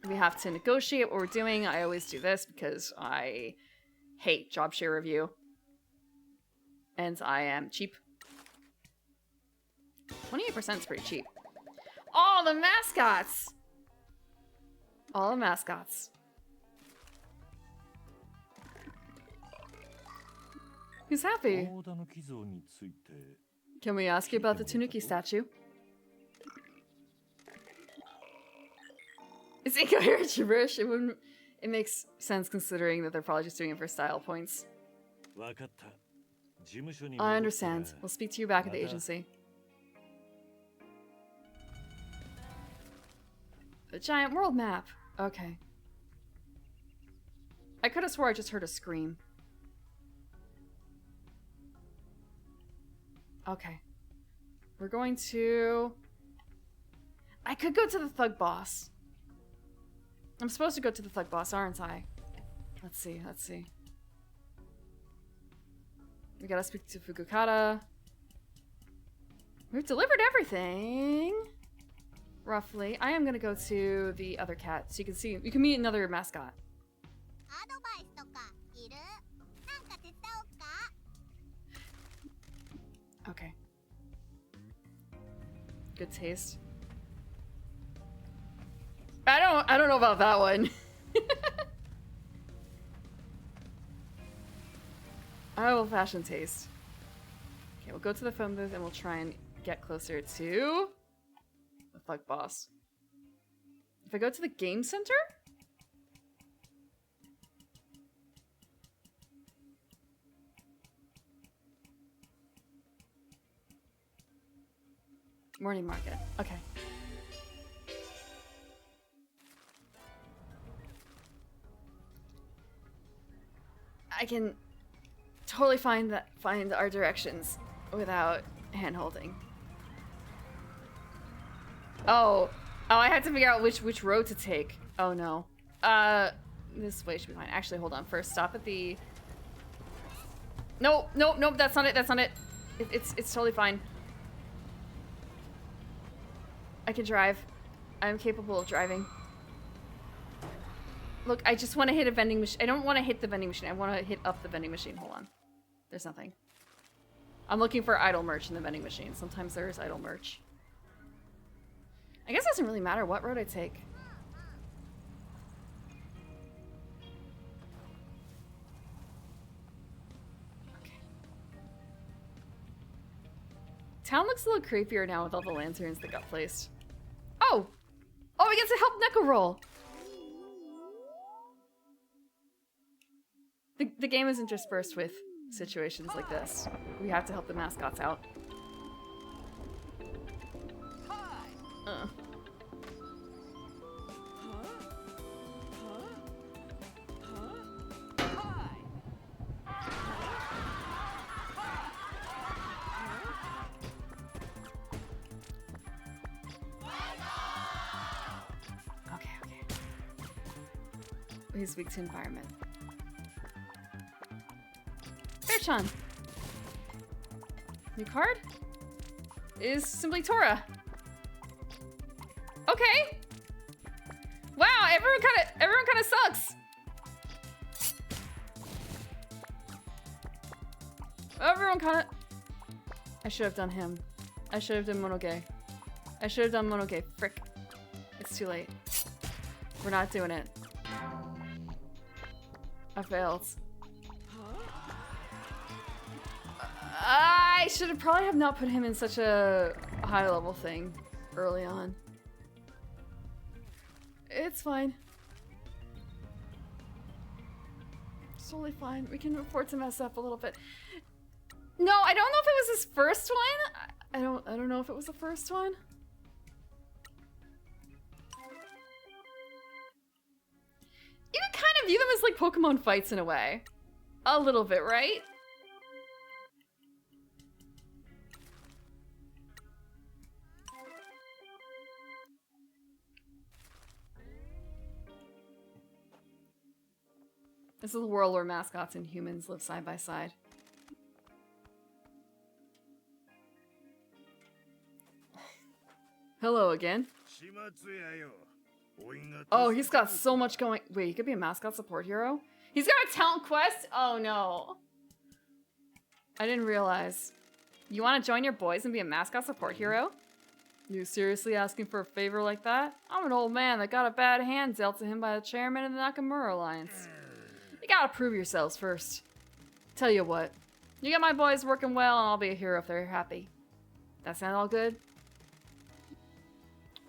We have to negotiate what we're doing. I always do this because I hate job share review. And I am cheap. 28% is pretty cheap. Oh, the mascots! All the mascots. He's happy. Can we ask you about the Tanuki statue? It's incoherent gibberish. It makes sense considering that they're probably just doing it for style points. I understand. We'll speak to you back at the agency. The giant world map. Okay. I could have swore I just heard a scream. Okay. We're going to... I could go to the thug boss. I'm supposed to go to the thug boss, aren't I? Let's see, let's see. We gotta speak to Fukukata. We've delivered everything. Roughly. I am gonna go to the other cat so you can see. You can meet another mascot. Okay. Good taste. I don't know about that one. Old-fashioned taste. Okay, we'll go to the phone booth and we'll try and get closer to the thug boss. If I go to the game center? Morning market. Okay. I can totally find our directions without hand-holding. Oh, I had to figure out which road to take. Oh no. This way should be fine. Actually, hold on. First, stop at the. Nope, that's not it. That's not it. It's totally fine. I can drive. I'm capable of driving. Look, I just want to hit a vending machine. I don't want to hit the vending machine. I want to hit up the vending machine. Hold on. There's nothing. I'm looking for idle merch in the vending machine. Sometimes there is idle merch. I guess it doesn't really matter what road I take. Okay. Town looks a little creepier now with all the lanterns that got placed. Oh! Oh, we get to help Neko roll! The game is interspersed with situations like this. We have to help the mascots out. He's weak to environment. Fairchan. New card? Is simply Tora. Okay. Wow, everyone kind of sucks. Everyone kind of. I should have done him. I should have done Monoge. I should have done Monoge. Frick. It's too late. We're not doing it. I failed. I should have probably have not put him in such a high level thing early on. It's fine. It's totally fine. We can afford to mess up a little bit. No, I don't know if it was his first one. I don't know if it was the first one. You can kind of view them as like Pokemon fights in a way. A little bit, right? This is a world where mascots and humans live side by side. Hello again. Oh, he's got so much going. Wait, he could be a mascot support hero? He's got a talent quest? Oh no. I didn't realize. You want to join your boys and be a mascot support hero? You seriously asking for a favor like that? I'm an old man that got a bad hand dealt to him by the chairman of the Nakamura Alliance. You gotta prove yourselves first. Tell you what, you get my boys working well and I'll be a hero if they're happy. That sound all good?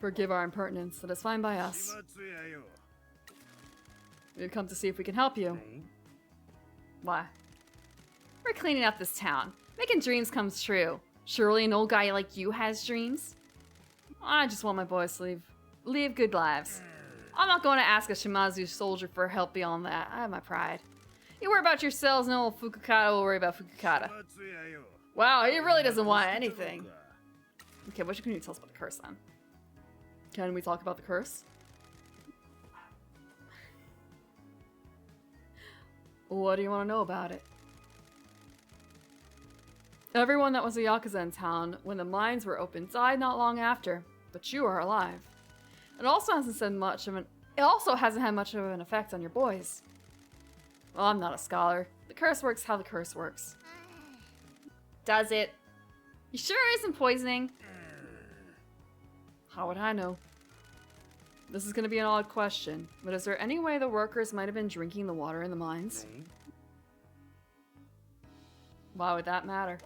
Forgive our impertinence, that is fine by us. We've come to see if we can help you. Why? We're cleaning up this town, making dreams come true. Surely an old guy like you has dreams? I just want my boys to live good lives. I'm not going to ask a Shimazu soldier for help beyond that. I have my pride. You worry about yourselves and old Fukukata will worry about Fukukata. Wow, he really doesn't want anything. Okay, what can you tell us about the curse then? Can we talk about the curse? What do you want to know about it? Everyone that was a Yakuza in town when the mines were open died not long after, but you are alive. It also hasn't had much of an effect on your boys. Well, I'm not a scholar. The curse works how the curse works. Does it? You sure it isn't poisoning? How would I know? This is gonna be an odd question, but is there any way the workers might have been drinking the water in the mines? Why would that matter?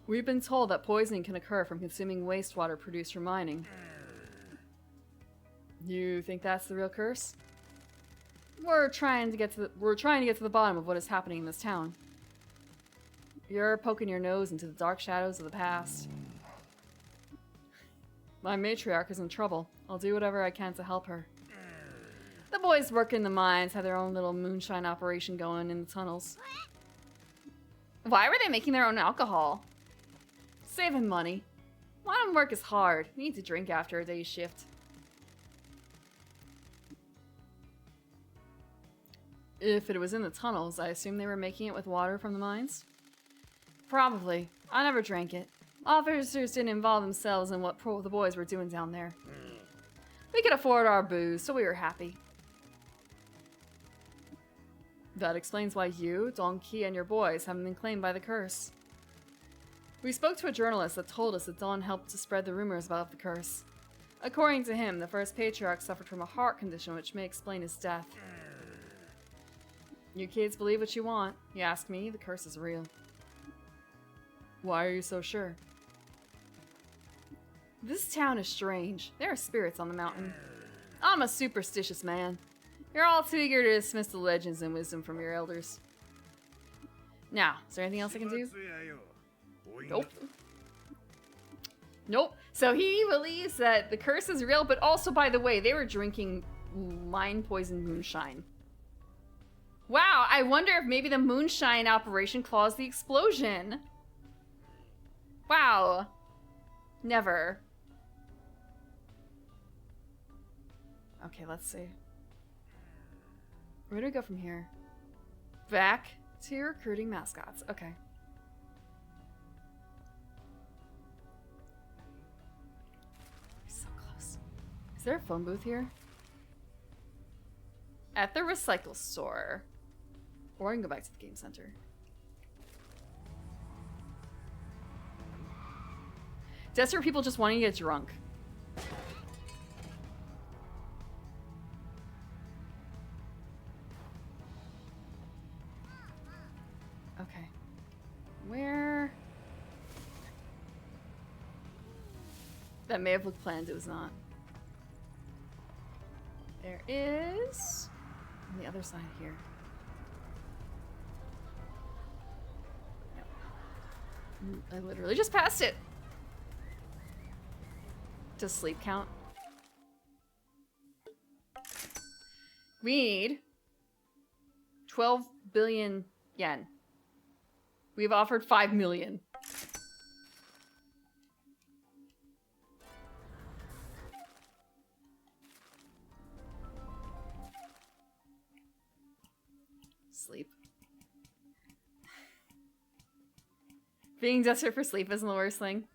We've been told that poisoning can occur from consuming wastewater produced from mining. You think that's the real curse? We're trying to get to the bottom of what is happening in this town. You're poking your nose into the dark shadows of the past. My matriarch is in trouble. I'll do whatever I can to help her. The boys work in the mines have their own little moonshine operation going in the tunnels. Why were they making their own alcohol? Saving money. Modern work is hard. You need to drink after a day's shift. If it was in the tunnels, I assume they were making it with water from the mines? Probably. I never drank it. Officers didn't involve themselves in what the boys were doing down there. We could afford our booze, so we were happy. That explains why you, Donkey, and your boys haven't been claimed by the curse. We spoke to a journalist that told us that Don helped to spread the rumors about the curse. According to him, the first patriarch suffered from a heart condition which may explain his death. You kids believe what you want. You ask me, the curse is real. Why are you so sure? This town is strange. There are spirits on the mountain. I'm a superstitious man. You're all too eager to dismiss the legends and wisdom from your elders. Now, is there anything else I can do? Nope. Nope. So he believes that the curse is real, but also, by the way, they were drinking mine-poisoned moonshine. Wow, I wonder if maybe the moonshine operation caused the explosion. Wow. Never. Okay, let's see. Where do we go from here? Back to recruiting mascots. Okay. So close. Is there a phone booth here? At the recycle store. Or I can go back to the game center. Desperate people just wanting to get drunk. Okay. Where? That may have looked planned, it was not. There is on the other side here. Yep. I literally just passed it. Does sleep count? We need 12 billion yen. We've offered 5 million. Sleep. Being desperate for sleep isn't the worst thing.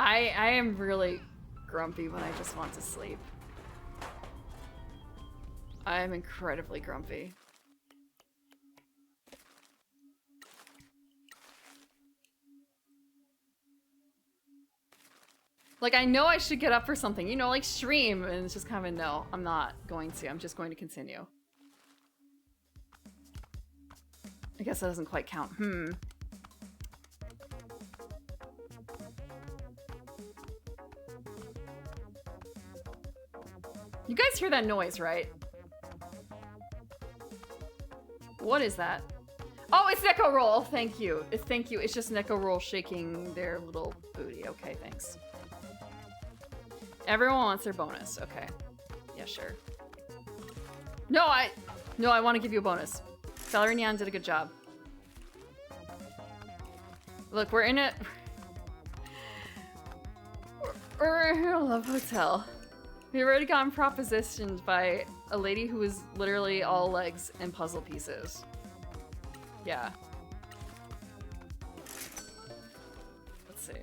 I am really grumpy when I just want to sleep. I am incredibly grumpy. Like, I know I should get up for something, you know, like stream, and it's just kind of a no, I'm not going to. I'm just going to continue. I guess that doesn't quite count. You guys hear that noise, right? What is that? Oh, it's Neko Roll. Thank you. Thank you. It's just Neko Roll shaking their little booty. Okay, thanks. Everyone wants their bonus. Okay. Yeah, sure. No, I want to give you a bonus. Salary Nyan did a good job. Look, we're in a... We're in a love hotel. We've already gotten propositioned by a lady who is literally all legs and puzzle pieces. Yeah. Let's see.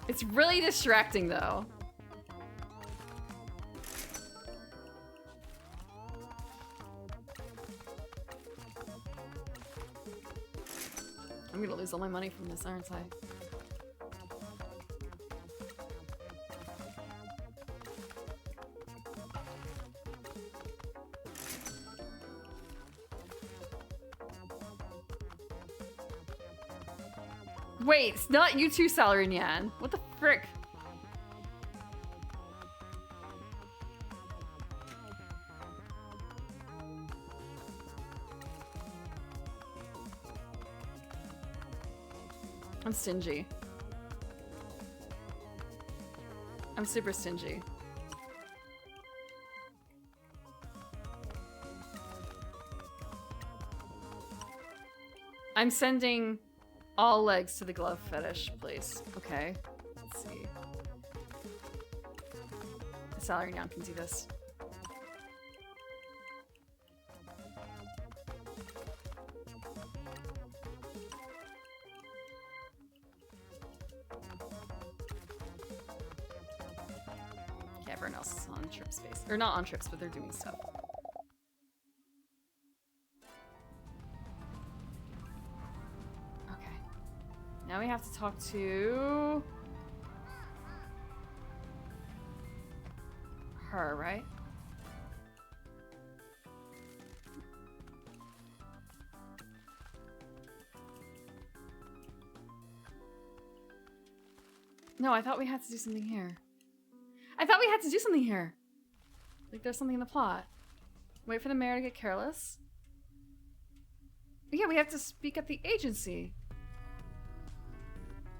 It's really distracting, though. I'm gonna lose all my money from this, aren't I? Wait, it's not you too, Salary Nyan. What the frick? I'm stingy. I'm super stingy. I'm sending all legs to the glove fetish place. Okay, let's see. The Salary Nyan can do this. Okay, everyone else is on trip space. Or not on trips, but they're doing stuff. Now we have to talk to her, right? No, I thought we had to do something here. I thought we had to do something here. Like there's something in the plot. Wait for the mayor to get careless. Yeah, we have to speak at the agency.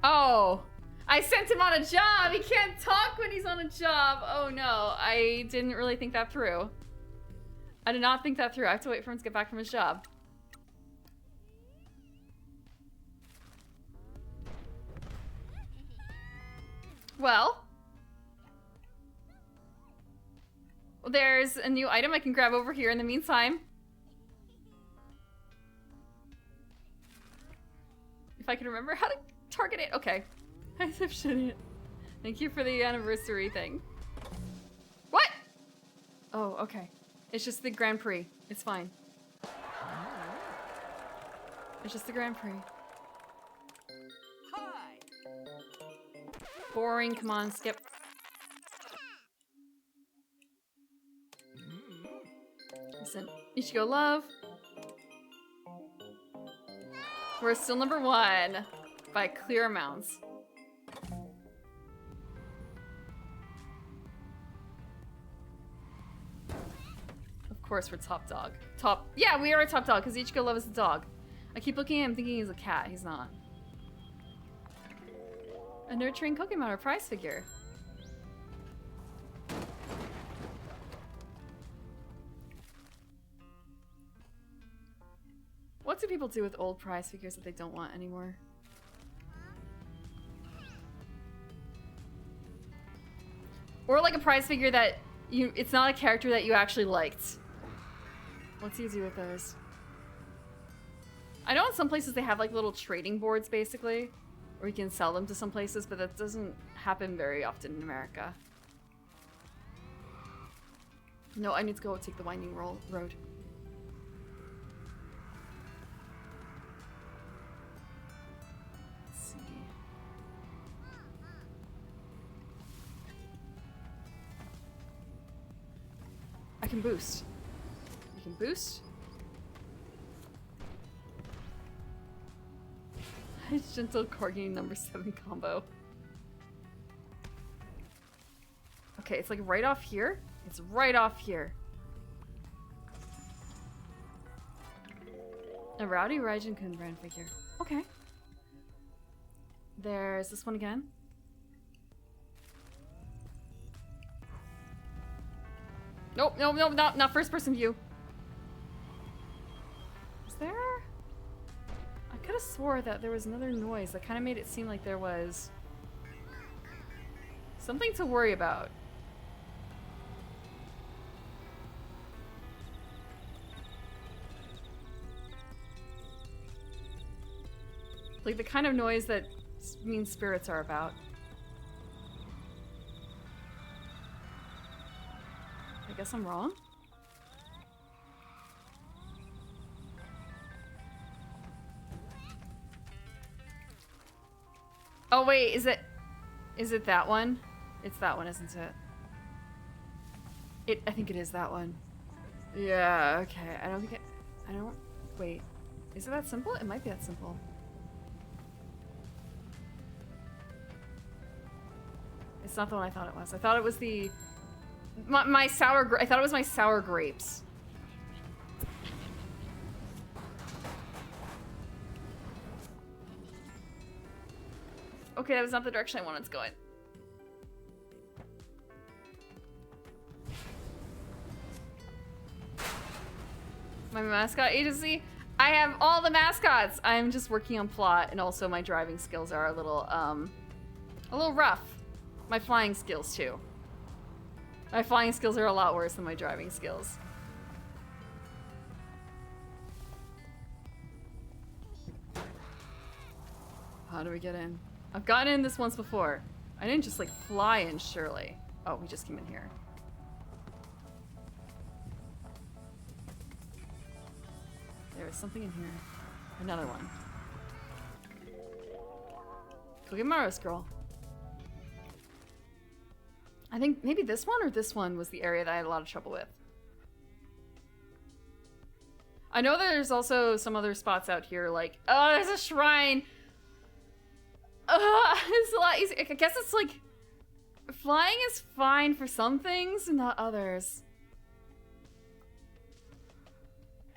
Oh, I sent him on a job. He can't talk when he's on a job. Oh no, I didn't really think that through. I did not think that through. I have to wait for him to get back from his job. Well, there's a new item I can grab over here in the meantime. If I can remember how to target it. Okay. I'm shitting it. Thank you for the anniversary thing. What? Oh, okay. It's just the Grand Prix. It's fine. It's just the Grand Prix. Hi. Boring. Come on, skip. Listen, Ichigo Love. We're still number 1 by clear amounts. Of course, we're top dog. Yeah, we are a top dog because Ichigo Love is a dog. I keep looking at him thinking he's a cat. He's not. A nurturing Pokemon or prize figure. What do people do with old prize figures that they don't want anymore? Or like a prize figure that it's not a character that you actually liked. What do you do with those? I know in some places they have like little trading boards basically, or you can sell them to some places, but that doesn't happen very often in America. No, I need to go take the winding road. I can boost. You can boost. Gentle Corgi number 7 combo. Okay, it's like right off here. It's right off here. A Rowdy Raijin Kun brand figure. Okay. There's this one again. Nope, not first person view. Is there? I could have swore that there was another noise that kind of made it seem like there was something to worry about. Like the kind of noise that mean spirits are about. I guess I'm wrong. Oh wait, is it that one? It's that one, isn't it? I think it is that one. Yeah, okay. Wait. Is it that simple? It might be that simple. It's not the one I thought it was. I thought it was the I thought it was my sour grapes. Okay, that was not the direction I wanted to go in. My mascot agency? I have all the mascots! I'm just working on plot, and also my driving skills are a little rough. My flying skills, too. My flying skills are a lot worse than my driving skills. How do we get in? I've gotten in this once before. I didn't just like fly in, surely. Oh, we just came in here. There was something in here. Another one. Kogemaru scroll. I think maybe this one or this one was the area that I had a lot of trouble with. I know that there's also some other spots out here like, oh, there's a shrine. It's a lot easier. I guess it's like, flying is fine for some things and not others.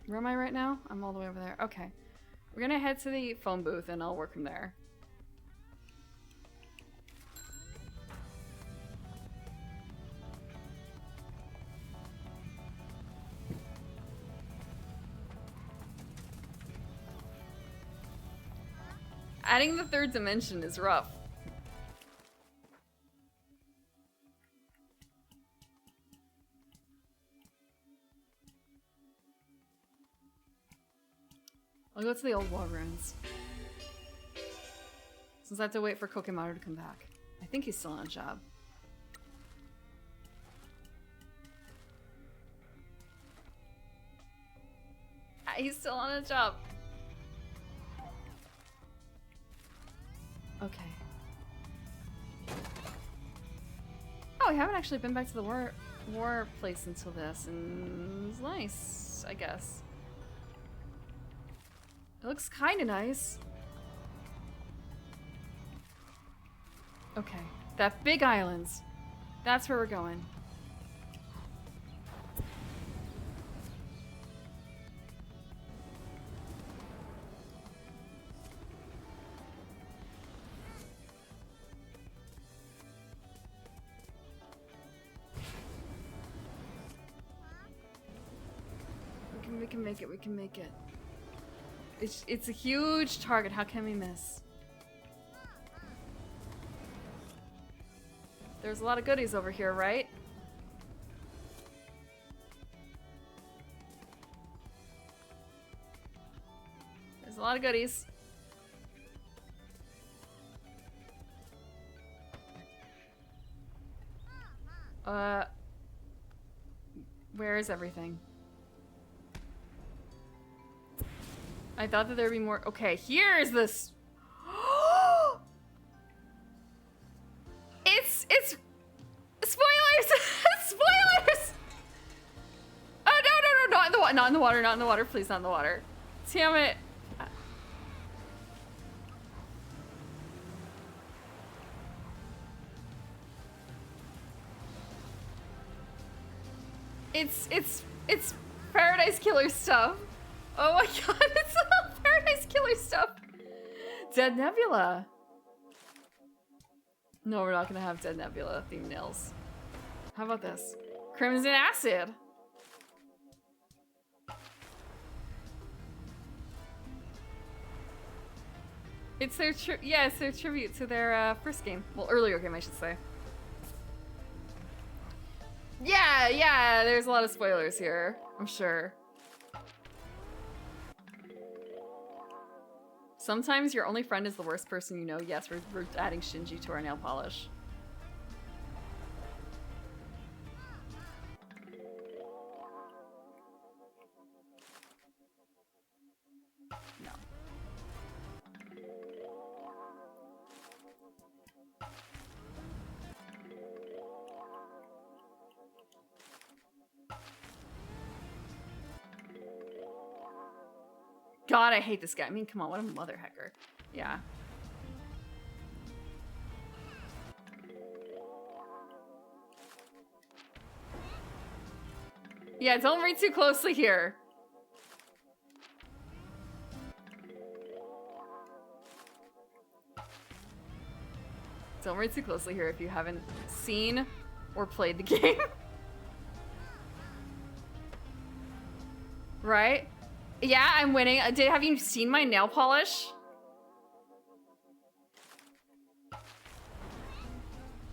Where am I right now? I'm all the way over there. Okay. We're gonna head to the phone booth and I'll work from there. Adding the third dimension is rough. I'll go to the old war ruins. Since I have to wait for Kokemaru to come back. I think he's still on a job. He's still on a job. Okay. Oh, we haven't actually been back to the war place until this, and it's nice, I guess. It looks kind of nice. Okay, that big islands. That's where we're going. We can make it, we can make it. It's a huge target, how can we miss? There's a lot of goodies over here, right? There's a lot of goodies. Where is everything? I thought that there'd be more. Okay, here's this. It's spoilers. Spoilers. Oh no, not in the water, not in the water, not in the water, please, not in the water. Damn it. It's Paradise Killer stuff. Oh my god, it's all Paradise Killer stuff. Dead Nebula. No, we're not gonna have Dead Nebula themed nails. How about this? Crimson Acid. It's their it's their tribute to their first game. Well, earlier game, I should say. Yeah, there's a lot of spoilers here, I'm sure. Sometimes your only friend is the worst person you know. Yes, we're adding Shinji to our nail polish. No. God, I hate this guy. I mean, come on, what a mother hecker. Yeah. Yeah, don't read too closely here. Don't read too closely here if you haven't seen or played the game. Right? Yeah, I'm winning. Have you seen my nail polish?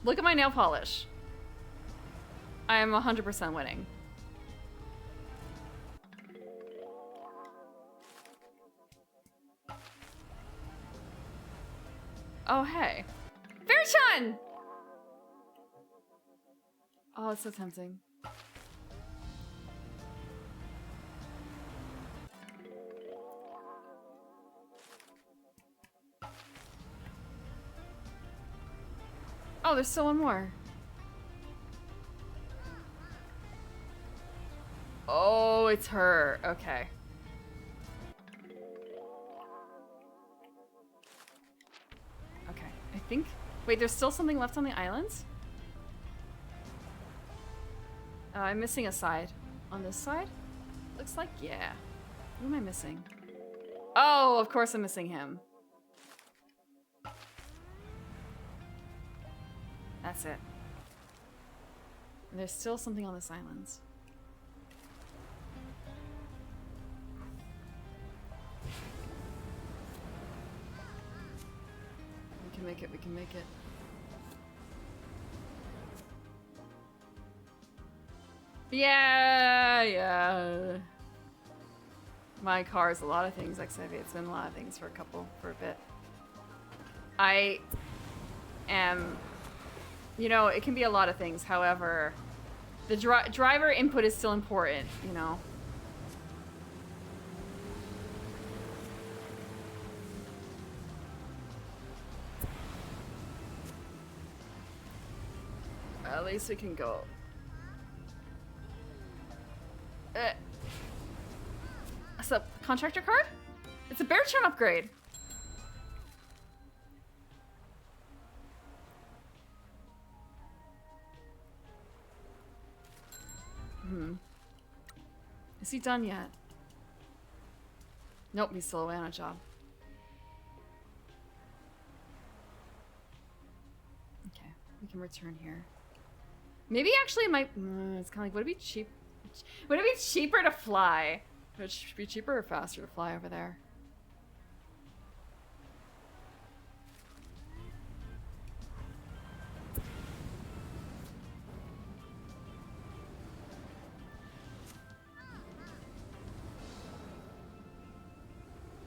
Look at my nail polish. I am 100% winning. Oh, hey. Fairchun! Oh, it's so tempting. Oh, there's still one more. Oh, it's her. Okay. Okay, I think... Wait, there's still something left on the islands? I'm missing a side. On this side? Looks like, yeah. Who am I missing? Oh, of course I'm missing him. That's it. And there's still something on this island. We can make it, we can make it. Yeah. My car is a lot of things, XIV. It's been a lot of things for a bit. I am, you know, it can be a lot of things. However, the driver input is still important, you know. At least we can go. What's up? Contractor card? It's a bear churn upgrade. Is he done yet? Nope, he's still away on a job. Okay, we can return here. Maybe actually it might. It's kind of like, would it be cheap? Would it be cheaper to fly? Would it be cheaper or faster to fly over there?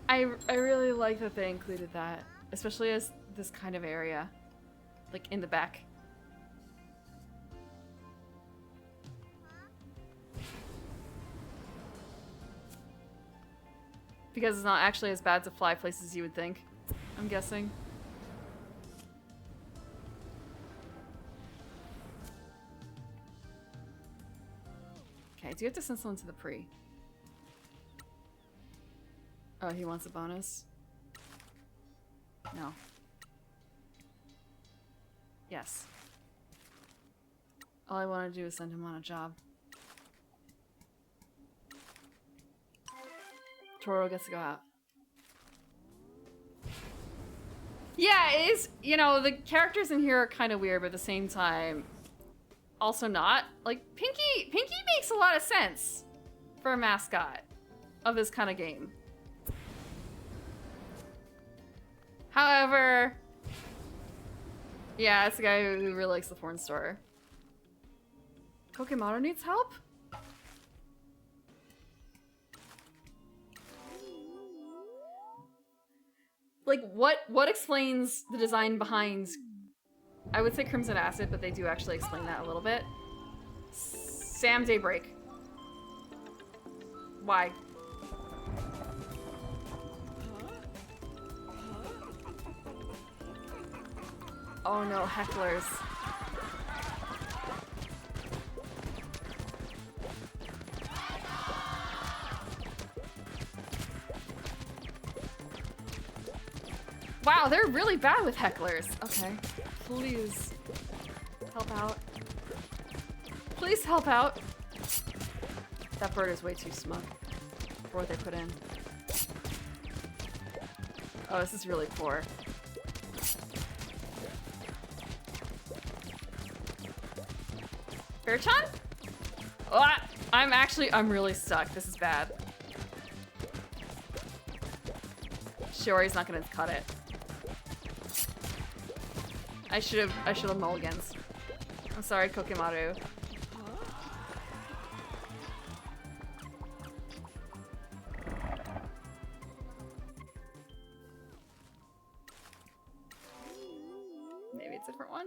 I really like that they included that, especially as this kind of area, like in the back. Because it's not actually as bad to fly places as you would think, I'm guessing. Okay, do you have to send someone to the pre? Oh, he wants a bonus? No. Yes. All I want to do is send him on a job. Toro gets to go out. Yeah, it is, you know, the characters in here are kind of weird, but at the same time, also not. Like, Pinky makes a lot of sense for a mascot of this kind of game. However, yeah, it's the guy who really likes the porn store. Kokemoto needs help? Like, what explains the design behind... I would say Crimson Acid, but they do actually explain that a little bit. Sam Daybreak. Why? Oh no, hecklers. Wow, they're really bad with hecklers. Okay, please help out. Please help out. That bird is way too smug for what they put in. Oh, this is really poor. Bearchan? Oh, I'm really stuck. This is bad. Shiori's not gonna cut it. I should have mulligans. I'm sorry, Kokimaru. Maybe it's a different one.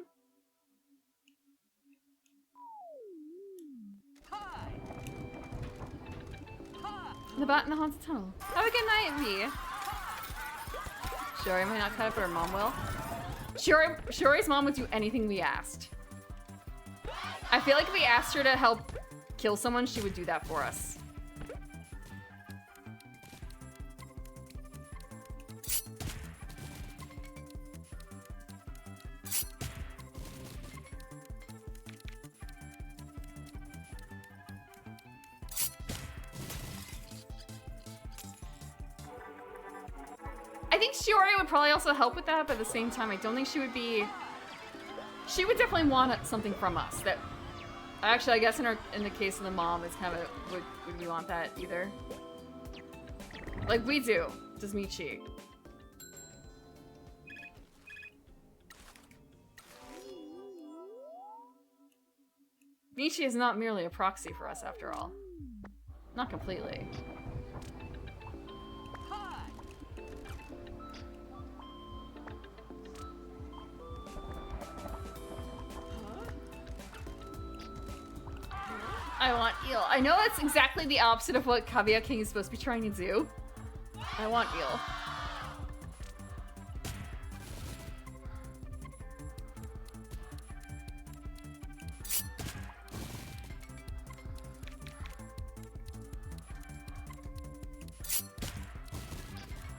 The bat in the haunted tunnel. Have a good night, V. Shiori might not cut it, but her mom will. Shiori's mom would do anything we asked. I feel like if we asked her to help kill someone, she would do that for us. I think Shiori would probably also help with that, but at the same time, I don't think she would be... She would definitely want something from us. That, actually, I guess in the case of the mom, it's kind of would we want that either? Like we do, does Michi. Michi is not merely a proxy for us, after all. Not completely. I want eel. I know that's exactly the opposite of what Caveat King is supposed to be trying to do. I want eel.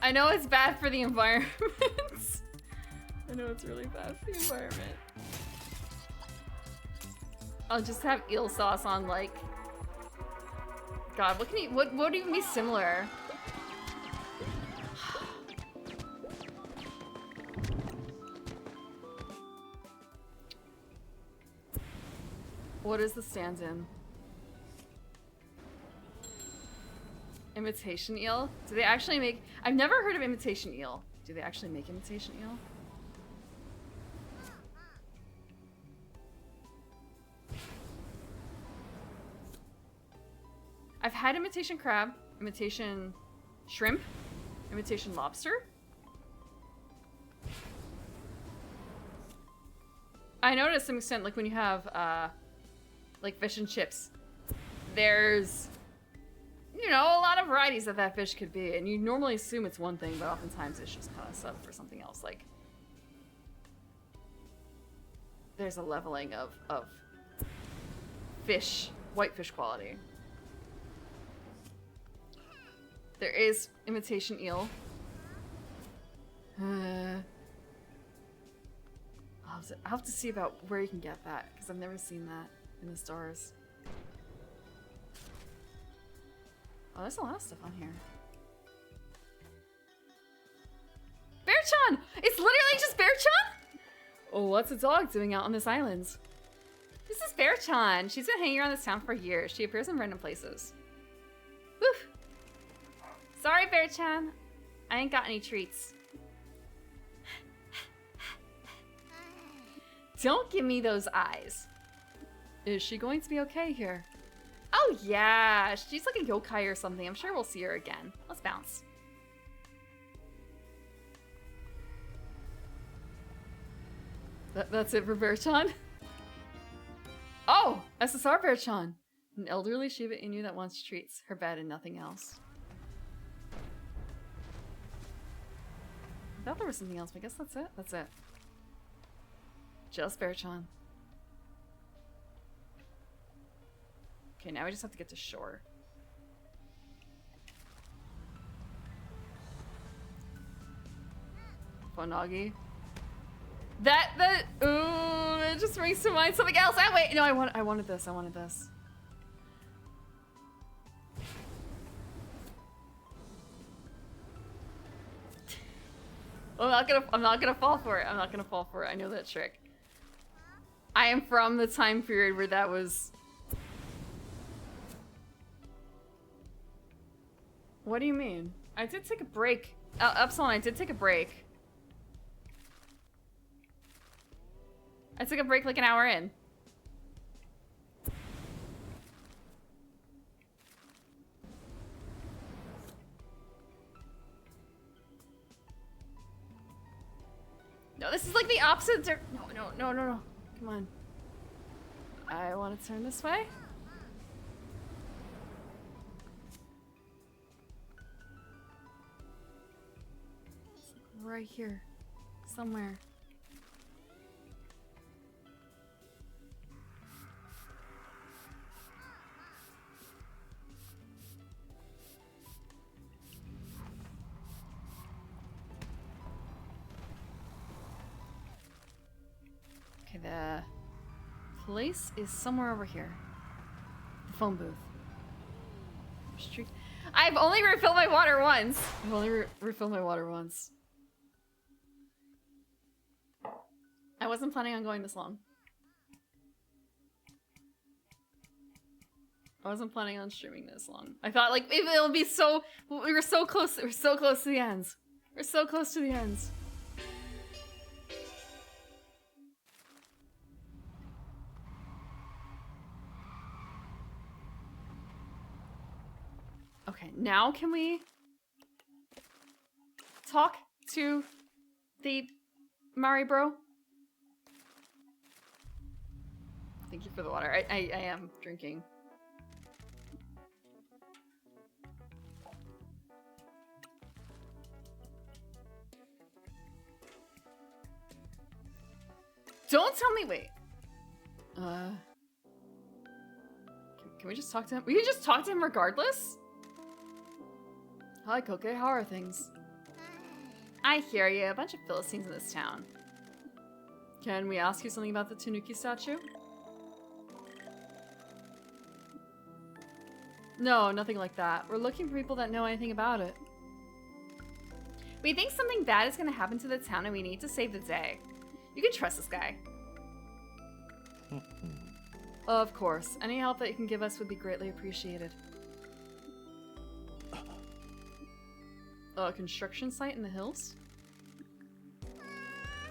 I know it's bad for the environment. I know it's really bad for the environment. I'll just have eel sauce on, like... God, what can you... What would even be similar? What is the stand-in? Imitation eel? Do they actually make... I've never heard of imitation eel. Do they actually make imitation eel? I've had imitation crab, imitation shrimp, imitation lobster. I know to some extent, like when you have like fish and chips, there's, you know, a lot of varieties that fish could be, and you normally assume it's one thing, but oftentimes it's just kind of sub for something else. Like there's a leveling of fish, white fish quality. There is imitation eel. I'll have to see about where you can get that, because I've never seen that in the stores. Oh, there's a lot of stuff on here. Bear-chan! It's literally just Bear-chan? Oh, what's a dog doing out on this island? This is Bear-chan. She's been hanging around this town for years. She appears in random places. Woof. Sorry, Bear-chan. I ain't got any treats. Don't give me those eyes. Is she going to be okay here? Oh yeah, she's like a yokai or something. I'm sure we'll see her again. Let's bounce. That's it for Bear-chan? Oh, SSR Bear-chan. An elderly Shiba Inu that wants treats, her bed, and nothing else. I thought there was something else, but I guess that's it. That's it. Just Bear-chan. Okay, now we just have to get to shore. Phonagi. Ooh, that just brings to mind something else. Ah, wait, no, I wanted this. I wanted this. I'm not gonna fall for it. I'm not gonna fall for it. I know that trick. I am from the time period where that was. What do you mean? I did take a break. Epsilon, I did take a break. I took a break like an hour in. No, this is like the opposite. No. Come on. I want to turn this way. It's like right here. Somewhere. Okay, the place is somewhere over here. The phone booth. Street. I've only refilled my water once. I've only refilled my water once. I wasn't planning on going this long. I wasn't planning on streaming this long. I thought like it'll be so. We were so close. We're so close to the ends. We're so close to the ends. Okay, now can we talk to the Mari bro? Thank you for the water. I am drinking. Don't tell me. Wait. Can we just talk to him? We can just talk to him regardless? Hi, Koke. How are things? I hear you. A bunch of Philistines in this town. Can we ask you something about the Tanuki statue? No, nothing like that. We're looking for people that know anything about it. We think something bad is going to happen to the town and we need to save the day. You can trust this guy. Of course. Any help that you can give us would be greatly appreciated. A construction site in the hills?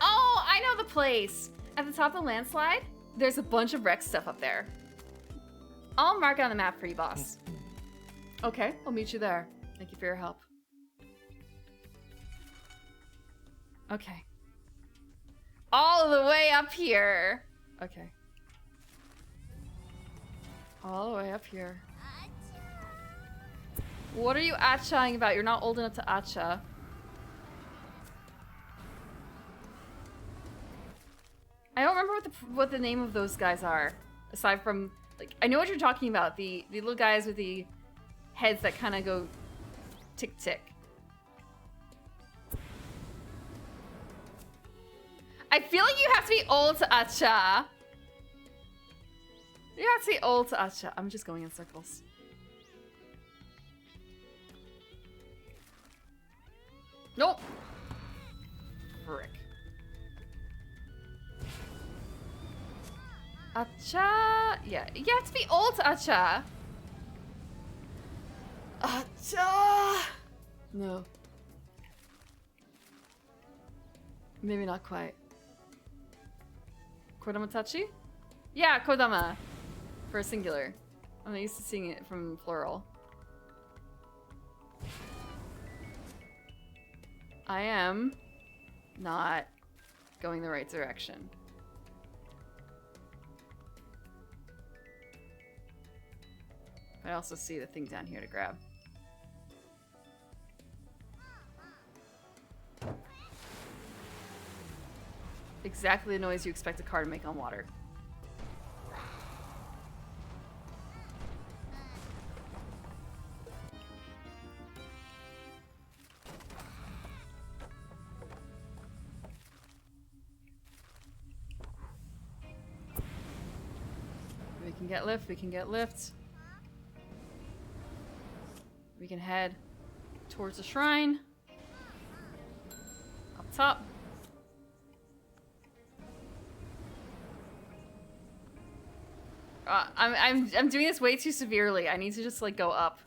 Oh, I know the place! At the top of the landslide, there's a bunch of wreck stuff up there. I'll mark it on the map for you, boss. Okay, I'll meet you there. Thank you for your help. Okay. All the way up here. Okay. All the way up here. What are you achaing about? You're not old enough to acha. I don't remember what the name of those guys are. Aside from, like, I know what you're talking about. The little guys with the heads that kind of go tick tick. I feel like you have to be old to acha. You have to be old to acha. I'm just going in circles. Nope. Frick. Acha. Yeah, you have to be old to acha. Acha. No. Maybe not quite. Kodama tachi? Yeah, kodama. For a singular. I'm not used to seeing it from plural. I am not going the right direction. I also see the thing down here to grab. Exactly the noise you expect a car to make on water. We can get lift, we can get lift. We can head towards the shrine. Up top. I'm doing this way too severely. I need to just like go up.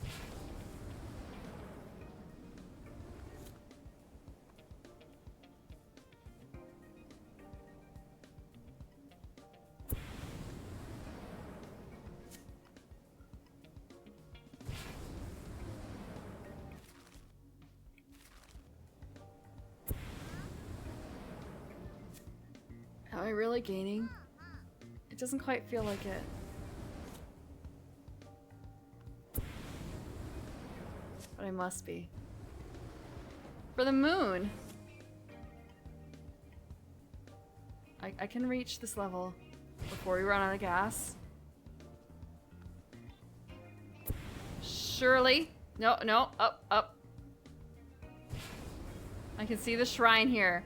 Am I really gaining? It doesn't quite feel like it. But I must be. For the moon! I can reach this level before we run out of gas. Surely. No, no, up, up. I can see the shrine here.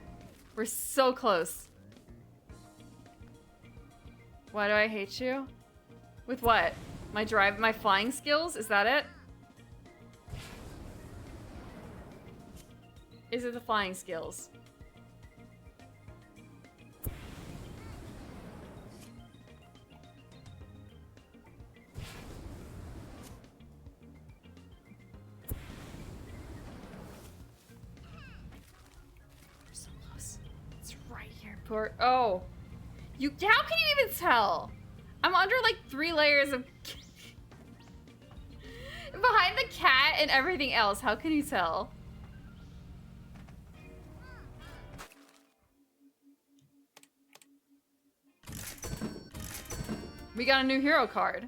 We're so close. Why do I hate you? With what? My flying skills? Is that it? Is it the flying skills? We're so close. It's right here. Poor. Oh. You. How can you even tell? I'm under like 3 layers of. Behind the cat and everything else. How can you tell? We got a new hero card.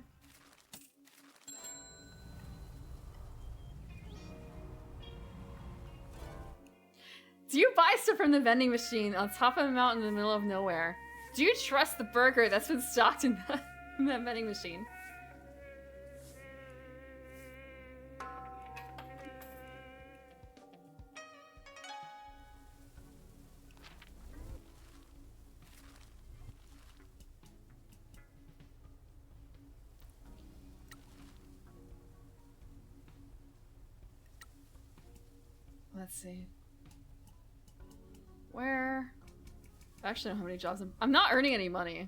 Do you buy stuff from the vending machine on top of a mountain in the middle of nowhere? Do you trust the burger that's been stocked in that vending machine? Let's see. Where? I actually don't have any jobs. I'm not earning any money.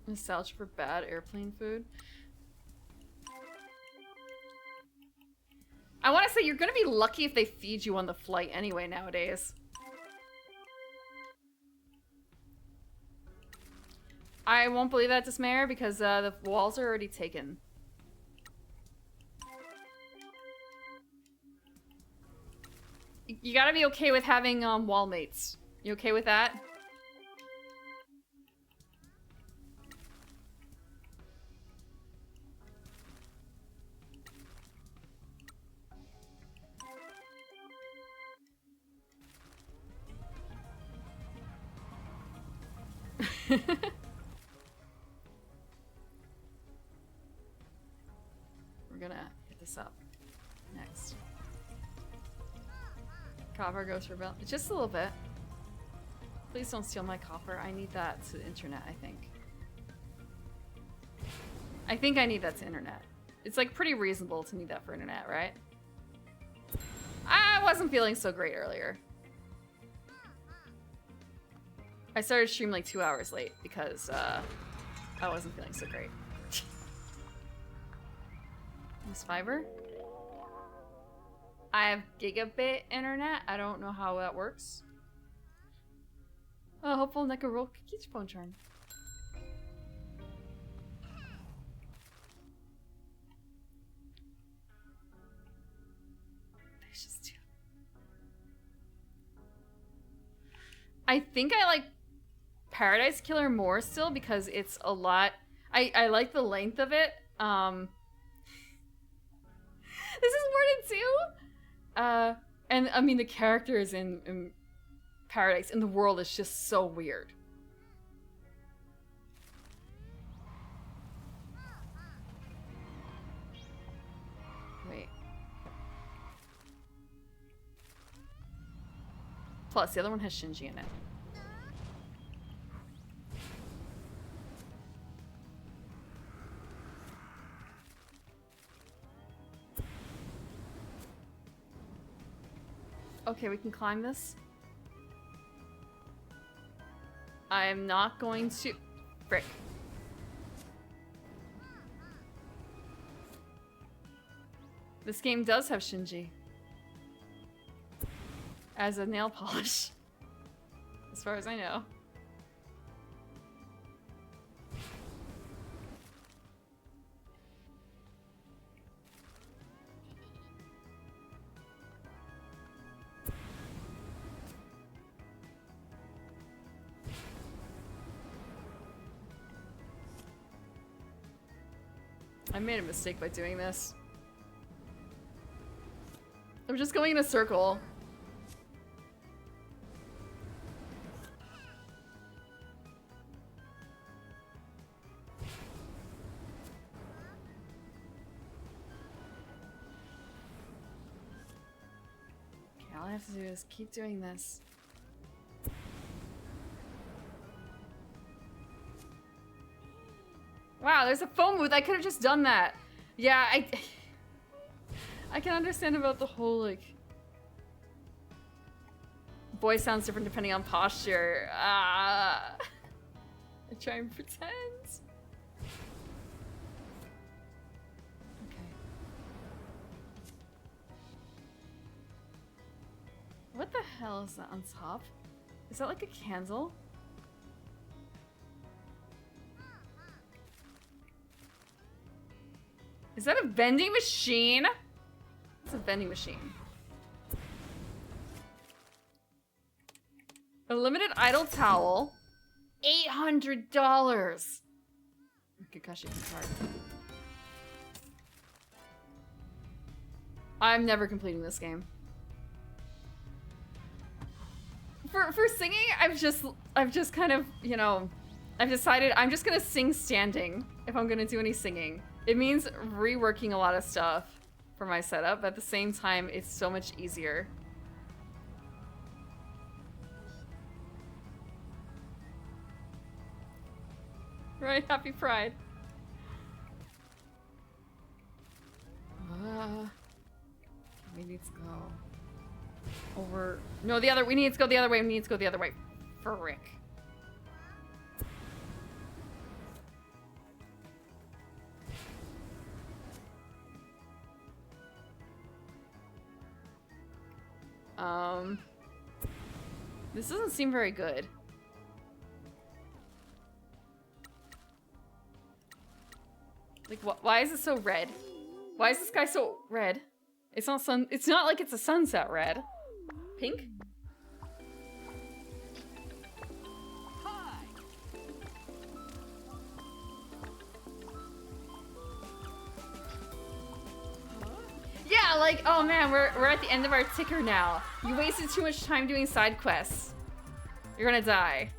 Nostalgia for bad airplane food. I want to say you're gonna be lucky if they feed you on the flight anyway nowadays. I won't believe that, Dismayer, because the walls are already taken. You gotta be okay with having wall mates. You okay with that? We're gonna hit this up next. Copper goes for bill. Just a little bit. Please don't steal my copper. I need that to the internet, I think. I think I need that to internet. It's like pretty reasonable to need that for internet, right? I wasn't feeling so great earlier. I started stream like 2 hours late because I wasn't feeling so great. Use fiber? I have gigabit internet. I don't know how that works. Oh, hopeful Nekaro Kichipon charm. I think I like Paradise Killer more still because it's a lot. I like the length of it. This is more than 2. And I mean the characters in Paradise and the world is just so weird. Wait. Plus, the other one has Shinji in it. Okay, we can climb this. I'm not going to... Frick. This game does have Shinji. As a nail polish. As far as I know. I made a mistake by doing this. I'm just going in a circle. Okay, all I have to do is keep doing this. Wow, there's a phone booth. I could have just done that. Yeah, I can understand about the whole, like... Voice sounds different depending on posture. I try and pretend. Okay. What the hell is that on top? Is that like a candle? Is that a vending machine? It's a vending machine. A limited idle towel. $800. Kakashi card. I'm never completing this game. For singing, I've just kind of, you know, I've decided I'm just gonna sing standing if I'm gonna do any singing. It means reworking a lot of stuff for my setup, but at the same time, it's so much easier. Right, happy Pride. We need to go over. No, the other. We need to go the other way. We need to go the other way. Frick. This doesn't seem very good. Like, why is it so red? Why is this guy so red? It's not it's not like it's a sunset red. Pink? Yeah, like, oh man, we're at the end of our ticker now. You wasted too much time doing side quests. You're gonna die.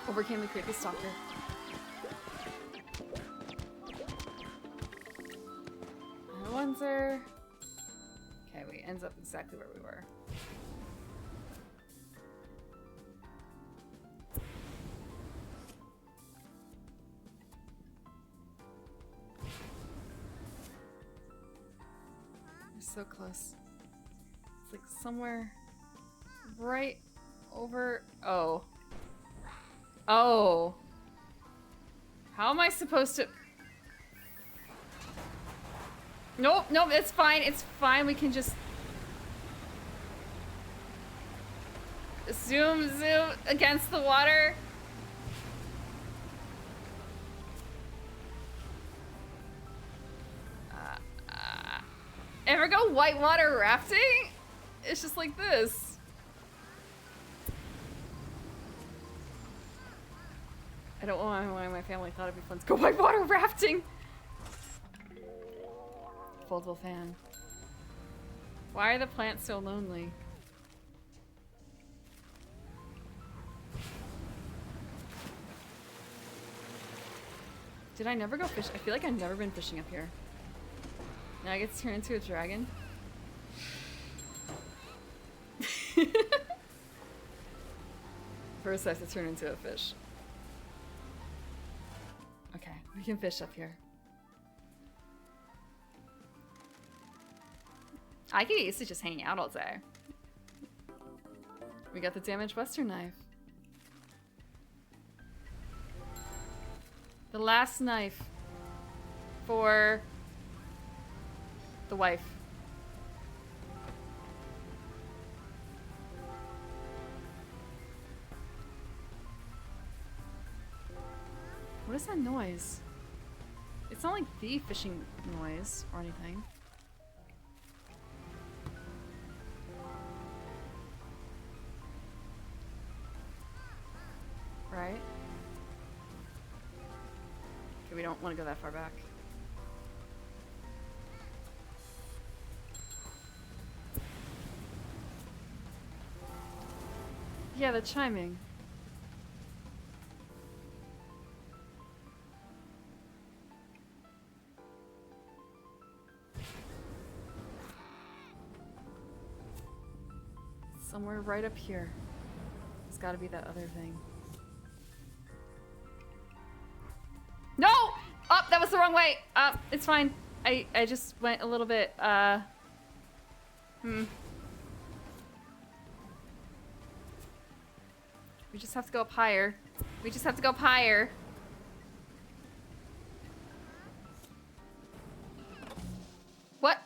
Overcame the creepy stalker. Windsor. Okay, we ends up exactly where we were. We're so close. It's like somewhere right over. Oh. Oh. How am I supposed to... Nope, nope, it's fine, it's fine. We can just... zoom against the water. Ever go whitewater rafting? It's just like this. I don't know why my family thought it'd be fun to go whitewater rafting. Foldable fan. Why are the plants so lonely? Did I never go fish? I feel like I've never been fishing up here. Now I get to turn into a dragon. First I have to turn into a fish. Okay, we can fish up here. I get used to just hanging out all day. We got the damaged western knife. The last knife for the wife. What is that noise? It's not like the fishing noise or anything. Right? Okay, we don't want to go that far back. Yeah, the chiming. Somewhere right up here. It's gotta be that other thing. No! Oh, that was the wrong way! It's fine. I just went a little bit, We just have to go up higher. We just have to go up higher. What?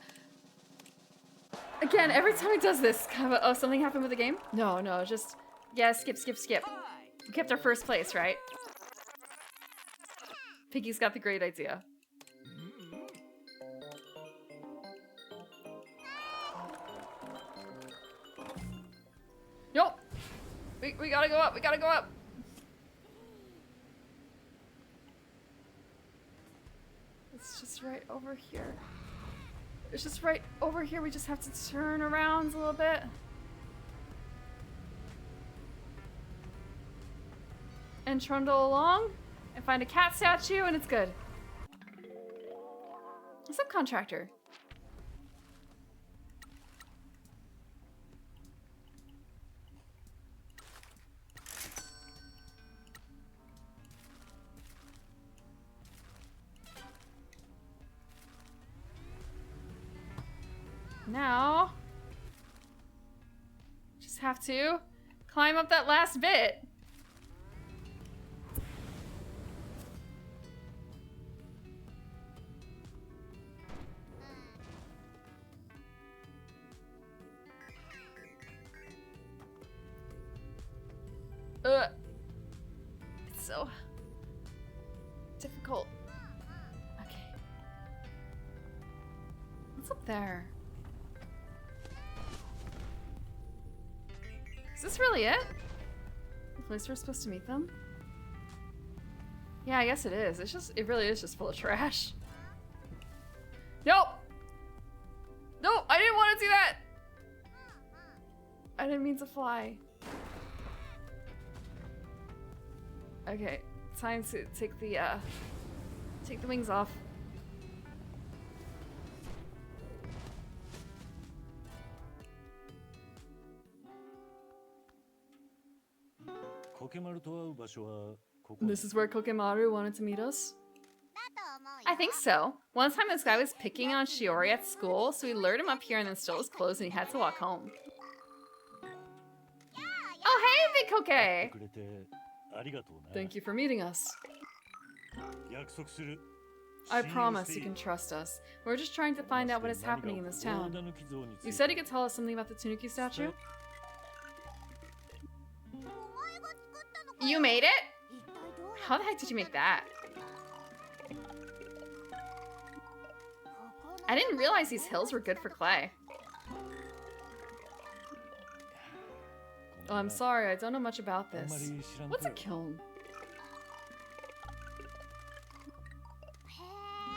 Again, every time he does this, kind of, oh, something happened with the game? No, no, just, yeah, skip, skip, skip. We kept our first place, right? Piggy's got the great idea. Nope! We gotta go up, we gotta go up! It's just right over here. It's just right over here, we just have to turn around a little bit. And trundle along, and find a cat statue, and it's good. A subcontractor. Now, just have to climb up that last bit. It's so difficult. Okay. What's up there? Is this really it? The place we're supposed to meet them? Yeah, I guess it is. It really is just full of trash. Nope! Nope, I didn't want to do that! I didn't mean to fly. Okay, time to take the wings off. This is where Kokemaru wanted to meet us? I think so. One time this guy was picking on Shiori at school, so we lured him up here and then stole his clothes and he had to walk home. Oh hey, Big Koke! Thank you for meeting us. I promise you can trust us. We're just trying to find out what is happening in this town. You said you could tell us something about the Tanuki statue? You made it? How the heck did you make that? I didn't realize these hills were good for clay. Oh, I'm sorry, I don't know much about this. What's a kiln?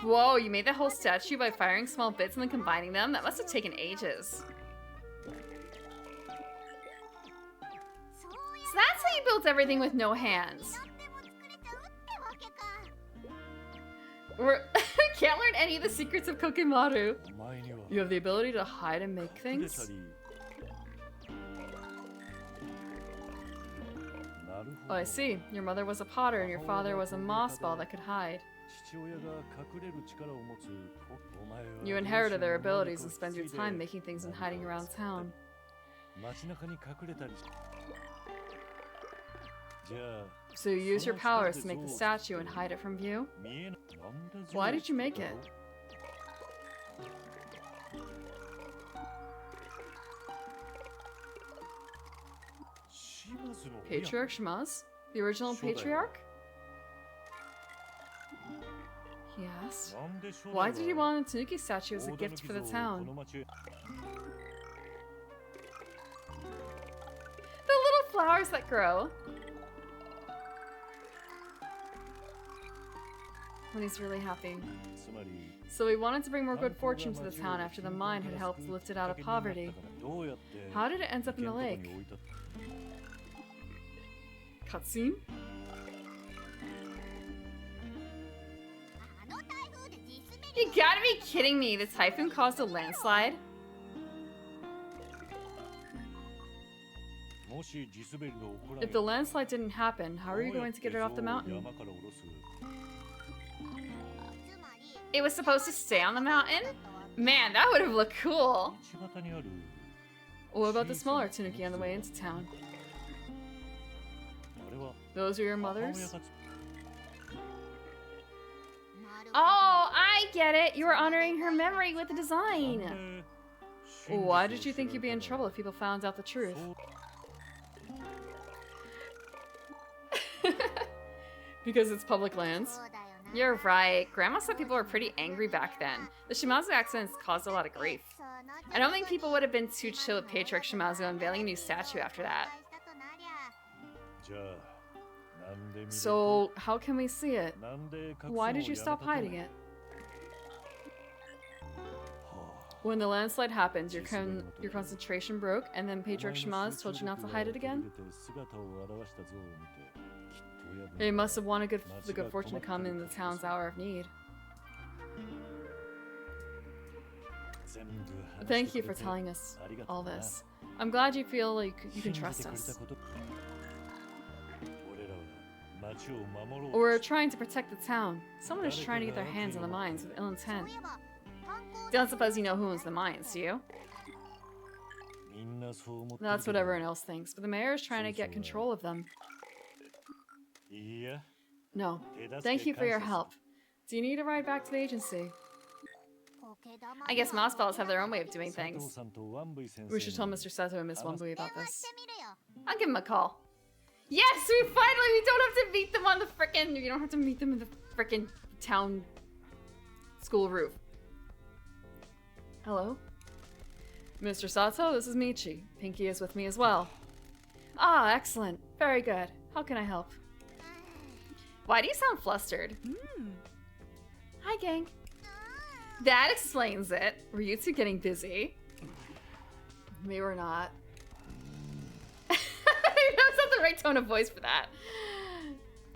Whoa, you made the whole statue by firing small bits and then combining them? That must have taken ages. So that's how you built everything with no hands. We're can't learn any of the secrets of Kokemaru. You have the ability to hide and make things? Oh, I see. Your mother was a potter and your father was a moss ball that could hide. You inherited their abilities and spend your time making things and hiding around town. So you use your powers to make the statue and hide it from view? Why did you make it? Patriarch Shimaz? The original patriarch? He asked. Why did he want a Tanuki statue as a gift for the town? The little flowers that grow. When he's really happy. So he wanted to bring more good fortune to the town after the mine had helped lift it out of poverty. How did it end up in the lake? Cutscene? You gotta be kidding me! The typhoon caused a landslide? If the landslide didn't happen, how are you going to get it off the mountain? It was supposed to stay on the mountain? Man, that would have looked cool! What about the smaller Tanuki on the way into town? Those are your mothers? 母親たち Oh, I get it. You were honoring her memory with the design. なんで Why did you think you'd be in trouble if people found out the truth? そう Because it's public lands. You're right. Grandma said people were pretty angry back then. The Shimazu accidents caused a lot of grief. I don't think people would have been too chill with Patriarch Shimazu unveiling a new statue after that. じゃあなんで見れて So, how can we see it? なんで隠すのを Why did you やめ stop たと hiding it? は When the landslide happened, your concentration broke, and then あ Patriarch お前の Shimazu told you not to 集中 hide 力 it が again? 途切れて姿を現した像を見てきっと親分 They must have wanted the good fortune to come in the town's hour of need. 全部話して Thank you く for れて telling us ありがと all うな this. I'm glad you feel like you can 信じ trust てくれた us. こと俺らは町を守ろう We're trying to protect the town. Someone is trying to get their hands on the mines with ill intent. Don't suppose you know who owns the mines, do you? みんなそう思ってる That's け what ど everyone else thinks, but the mayor is trying to get control of them. いや No. 手助け Thank you for your 感謝 help. Do you need a ride back to the agency? I guess Mascots have their own way of doing 佐藤 things. さんとワンブイ先生 We should tell に Mr. Sato and Miss Wanbui about this. してみるよ I'll give him a call. Yes, we don't have to meet them on the frickin', you don't have to meet them in the frickin' town school roof. Hello? Mr. Sato, this is Michi. Pinky is with me as well. Ah, excellent. Very good. How can I help? Why do you sound flustered? Hi, gang. That explains it. Were you two getting busy? We were not. That's not the right tone of voice for that.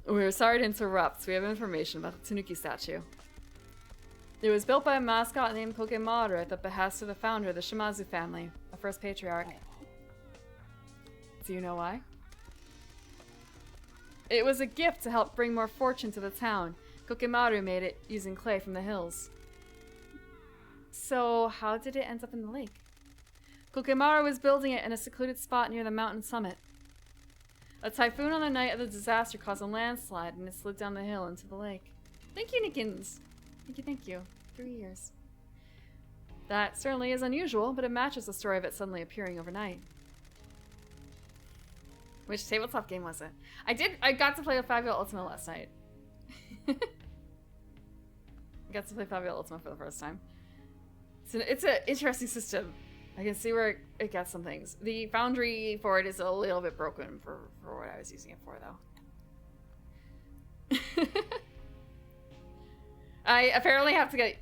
We're sorry to interrupt. We have information about the Tanuki statue. It was built by a mascot named Kokemaru at the behest of the founder of the Shimazu family, the first patriarch. Do you know why? It was a gift to help bring more fortune to the town. Kokemaru made it using clay from the hills. So, how did it end up in the lake? Kokemaru was building it in a secluded spot near the mountain summit. A typhoon on the night of the disaster caused a landslide and it slid down the hill into the lake. Thank you, Nickens. Thank you. 3 years. That certainly is unusual, but it matches the story of it suddenly appearing overnight. Which tabletop game was it? I got to play with Fabio Ultima last night. I got to play Fabio Ultima for the first time. It's an interesting system. I can see where it gets some things. The foundry for it is a little bit broken for what I was using it for, though. I apparently have to get,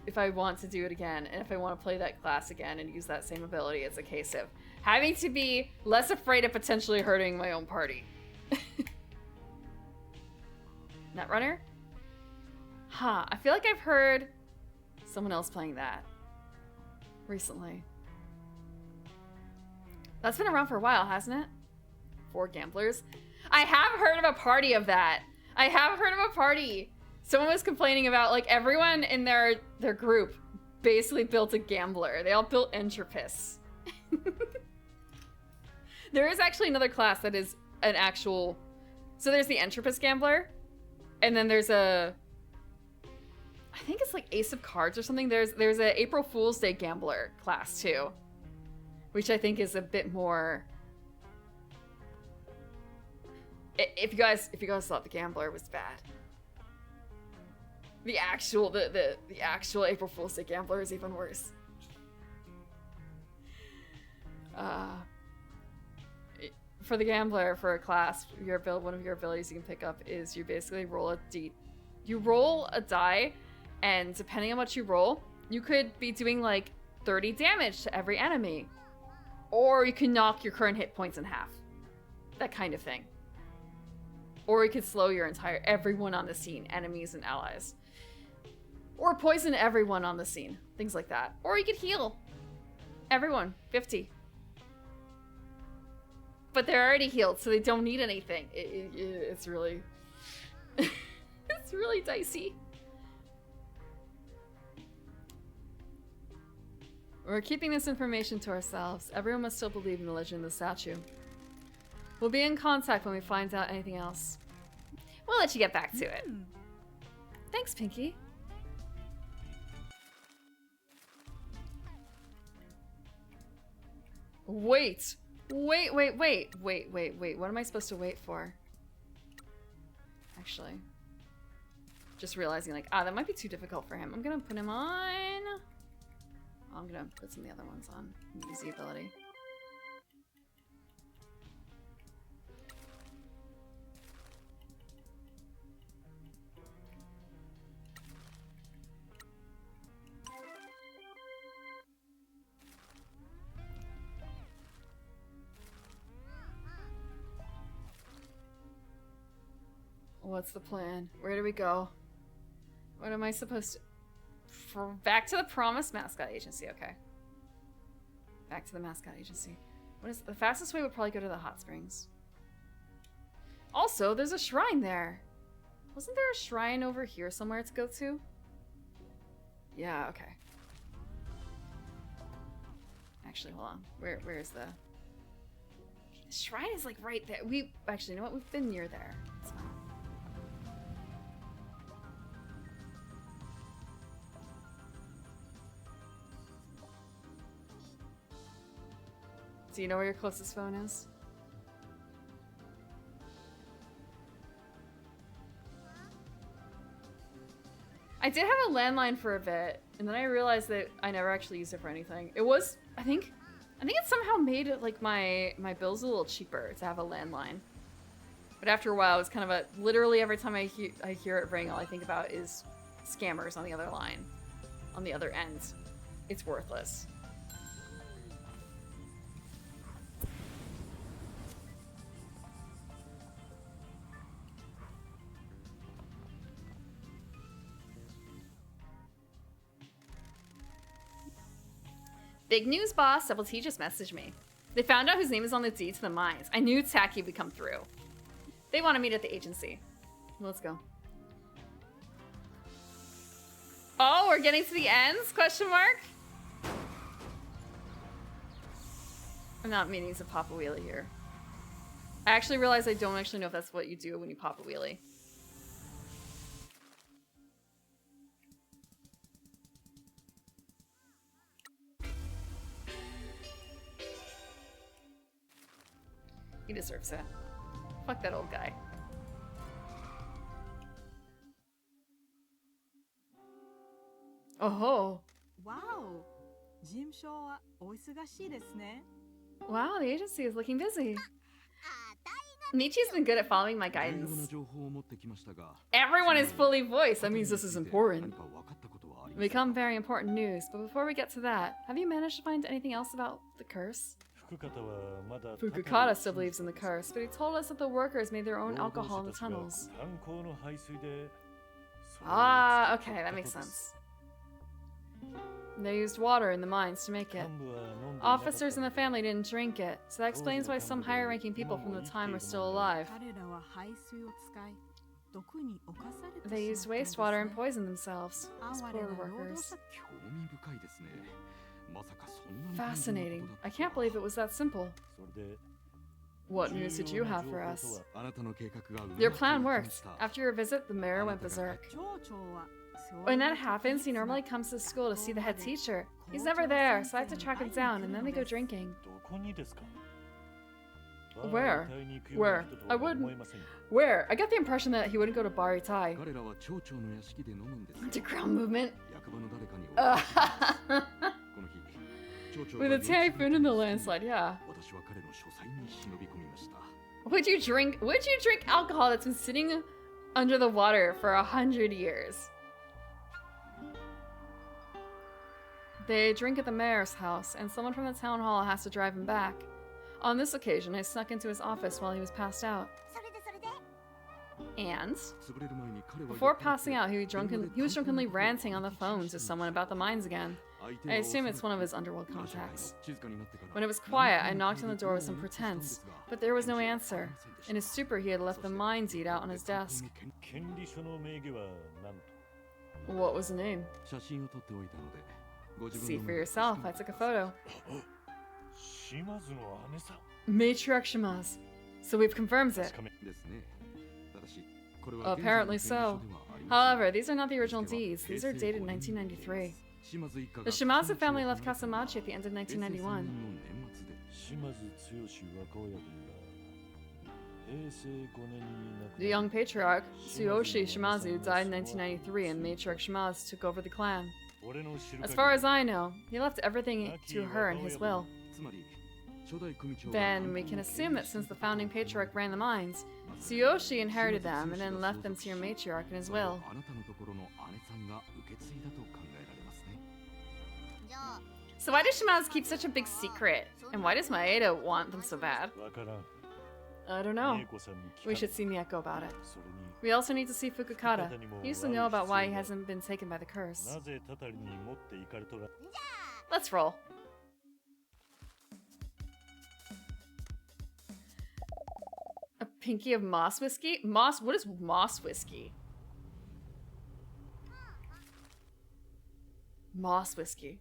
if I want to do it again, and if I want to play that class again and use that same ability, it's a case of having to be less afraid of potentially hurting my own party. Netrunner? Huh, I feel like I've heard someone else playing that recently. That's been around for a while, hasn't it? 4 gamblers. I have heard of a party of that. I have heard of a party. Someone was complaining about, like, everyone in their group basically built a gambler. They all built entropists. There is actually another class that is an actual... So there's the entropist gambler, and then there's a... I think it's like Ace of Cards or something. There's a April Fool's Day gambler class too, which I think is a bit more. If you guys thought the gambler was bad, the actual April Fool's Day gambler is even worse. For the gambler, for a class, one of your abilities you can pick up is you basically roll a die. And depending on what you roll, you could be doing like 30 damage to every enemy. Or you can knock your current hit points in half. That kind of thing. Or you could slow everyone on the scene, enemies and allies. Or poison everyone on the scene, things like that. Or you could heal everyone, 50. But they're already healed, so they don't need anything. It's really... it's really dicey. We're keeping this information to ourselves. Everyone must still believe in the legend of the statue. We'll be in contact when we find out anything else. We'll let you get back to it. Thanks, Pinky. Wait. Wait. What am I supposed to wait for? Actually. Just realizing, like, that might be too difficult for him. I'm gonna put him on... I'm gonna put some of the other ones on. Easy ability. What's the plan? Where do we go? What am I supposed to... Back to the promised Mascot Agency, okay. Back to the Mascot Agency. What is... The fastest way would probably go to the hot springs. Also, there's a shrine there. Wasn't there a shrine over here somewhere to go to? Yeah, okay. Actually, hold on. Where is the... The shrine is like right there. Actually, you know what? We've been near there. It's fine. Do you know where your closest phone is? I did have a landline for a bit, and then I realized that I never actually used it for anything. It was, I think it somehow made it like my bills a little cheaper to have a landline. But after a while, it was kind of a literally every time I hear it ring, all I think about is scammers on the other line, on the other end. It's worthless. Big news, boss. Double T just messaged me. They found out whose name is on the deed to the mines. I knew Taki would come through. They want to meet at the agency. Let's go. Oh, we're getting to the ends? Question mark? I'm not meaning to pop a wheelie here. I actually realized I don't actually know if that's what you do when you pop a wheelie. He deserves it. Fuck that old guy. Oh. Wow. 事務所はお忙しいですね。 Wow, the agency is looking busy. Michi's been good at following my guidance. Everyone is fully voiced. That means this is important. Become very important news. But before we get to that, have you managed to find anything else about the curse? Fukukata still believes in the curse, but he told us that the workers made their own alcohol in the tunnels. Ah, okay, that makes sense. They used water in the mines to make it. Officers in the family didn't drink it, so that explains why some higher-ranking people from the time are still alive. They used wastewater and poisoned themselves. Those poor workers. Fascinating. I can't believe it was that simple. What news did you have for us? Your plan worked. After your visit, the mayor went berserk. When that happens, he normally comes to school to see the head teacher. He's never there, so I have to track him down, and then they go drinking. Where? Where? I wouldn't. Where? I got the impression that he wouldn't go to Baritai. Underground movement? With a typhoon and the landslide, yeah. Would you drink alcohol that's been sitting under the water for 100 years? They drink at the mayor's house, and someone from the town hall has to drive him back. On this occasion, I snuck into his office while he was passed out. And before passing out, he was drunkenly ranting on the phone to someone about the mines again. I assume it's one of his underworld contacts. When it was quiet, I knocked on the door with some pretense, but there was no answer. In his stupor, he had left the mine deed out on his desk. What was the name? See for yourself, I took a photo. Matriarch Shimazu. So we've confirmed it. Apparently so. However, these are not the original deeds. These are dated 1993. The Shimazu family left Kasamachi at the end of 1991. 島津剛若親分が平成5年に亡く The young patriarch, Tsuyoshi Shimazu, died in 1993 and matriarch Shimazu took over the clan. 俺の知る As far as I know, he left everything to her in his will. Then we can assume that since the founding patriarch ran the mines, Tsuyoshi inherited them and then left them to your matriarch in his will. So why does Shimazu keep such a big secret? And why does Maeda want them so bad? わからん I don't know. 美恵子さんに聞か We れ should see Miyako about it. それに We also need to see Fukukata. He used to know about why he hasn't been taken by the curse. なぜたたりに持っていかれとら Let's roll. A pinky of moss whiskey? Moss? What is moss whiskey? Moss whiskey.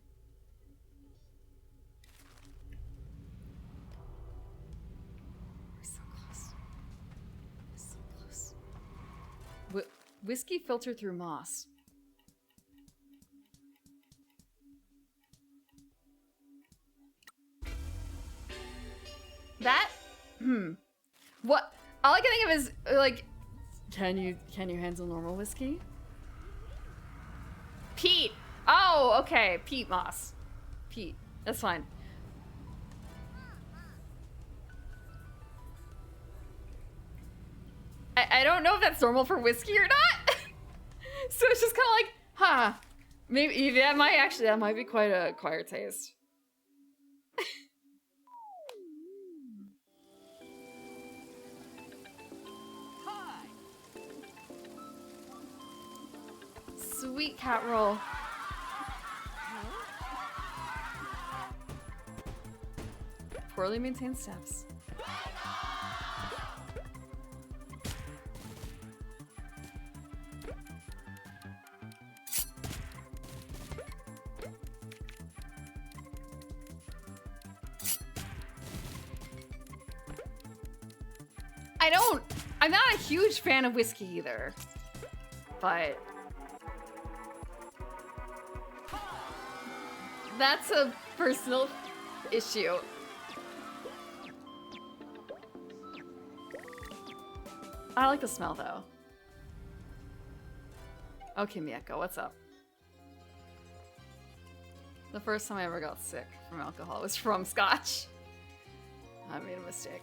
We're so close. We're so close. Whiskey filtered through moss. That? What? All I can think of is like, can you handle normal whiskey? Peat. Oh, okay. Peat moss. Peat. That's fine. I don't know if that's normal for whiskey or not. So it's just kind of like, huh? Maybe that might be quite a acquired taste. Sweet cat roll. Poorly maintained steps. I'm not a huge fan of whiskey either, but that's a personal issue. I like the smell though. Okay, Miyako, what's up? The first time I ever got sick from alcohol was from scotch. I made a mistake.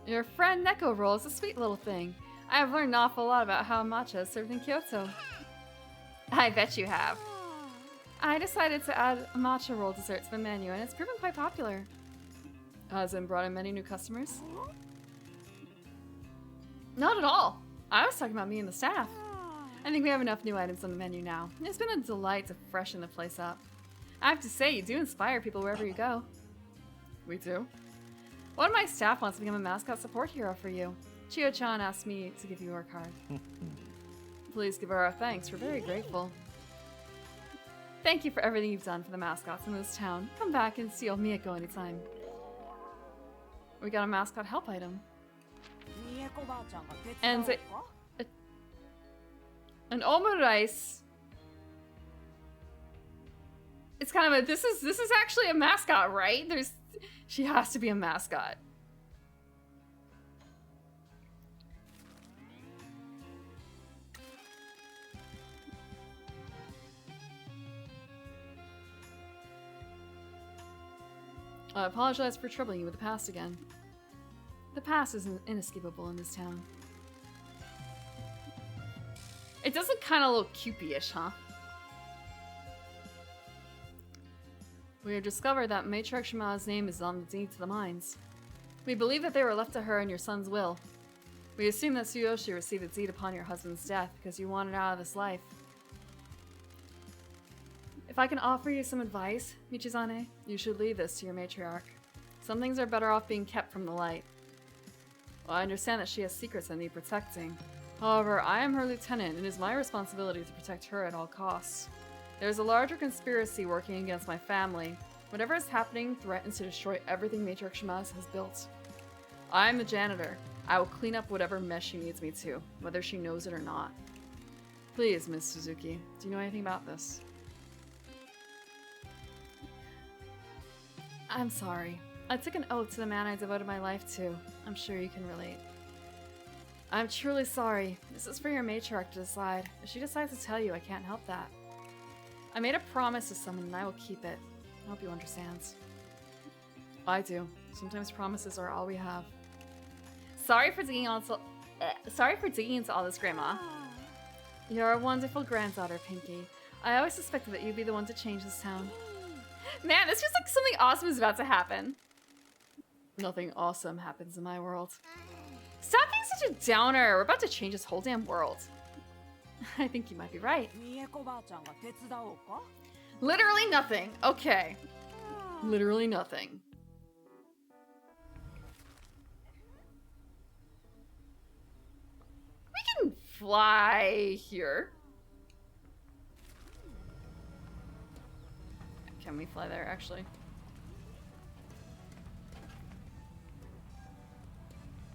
Your friend Neko Roll is a sweet little thing. I have learned an awful lot about how matcha is served in Kyoto. I bet you have. I decided to add a matcha roll dessert to the menu, and it's proven quite popular. Has it brought in many new customers? Not at all. I was talking about me and the staff. I think we have enough new items on the menu now. It's been a delight to freshen the place up. I have to say, you do inspire people wherever you go. We do? One of my staff wants to become a mascot support hero for you. Chio-chan asked me to give you her card. Please give her our thanks. We're very grateful. Thank you for everything you've done for the mascots in this town. Come back and see old Miyako anytime. We got a mascot help item. And an omurice. It's kind of a this is actually a mascot, right? She has to be a mascot. I apologize for troubling you with the past again. The past is inescapable in this town. It does look kind of a little Cupid-ish, huh? We have discovered that Matriarch Shima's name is on the deed to the mines. We believe that they were left to her in your son's will. We assume that Tsuyoshi received the deed upon your husband's death because you wanted out of this life. If I can offer you some advice, Michizane, you should leave this to your matriarch. Some things are better off being kept from the light. Well, I understand that she has secrets that need protecting. However, I am her lieutenant, and it is my responsibility to protect her at all costs. There's a larger conspiracy working against my family. Whatever is happening threatens to destroy everything Matriarch Shimaz has built. I'm the janitor. I will clean up whatever mess she needs me to, whether she knows it or not. Please, Miss Suzuki, do you know anything about this? I'm sorry. I took an oath to the man I devoted my life to. I'm sure you can relate. I'm truly sorry. This is for your matriarch to decide. If she decides to tell you, I can't help that. I made a promise to someone and I will keep it. I hope you understand. I do. Sometimes promises are all we have. Sorry for digging into all this, Grandma. You're a wonderful granddaughter, Pinky. I always suspected that you'd be the one to change this town. Man, this feels like something awesome is about to happen. Nothing awesome happens in my world. Stop being such a downer. We're about to change this whole damn world. I think you might be right. Literally nothing. Okay. Literally nothing. We can fly here. Can we fly there, actually?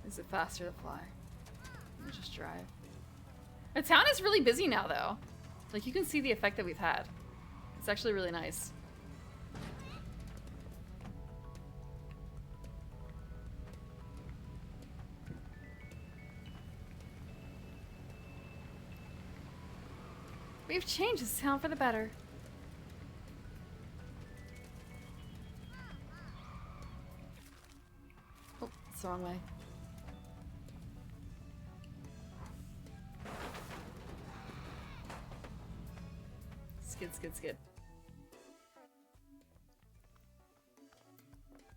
Is it faster to fly? Let me just drive. The town is really busy now, though. Like, you can see the effect that we've had. It's actually really nice. We've changed this town for the better. Oh, it's the wrong way. Skid, skid, skid.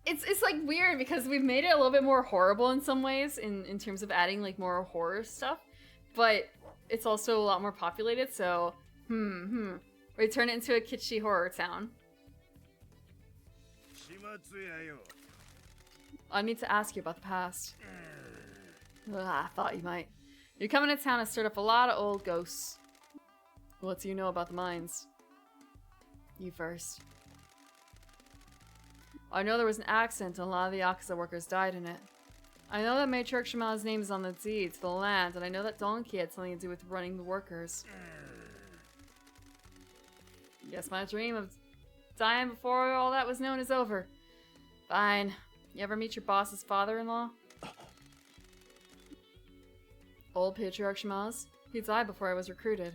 It's like weird because we've made it a little bit more horrible in some ways in terms of adding like more horror stuff, but it's also a lot more populated, so we turn it into a kitschy horror town. I need to ask you about the past. I thought you might. You're coming to town and stirred up a lot of old ghosts. What do you know about the mines? You first. I know there was an accident and a lot of the Yakuza workers died in it. I know that Matriarch Shimaz's name is on the deed to the land, and I know that Donkey had something to do with running the workers. Guess my dream of dying before all that was known is over. Fine. You ever meet your boss's father-in-law? Old Patriarch Shimaz? He died before I was recruited.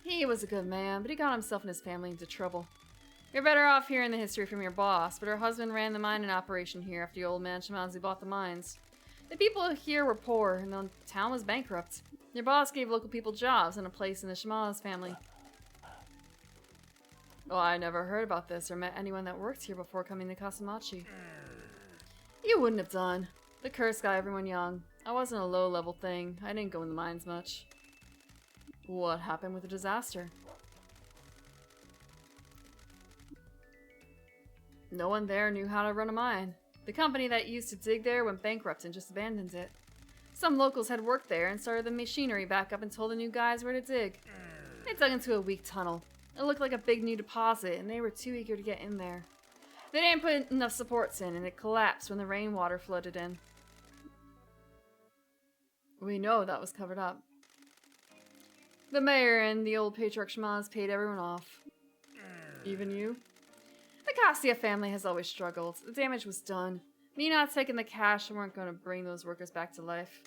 He was a good man, but he got himself and his family into trouble. You're better off hearing the history from your boss, but her husband ran the mining operation here after the old man Shimazu bought the mines. The people here were poor, and the town was bankrupt. Your boss gave local people jobs and a place in the Shimaz family. Oh, I never heard about this or met anyone that worked here before coming to Kasumachi. You wouldn't have done. The curse got everyone young. I wasn't a low-level thing. I didn't go in the mines much. What happened with the disaster? No one there knew how to run a mine. The company that used to dig there went bankrupt and just abandoned it. Some locals had worked there and started the machinery back up and told the new guys where to dig. They dug into a weak tunnel. It looked like a big new deposit, and they were too eager to get in there. They didn't put enough supports in, and it collapsed when the rainwater flooded in. We know that was covered up. The mayor and the old Patriarch Shimaz paid everyone off. Even you? The Cassia family has always struggled. The damage was done. Me not taking the cash weren't going to bring those workers back to life.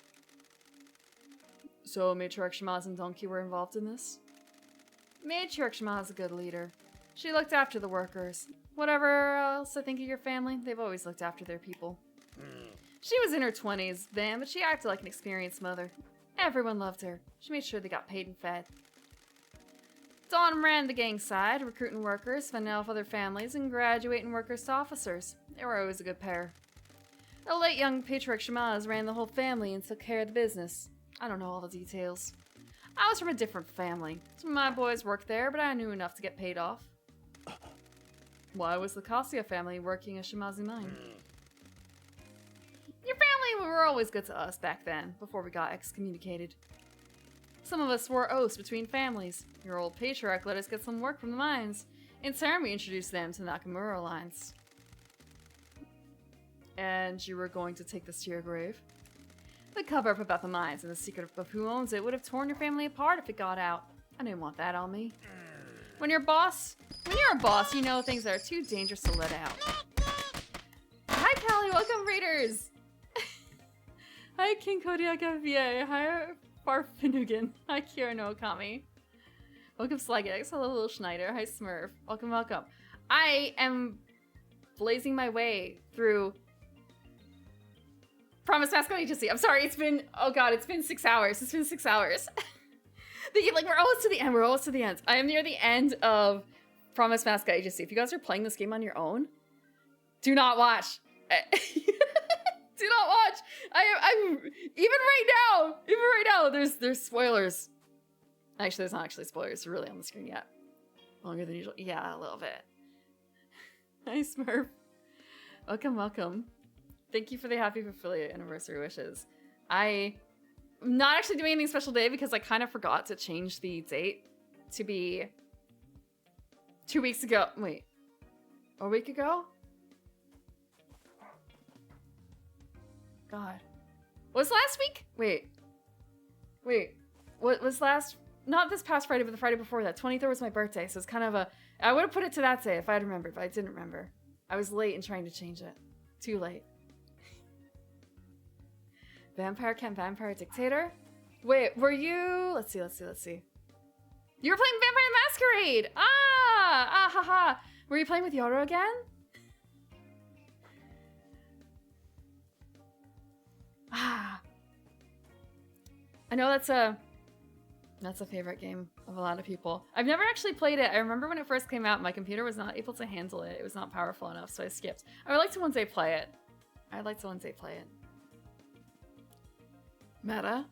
So Matriarch Shimaz and Donkey were involved in this? Matriarch Shimaz is a good leader. She looked after the workers. Whatever else I think of your family, they've always looked after their people. She was in her 20s then, but she acted like an experienced mother. Everyone loved her. She made sure they got paid and fed. Dawn ran the gang side, recruiting workers, fending off other families, and graduating workers to officers. They were always a good pair. The late young Patriarch Shimaz ran the whole family and took care of the business. I don't know all the details. I was from a different family. Some of my boys worked there, but I knew enough to get paid off. Why was the Cassia family working a Shimazu mine? Your family were always good to us back then, before we got excommunicated. Some of us swore oaths between families. Your old patriarch let us get some work from the mines. In turn, we introduced them to the Nakamura Alliance. And you were going to take this to your grave? The cover-up about the mines and the secret of who owns it would have torn your family apart if it got out. I didn't want that on me. When you're a boss, you know things that are too dangerous to let out. Hi, Callie. Welcome, Raiders. Hi, King Kodiak FBA. Hi, Farfinugan. Hi, Kira no Okami. Welcome, Slagix. Hello, Little Schneider. Hi, Smurf. Welcome, welcome. I am blazing my way through Promise Mascot Agency. I'm sorry, it's been, oh god, it's been 6 hours. It's been 6 hours. Like, we're almost to the end. We're almost to the end. I am near the end of Promise Mascot Agency. If you guys are playing this game on your own, do not watch. Do not watch. I'm even right now, there's spoilers. Actually, there's not actually spoilers really on the screen yet. Longer than usual. Yeah, a little bit. Hi, Smurf. Welcome, welcome. Thank you for the happy affiliate anniversary wishes. I'm not actually doing anything special today because I kind of forgot to change the date to be 2 weeks ago. Wait, a week ago? God. Was last week? Wait. What was last? Not this past Friday, but the Friday before that. 23rd was my birthday, so it's kind of a... I would have put it to that day if I had remembered, but I didn't remember. I was late in trying to change it. Too late. Vampire Camp Vampire Dictator? Wait, were you... Let's see. You were playing Vampire the Masquerade! Haha. Were you playing with Yoro again? I know that's a favorite game of a lot of people. I've never actually played it. I remember when it first came out, my computer was not able to handle it. It was not powerful enough, so I skipped. I would like to one day play it. Meta.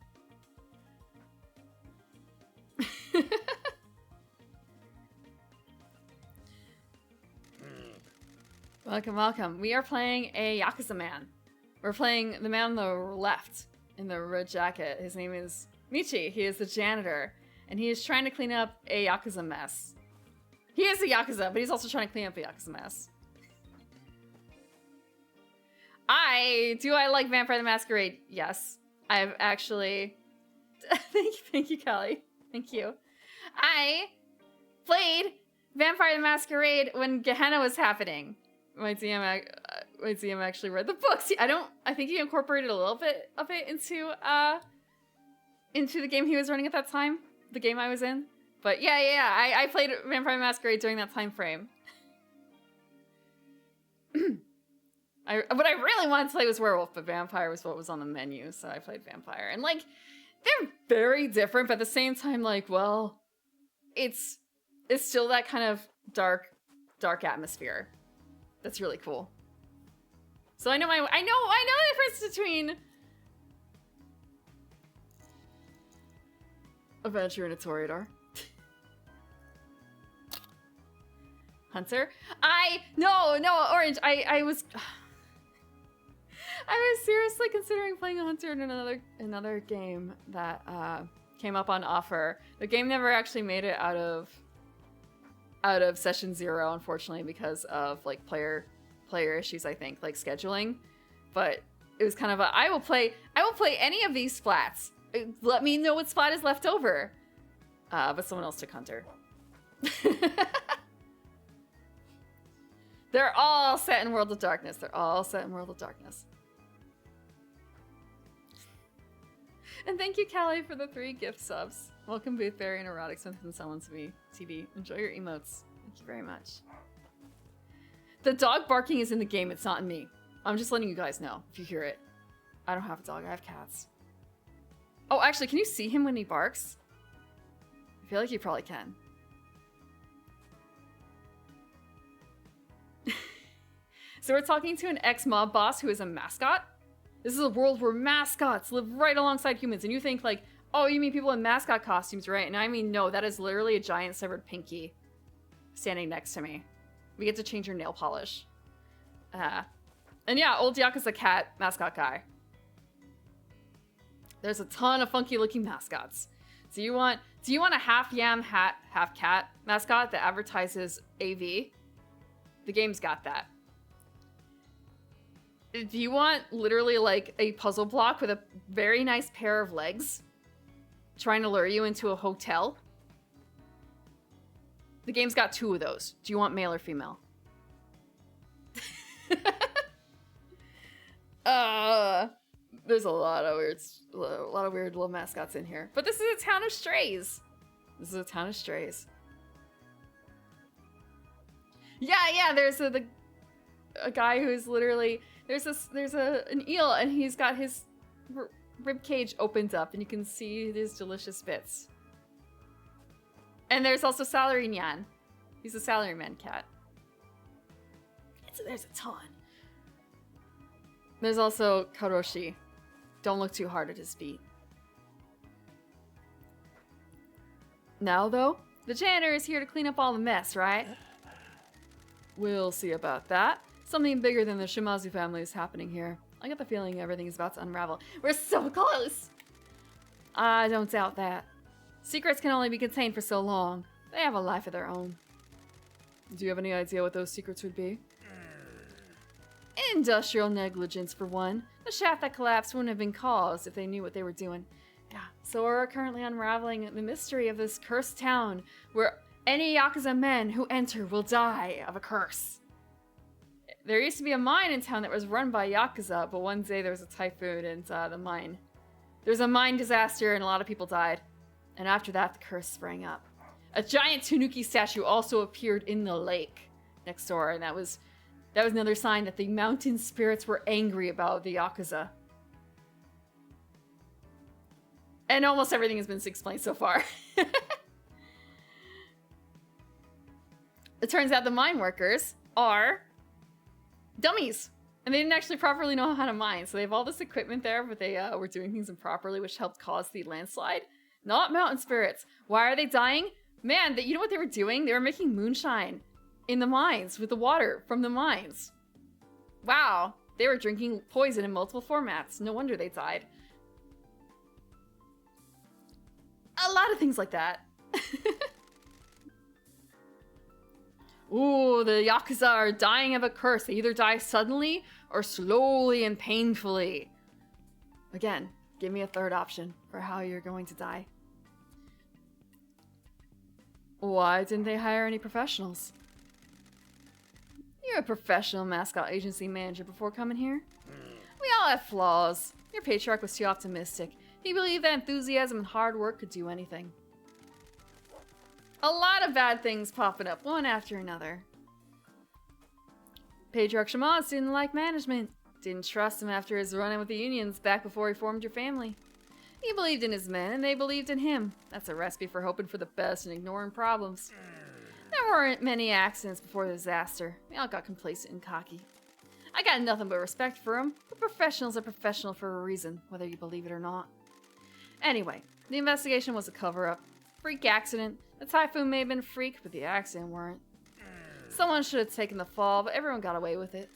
Welcome. We are playing a Yakuza man. We're playing the man on the left in the red jacket. His name is Michi. He is the janitor, and he is trying to clean up a Yakuza mess. He is a Yakuza, but he's also trying to clean up a Yakuza mess. Do I like Vampire the Masquerade? Yes. I've actually... Thank you, Kelly. Thank you. I played Vampire the Masquerade when Gehenna was happening. My DM actually read the books. I think he incorporated a little bit of it into the game he was running at that time. The game I was in. But yeah. I played Vampire the Masquerade during that time frame. What I really wanted to play was Werewolf, but Vampire was what was on the menu, so I played Vampire. And, like, they're very different, but at the same time, like, well, it's still that kind of dark atmosphere. That's really cool. So I know the difference between Adventure and a Toreador. Hunter? No, Orange, I was seriously considering playing a Hunter in another game that came up on offer. The game never actually made it out of session 0, unfortunately, because of like player issues, I think, like scheduling. But it was kind of I will play any of these splats. Let me know what splat is left over. But someone else took Hunter. They're all set in World of Darkness. And thank you, Callie, for the 3 gift subs. Welcome, Boothberry and Erotic Smith and Someone to Me TV. Enjoy your emotes. Thank you very much. The dog barking is in the game. It's not in me. I'm just letting you guys know if you hear it. I don't have a dog. I have cats. Oh, actually, can you see him when he barks? I feel like you probably can. So we're talking to an ex-mob boss who is a mascot. This is a world where mascots live right alongside humans. And you think like, oh, you mean people in mascot costumes, right? And I mean, no, that is literally a giant severed pinky standing next to me. We get to change your nail polish. And yeah, old Yakuza cat mascot guy. There's a ton of funky looking mascots. Do you want a half yam, half cat mascot that advertises AV? The game's got that. Do you want literally like a puzzle block with a very nice pair of legs trying to lure you into a hotel? The game's got 2 of those. Do you want male or female? There's a lot of weird little mascots in here. But this is a town of strays. Yeah, there's a guy who's literally there's an eel and he's got his rib cage opened up and you can see these delicious bits. And there's also Salaryman. He's a salaryman cat. There's a ton. There's also Karoshi. Don't look too hard at his feet. Now, though, the janitor is here to clean up all the mess, right? We'll see about that. Something bigger than the Shimazu family is happening here. I get the feeling everything is about to unravel. We're so close! I don't doubt that. Secrets can only be contained for so long. They have a life of their own. Do you have any idea what those secrets would be? Industrial negligence, for one. The shaft that collapsed wouldn't have been caused if they knew what they were doing. Yeah, so we're currently unraveling the mystery of this cursed town, where any Yakuza men who enter will die of a curse. There used to be a mine in town that was run by Yakuza, but one day there was a typhoon and the mine. There was a mine disaster and a lot of people died. And after that, the curse sprang up. A giant Tanuki statue also appeared in the lake next door, and that was another sign that the mountain spirits were angry about the Yakuza. And almost everything has been explained so far. It turns out the mine workers are dummies. And they didn't actually properly know how to mine. So they have all this equipment there, but they were doing things improperly, which helped cause the landslide. Not mountain spirits. Why are they dying? Man, you know what they were doing? They were making moonshine in the mines with the water from the mines. Wow. They were drinking poison in multiple formats. No wonder they died. A lot of things like that. Ooh, the Yakuza are dying of a curse. They either die suddenly or slowly and painfully. Again, give me a third option for how you're going to die. Why didn't they hire any professionals? You're a professional mascot agency manager before coming here. We all have flaws. Your patriarch was too optimistic. He believed that enthusiasm and hard work could do anything. A lot of bad things popping up, one after another. Patriarch Shimazu didn't like management. Didn't trust him after his run-in with the unions back before he formed your family. He believed in his men, and they believed in him. That's a recipe for hoping for the best and ignoring problems. There weren't many accidents before the disaster. They all got complacent and cocky. I got nothing but respect for them, but professionals are professional for a reason, whether you believe it or not. Anyway, the investigation was a cover-up. Freak accident. The typhoon may have been a freak, but the accident weren't. Someone should have taken the fall, but everyone got away with it.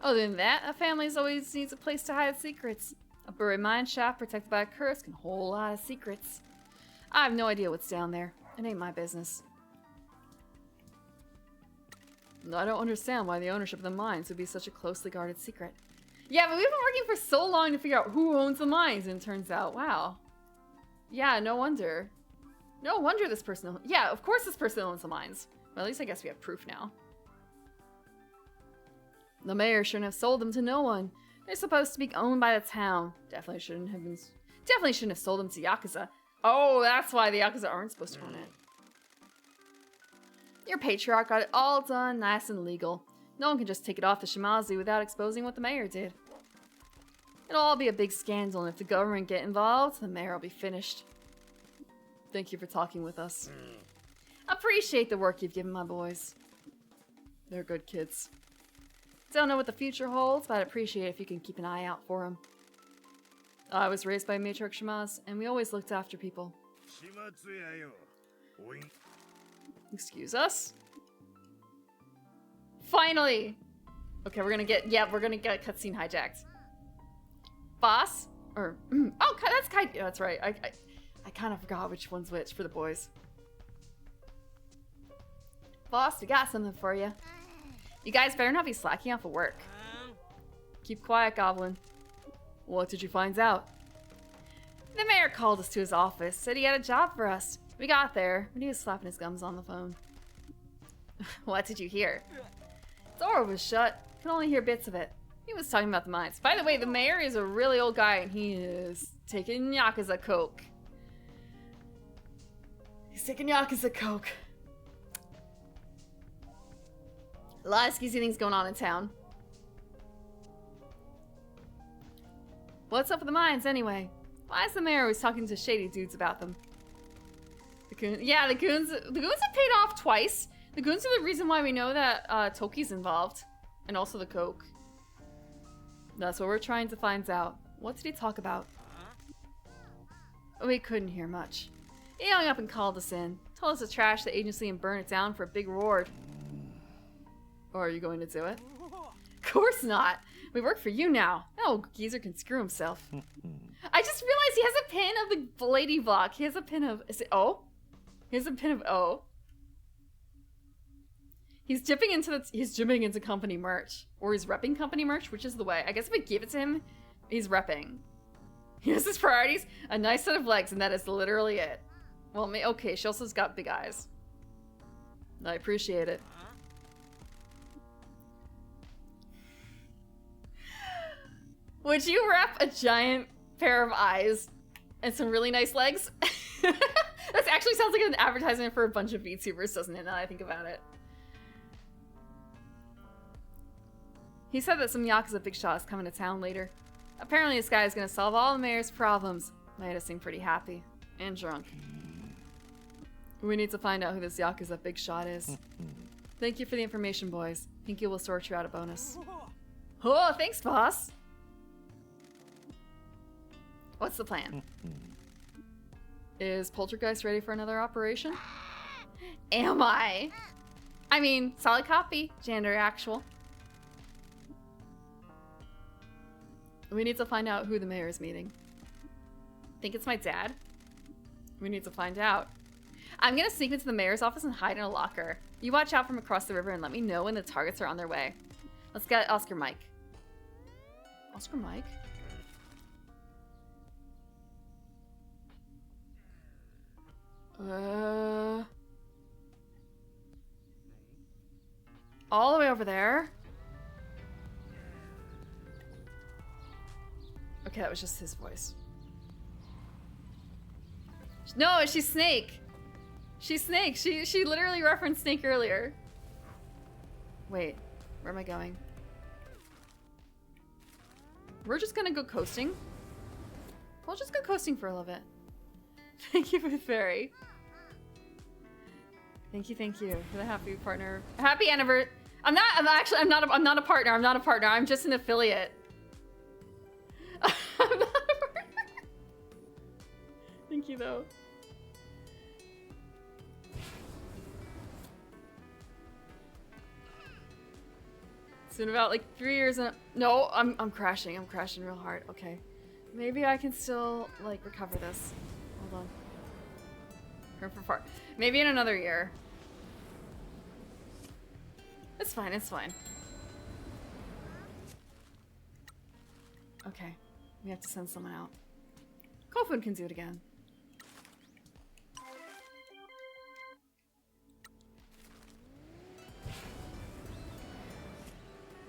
Other than that, a family always needs a place to hide secrets. A buried mine shaft protected by a curse can hold a lot of secrets. I have no idea what's down there. It ain't my business. I don't understand why the ownership of the mines would be such a closely guarded secret. Yeah, but we've been working for so long to figure out who owns the mines, and it turns out, wow. Yeah, no wonder. No wonder this person... Yeah, of course this person owns the mines. Well, at least I guess we have proof now. The mayor shouldn't have sold them to no one. They're supposed to be owned by the town. Definitely shouldn't have sold them to Yakuza. Oh, that's why the Yakuza aren't supposed to own it. Your patriarch got it all done nice and legal. No one can just take it off the Shimazu without exposing what the mayor did. It'll all be a big scandal, and if the government get involved, the mayor will be finished. Thank you for talking with us. Appreciate the work you've given my boys. They're good kids. Don't know what the future holds, but I'd appreciate it if you can keep an eye out for them. I was raised by Matriarch Shimazu, and we always looked after people. Excuse us? Finally! Okay, we're gonna get cutscene hijacked. Boss? Or, oh, that's Kai, that's right. I I kind of forgot which one's which for the boys. Boss, we got something for you. You guys better not be slacking off of work. Keep quiet, Goblin. What did you find out? The mayor called us to his office, said he had a job for us. We got there, and he was slapping his gums on the phone. What did you hear? The door was shut. Could only hear bits of it. He was talking about the mines. By the way, the mayor is a really old guy, and he is taking Yakuza coke. He's taking Yakuza coke. A lot of skeezy things going on in town. What's up with the mines, anyway? Why is the mayor always talking to shady dudes about them? The goons have paid off twice. The goons are the reason why we know that Toki's involved. And also the coke. That's what we're trying to find out. What did he talk about? We couldn't hear much. He hung up and called us in. Told us to trash the agency and burn it down for a big reward. Or are you going to do it? Of course not. We work for you now. Oh, geezer can screw himself. I just realized he has a pin of the lady block. He has a pin of... Is it O? He has a pin of O. He's dipping into company merch. Or he's repping company merch, which is the way. I guess if we give it to him, he's repping. He has his priorities, a nice set of legs, and that is literally it. Well, okay, she also's got big eyes. I appreciate it. Would you rep a giant pair of eyes and some really nice legs? That actually sounds like an advertisement for a bunch of VTubers, doesn't it, now that I think about it? He said that some Yakuza big shot is coming to town later. Apparently this guy is going to solve all the mayor's problems. Made us seem pretty happy. And drunk. We need to find out who this Yakuza big shot is. Thank you for the information, boys. Think you will sort you out a bonus. Oh, thanks, boss! What's the plan? Is Poltergeist ready for another operation? Am I? I mean, solid copy. Gender actual. We need to find out who the mayor is meeting. Think it's my dad? We need to find out. I'm gonna sneak into the mayor's office and hide in a locker. You watch out from across the river and let me know when the targets are on their way. Let's get Oscar Mike. Oscar Mike? All the way over there? Okay, that was just his voice. No, she's Snake. She's Snake. She literally referenced Snake earlier. Wait, where am I going? We're just gonna go coasting. We'll just go coasting for a little bit. Thank you for the fairy. Thank you for the happy partner. Happy anniversary. I'm not a partner. I'm not a partner. I'm just an affiliate. I'm not a partner. Thank you though. It's been about like 3 years and no, I'm crashing. I'm crashing real hard. Okay. Maybe I can still like recover this. Hold on. Maybe in another year. It's fine, it's fine. Okay. We have to send someone out. Kofun can do it again.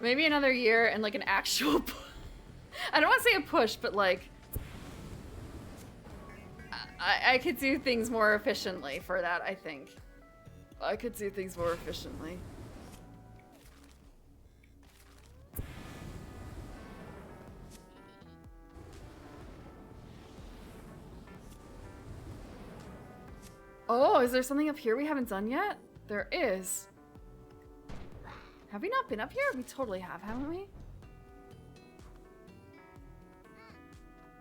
Maybe another year and like an actual I don't want to say a push, but like I could do things more efficiently for that, I think. I could do things more efficiently. Oh, is there something up here we haven't done yet? There is. Have we not been up here? We totally have, haven't we?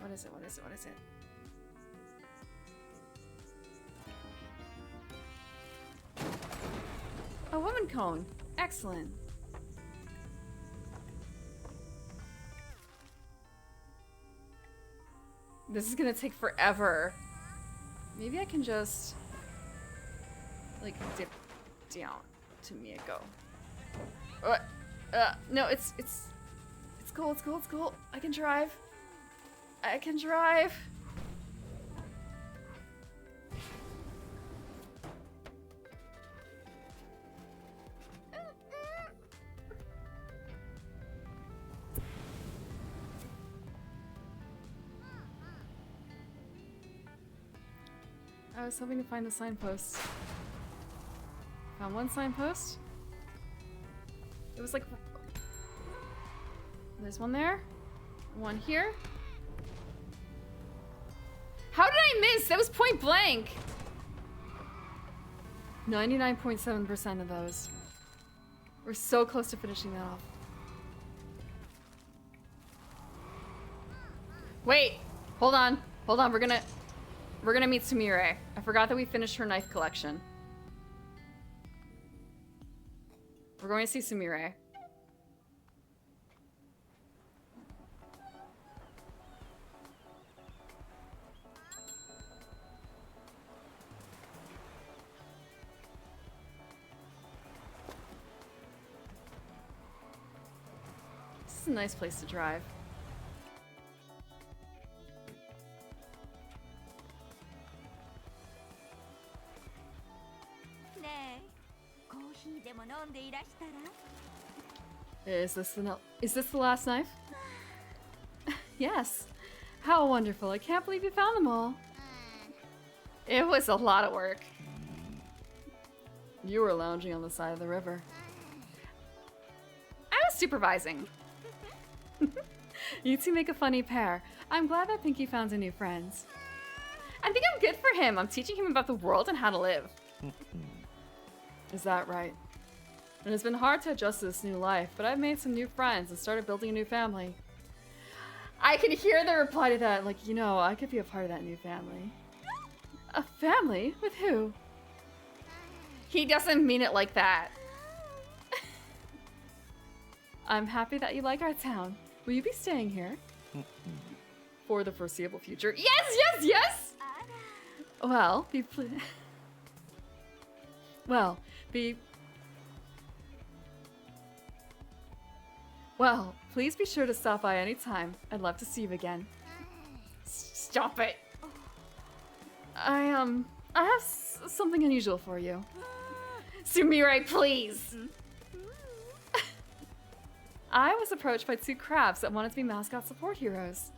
What is it? What is it? What is it? A woman cone. Excellent. This is gonna take forever. Maybe I can just like dip down to Miyako. No, it's cool, it's cool, it's cool. I can drive. I can drive. I was hoping to find the signpost. Found one signpost. It was like... There's one there. One here. How did I miss? That was point blank. 99.7% of those. We're so close to finishing that off. Wait, hold on. Hold on, we're gonna meet Sumire. I forgot that we finished her knife collection. We're going to see Sumire. This is a nice place to drive. Is this the last knife? Yes. How wonderful. I can't believe you found them all. It was a lot of work. You were lounging on the side of the river. I was supervising. You two make a funny pair. I'm glad that Pinky found some new friends. I think I'm good for him. I'm teaching him about the world and how to live. Is that right? It has been hard to adjust to this new life, but I've made some new friends and started building a new family. I can hear the reply to that, like, you know, I could be a part of that new family. A family? With who? He doesn't mean it like that. I'm happy that you like our town. Will you be staying here? For the foreseeable future? Yes, yes, yes! Well, please be sure to stop by anytime. I'd love to see you again. Stop it. I have something unusual for you. Sumire, please. I was approached by two crabs that wanted to be Mascot support heroes.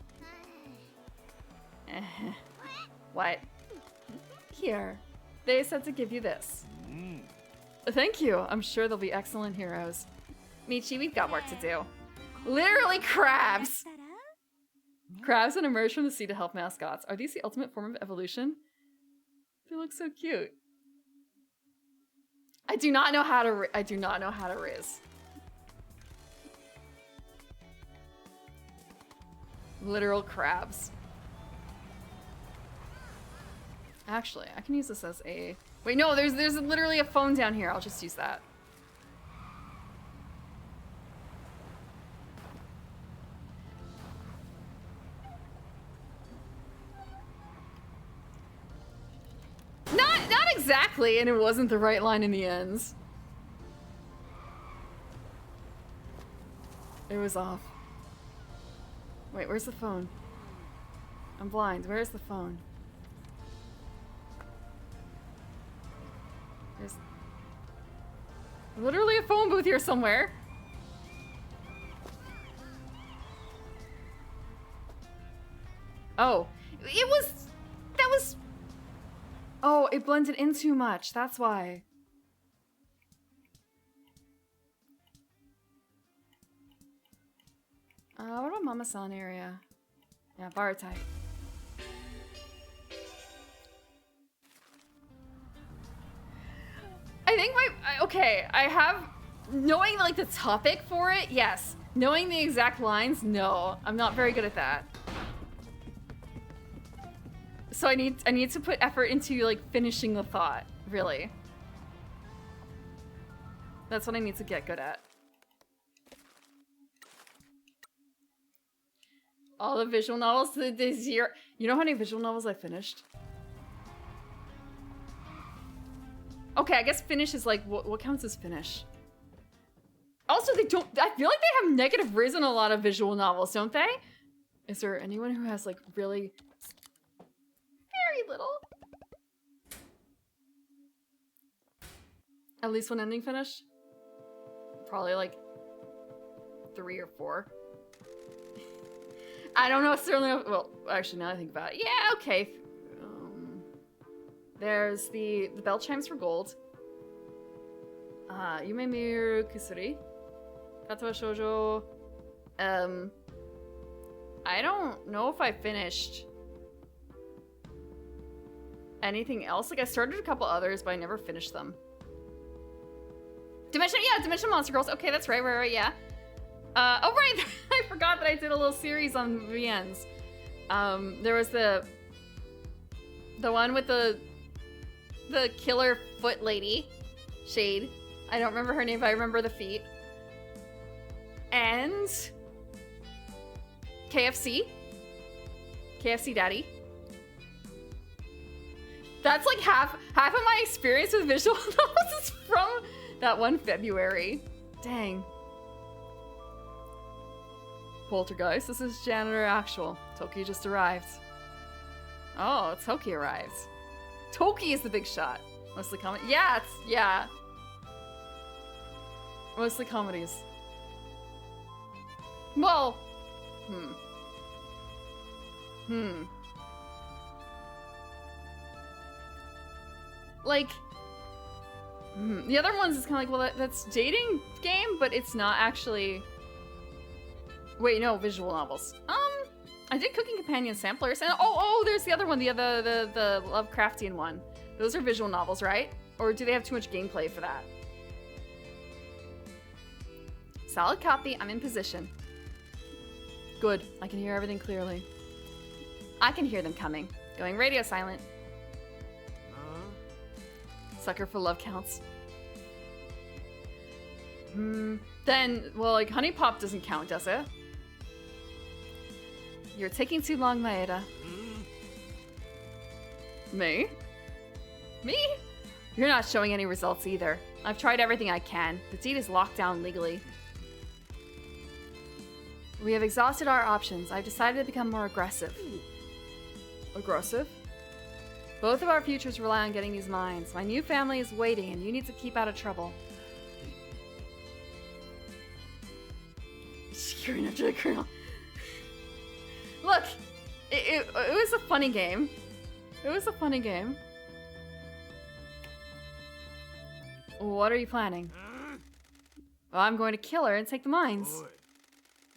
What? Here. They said to give you this. Thank you. I'm sure they'll be excellent heroes. Michi, we've got work to do. Literally crabs! Crabs that emerge from the sea to help mascots. Are these the ultimate form of evolution? They look so cute. I do not know how to riz. Literal crabs. Actually, I can use this as a... Wait, no, there's literally a phone down here. I'll just use that. Not exactly, and it wasn't the right line in the ends. It was off. Wait, where's the phone? I'm blind. Where's the phone? There's literally a phone booth here somewhere. Oh, that was... Oh, it blended in too much. That's why. What about Mama-san area? Yeah, bar type. I think okay, I have, knowing like the topic for it, yes. Knowing the exact lines, no. I'm not very good at that. So I need to put effort into like finishing the thought, really. That's what I need to get good at. All the visual novels, the zero. You know how many visual novels I finished? Okay, I guess finish is like, what counts as finish? Also, they don't, I feel like they have negative riz in a lot of visual novels, don't they? Is there anyone who has like really very little? At least one ending finished? Probably like 3 or 4. I don't know, certainly, well, actually now I think about it. Yeah, okay. There's the bell chimes for gold. Yume Miru Kusuri. Katawa Shoujo. I don't know if I finished anything else. Like, I started a couple others, but I never finished them. Dimension Monster Girls. Okay, that's right, yeah. Oh, right, I forgot that I did a little series on VNs. There was the one with the killer foot lady. Shade. I don't remember her name, but I remember the feet. And KFC Daddy. That's like half of my experience with visual novels is from that one February. Dang. Poltergeist, this is Janitor Actual. Toki just arrived. Oh, Toki arrived. Toki is the big shot. Mostly comedy. Yeah. Mostly comedies. Well, Like, the other ones is kind of like, well, that's dating game, but it's not actually. Wait, no, visual novels. I did Cooking Companion samplers, and there's the other one, the Lovecraftian one. Those are visual novels, right? Or do they have too much gameplay for that? Solid copy. I'm in position. Good. I can hear everything clearly. I can hear them coming. Going radio silent. Sucker for love counts. Then, well, like, Honey Pop doesn't count, does it? You're taking too long, Maeda. Me? Me? You're not showing any results either. I've tried everything I can. The deed is locked down legally. We have exhausted our options. I've decided to become more aggressive. Aggressive? Both of our futures rely on getting these mines. My new family is waiting, and you need to keep out of trouble. Securing after the colonel. Look, it was a funny game. It was a funny game. What are you planning? Well, I'm going to kill her and take the mines.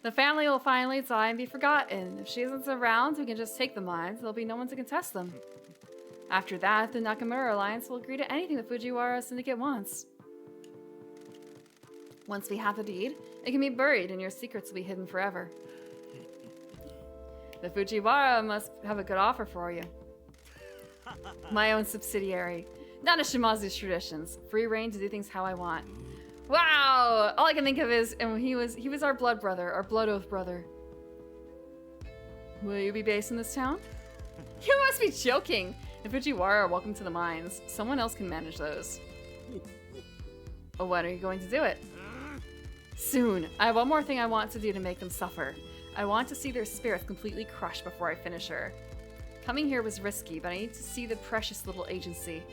The family will finally die and be forgotten. If she isn't around, we can just take the mines. There'll be no one to contest them. After that, the Nakamura Alliance will agree to anything the Fujiwara Syndicate wants. Once we have the deed, it can be buried and your secrets will be hidden forever. The Fujiwara must have a good offer for you. My own subsidiary. Not a Shimazu's traditions. Free reign to do things how I want. Wow! All I can think of is, and he was our blood brother, our blood oath brother. Will you be based in this town? You must be joking! The Fujiwara are welcome to the mines. Someone else can manage those. But when are you going to do it? Soon. I have one more thing I want to do to make them suffer. I want to see their spirits completely crushed before I finish her. Coming here was risky, but I need to see the precious little agency.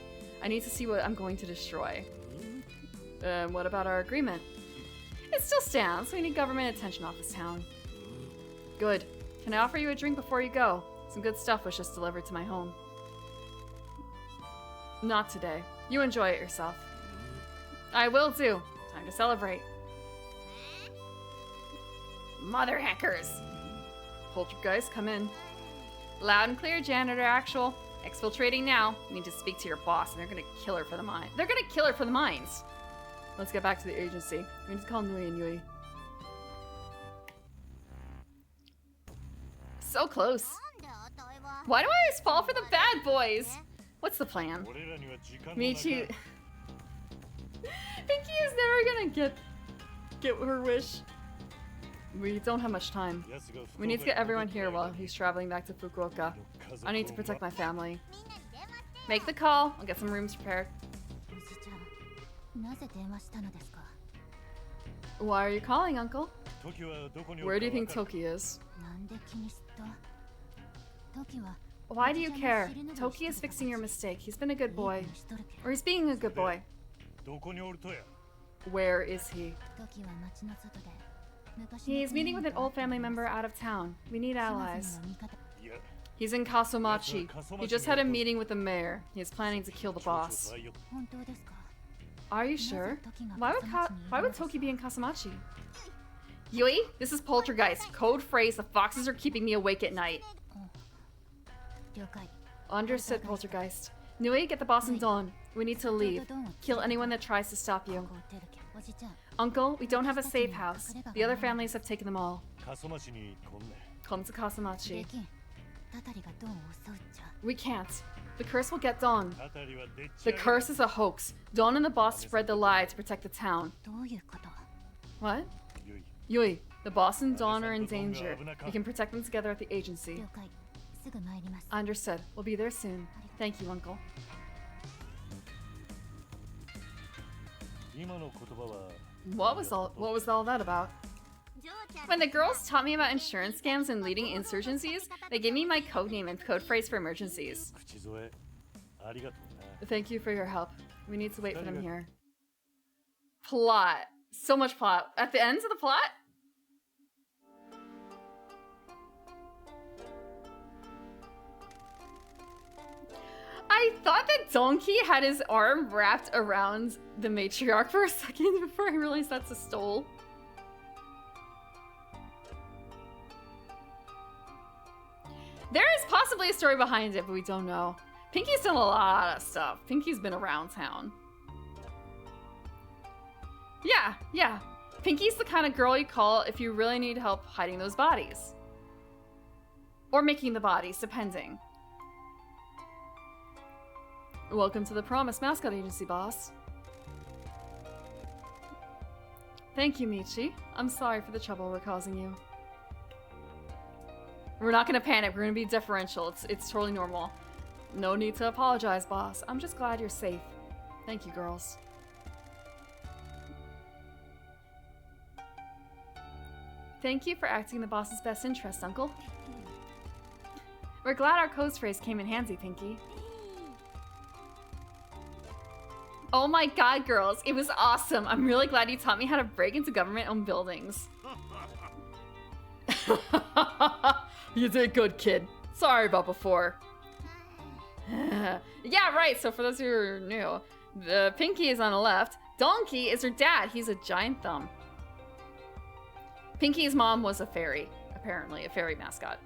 I need to see what I'm going to destroy. What about our agreement? It still stands. We need government attention off this town. Good. Can I offer you a drink before you go? Some good stuff was just delivered to my home. Not today. You enjoy it yourself. I will do. Time to celebrate. Mother hackers! Poltergeist, come in. Loud and clear, Janitor Actual. Exfiltrating now. You need to speak to your boss, and they're gonna kill her for the mine. They're gonna kill her for the mines. Let's get back to the agency. We need to call Nui and Yui. So close. Why do I always fall for the bad boys? What's the plan? Michi... Pinky is never gonna get her wish. We don't have much time. We need to get everyone here while he's traveling back to Fukuoka. I need to protect my family. Make the call. I'll get some rooms prepared. Why are you calling, Uncle? トキはどこにお Where る do か you わ think かる Toki is? なんで気にすっと時は Why do you care? Toki is fixing your mistake. He's been a good boy. Or he's being a good boy. どこにおるとや Where is he? 時は街の外で昔 He's meeting with an old family member out of town. We need allies. いや He's in Kasumachi. He just had a meeting with the mayor. He is planning to kill the boss. 本当ですか Are you sure? Why would Toki be in Kasumachi? Yui, this is Poltergeist. Code phrase, the foxes are keeping me awake at night. 了解 Understood, Poltergeist. Nui, get the boss in Dawn. We need to leave. Kill anyone that tries to stop you. こう手だけおじちゃん Uncle, we don't have a safe house. The other families have taken them all. 過疎町に来んね Come to で Kasumachi. きんたたりがドンを襲うっちゃ We can't. The curse will get Dawn. たたりはでっち The 上げ curse is a hoax. Dawn and the boss spread the lie to protect the town. どういうこと What? ゆい Yui, the boss and Dawn are in danger. We can protect them together at the agency. 了解すぐ参ります Understood. We'll be there soon. Thank you, Uncle. 今の言葉は What was all that about? When the girls taught me about insurance scams and leading insurgencies, they gave me my code name and code phrase for emergencies. 口添えありがとうな Thank you for your help. We need to wait for them here. Plot. So much plot. At the ends of the plot? I thought that Donkey had his arm wrapped around the matriarch for a second before I realized that's a stole. There is possibly a story behind it, but we don't know. Pinky's done a lot of stuff. Pinky's been around town. Yeah. Pinky's the kind of girl you call if you really need help hiding those bodies. Or making the bodies, depending. Welcome to the Promise Mascot Agency, boss. Thank you, Michi. I'm sorry for the trouble we're causing you. We're not gonna panic. We're gonna be differential. It's totally normal. No need to apologize, boss. I'm just glad you're safe. Thank you, girls. Thank you for acting in the boss's best interest, Uncle. We're glad our code phrase came in handy, Pinky. Oh my god, girls. It was awesome. I'm really glad you taught me how to break into government-owned buildings. You did good, kid. Sorry about before. Yeah, right. So for those who are new, the Pinky is on the left. Donkey is her dad. He's a giant thumb. Pinky's mom was a fairy, apparently, a fairy mascot.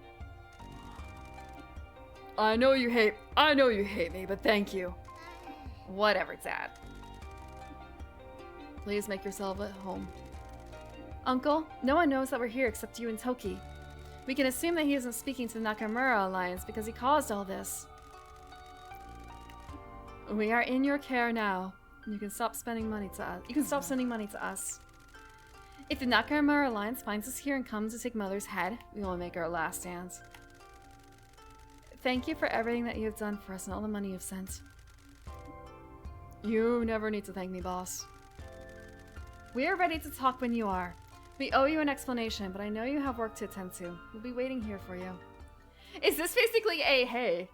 I know you hate me, but thank you. Whatever, Dad. Please make yourself at home. Uncle, no one knows that we're here except you and Toki. We can assume that he isn't speaking to the Nakamura Alliance because he caused all this. We are in your care now. You can stop spending money to us. You can stop sending money to us. If the Nakamura Alliance finds us here and comes to take Mother's head, we will make our last stand. Thank you for everything that you have done for us and all the money you've sent. You never need to thank me, boss. We are ready to talk when you are. We owe you an explanation, but I know you have work to attend to. We'll be waiting here for you. Is this basically a, hey,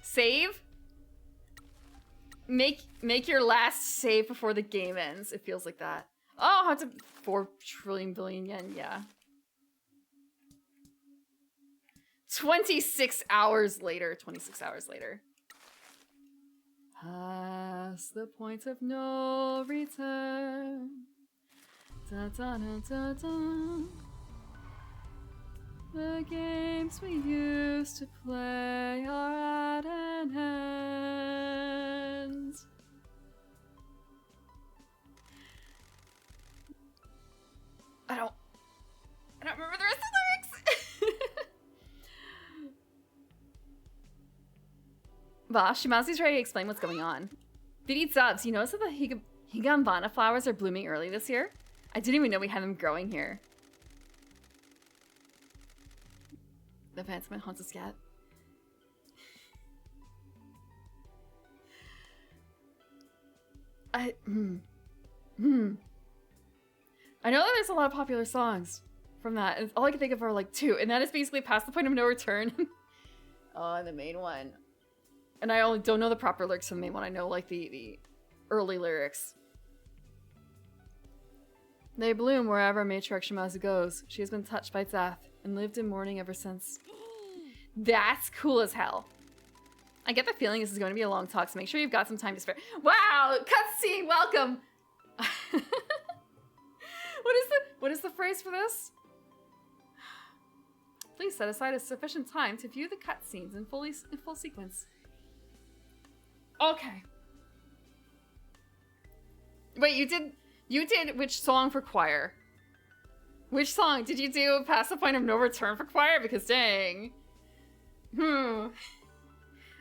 save? Make your last save before the game ends. It feels like that. Oh, how to 4 trillion billion yen, yeah. 26 hours later. Past the point of no return. Da, da, da, da, da. The games we used to play are at an end. I don't remember the rest of the lyrics. Boss, Shimazu's ready to explain what's going on. BD Dubs, you notice that the Higambana flowers are blooming early this year? I didn't even know we had them growing here. The Phantom haunts a scat. I know that there's a lot of popular songs from that. And all I can think of are like two, and that is basically Past the Point of No Return. Oh, and the main one. And I only don't know the proper lyrics from the main one. I know like the early lyrics. They bloom wherever Matriarch Shimazu goes. She has been touched by death and lived in mourning ever since. That's cool as hell. I get the feeling this is going to be a long talk, so make sure you've got some time to spare. Wow! Cutscene! Welcome! What is the phrase for this? Please set aside a sufficient time to view the cutscenes in full sequence. Okay. Wait, you did which song for choir? Which song did you do Past the Point of No Return for choir? Because dang.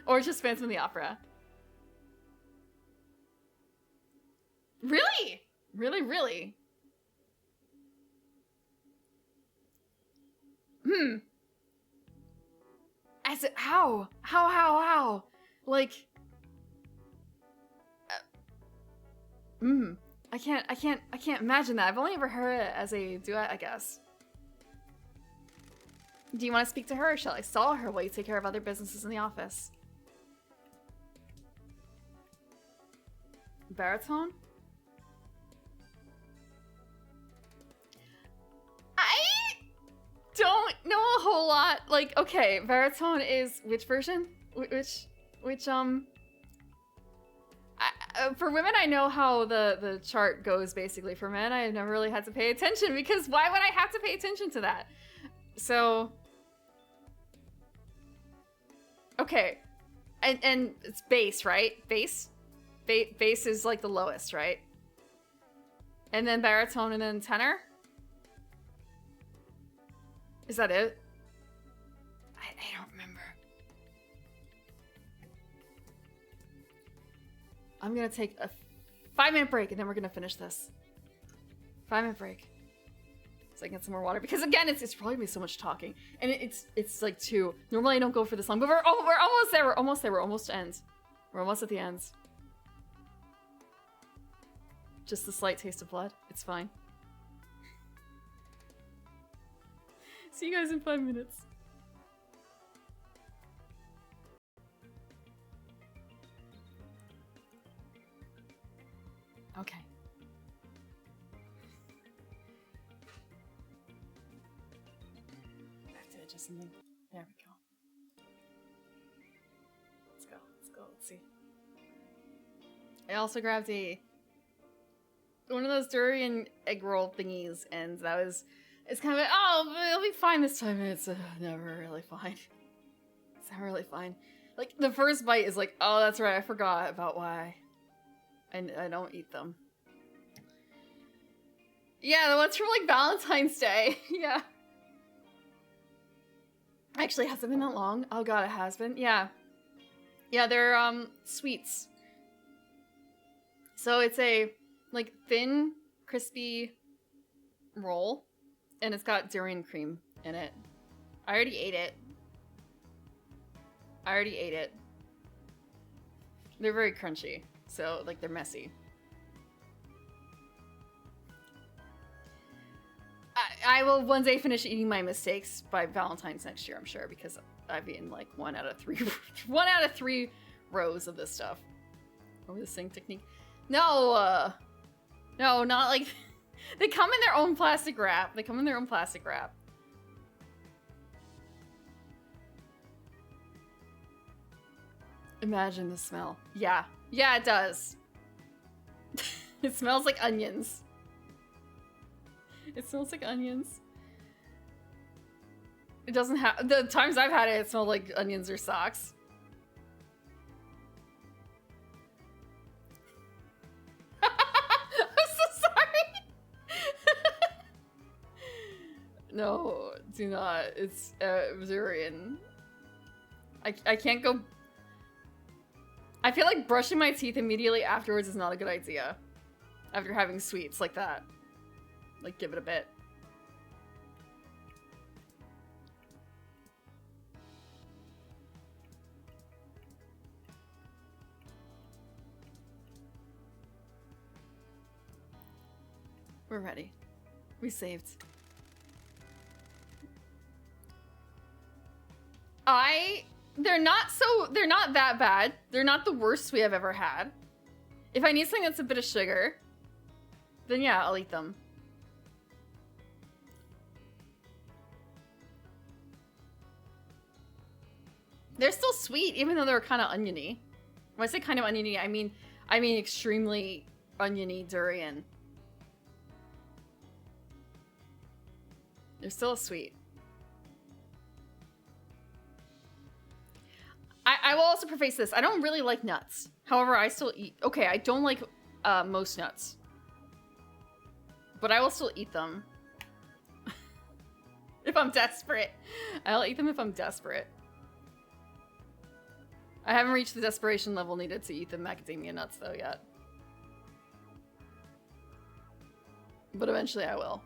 Or just Phantom of the Opera. Really? Really? As it, how? Like, I can't imagine that. I've only ever heard it as a duet, I guess. Do you want to speak to her, or shall I stall her while you take care of other businesses in the office? Baritone? I don't know a whole lot. Like, okay, baritone is which version? For women, I know how the chart goes, basically. For men, I've never really had to pay attention, because why would I have to pay attention to that? So... Okay. And it's bass, right? Bass? Bass is like the lowest, right? And then baritone and then tenor? Is that it? I don't remember. I'm gonna take a 5-minute break and then we're gonna finish this. 5-minute break. So I can get some more water, because again, it's probably gonna be so much talking, and it's like 2. Normally I don't go for this long, but we're almost there. We're almost to end. We're almost at the end. Just a slight taste of blood. It's fine. See you guys in 5 minutes. Okay. I have to adjust something. There we go. Let's go. Let's see. I also grabbed one of those durian egg roll thingies, and that was... It's kind of like, oh, it'll be fine this time, and it's never really fine. It's never really fine. Like, the first bite is like, oh, that's right, I forgot about why I don't eat them. Yeah, the ones from, like, Valentine's Day. Yeah. Actually, has it been that long? Oh god, it has been. Yeah. Yeah, they're, sweets. So it's a, like, thin, crispy roll. And it's got durian cream in it. I already ate it. They're very crunchy. So, like, they're messy. I will one day finish eating my mistakes by Valentine's next year, I'm sure, because I've eaten, like, 1 out of 3 1 out of 3 rows of this stuff. Over the sing technique. No, no, not like... They come in their own plastic wrap. Imagine the smell. Yeah. Yeah, it does. It smells like onions. It smells like onions. It doesn't have... The times I've had it, it smelled like onions or socks. No, do not. It's durian. I can't go... I feel like brushing my teeth immediately afterwards is not a good idea. After having sweets like that. Like, give it a bit. We're ready. We saved. They're not that bad. They're not the worst we have ever had. If I need something that's a bit of sugar, then yeah, I'll eat them. They're still sweet, even though they're kind of oniony. When I say kind of oniony, I mean extremely oniony durian. They're still sweet. I will also preface this. I don't really like nuts. However, I still eat... Okay, I don't like most nuts. But I will still eat them. If I'm desperate. I'll eat them if I'm desperate. I haven't reached the desperation level needed to eat the macadamia nuts, though, yet. But eventually I will.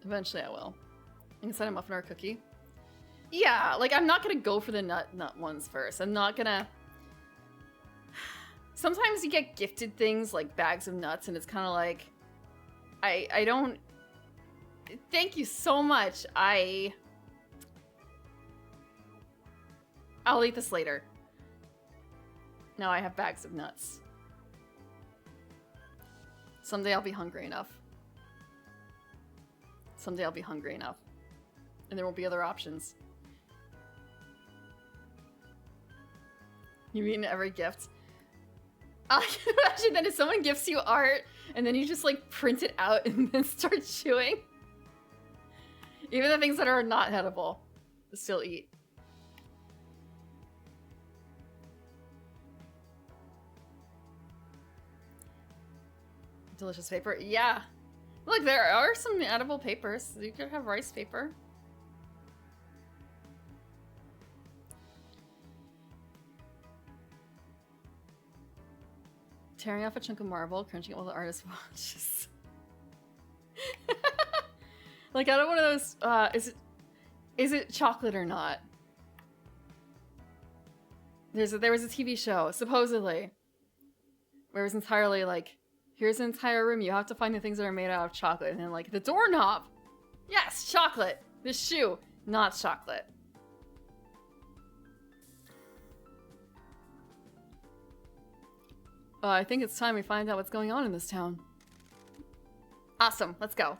Eventually I will. Inside a muffin or a cookie. Yeah, like, I'm not gonna go for the nut ones first. I'm not gonna... Sometimes you get gifted things like bags of nuts, and it's kind of like... I don't... Thank you so much. I'll eat this later. Now I have bags of nuts. Someday I'll be hungry enough. Someday I'll be hungry enough. And there won't be other options. You mean every gift? I can imagine that if someone gifts you art and then you just like print it out and then start chewing. Even the things that are not edible, still eat. Delicious paper? Yeah. Look, there are some edible papers. You could have rice paper. Tearing off a chunk of marble, crunching it while the artist watches. Like, out of one of those, is it chocolate or not? There was a TV show, supposedly, where it was entirely like, here's an entire room, you have to find the things that are made out of chocolate. And then like, the doorknob! Yes, chocolate! This shoe, not chocolate. I think it's time we find out what's going on in this town. Awesome, let's go.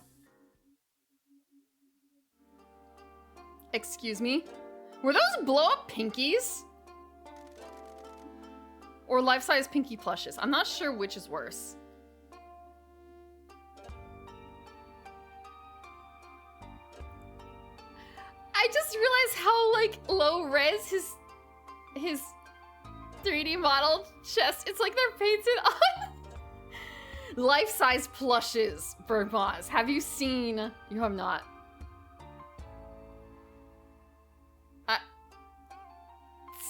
Excuse me? Were those blow-up pinkies? Or life-size pinky plushes? I'm not sure which is worse. I just realized how, like, low-res his 3D model chest. It's like they're painted on. Life-size plushes, Bird Moss. Have you seen? You have not.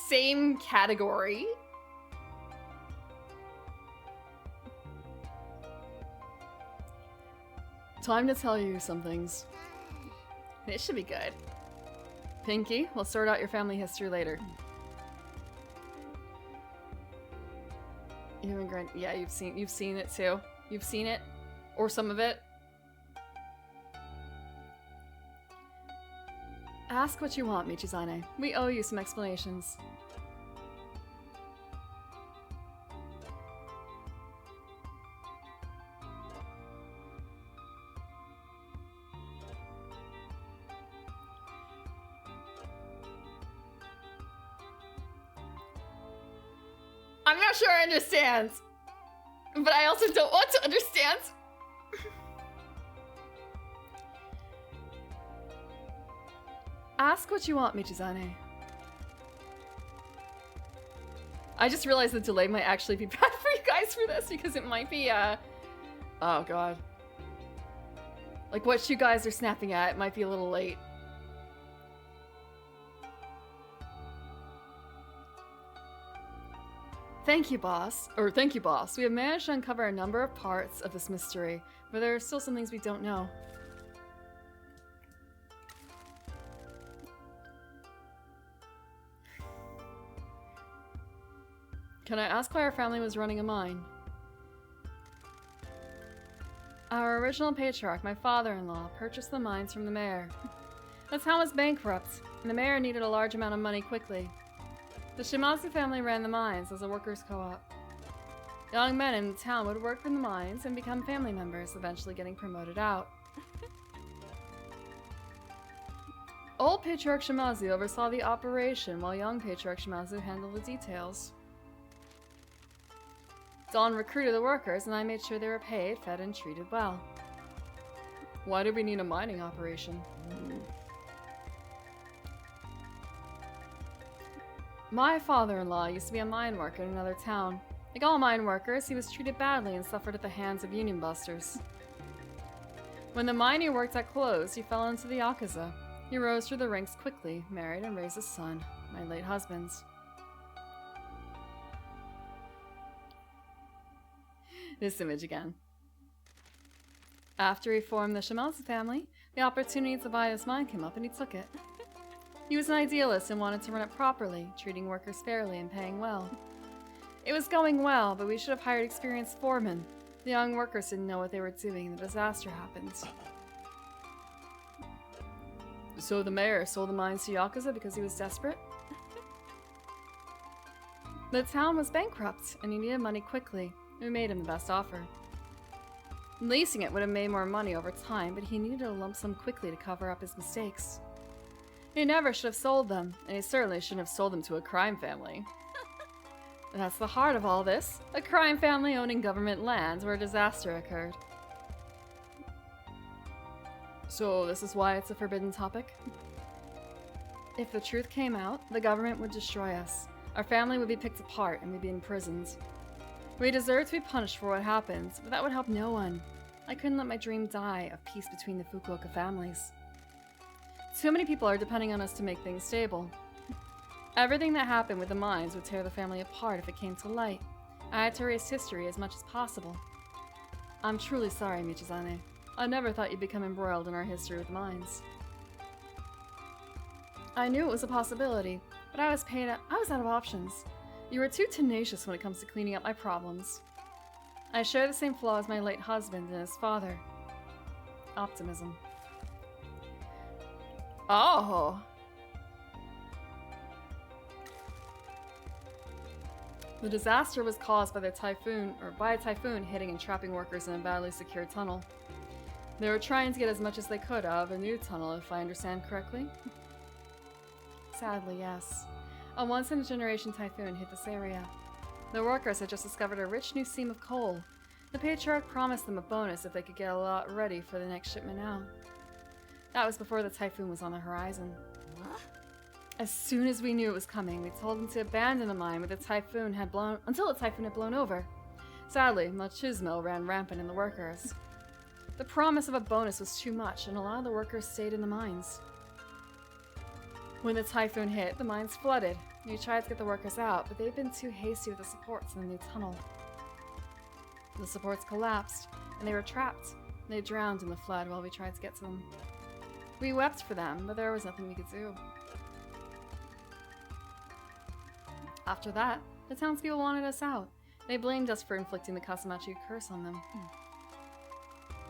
Same category. Time to tell you some things. It should be good. Pinky, we'll sort out your family history later. Immigrant, yeah, you've seen it too. You've seen it, or some of it. Ask what you want, Michizane. We owe you some explanations. I'm not sure I understand, but I also don't want to understand. Ask what you want, Michizane. I just realized the delay might actually be bad for you guys for this, because it might be, oh god. Like, what you guys are snapping at might be a little late. Thank you, boss. Or, thank you, boss. We have managed to uncover a number of parts of this mystery, but there are still some things we don't know. Can I ask why our family was running a mine? Our original patriarch, my father-in-law, purchased the mines from the mayor. The town was bankrupt, and the mayor needed a large amount of money quickly. The Shimazu family ran the mines as a workers' co-op. Young men in the town would work in the mines and become family members, eventually getting promoted out. Old Patriarch Shimazu oversaw the operation, while young Patriarch Shimazu handled the details. Dawn recruited the workers, and I made sure they were paid, fed, and treated well. Why do we need a mining operation? My father-in-law used to be a mine worker in another town. Like all mine workers, he was treated badly and suffered at the hands of union busters. When the mine he worked at closed, he fell into the Yakuza. He rose through the ranks quickly, married, and raised a son, my late husband's. This image again. After he formed the Shimazu family, the opportunity to buy this mine came up and he took it. He was an idealist and wanted to run it properly, treating workers fairly and paying well. It was going well, but we should have hired experienced foremen. The young workers didn't know what they were doing and the disaster happened. So the mayor sold the mines to Yakuza because he was desperate? The town was bankrupt and he needed money quickly. We made him the best offer. Leasing it would have made more money over time, but he needed a lump sum quickly to cover up his mistakes. He never should have sold them, and he certainly shouldn't have sold them to a crime family. That's the heart of all this. A crime family owning government lands where a disaster occurred. So this is why it's a forbidden topic? If the truth came out, the government would destroy us. Our family would be picked apart and we'd be imprisoned. We deserve to be punished for what happened, but that would help no one. I couldn't let my dream die of peace between the Fukuoka families. Too many people are depending on us to make things stable. Everything that happened with the mines would tear the family apart if it came to light. I had to erase history as much as possible. I'm truly sorry, Michizane. I never thought you'd become embroiled in our history with mines. I knew it was a possibility, but I was out of options. You were too tenacious when it comes to cleaning up my problems. I share the same flaw as my late husband and his father. Optimism. Oh! The disaster was caused by a typhoon hitting and trapping workers in a badly secured tunnel. They were trying to get as much as they could out of a new tunnel, if I understand correctly. Sadly, yes. A once-in-a-generation typhoon hit this area. The workers had just discovered a rich new seam of coal. The patriarch promised them a bonus if they could get a lot ready for the next shipment out. That was before the typhoon was on the horizon. What? As soon as we knew it was coming, we told them to abandon the mine until the typhoon had blown over. Sadly, machismo ran rampant in the workers. The promise of a bonus was too much, and a lot of the workers stayed in the mines. When the typhoon hit, the mines flooded. We tried to get the workers out, but they'd been too hasty with the supports in the new tunnel. The supports collapsed, and they were trapped. They drowned in the flood while we tried to get to them. We wept for them, but there was nothing we could do. After that, the townspeople wanted us out. They blamed us for inflicting the Kasamachi curse on them.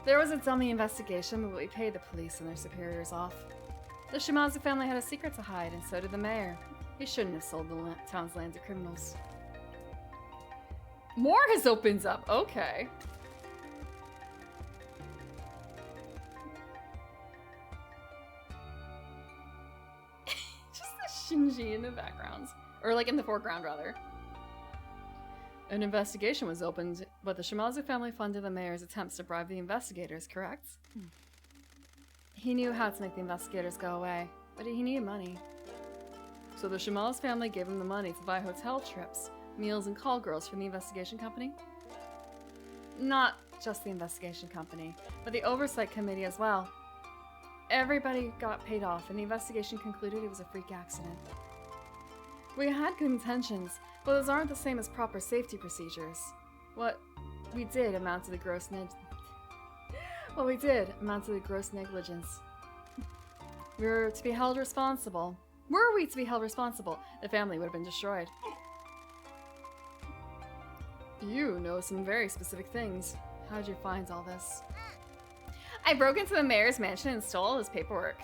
There was a dummy investigation, but we paid the police and their superiors off. The Shimazu family had a secret to hide, and so did the mayor. He shouldn't have sold the town's land to criminals. More has opened up. Okay. Just the Shinji in the background. Or like in the foreground, rather. An investigation was opened, but the Shimazu family funded the mayor's attempts to bribe the investigators, correct? He knew how to make the investigators go away, but he needed money. So the Shimazu family gave him the money to buy hotel trips, meals, and call girls from the investigation company? Not just the investigation company, but the oversight committee as well. Everybody got paid off, and the investigation concluded it was a freak accident. We had good intentions, but those aren't the same as proper safety procedures. What we did amounted to gross negligence. We were to be held responsible. Were we to be held responsible, the family would have been destroyed. You know some very specific things. How'd you find all this? I broke into the mayor's mansion and stole all his paperwork.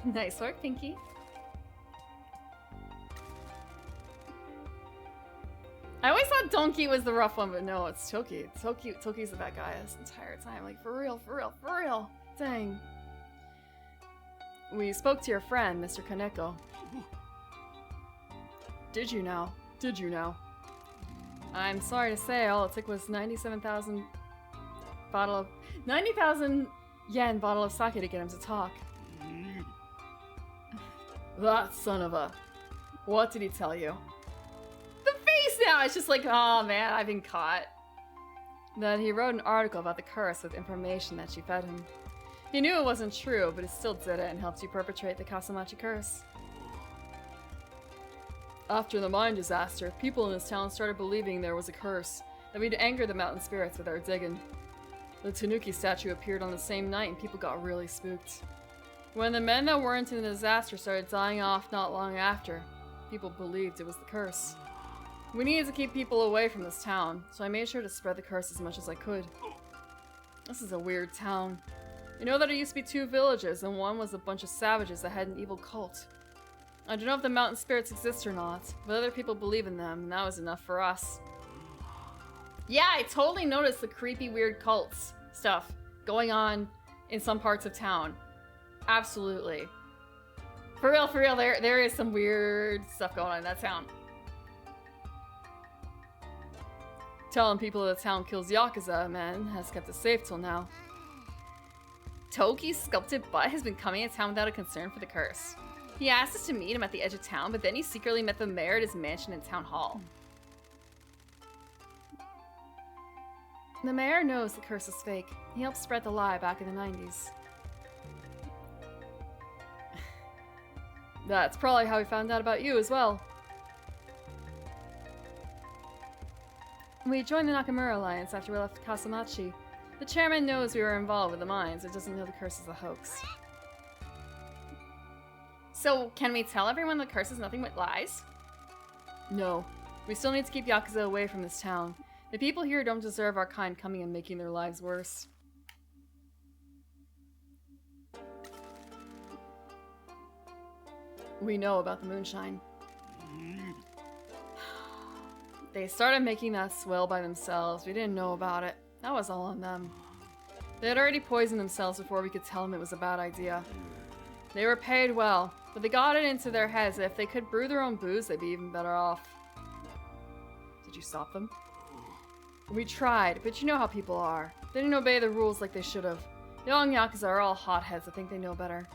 Nice work, Pinky. I always thought Donkey was the rough one, but no, it's Toki. Toki's the bad guy this entire time. Like, for real, for real, for real. Dang. We spoke to your friend, Mr. Kaneko. Did you know? Did you know? I'm sorry to say, all it took was 90,000 yen bottle of sake to get him to talk. That son of a... What did he tell you? The face now! It's just like, oh man, I've been caught. That he wrote an article about the curse with information that she fed him. He knew it wasn't true, but he still did it and helped you perpetrate the Kasamachi curse. After the mine disaster, people in this town started believing there was a curse, that we'd anger the mountain spirits with our digging. The Tanuki statue appeared on the same night and people got really spooked. When the men that weren't in the disaster started dying off not long after, people believed it was the curse. We needed to keep people away from this town, so I made sure to spread the curse as much as I could. This is a weird town. You know that it used to be 2 villages, and one was a bunch of savages that had an evil cult. I don't know if the mountain spirits exist or not, but other people believe in them, and that was enough for us. Yeah, I totally noticed the creepy, weird cults stuff going on in some parts of town. Absolutely. For real, there is some weird stuff going on in that town. Telling people the town kills Yakuza men has kept us safe till now. Toki's sculpted butt has been coming to town without a concern for the curse. He asked us to meet him at the edge of town, but then he secretly met the mayor at his mansion in Town Hall. The mayor knows the curse is fake. He helped spread the lie back in the 90s. That's probably how he found out about you as well. We joined the Nakamura Alliance after we left Kasamachi. The chairman knows we were involved with the mines, but doesn't know the curse is a hoax. So, can we tell everyone the curse is nothing but lies? No. We still need to keep Yakuza away from this town. The people here don't deserve our kind coming and making their lives worse. We know about the moonshine. They started making that swill by themselves. We didn't know about it. That was all on them. They had already poisoned themselves before we could tell them it was a bad idea. They were paid well, but they got it into their heads that if they could brew their own booze, they'd be even better off. Did you stop them? We tried, but you know how people are. They didn't obey the rules like they should have. Young Yakuza are all hotheads that think they know better.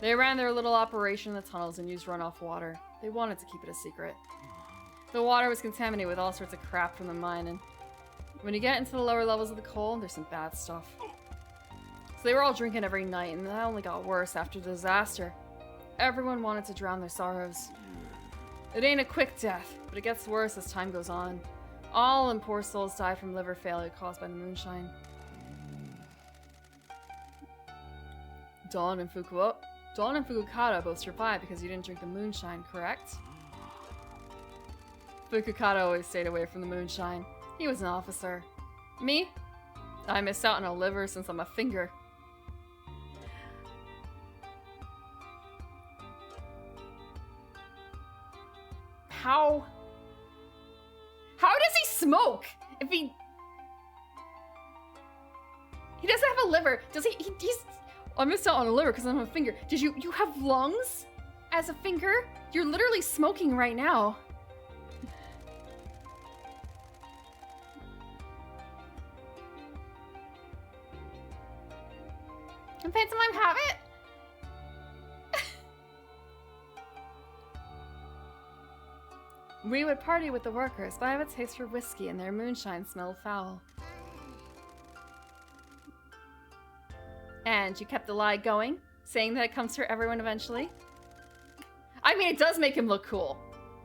They ran their little operation in the tunnels and used runoff water. They wanted to keep it a secret. The water was contaminated with all sorts of crap from the mine, and when you get into the lower levels of the coal, there's some bad stuff. So they were all drinking every night, and that only got worse after the disaster. Everyone wanted to drown their sorrows. It ain't a quick death, but it gets worse as time goes on. All them poor souls die from liver failure caused by the moonshine. Dawn and Fukukata both survived because you didn't drink the moonshine, correct? Fukukata always stayed away from the moonshine. He was an officer. Me? I missed out on a liver since I'm a finger. How does he smoke? If he doesn't have a liver. Does he's I missed out on a liver because I'm a finger. Did you have lungs as a finger? You're literally smoking right now. And Pantomime have it? We would party with the workers, but I have a taste for whiskey and their moonshine smelled foul. And you kept the lie going, saying that it comes for everyone eventually? I mean, it does make him look cool.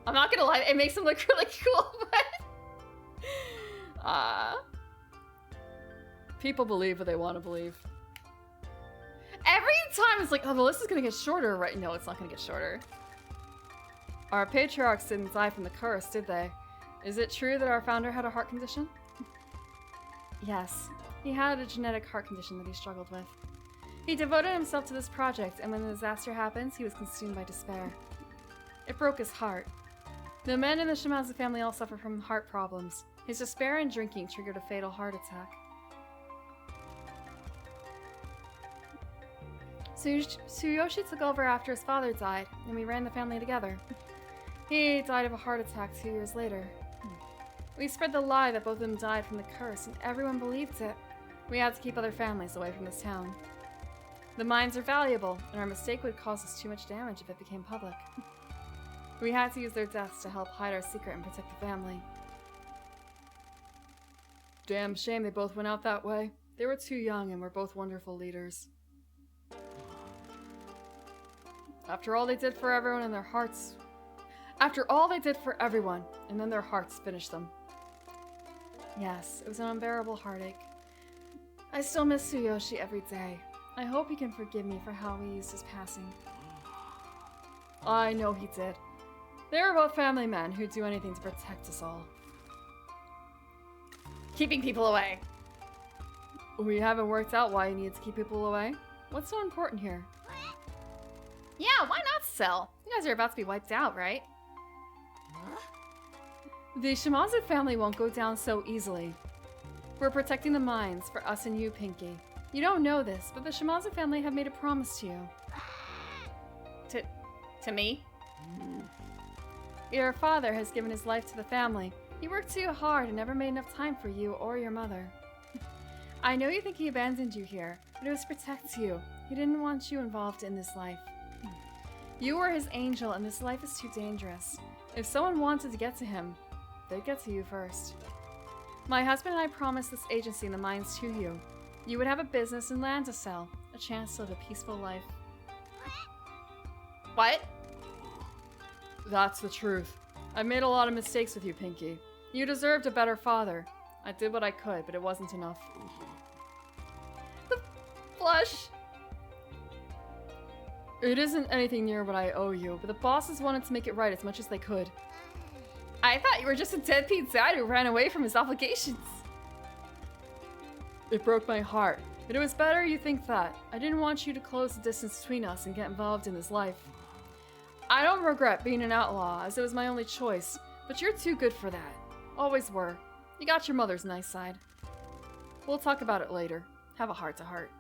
I'm not gonna lie, it makes him look really cool, but... people believe what they want to believe. Every time it's like, oh, the list is gonna get shorter, right? No, it's not gonna get shorter. Our patriarchs didn't die from the curse, did they? Is it true that our founder had a heart condition? Yes, he had a genetic heart condition that he struggled with. He devoted himself to this project, and when the disaster happens, he was consumed by despair. It broke his heart. The men in the Shimazu family all suffer from heart problems. His despair and drinking triggered a fatal heart attack. Tsuyoshi took over after his father died, and we ran the family together. He died of a heart attack 2 years later. We spread the lie that both of them died from the curse, and everyone believed it. We had to keep other families away from this town. The mines are valuable, and our mistake would cause us too much damage if it became public. We had to use their deaths to help hide our secret and protect the family. Damn shame they both went out that way. They were too young and were both wonderful leaders. After all they did for everyone and their hearts... After all they did for everyone, and then their hearts finished them. Yes, it was an unbearable heartache. I still miss Tsuyoshi every day. I hope he can forgive me for how he used his passing. I know he did. They were both family men who'd do anything to protect us all. Keeping people away. We haven't worked out why he needs to keep people away. What's so important here? Yeah, why not sell? You guys are about to be wiped out, right? The Shimazu family won't go down so easily. We're protecting the mines for us and you, Pinky. You don't know this, but the Shimazu family have made a promise to you. To me? Your father has given his life to the family. He worked too hard and never made enough time for you or your mother. I know you think he abandoned you here, but it was to protect you. He didn't want you involved in this life. You were his angel, and this life is too dangerous. If someone wanted to get to him, they'd get to you first. My husband and I promised this agency and the mines to you. You would have a business and land to sell, a chance to live a peaceful life. What? That's the truth. I've made a lot of mistakes with you, Pinky. You deserved a better father. I did what I could, but it wasn't enough. The flush. It isn't anything near what I owe you, but the bosses wanted to make it right as much as they could. I thought you were just a deadbeat dad who ran away from his obligations. It broke my heart, but it was better you think that. I didn't want you to close the distance between us and get involved in this life. I don't regret being an outlaw, as it was my only choice, but you're too good for that. Always were. You got your mother's nice side. We'll talk about it later. Have a heart-to-heart.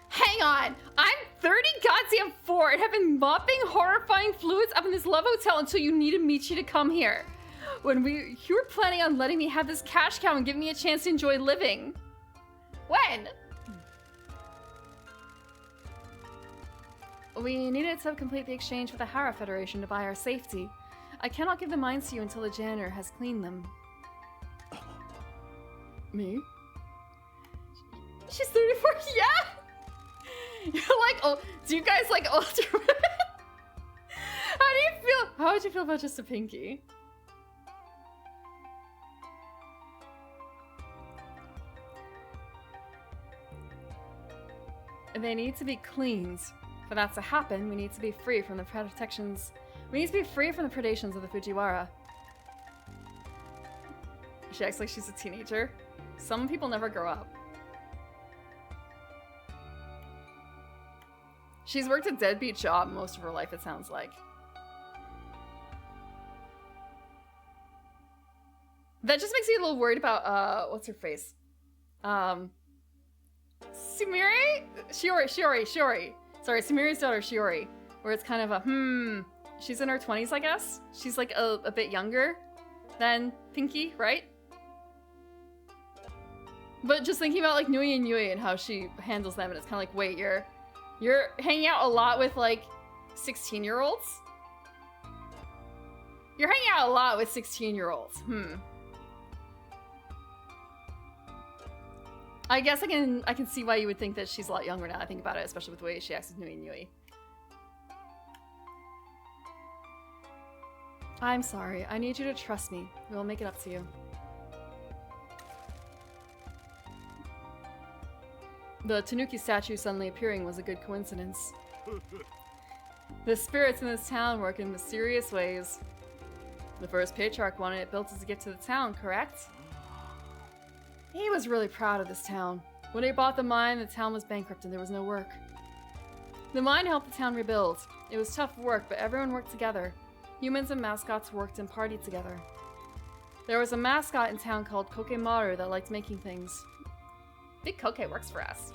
Hang on! I'm 30 goddamn 4 and have been mopping horrifying fluids up in this love hotel until you needed Michi to come here. You were planning on letting me have this cash cow and giving me a chance to enjoy living. When? We needed to complete the exchange with the Hara Federation to buy our safety. I cannot give the mines to you until the janitor has cleaned them. Me? She's 34? Yeah! You're like, oh, do you guys like older women? How do you feel? How would you feel about just a Pinky? They need to be cleaned. For that to happen, we need to be free from the protections. We need to be free from the predations of the Fujiwara. She acts like she's a teenager. Some people never grow up. She's worked a deadbeat job most of her life, it sounds like. That just makes me a little worried about, what's her face? Sumire? Shiori. Sorry, Sumiri's daughter, Shiori. Where it's kind of a, she's in her 20s, I guess? She's like a bit younger than Pinky, right? But just thinking about like Nui and Yui and how she handles them, and it's kind of like, wait, you're hanging out a lot with like 16-year-olds? You're hanging out a lot with 16-year-olds. I guess I can see why you would think that she's a lot younger now. I think about it, especially with the way she acts with Nui and Yui. I'm sorry. I need you to trust me. We will make it up to you. The Tanuki statue suddenly appearing was a good coincidence. The spirits in this town work in mysterious ways. The first patriarch wanted it built as a gift to the town, correct? He was really proud of this town. When he bought the mine, the town was bankrupt and there was no work. The mine helped the town rebuild. It was tough work, but everyone worked together. Humans and mascots worked and partied together. There was a mascot in town called Kokemaru that liked making things. Big Koke works for us.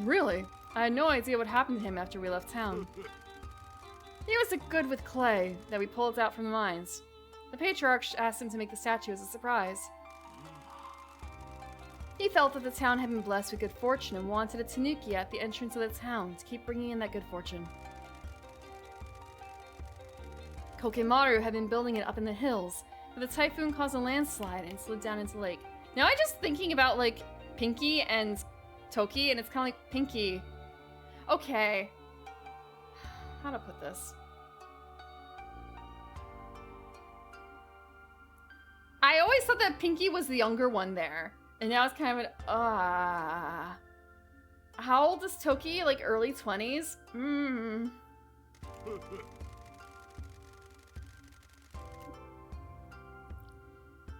Really? I had no idea what happened to him after we left town. He was good with clay that we pulled out from the mines. The patriarch asked him to make the statue as a surprise. He felt that the town had been blessed with good fortune and wanted a tanuki at the entrance of the town to keep bringing in that good fortune. Kokemaru had been building it up in the hills, but the typhoon caused a landslide and slid down into the lake. Now I'm just thinking about, like, Pinky and Toki, and it's kind of like Pinky. Okay. How to put this? I always thought that Pinky was the younger one there. And now it's kind of an, How old is Toki? Like early 20s?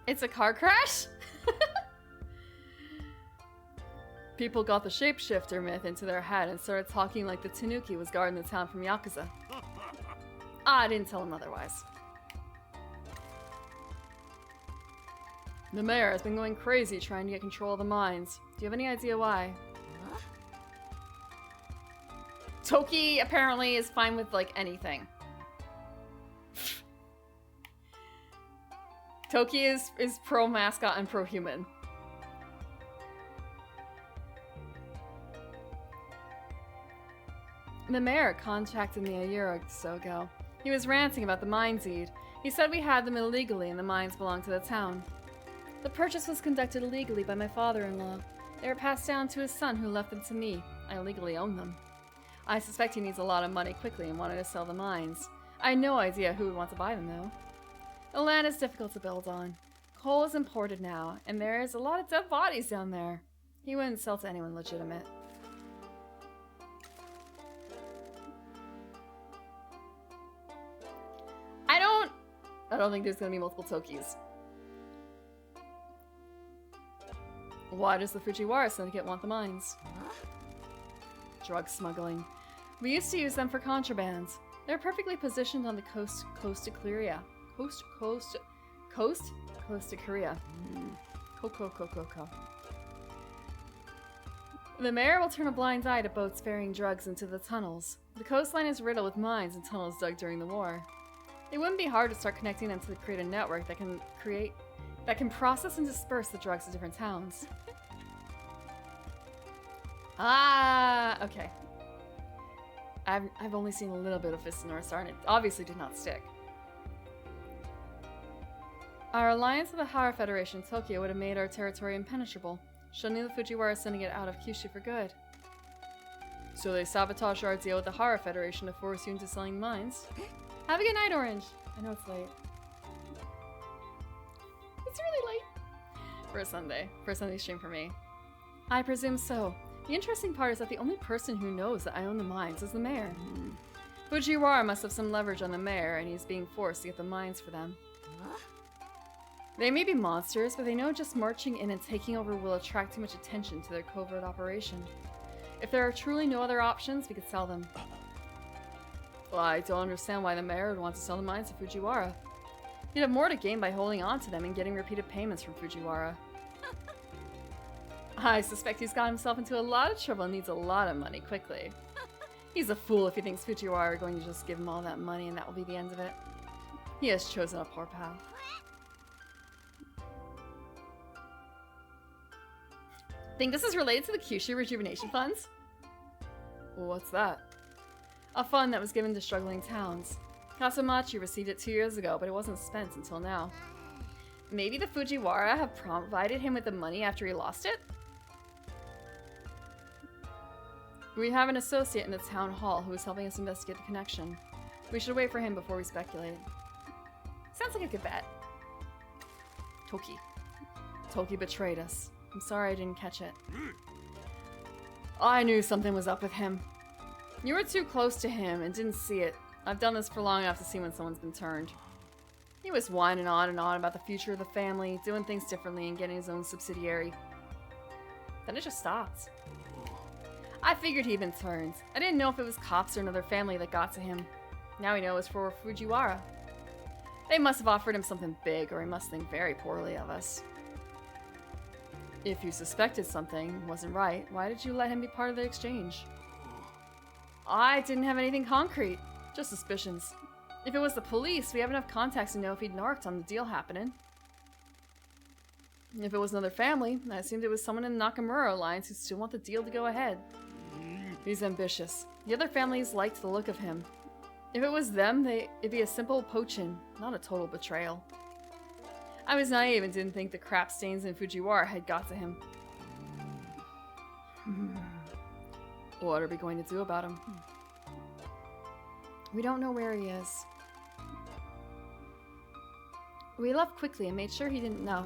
It's a car crash? People got the shapeshifter myth into their head and started talking like the Tanuki was guarding the town from Yakuza. I didn't tell him otherwise. The mayor has been going crazy trying to get control of the mines. Do you have any idea why? Toki apparently is fine with, like, anything. Toki is pro-mascot and pro-human. The mayor contacted me a year or so ago. He was ranting about the mines deed. He said we had them illegally and the mines belonged to the town. The purchase was conducted illegally by my father-in-law. They were passed down to his son who left them to me. I legally own them. I suspect he needs a lot of money quickly and wanted to sell the mines. I had no idea who would want to buy them though. The land is difficult to build on. Coal is imported now, and there is a lot of dead bodies down there. He wouldn't sell to anyone legitimate. I don't think there's gonna be multiple Tokis. Why does the Fujiwara syndicate want the mines? Drug smuggling. We used to use them for contraband. They're perfectly positioned on the coast to Korea. Coast to Korea. Ko. The mayor will turn a blind eye to boats ferrying drugs into the tunnels. The coastline is riddled with mines and tunnels dug during the war. It wouldn't be hard to start connecting them to create a network that can process and disperse the drugs to different towns. Okay. I've only seen a little bit of Fist of North Star, and it obviously did not stick. Our alliance with the Hara Federation in Tokyo would have made our territory impenetrable, shutting the Fujiwara syndicate out of Kyushu for good. So they sabotaged our deal with the Hara Federation to force you into selling mines? Have a good night, Orange! I know it's late. It's really late. For a Sunday stream for me. I presume so. The interesting part is that the only person who knows that I own the mines is the mayor. Fujiwara must have some leverage on the mayor, and he's being forced to get the mines for them. They may be monsters, but they know just marching in and taking over will attract too much attention to their covert operation. If there are truly no other options, we could sell them. Well, I don't understand why the mayor would want to sell the mines to Fujiwara. He'd have more to gain by holding on to them and getting repeated payments from Fujiwara. I suspect he's got himself into a lot of trouble and needs a lot of money quickly. He's a fool if he thinks Fujiwara are going to just give him all that money and that will be the end of it. He has chosen a poor path. Think this is related to the Kyushu Rejuvenation Funds? What's that? A fund that was given to struggling towns. Kasumachi received it 2 years ago, but it wasn't spent until now. Maybe the Fujiwara have provided him with the money after he lost it? We have an associate in the town hall who is helping us investigate the connection. We should wait for him before we speculate. Sounds like a good bet. Toki. Toki betrayed us. I'm sorry I didn't catch it. I knew something was up with him. You were too close to him and didn't see it. I've done this for long enough to see when someone's been turned. He was whining on and on about the future of the family, doing things differently and getting his own subsidiary. Then it just stopped. I figured he'd been turned. I didn't know if it was cops or another family that got to him. Now we know it was for Fujiwara. They must have offered him something big, or he must think very poorly of us. If you suspected something wasn't right, why did you let him be part of the exchange? I didn't have anything concrete, just suspicions. If it was the police, we have enough contacts to know if he'd narked on the deal happening. If it was another family, I assumed it was someone in the Nakamura alliance who still want the deal to go ahead. He's ambitious. The other families liked the look of him. If it was them, it'd be a simple poaching, not a total betrayal. I was naive and didn't think the crap stains in Fujiwara had got to him. What are we going to do about him? We don't know where he is. We left quickly and made sure he didn't know.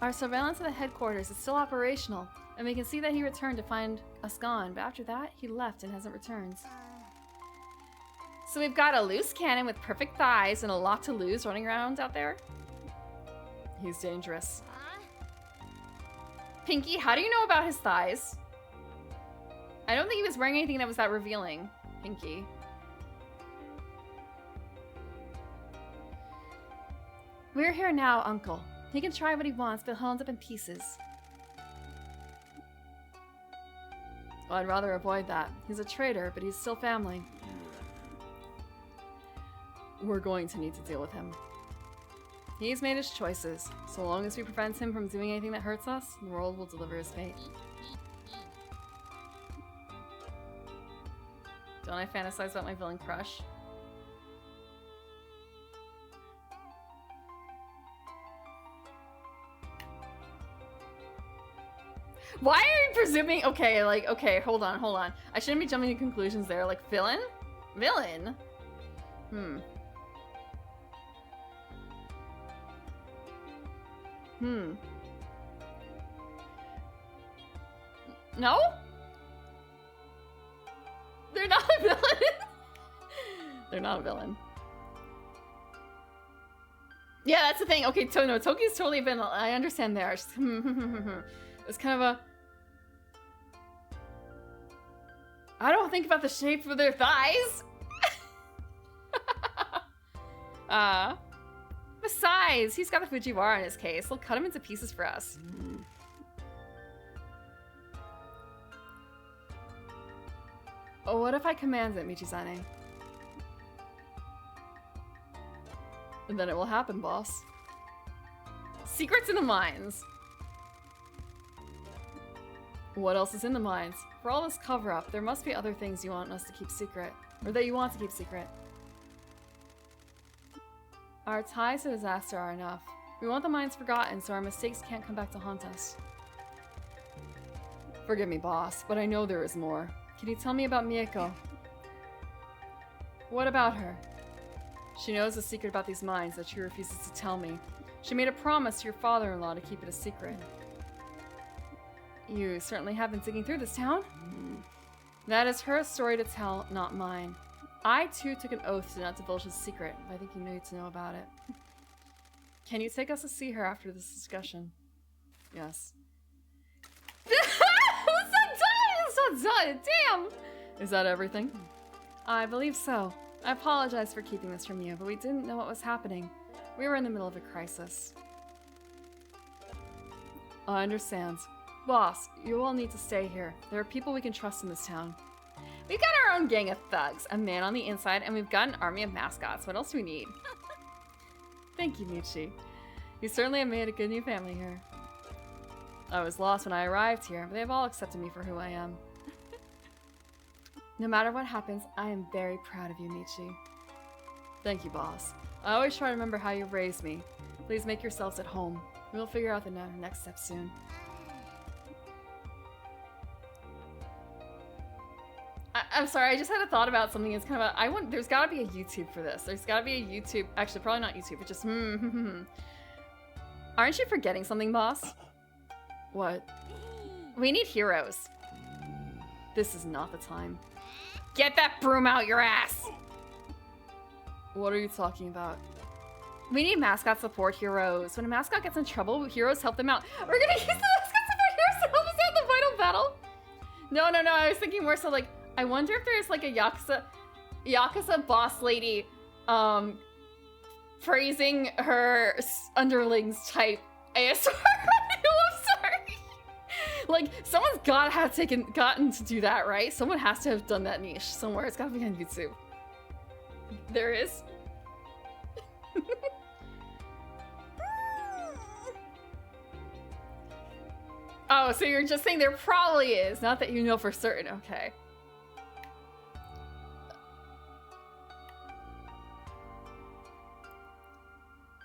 Our surveillance of the headquarters is still operational, and we can see that he returned to find us gone, but after that, he left and hasn't returned. So we've got a loose cannon with perfect thighs and a lot to lose running around out there? He's dangerous. Pinky, how do you know about his thighs? I don't think he was wearing anything that was that revealing. Pinky. We're here now, Uncle. He can try what he wants, but he'll end up in pieces. Well, I'd rather avoid that. He's a traitor, but he's still family. We're going to need to deal with him. He's made his choices. So long as we prevent him from doing anything that hurts us, the world will deliver his fate. Don't I fantasize about my villain crush? Why are you presuming? Okay, like, okay, hold on. I shouldn't be jumping to conclusions there. Like, villain? Villain? No? They're not a villain. They're not a villain. Yeah, that's the thing. Okay, no, Toki's totally a villain. I understand there. It's kind of a... I don't think about the shape of their thighs. Besides, he's got the Fujiwara in his case. He'll cut him into pieces for us. Oh, what if I command it, Michizane? And then it will happen, boss. Secrets in the mines. What else is in the mines? For all this cover-up, there must be other things you want us to keep secret. Or that you want to keep secret. Our ties to disaster are enough. We want the mines forgotten so our mistakes can't come back to haunt us. Forgive me, boss, but I know there is more. Can you tell me about Mieko? What about her? She knows a secret about these mines that she refuses to tell me. She made a promise to your father-in-law to keep it a secret. You certainly have been digging through this town. That is her story to tell, not mine. I, too, took an oath to not divulge his secret, but I think you need to know about it. Can you take us to see her after this discussion? Yes. It's not done! Damn! Is that everything? I believe so. I apologize for keeping this from you, but we didn't know what was happening. We were in the middle of a crisis. I understand. Boss, you all need to stay here. There are people we can trust in this town. We've got our own gang of thugs, a man on the inside, and we've got an army of mascots. What else do we need? Thank you, Michi. You certainly have made a good new family here. I was lost when I arrived here, but they've all accepted me for who I am. No matter what happens, I am very proud of you, Michi. Thank you, boss. I always try to remember how you raised me. Please make yourselves at home. We'll figure out the next step soon. I'm sorry, I just had a thought about something. It's kind of there's gotta be a YouTube for this. There's gotta be a YouTube, actually probably not YouTube, but just Aren't you forgetting something, boss? What? We need heroes. This is not the time. Get that broom out your ass! What are you talking about? We need mascot support heroes. When a mascot gets in trouble, heroes help them out. We're gonna use the mascot support heroes to help us out in the final battle? No. I was thinking more so like, I wonder if there's like a Yakuza boss lady, praising her underlings type ASR. I'm sorry. Like, someone's gotta have gotten to do that, right? Someone has to have done that niche somewhere. It's gotta be on YouTube. There is. Oh, so you're just saying there probably is, not that you know for certain. Okay.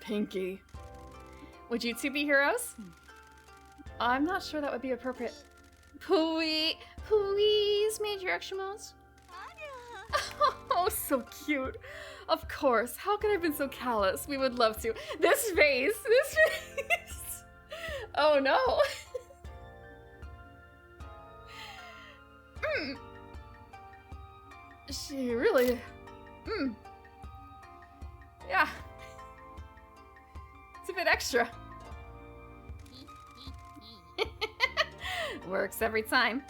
Pinky. Would you two be heroes? I'm not sure that would be appropriate. Please, Major Extremos. Oh, so cute. Of course. How could I have been so callous? We would love to. This face. Oh no. She really... Yeah. It's a bit extra. Works every time.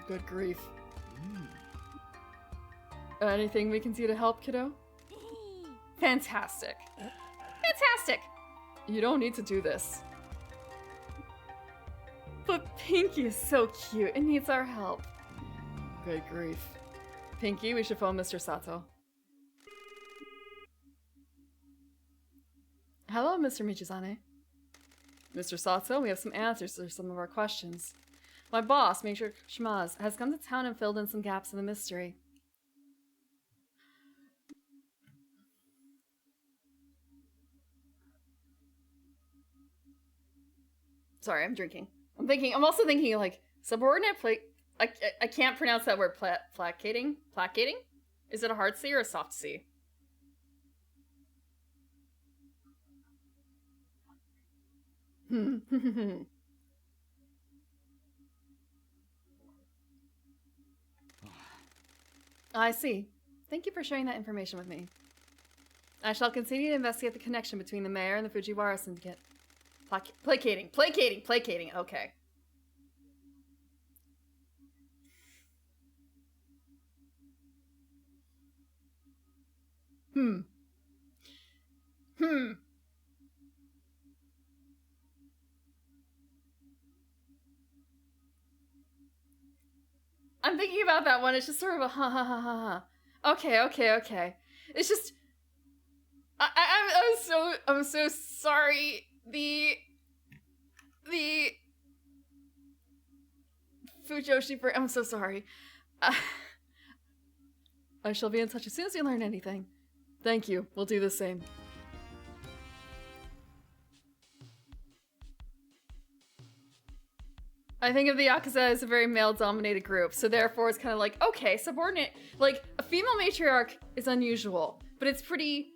Good grief. Anything we can do to help, kiddo? Fantastic. Fantastic! You don't need to do this. But Pinky is so cute and needs our help. Good grief. Pinky, we should phone Mr. Sato. Hello, Mr. Michizane. Mr. Sato, we have some answers to some of our questions. My boss, Major Shimaz, has come to town and filled in some gaps in the mystery. Sorry, I'm drinking. I'm also thinking like subordinate I can't pronounce that word. Placating? Placating? Is it a hard C or a soft C? I see. Thank you for sharing that information with me. I shall continue to investigate the connection between the mayor and the Fujiwara syndicate. Placating. Okay. I'm thinking about that one. It's just sort of a ha ha ha ha ha. Okay. It's just I'm so sorry. The Fujoshi for I'm so sorry. I shall be in touch as soon as you learn anything. Thank you. We'll do the same. I think of the Yakuza as a very male-dominated group, so therefore it's kind of like, okay, subordinate, like, a female matriarch is unusual, but it's pretty,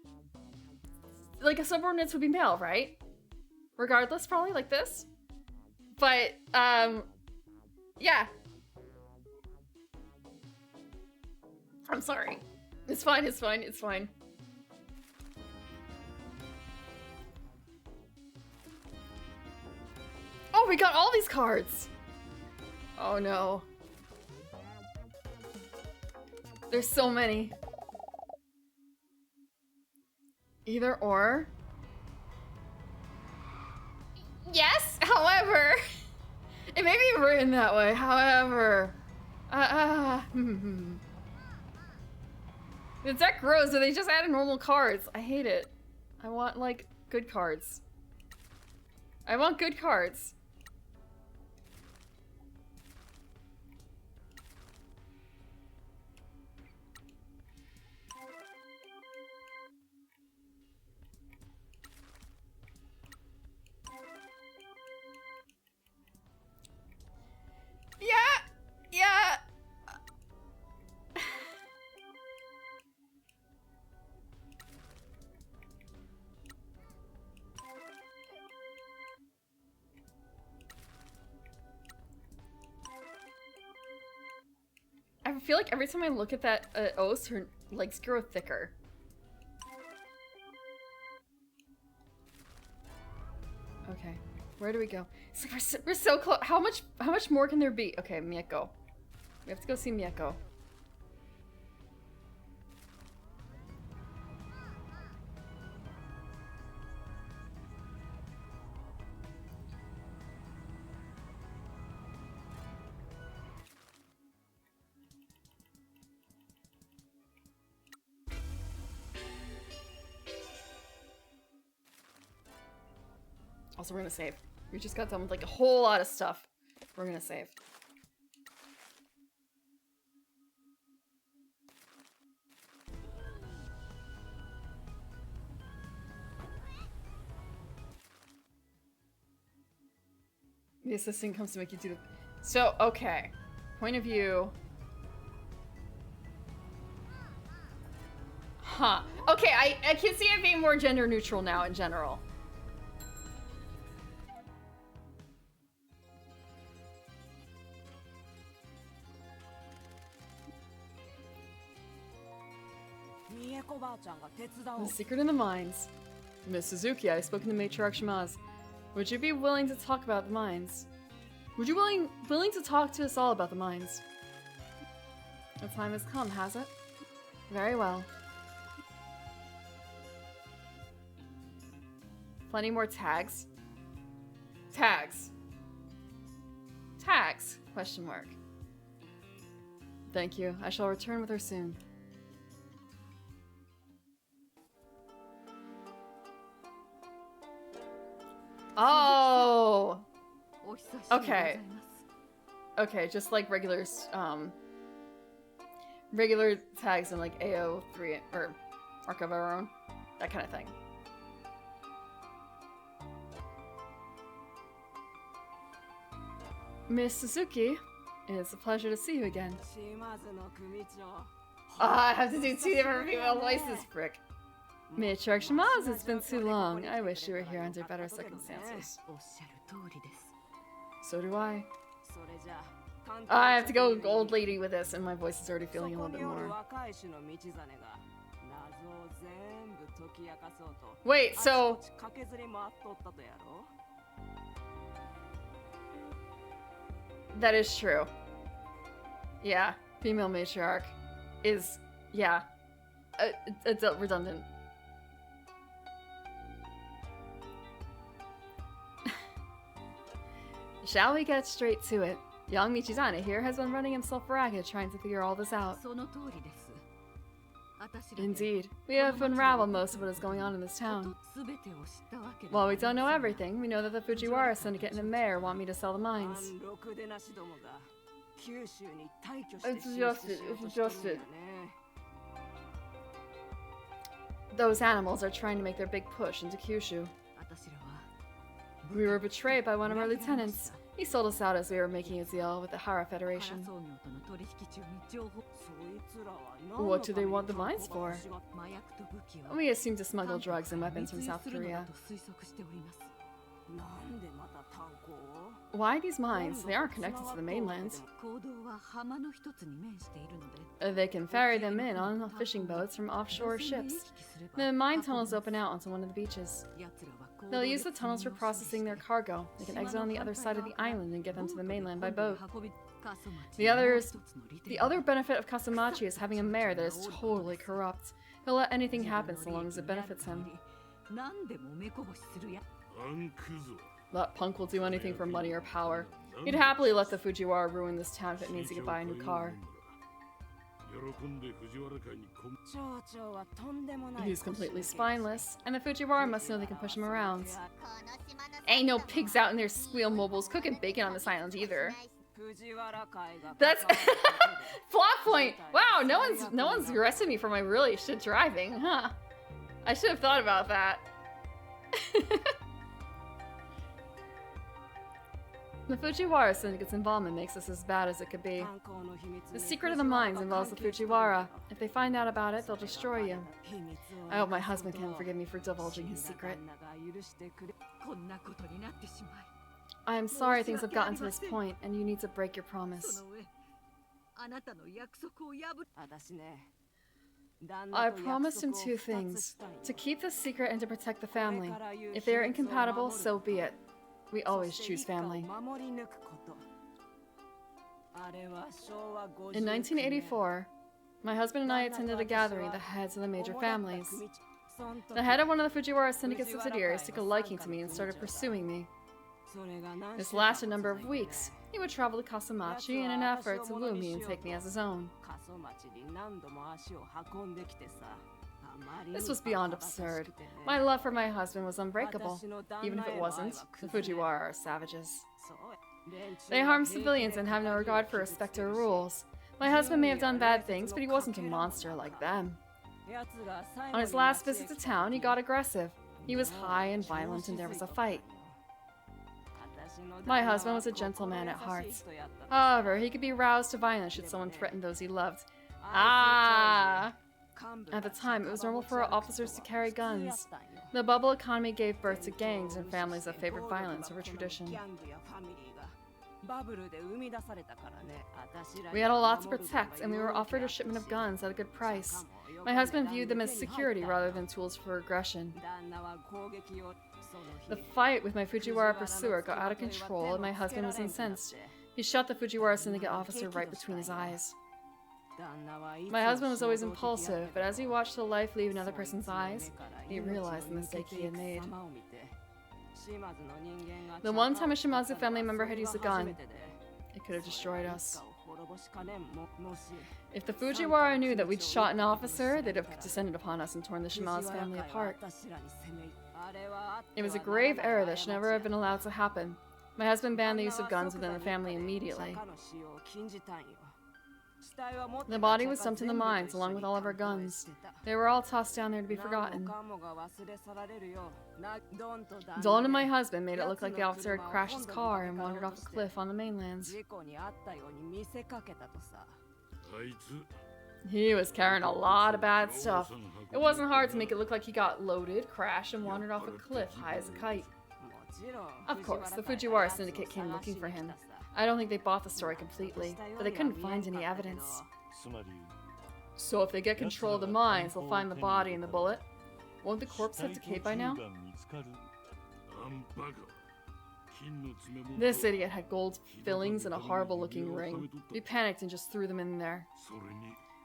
like, a subordinates would be male, right? Regardless, probably, like this. But, yeah. I'm sorry. It's fine. Oh, we got all these cards! Oh no. There's so many. Either or. Yes, however. It may be written that way, however. The deck grows, so they just added normal cards. I hate it. I want, like, good cards. I want good cards. Yeah. I feel like every time I look at that O's, her legs grow thicker. Where do we go? It's like we're so close. How much more can there be? Okay, Mieko. We have to go see Mieko. Also, we're gonna save. We just got done with like a whole lot of stuff. We're gonna save. The assistant comes to make you do the... So, okay. Point of view. Huh. Okay, I can see it being more gender neutral now in general. The secret in the mines. Miss Suzuki, I've spoken to Matriarch Shimaz. Would you be willing to talk about the mines? Would you willing to talk to us all about the mines? The time has come, has it? Very well. Plenty more tags? Tags. Tags? Question mark. Thank you. I shall return with her soon. Oh! Okay. Okay, just like regular tags in like AO3 or Arc of Our Own. That kind of thing. Miss Suzuki, it is a pleasure to see you again. I have to do two different female voices, frick. Matriarch Shimaz, it's been too long. I wish you were here under better circumstances. So do I. I have to go old lady with this, and my voice is already feeling a little bit more. Wait, so... That is true. Yeah, female matriarch is, yeah, it's redundant. Shall we get straight to it? Young Michizane here has been running himself ragged trying to figure all this out. Indeed, we have unraveled most of what is going on in this town. While we don't know everything, we know that the Fujiwara syndicate and the mayor want me to sell the mines. It's adjusted. Those animals are trying to make their big push into Kyushu. We were betrayed by one of our lieutenants. He sold us out as we were making a deal with the Hara Federation. What do they want the mines for? We assume to smuggle drugs and weapons from South Korea. Why these mines? They aren't connected to the mainland. They can ferry them in on fishing boats from offshore ships. The mine tunnels open out onto one of the beaches. They'll use the tunnels for processing their cargo. They can exit on the other side of the island and get them to the mainland by boat. The other benefit of Kasumachi is having a mayor that is totally corrupt. He'll let anything happen so long as it benefits him. That punk will do anything for money or power. He'd happily let the Fujiwara ruin this town if it means he could buy a new car. He's completely spineless, and the Fujiwara must know they can push him around. Ain't no pigs out in their squeal mobiles cooking bacon on this island either. That's plot point. Wow, no one's arrested me for my really shit driving, huh? I should have thought about that. The Fujiwara syndicate's involvement makes this as bad as it could be. The secret of the mines involves the Fujiwara. If they find out about it, they'll destroy you. I hope my husband can forgive me for divulging his secret. I am sorry things have gotten to this point, and you need to break your promise. I promised him two things. To keep this secret and to protect the family. If they are incompatible, so be it. We always choose family. In 1984, my husband and I attended a gathering of the heads of the major families. The head of one of the Fujiwara syndicate subsidiaries took a liking to me and started pursuing me. This lasted a number of weeks. He would travel to Kasamachi in an effort to woo me and take me as his own. This was beyond absurd. My love for my husband was unbreakable. Even if it wasn't, the Fujiwara are savages. They harm civilians and have no regard for respect or rules. My husband may have done bad things, but he wasn't a monster like them. On his last visit to town, he got aggressive. He was high and violent, and there was a fight. My husband was a gentleman at heart. However, he could be roused to violence should someone threaten those he loved. Ah! At the time, it was normal for officers to carry guns. The bubble economy gave birth to gangs and families that favored violence over tradition. We had a lot to protect, and we were offered a shipment of guns at a good price. My husband viewed them as security rather than tools for aggression. The fight with my Fujiwara pursuer got out of control, and my husband was incensed. He shot the Fujiwara syndicate officer right between his eyes. My husband was always impulsive, but as he watched the life leave another person's eyes, he realized the mistake he had made. The one time a Shimazu family member had used a gun, it could have destroyed us. If the Fujiwara knew that we'd shot an officer, they'd have descended upon us and torn the Shimazu family apart. It was a grave error that should never have been allowed to happen. My husband banned the use of guns within the family immediately. The body was dumped in the mines along with all of our guns. They were all tossed down there to be forgotten. Dawn and my husband made it look like the officer had crashed his car and wandered off a cliff on the mainland. He was carrying a lot of bad stuff. It wasn't hard to make it look like he got loaded, crashed, and wandered off a cliff high as a kite. Of course, the Fujiwara syndicate came looking for him. I don't think they bought the story completely, but they couldn't find any evidence. So if they get control of the mines, they'll find the body and the bullet. Won't the corpse have decayed by now? This idiot had gold fillings and a horrible-looking ring. We panicked and just threw them in there.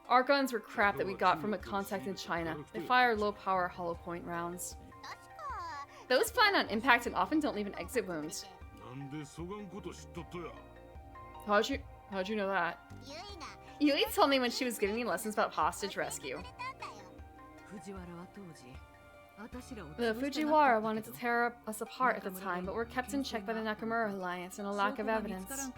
Our guns were crap that we got from a contact in China. They fire low-power hollow point rounds. Those find on impact and often don't leave an exit wound. How'd you know that? Yui told me when she was giving me lessons about hostage rescue. The Fujiwara wanted to tear us apart at the time, but were kept in check by the Nakamura alliance and a lack of evidence.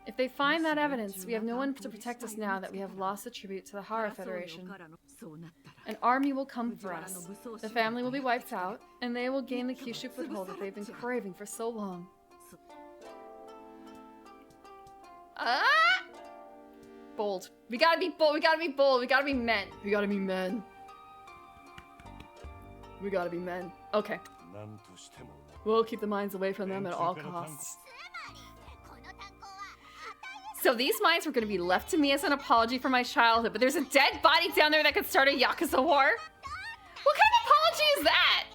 If they find that evidence, we have no one to protect us now that we have lost the tribute to the Hara Federation. An army will come for us. The family will be wiped out, and they will gain the Kyushu foothold that they've been craving for so long. Bold. We gotta be bold. We gotta be bold. We gotta be men. We gotta be men. We gotta be men. Okay. We'll keep the mines away from them at all costs. So these mines were going to be left to me as an apology for my childhood, but there's a dead body down there that could start a Yakuza war? What kind of apology is that?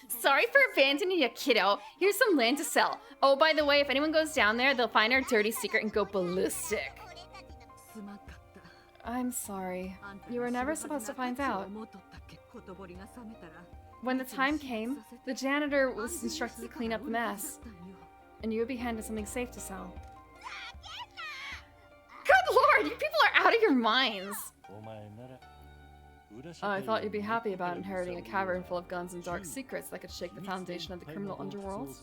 Sorry for abandoning you, kiddo. Here's some land to sell. Oh, by the way, if anyone goes down there, they'll find our dirty secret and go ballistic. I'm sorry. You were never supposed to find out. When the time came, the janitor was instructed to clean up the mess. And you would be handed something safe to sell. Good lord, you people are out of your minds! I thought you'd be happy about inheriting a cavern full of guns and dark secrets that could shake the foundation of the criminal underworld.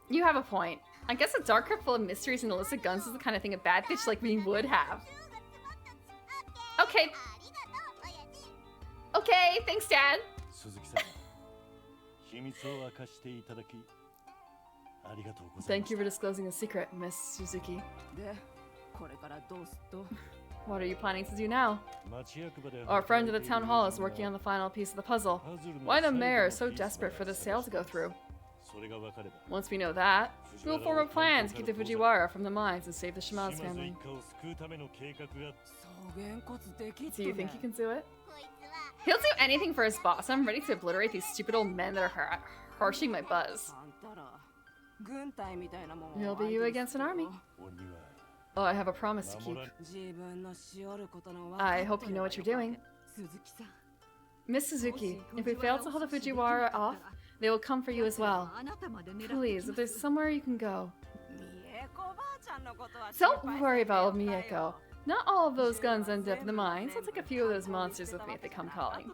You have a point. I guess a dark crypt full of mysteries and illicit guns is the kind of thing a bad bitch like me would have. Okay. Okay, thanks, Dad. Thank you for disclosing a secret, Miss Suzuki. What are you planning to do now? Our friend at the town hall is working on the final piece of the puzzle. Why the mayor is so desperate for the sale to go through? Once we know that, we'll form a plan to keep the Fujiwara from the mines and save the Shimazu family. Do you think you can do it? He'll do anything for his boss. I'm ready to obliterate these stupid old men that are harshing my buzz. He'll be you against an army. Oh, I have a promise to keep. I hope you know what you're doing. Miss Suzuki, if we fail to hold the Fujiwara off, they will come for you as well. Please, if there's somewhere you can go. Don't worry about old Mieko. Not all of those guns end up in the mines. I'll take a few of those monsters with me if they come calling.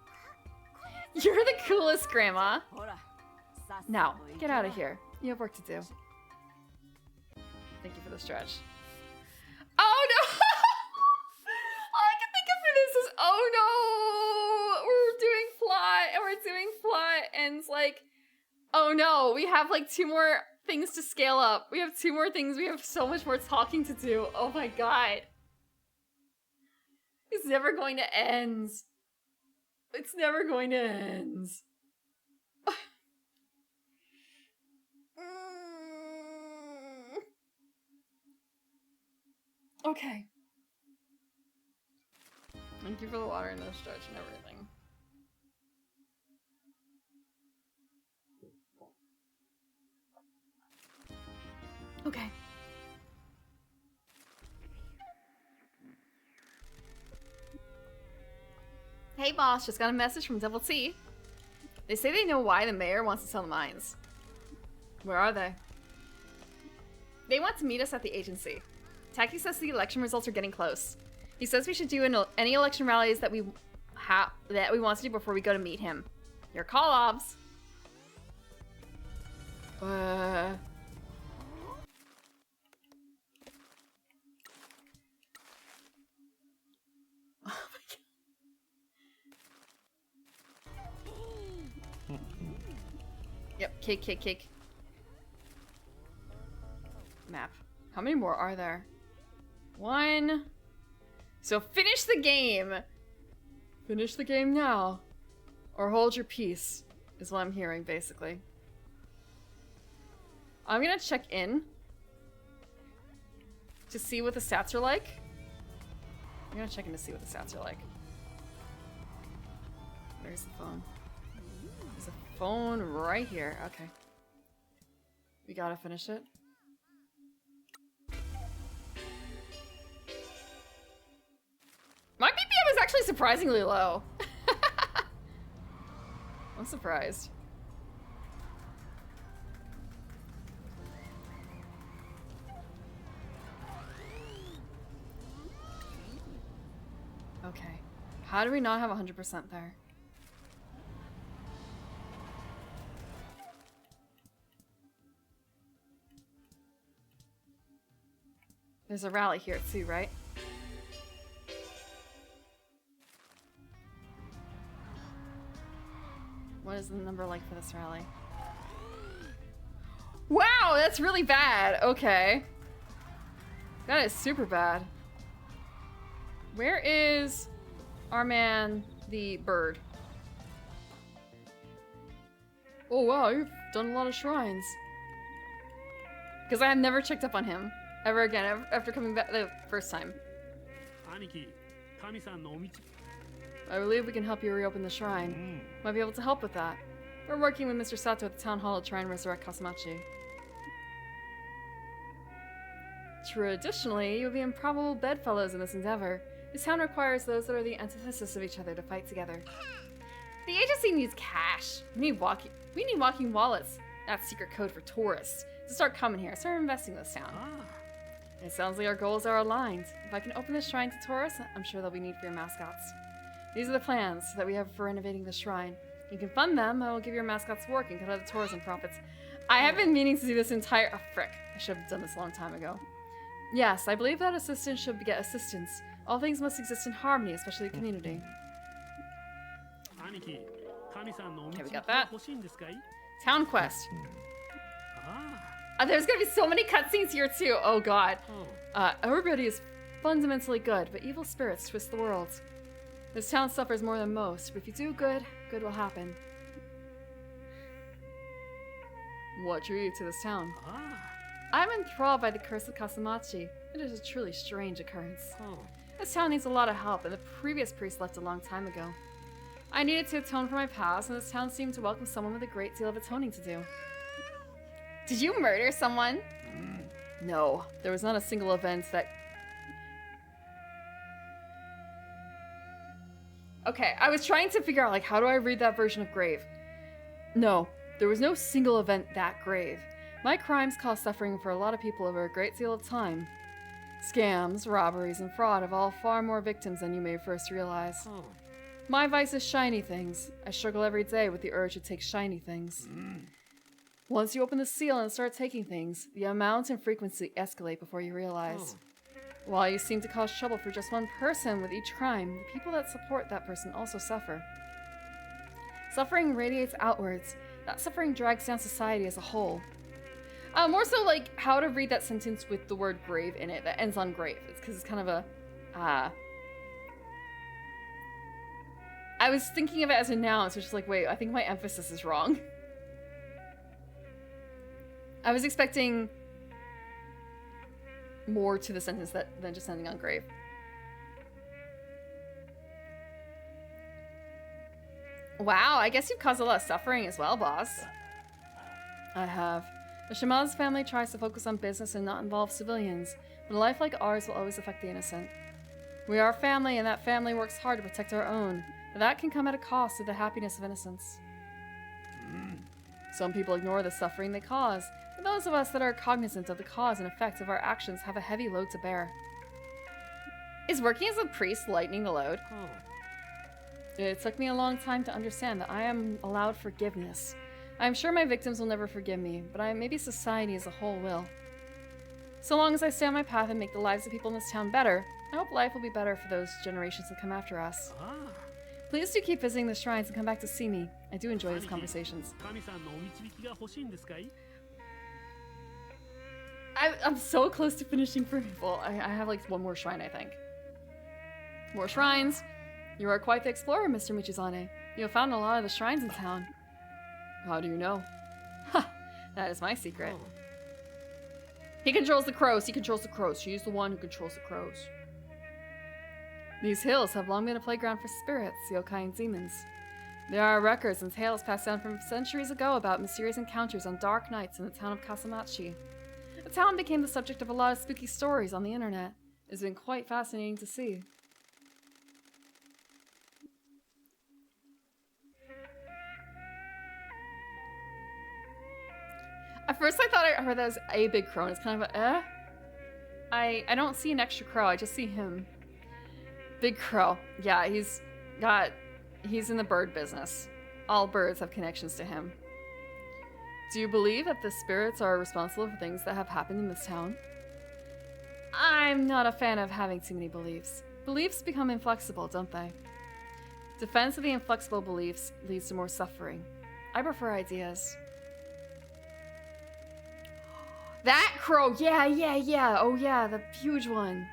You're the coolest, Grandma! Now, get out of here. You have work to do. Thank you for the stretch. Oh no! All I can think of for this is, oh no! We're doing plot, and it's like, oh no, we have like 2 more things to scale up. We have 2 more things. We have so much more talking to do. Oh my god. It's never going to end. It's never going to end. Okay. Thank you for the water and the stretch and everything. Okay. Hey boss, just got a message from Double T. They say they know why the mayor wants to sell the mines. Where are they? They want to meet us at the agency. Taki says the election results are getting close. He says we should do any election rallies that we want to do before we go to meet him. Your call, Obs. Yep, cake. Map. How many more are there? 1. So finish the game! Finish the game now. Or hold your peace, is what I'm hearing, basically. I'm gonna check in to see what the stats are like. I'm gonna check in to see what the stats are like. Where's the phone? There's a phone right here. Okay. We gotta finish it. My BPM is actually surprisingly low. I'm surprised. Okay. How do we not have 100% there? There's a rally here too, right? What is the number like for this rally? Wow, that's really bad. Okay. That is super bad. Where is our man, the bird? Oh wow, you've done a lot of shrines. Because I have never checked up on him ever again after coming back the first time. I believe we can help you reopen the shrine. Might be able to help with that. We're working with Mr. Sato at the town hall to try and resurrect Kasumachi. Traditionally, you would be improbable bedfellows in this endeavor. This town requires those that are the antithesis of each other to fight together. The agency needs cash. We need walking wallets. That's secret code for tourists. To start coming here, start investing in this town. It sounds like our goals are aligned. If I can open the shrine to tourists, I'm sure there'll be need for your mascots. These are the plans that we have for renovating the shrine. You can fund them, I will give your mascots work and cut out the tourism profits. I have been meaning to do this entire— oh, frick. I should have done this a long time ago. Yes, I believe that assistance should get assistance. All things must exist in harmony, especially the community. Okay, we got that. Town quest. There's gonna be so many cutscenes here too. Oh god. Everybody is fundamentally good, but evil spirits twist the world. This town suffers more than most, but if you do good, good will happen. What drew you to this town? I'm enthralled by the curse of Kasumachi. It is a truly strange occurrence. This town needs a lot of help, and the previous priest left a long time ago. I needed to atone for my past, and this town seemed to welcome someone with a great deal of atoning to do. Did you murder someone? No, there was not a single event that... Okay, I was trying to figure out, like, how do I read that version of grave? No, there was no single event that grave. My crimes caused suffering for a lot of people over a great deal of time. Scams, robberies, and fraud have all far more victims than you may first realize. My vice is shiny things. I struggle every day with the urge to take shiny things. Once you open the seal and start taking things, the amount and frequency escalate before you realize. While you seem to cause trouble for just one person with each crime, the people that support that person also suffer. Suffering radiates outwards. That suffering drags down society as a whole. More so like how to read that sentence with the word grave in it that ends on grave. It's because it's kind of a... I was thinking of it as a noun, so it's just like, wait, I think my emphasis is wrong. I was expecting more to the sentence than just ending on grave. Wow, I guess you've caused a lot of suffering as well, boss. I have. The Shimazu family tries to focus on business and not involve civilians, but a life like ours will always affect the innocent. We are a family, and that family works hard to protect our own, but that can come at a cost to the happiness of innocence. Some people ignore the suffering they cause, but those of us that are cognizant of the cause and effect of our actions have a heavy load to bear. Is working as a priest lightening the load? It took me a long time to understand that I am allowed forgiveness. I am sure my victims will never forgive me, but maybe society as a whole will. So long as I stay on my path and make the lives of people in this town better, I hope life will be better for those generations that come after us. Please do keep visiting the shrines and come back to see me. I do enjoy these conversations. I'm so close to finishing for people. I have like one more shrine, I think. More shrines. You are quite the explorer, Mr. Michizane. You have found a lot of the shrines in town. How do you know? Ha! That is my secret. He controls the crows. He controls the crows. She's the one who controls the crows. These hills have long been a playground for spirits, yokai, and demons. There are records and tales passed down from centuries ago about mysterious encounters on dark nights in the town of Kasamachi. The town became the subject of a lot of spooky stories on the internet. It's been quite fascinating to see. At first I thought I heard that as a big crow, and it's kind of a, I don't see an extra crow, I just see him. Big crow. Yeah, he's in the bird business. All birds have connections to him. Do you believe that the spirits are responsible for things that have happened in this town? I'm not a fan of having too many beliefs. Beliefs become inflexible, don't they? Defense of the inflexible beliefs leads to more suffering. I prefer ideas. That crow! Yeah. Oh yeah, the huge one.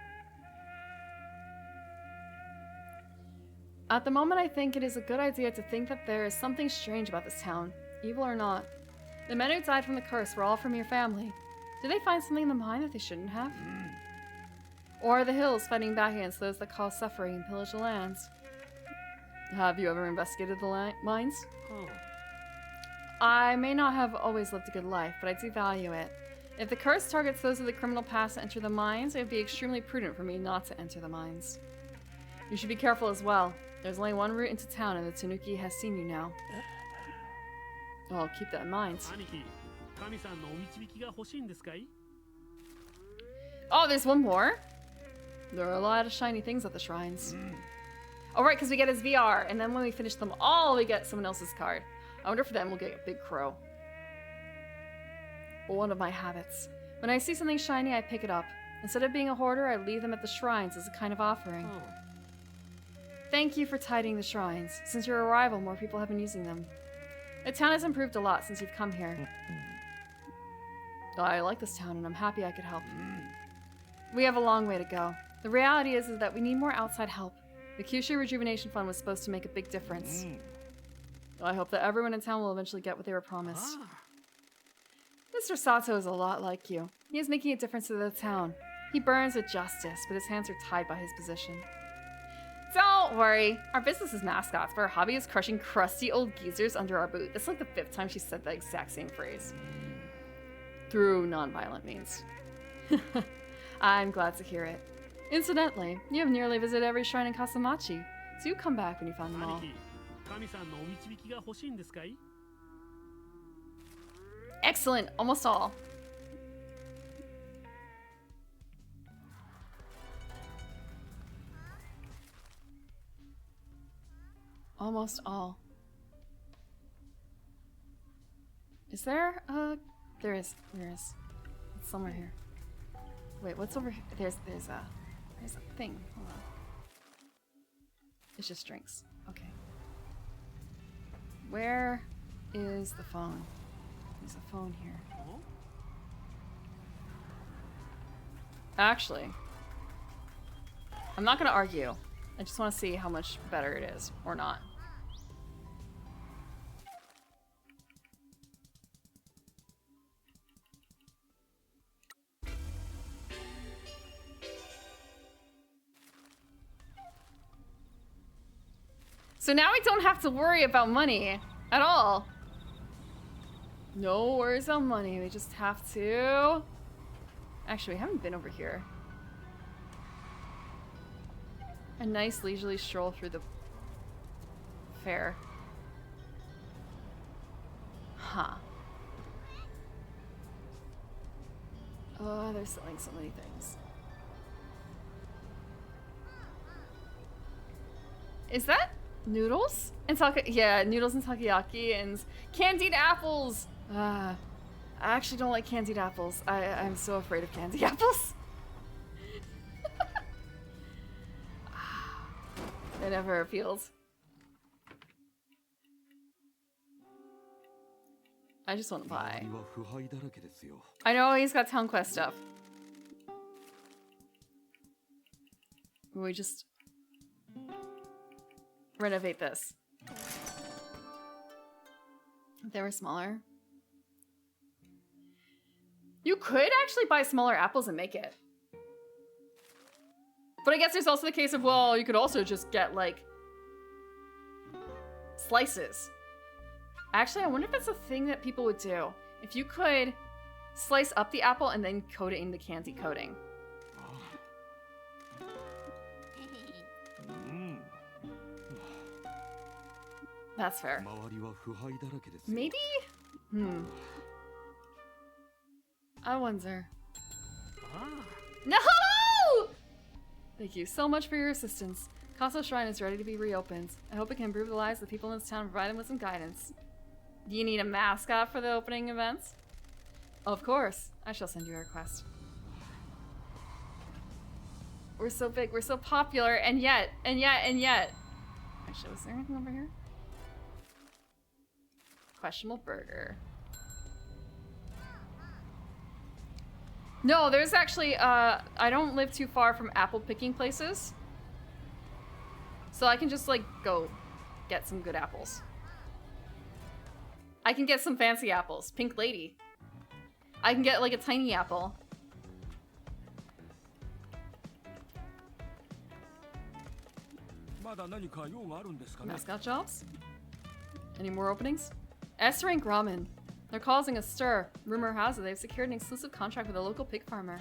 At the moment, I think it is a good idea to think that there is something strange about this town, evil or not. The men who died from the curse were all from your family. Did they find something in the mine that they shouldn't have? Or are the hills fighting back against those that cause suffering and pillage the lands? Have you ever investigated the mines? I may not have always lived a good life, but I do value it. If the curse targets those with the criminal past to enter the mines, it would be extremely prudent for me not to enter the mines. You should be careful as well. There's only one route into town, and the Tanuki has seen you now. I'll keep that in mind. Oh, there's one more? There are a lot of shiny things at the shrines. Oh, right, because we get his VR, and then when we finish them all, we get someone else's card. I wonder if then we'll get a big crow. One of my habits. When I see something shiny, I pick it up. Instead of being a hoarder, I leave them at the shrines as a kind of offering. Thank you for tidying the shrines. Since your arrival, more people have been using them. The town has improved a lot since you've come here. I like this town, and I'm happy I could help. We have a long way to go. The reality is that we need more outside help. The Kyushu Rejuvenation Fund was supposed to make a big difference. I hope that everyone in town will eventually get what they were promised. Mr. Sato is a lot like you. He is making a difference to the town. He burns with justice, but his hands are tied by his position. So, Don't worry. Our business is mascots, but our hobby is crushing crusty old geezers under our boot. That's like the 5th time she said the exact same phrase. Through non-violent means. I'm glad to hear it. Incidentally, you have nearly visited every shrine in Kasamachi, so you come back when you find them all. 神さんのお導きが欲しいんですかい? Excellent, almost all. Almost all. Is there? There is. It's somewhere here. Wait, what's over here? There's a thing. Hold on. It's just drinks. Okay. Where is the phone? There's a phone here. Actually, I'm not gonna argue. I just want to see how much better it is, or not. So now we don't have to worry about money at all. No worries about money. We just have to... Actually, we haven't been over here. A nice leisurely stroll through the fair. Huh. Oh, they're selling so many things. Is that noodles? And yeah, noodles and takoyaki and candied apples! I actually don't like candied apples. I'm so afraid of candied apples. It never appeals. I just want to buy. I know he's got town quest stuff. We just renovate this. If they were smaller. You could actually buy smaller apples and make it. But I guess there's also the case of, well, you could also just get, like, slices. Actually, I wonder if that's a thing that people would do. If you could slice up the apple and then coat it in the candy coating. That's fair. Maybe? I wonder. No! Thank you so much for your assistance. Kaso Shrine is ready to be reopened. I hope it can improve the lives of the people in this town and provide them with some guidance. Do you need a mascot for the opening events? Of course. I shall send you a request. We're so big, we're so popular, and yet. Actually, was there anything over here? Questionable burger. No, there's actually, I don't live too far from apple picking places. So I can just, like, go get some good apples. I can get some fancy apples. Pink lady. I can get, like, a tiny apple. Mascot jobs? Any more openings? S-rank ramen. They're causing a stir. Rumor has it they've secured an exclusive contract with a local pig farmer.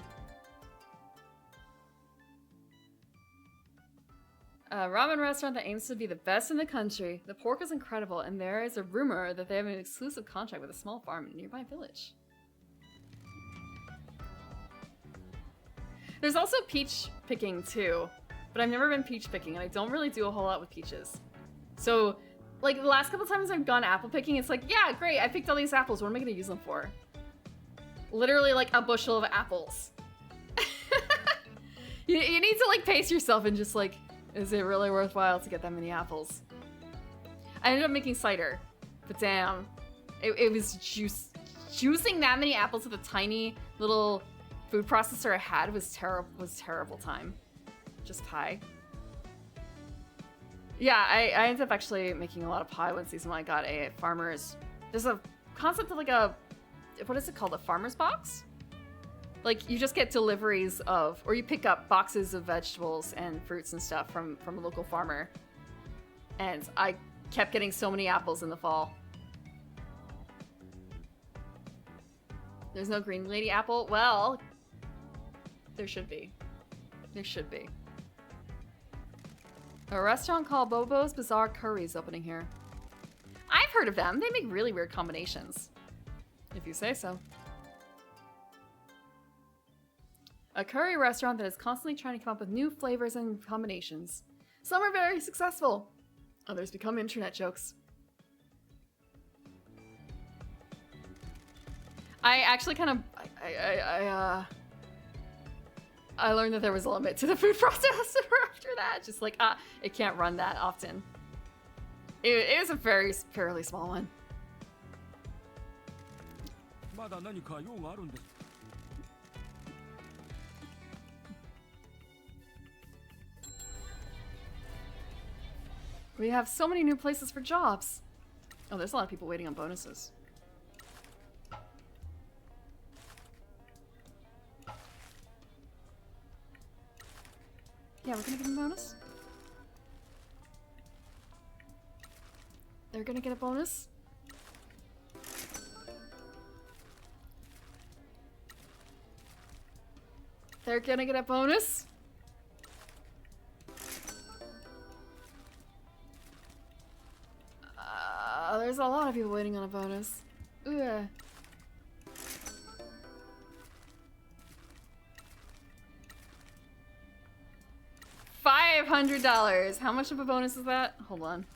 A ramen restaurant that aims to be the best in the country. The pork is incredible, and there is a rumor that they have an exclusive contract with a small farm in a nearby village. There's also peach picking too, but I've never been peach picking, and I don't really do a whole lot with peaches. So, like, the last couple times I've gone apple picking, it's like, yeah, great, I picked all these apples, what am I gonna use them for? Literally, like, a bushel of apples. you need to, like, pace yourself and just, like, is it really worthwhile to get that many apples? I ended up making cider, but damn. It was juicing that many apples with a tiny little food processor I had was terrible time. Just pie. Yeah, I ended up actually making a lot of pie one season when I got a farmer's... There's a concept of like a... What is it called? A farmer's box? Like, you just get deliveries of, or you pick up boxes of vegetables and fruits and stuff from a local farmer. And I kept getting so many apples in the fall. There's no green lady apple? Well, there should be. There should be. A restaurant called Bobo's Bizarre Curries opening here. I've heard of them. They make really weird combinations. If you say so. A curry restaurant that is constantly trying to come up with new flavors and combinations. Some are very successful. Others become internet jokes. I actually kind of... I learned that there was a limit to the food processor after that. Just like, it can't run that often. It was a fairly small one. We have so many new places for jobs. Oh, there's a lot of people waiting on bonuses. Yeah, we're gonna get a bonus. They're gonna get a bonus. They're gonna get a bonus. There's a lot of people waiting on a bonus. Ugh. $500. How much of a bonus is that? Hold on.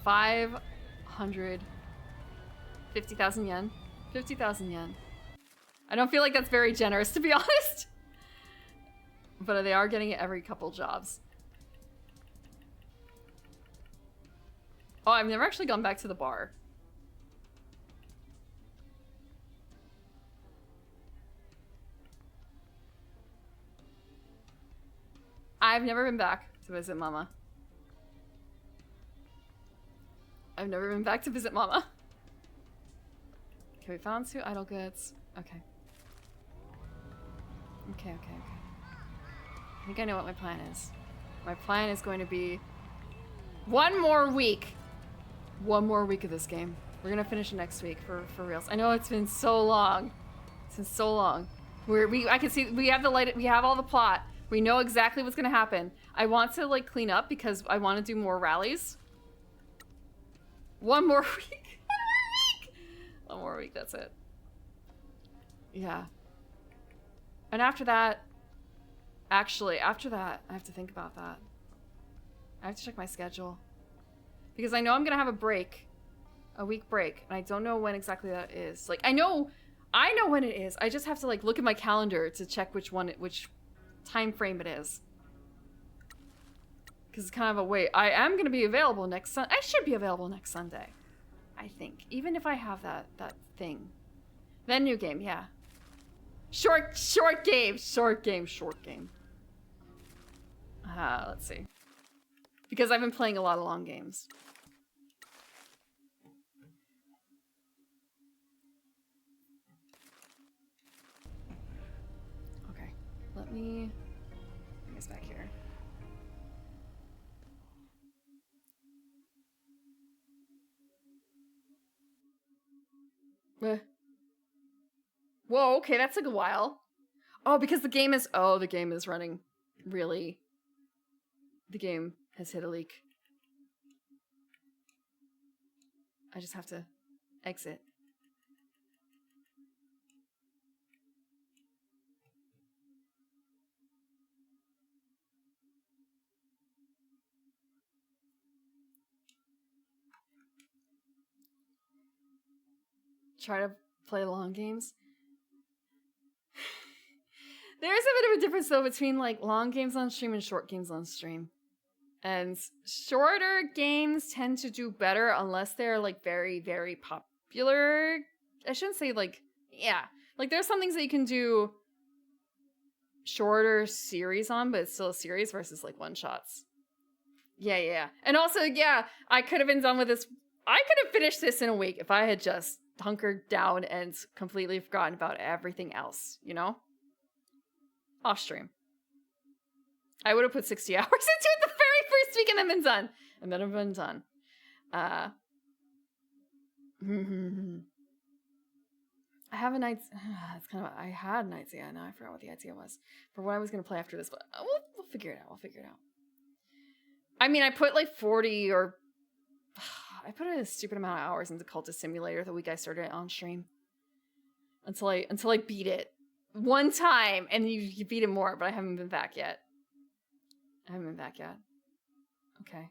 $550,000 yen. 50,000 yen. I don't feel like that's very generous, to be honest. But they are getting it every couple jobs. Oh, I've never actually gone back to the bar. I've never been back to visit Mama. I've never been back to visit Mama. Okay, we found 2 idle goods. Okay. Okay. I think I know what my plan is. My plan is going to be one more week. One more week of this game. We're gonna finish it next week for reals. I know it's been so long. It's been so long. I can see we have the light. We have all the plot. We know exactly what's gonna happen. I want to like clean up because I want to do more rallies. One more week. One more week. That's it. Yeah. And after that. Actually, after that, I have to think about that. I have to check my schedule. Because I know I'm gonna have a break. A week break. And I don't know when exactly that is. Like, I know when it is. I just have to like look at my calendar to check which time frame it is. Because it's kind of a wait. I am gonna be available next Sunday. I should be available next Sunday. I think. Even if I have that thing. Then new game, yeah. Short game. Let's see. Because I've been playing a lot of long games. Okay. Let me bring this back here. Whoa, okay, that took a while. Oh, because the game is running really. The game has hit a leak. I just have to exit. Try to play long games. There's a bit of a difference though between like long games on stream and short games on stream. And shorter games tend to do better unless they're like very, very popular. I shouldn't say like, yeah. Like there's some things that you can do shorter series on, but it's still a series versus like one shots. Yeah. And also, yeah, I could have been done with this. I could have finished this in a week if I had just hunkered down and completely forgotten about everything else, you know? Off stream. I would have put 60 hours into it the very first week and then been done. I have an idea. I had an idea. Now I forgot what the idea was for what I was going to play after this, but we'll figure it out. I mean, I put like 40 or I put a stupid amount of hours into Cultist Simulator the week I started it on stream until I beat it one time, and you beat it more, but I haven't been back yet. Okay.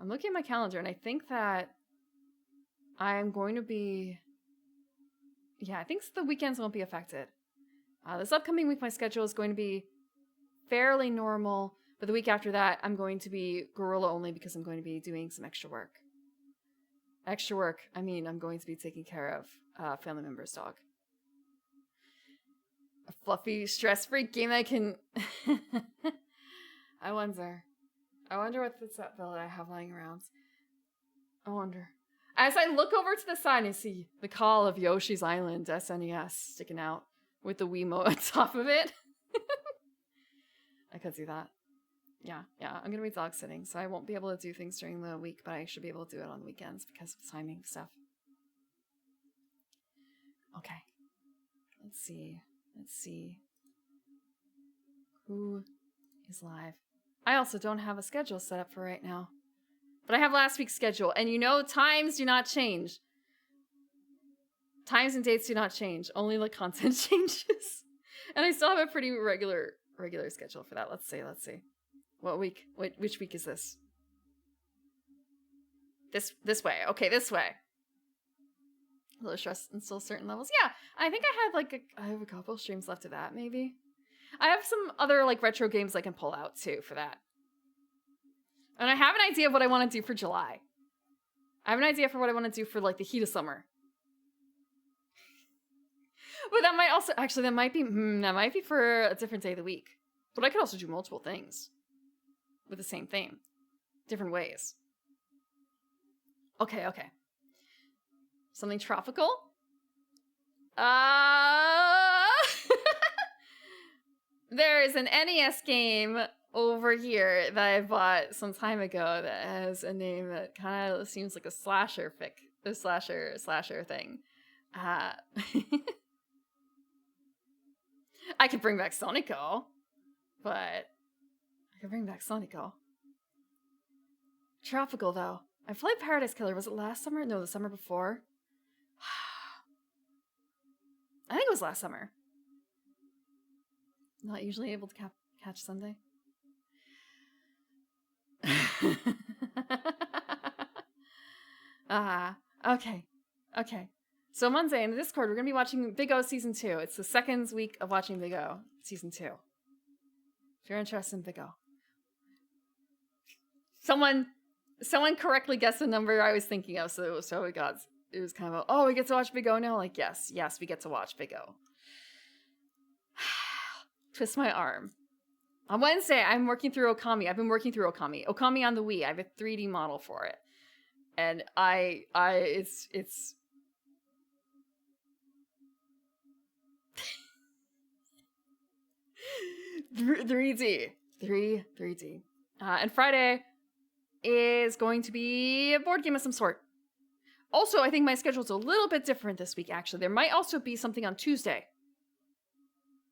I'm looking at my calendar, and I think that I'm going to be... Yeah, I think the weekends won't be affected. This upcoming week, my schedule is going to be fairly normal, but the week after that, I'm going to be gorilla only because I'm going to be doing some extra work. I mean, I'm going to be taking care of a family member's dog. A fluffy, stress-free game I can... I wonder what this bill that I have lying around. I wonder. As I look over to the side and see the call of Yoshi's Island SNES sticking out with the Wiimote on top of it. I could see that. Yeah. I'm gonna be dog sitting, so I won't be able to do things during the week, but I should be able to do it on the weekends because of timing stuff. Okay. Let's see. Who is live? I also don't have a schedule set up for right now. But I have last week's schedule, and you know times do not change. Times and dates do not change. Only the content changes. And I still have a pretty regular schedule for that. Let's see. What week? Which week is this? This way. Okay, this way. A little stress and still certain levels. Yeah, I think I have a couple streams left of that, maybe. I have some other like retro games I can pull out too for that. And I have an idea of what I want to do for July. I have an idea for what I want to do for like the heat of summer. But that might also that might be for a different day of the week. But I could also do multiple things with the same theme, different ways. Okay. Something tropical? There is an NES game over here that I bought some time ago that has a name that kind of seems like a slasher thing. I could bring back Sonico, Tropical, though. I played Paradise Killer. Was it last summer? No, the summer before. I think it was last summer. Not usually able to catch Sunday. Okay. So Monday in the Discord, we're going to be watching Big O Season 2. It's the second week of watching Big O Season 2. If you're interested in Big O. Someone correctly guessed the number I was thinking of, so it was kind of we get to watch Big O now? Like, yes, we get to watch Big O. Twist my arm. On Wednesday, I'm working through Okami. I've been working through Okami. Okami on the Wii. I have a 3D model for it. And it's 3D. 3D. And Friday is going to be a board game of some sort. Also, I think my schedule's a little bit different this week, actually. There might also be something on Tuesday.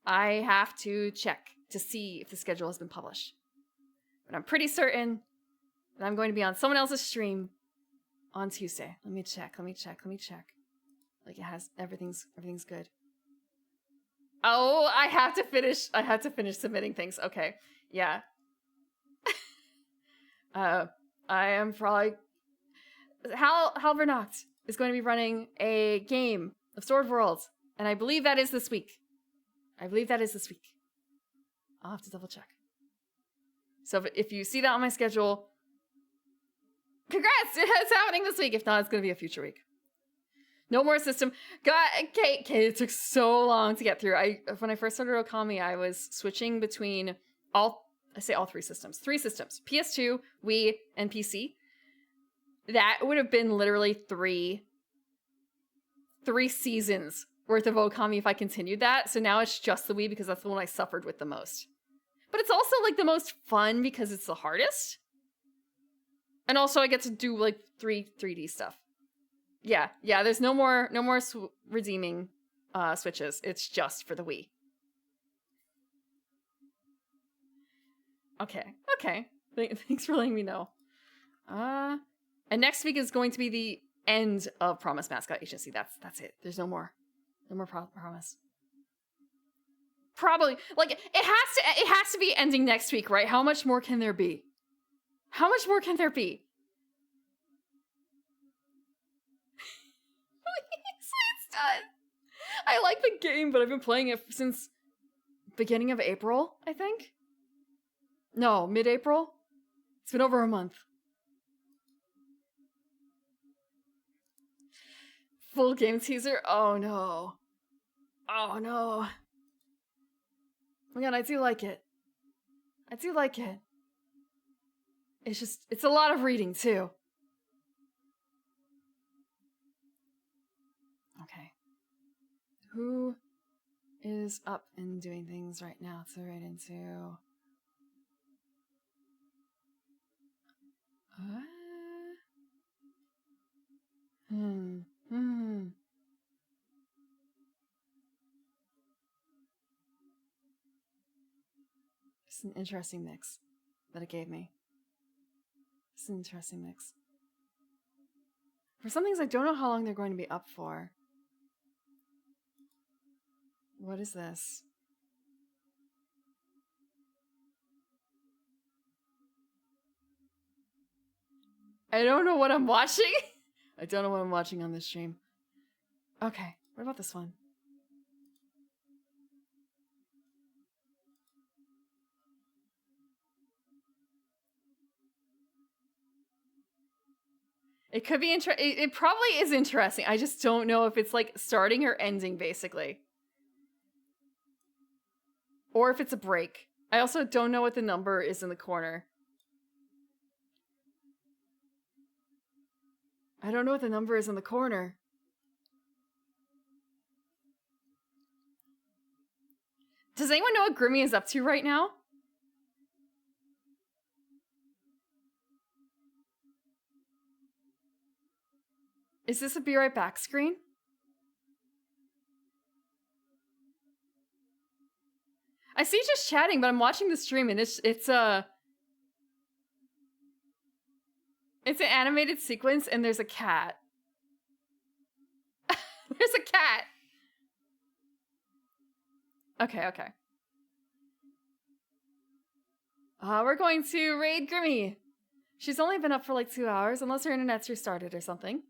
I have to check to see if the schedule has been published. But I'm pretty certain that I'm going to be on someone else's stream on Tuesday. Let me check. Like it has everything's good. Oh, I have to finish submitting things. Okay. Yeah. I am probably Hal Vernacht is going to be running a game of Sword World, and I believe that is this week. I'll have to double check. So if you see that on my schedule, congrats! It's happening this week. If not, it's going to be a future week. No more system. Okay, it took so long to get through. When I first started Okami, I was switching between I I say all three systems. 3 systems. PS2, Wii, and PC. That would have been literally three seasons worth of Okami if I continued that. So now it's just the Wii because that's the one I suffered with the most. But it's also like the most fun because it's the hardest. And also I get to do like 3D stuff. Yeah, there's no more redeeming switches. It's just for the Wii. Okay. Thanks for letting me know. And next week is going to be the end of Promise Mascot Agency. That's it. There's no more promise. Probably like it has to be ending next week, right? How much more can there be? It's done. I like the game, but I've been playing it since beginning of April, I think. No, mid-April. It's been over a month. Full game teaser? Oh no. Oh no. Oh my god, I do like it. It's a lot of reading too. Okay. Who is up and doing things right now to write into? It's an interesting mix that it gave me. For some things, I don't know how long they're going to be up for. What is this? I don't know what I'm watching. I don't know what I'm watching on this stream. Okay, what about this one? It could be it probably is interesting. I just don't know if it's like starting or ending, basically. Or if it's a break. I also don't know what the number is in the corner. I don't know what the number is in the corner. Does anyone know what Grimmy is up to right now? Is this a be right back screen? I see just chatting, but I'm watching the stream and it's an animated sequence and there's a cat. There's a cat. Okay. We're going to raid Grimmy. She's only been up for like 2 hours, unless her internet's restarted or something.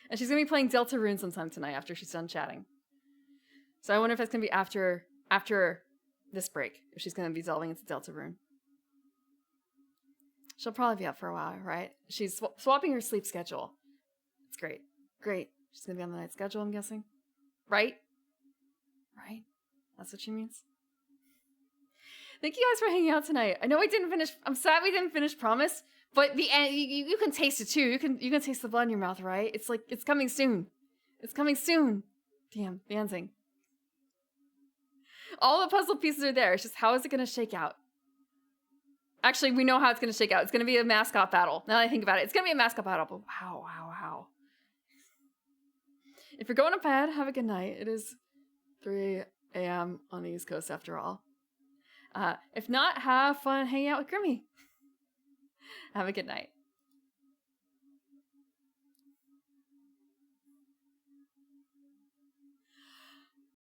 And she's gonna be playing Deltarune sometime tonight after she's done chatting. So I wonder if that's gonna be after this break, if she's gonna be delving into Deltarune. She'll probably be up for a while, right? She's swapping her sleep schedule. It's great. She's gonna be on the night schedule, I'm guessing. Right? That's what she means. Thank you guys for hanging out tonight. I know I'm sad we didn't finish Promise, but the end, you can taste it too. You can taste the blood in your mouth, right? It's like, it's coming soon. Damn, the ending. All the puzzle pieces are there. It's just, how is it going to shake out? Actually, we know how it's going to shake out. It's going to be a mascot battle. Now that I think about it, it's going to be a mascot battle, but how? If you're going to bed, have a good night. It is 3 a.m. on the East Coast after all. If not, have fun hanging out with Grimmy. Have a good night.